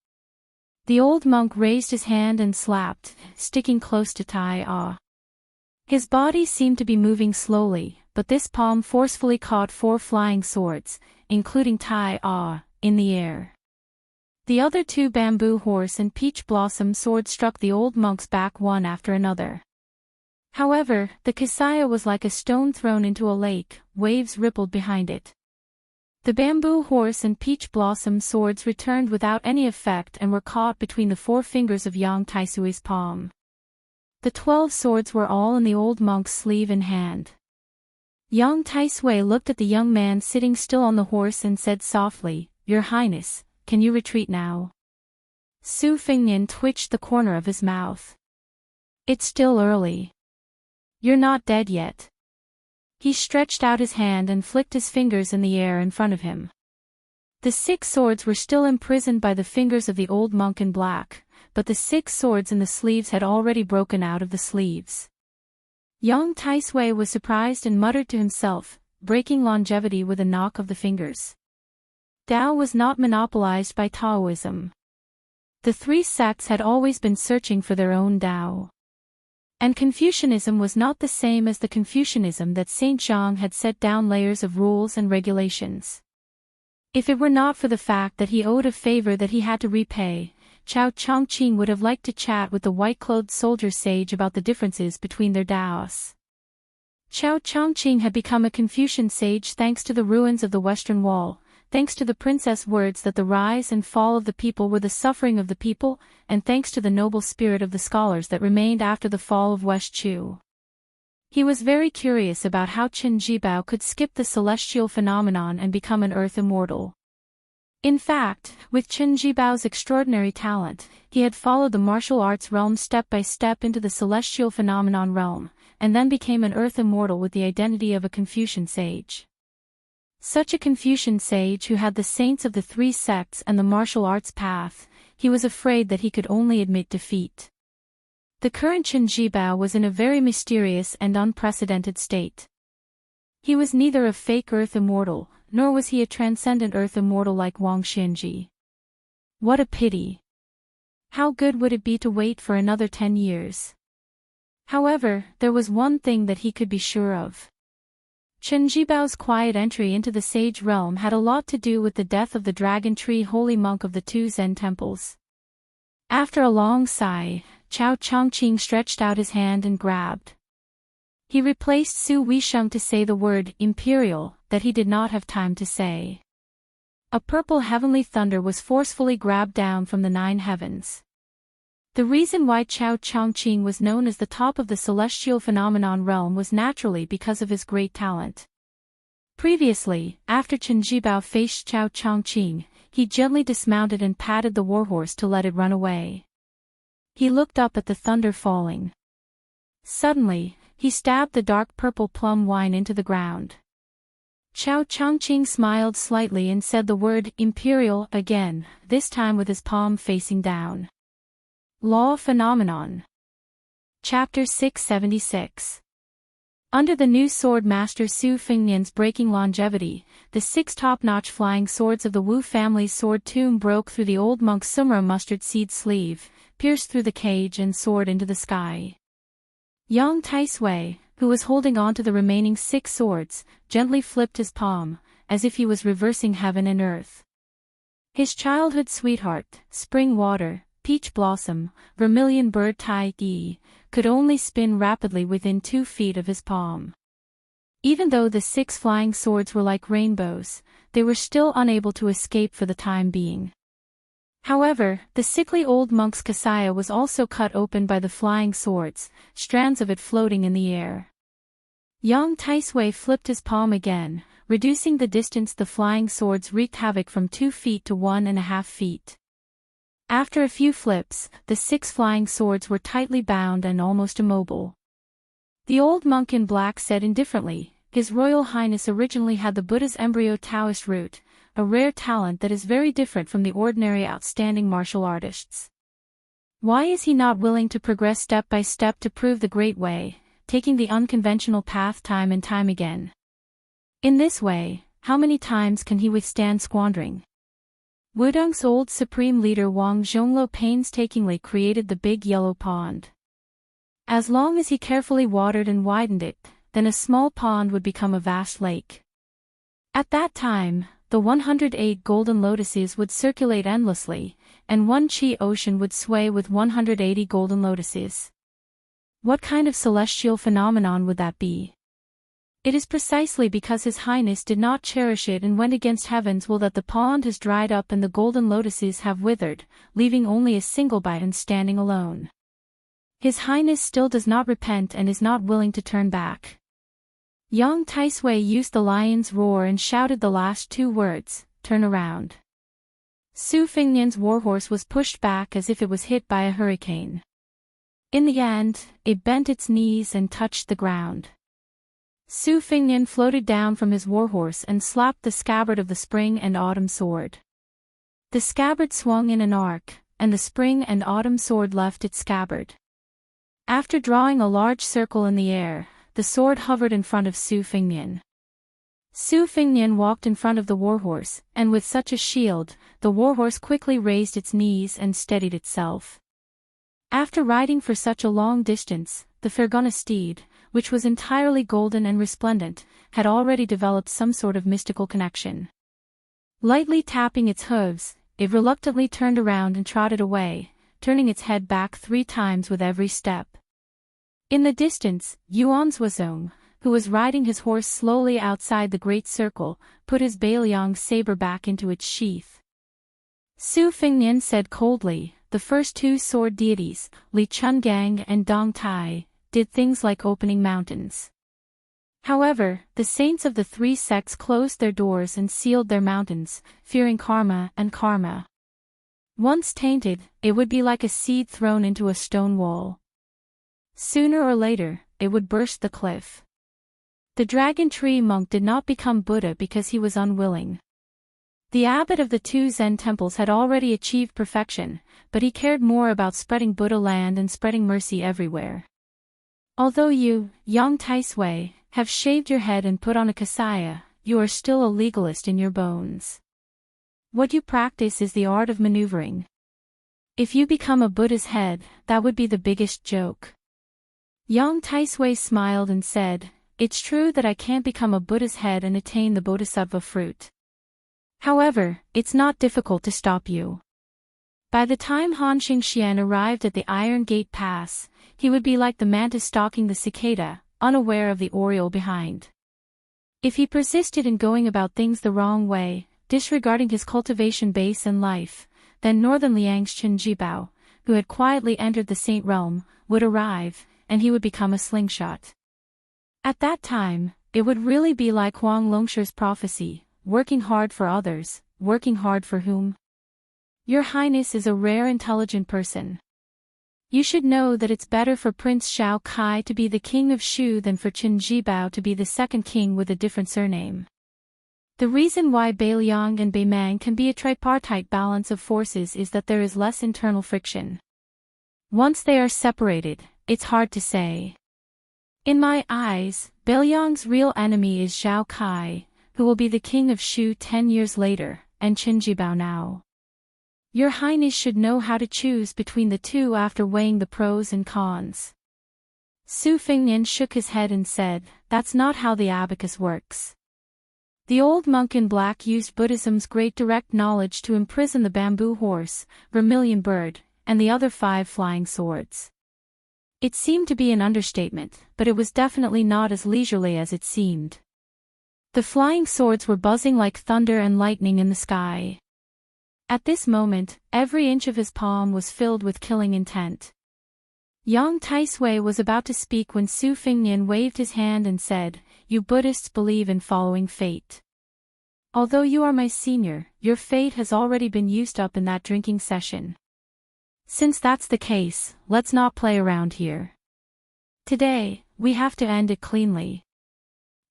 The old monk raised his hand and slapped, sticking close to Tai. His body seemed to be moving slowly, but this palm forcefully caught 4 flying swords, including Tai in the air. The other 2 bamboo horse and peach blossom swords struck the old monk's back one after another. However, the Kasaya was like a stone thrown into a lake, waves rippled behind it. The bamboo horse and peach blossom swords returned without any effect and were caught between the 4 fingers of Yang Taisui's palm. The 12 swords were all in the old monk's sleeve and hand. Yang Taisui looked at the young man sitting still on the horse and said softly, "Your Highness, can you retreat now?" Su Fengnian twitched the corner of his mouth. "It's still early. You're not dead yet." He stretched out his hand and flicked his fingers in the air in front of him. The 6 swords were still imprisoned by the fingers of the old monk in black, but the 6 swords in the sleeves had already broken out of the sleeves. Yang Taisui was surprised and muttered to himself, breaking longevity with a knock of the fingers. Tao was not monopolized by Taoism. The 3 sects had always been searching for their own Tao. And Confucianism was not the same as the Confucianism that Saint Zhang had set down layers of rules and regulations. If it were not for the fact that he owed a favor that he had to repay, Chao Chongqing would have liked to chat with the white-clothed soldier sage about the differences between their Daos. Chao Chongqing had become a Confucian sage thanks to the ruins of the Western Wall, thanks to the princess words that the rise and fall of the people were the suffering of the people, and thanks to the noble spirit of the scholars that remained after the fall of West Chu. He was very curious about how Qin Jibao could skip the celestial phenomenon and become an earth immortal. In fact, with Chen Jibao's extraordinary talent, he had followed the martial arts realm step by step into the celestial phenomenon realm, and then became an earth immortal with the identity of a Confucian sage. Such a Confucian sage who had the saints of the three sects and the martial arts path, he was afraid that he could only admit defeat. The current Chen Jibao was in a very mysterious and unprecedented state. He was neither a fake earth immortal, nor was he a transcendent earth immortal like Wang Xinji. What a pity! How good would it be to wait for another 10 years? However, there was one thing that he could be sure of. Chen Jibao's quiet entry into the sage realm had a lot to do with the death of the dragon tree holy monk of the two Zen temples. After a long sigh, Chao Chongqing stretched out his hand and grabbed. He replaced Su Weisheng to say the word imperial that he did not have time to say. A purple heavenly thunder was forcefully grabbed down from the 9 heavens. The reason why Chao Chongqing was known as the top of the celestial phenomenon realm was naturally because of his great talent. Previously, after Chen Jibao faced Chao Chongqing, he gently dismounted and patted the warhorse to let it run away. He looked up at the thunder falling. Suddenly, he stabbed the dark purple plum wine into the ground. Chao Chongqing smiled slightly and said the word imperial again, this time with his palm facing down. Law Phenomenon. Chapter 676. Under the new sword master Su Fengnian's breaking longevity, the 6 top-notch flying swords of the Wu family's sword tomb broke through the old monk's Sumra mustard seed sleeve, pierced through the cage and soared into the sky. Young Taisui, who was holding on to the remaining 6 swords, gently flipped his palm, as if he was reversing heaven and earth. His childhood sweetheart, Spring Water, Peach Blossom, Vermilion Bird Tai Yi, could only spin rapidly within 2 feet of his palm. Even though the 6 flying swords were like rainbows, they were still unable to escape for the time being. However, the sickly old monk's kasaya was also cut open by the flying swords, strands of it floating in the air. Young Taisui flipped his palm again, reducing the distance the flying swords wreaked havoc from 2 feet to 1.5 feet. After a few flips, the 6 flying swords were tightly bound and almost immobile. The old monk in black said indifferently, His Royal Highness originally had the Buddha's embryo Taoist root, a rare talent that is very different from the ordinary outstanding martial artists. Why is he not willing to progress step by step to prove the great way, taking the unconventional path time and time again? In this way, how many times can he withstand squandering? Wudong's old supreme leader Wang Zhonglo painstakingly created the big yellow pond. As long as he carefully watered and widened it, then a small pond would become a vast lake. At that time, the 108 golden lotuses would circulate endlessly, and one chi ocean would sway with 180 golden lotuses. What kind of celestial phenomenon would that be? It is precisely because His Highness did not cherish it and went against heaven's will that the pond has dried up and the golden lotuses have withered, leaving only a single biton standing alone. His Highness still does not repent and is not willing to turn back. Young Taisui used the lion's roar and shouted the last 2 words, "Turn around." Su Fengnian's warhorse was pushed back as if it was hit by a hurricane. In the end, it bent its knees and touched the ground. Su Fengnian floated down from his warhorse and slapped the scabbard of the spring and autumn sword. The scabbard swung in an arc, and the spring and autumn sword left its scabbard. After drawing a large circle in the air, the sword hovered in front of Su Fengnian. Su Fengnian walked in front of the warhorse, and with such a shield, the warhorse quickly raised its knees and steadied itself. After riding for such a long distance, the Fergana steed, which was entirely golden and resplendent, had already developed some sort of mystical connection. Lightly tapping its hooves, it reluctantly turned around and trotted away, turning its head back 3 times with every step. In the distance, Yuan Zhuozong, who was riding his horse slowly outside the great circle, put his Bailiang saber back into its sheath. Su Fengnian said coldly, "The first 2 sword deities, Li Chungang and Dong Tai, did things like opening mountains. However, the saints of the three sects closed their doors and sealed their mountains, fearing karma and karma. Once tainted, it would be like a seed thrown into a stone wall. Sooner or later, it would burst the cliff. The dragon tree monk did not become Buddha because he was unwilling. The abbot of the two Zen temples had already achieved perfection, but he cared more about spreading Buddha land and spreading mercy everywhere. Although you, young Taisui, have shaved your head and put on a kasaya, you are still a legalist in your bones. What you practice is the art of maneuvering. If you become a Buddha's head, that would be the biggest joke. Young Taisui smiled and said, "It's true that I can't become a Buddha's head and attain the bodhisattva fruit. However, it's not difficult to stop you." By the time Han Xingxian arrived at the Iron Gate Pass, he would be like the mantis stalking the cicada, unaware of the oriole behind. If he persisted in going about things the wrong way, disregarding his cultivation base and life, then Northern Liang's Chen Jibao, who had quietly entered the Saint Realm, would arrive, and he would become a slingshot. At that time, it would really be like Huang Longshi's prophecy, working hard for others, working hard for whom? Your Highness is a rare intelligent person. You should know that it's better for Prince Shao Kai to be the king of Shu than for Chen Jibao to be the second king with a different surname. The reason why Beiliang and Beimang can be a tripartite balance of forces is that there is less internal friction. Once they are separated, it's hard to say. In my eyes, Beiliang's real enemy is Zhao Kai, who will be the king of Shu 10 years later, and Chen Jibao now. Your Highness should know how to choose between the two after weighing the pros and cons. Su Fengnian shook his head and said, "That's not how the abacus works." The old monk in black used Buddhism's great direct knowledge to imprison the bamboo horse, vermilion bird, and the other 5 flying swords. It seemed to be an understatement, but it was definitely not as leisurely as it seemed. The flying swords were buzzing like thunder and lightning in the sky. At this moment, every inch of his palm was filled with killing intent. Yang Taisui was about to speak when Su Fengnian waved his hand and said, "You Buddhists believe in following fate. Although you are my senior, your fate has already been used up in that drinking session. Since that's the case, let's not play around here. Today, we have to end it cleanly."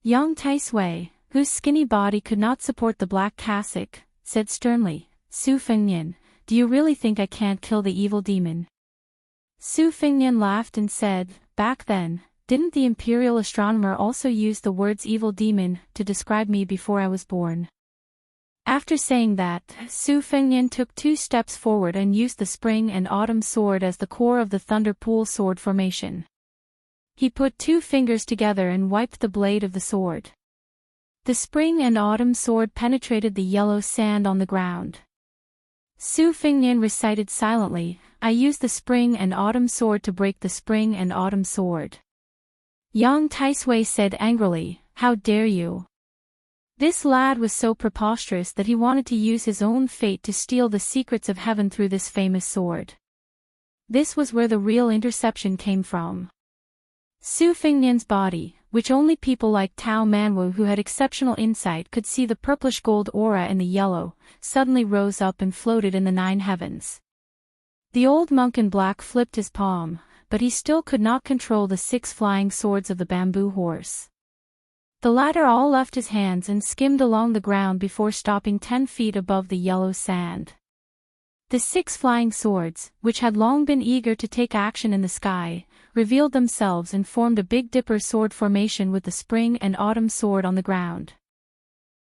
Yang Taisui, whose skinny body could not support the black cassock, said sternly, "Su Fengnian, do you really think I can't kill the evil demon?" Su Fengnian laughed and said, "Back then, didn't the imperial astronomer also use the words evil demon to describe me before I was born?" After saying that, Su Fengnian took 2 steps forward and used the spring and autumn sword as the core of the thunder pool sword formation. He put 2 fingers together and wiped the blade of the sword. The spring and autumn sword penetrated the yellow sand on the ground. Su Fengnian recited silently, "I use the spring and autumn sword to break the spring and autumn sword." Yang Taisui said angrily, "How dare you?" This lad was so preposterous that he wanted to use his own fate to steal the secrets of heaven through this famous sword. This was where the real interception came from. Su Fengnian's body, which only people like Tao Manwu who had exceptional insight could see the purplish gold aura in the yellow, suddenly rose up and floated in the 9 heavens. The old monk in black flipped his palm, but he still could not control the 6 flying swords of the bamboo horse. The latter all left his hands and skimmed along the ground before stopping 10 feet above the yellow sand. The 6 flying swords, which had long been eager to take action in the sky, revealed themselves and formed a Big Dipper sword formation with the spring and autumn sword on the ground.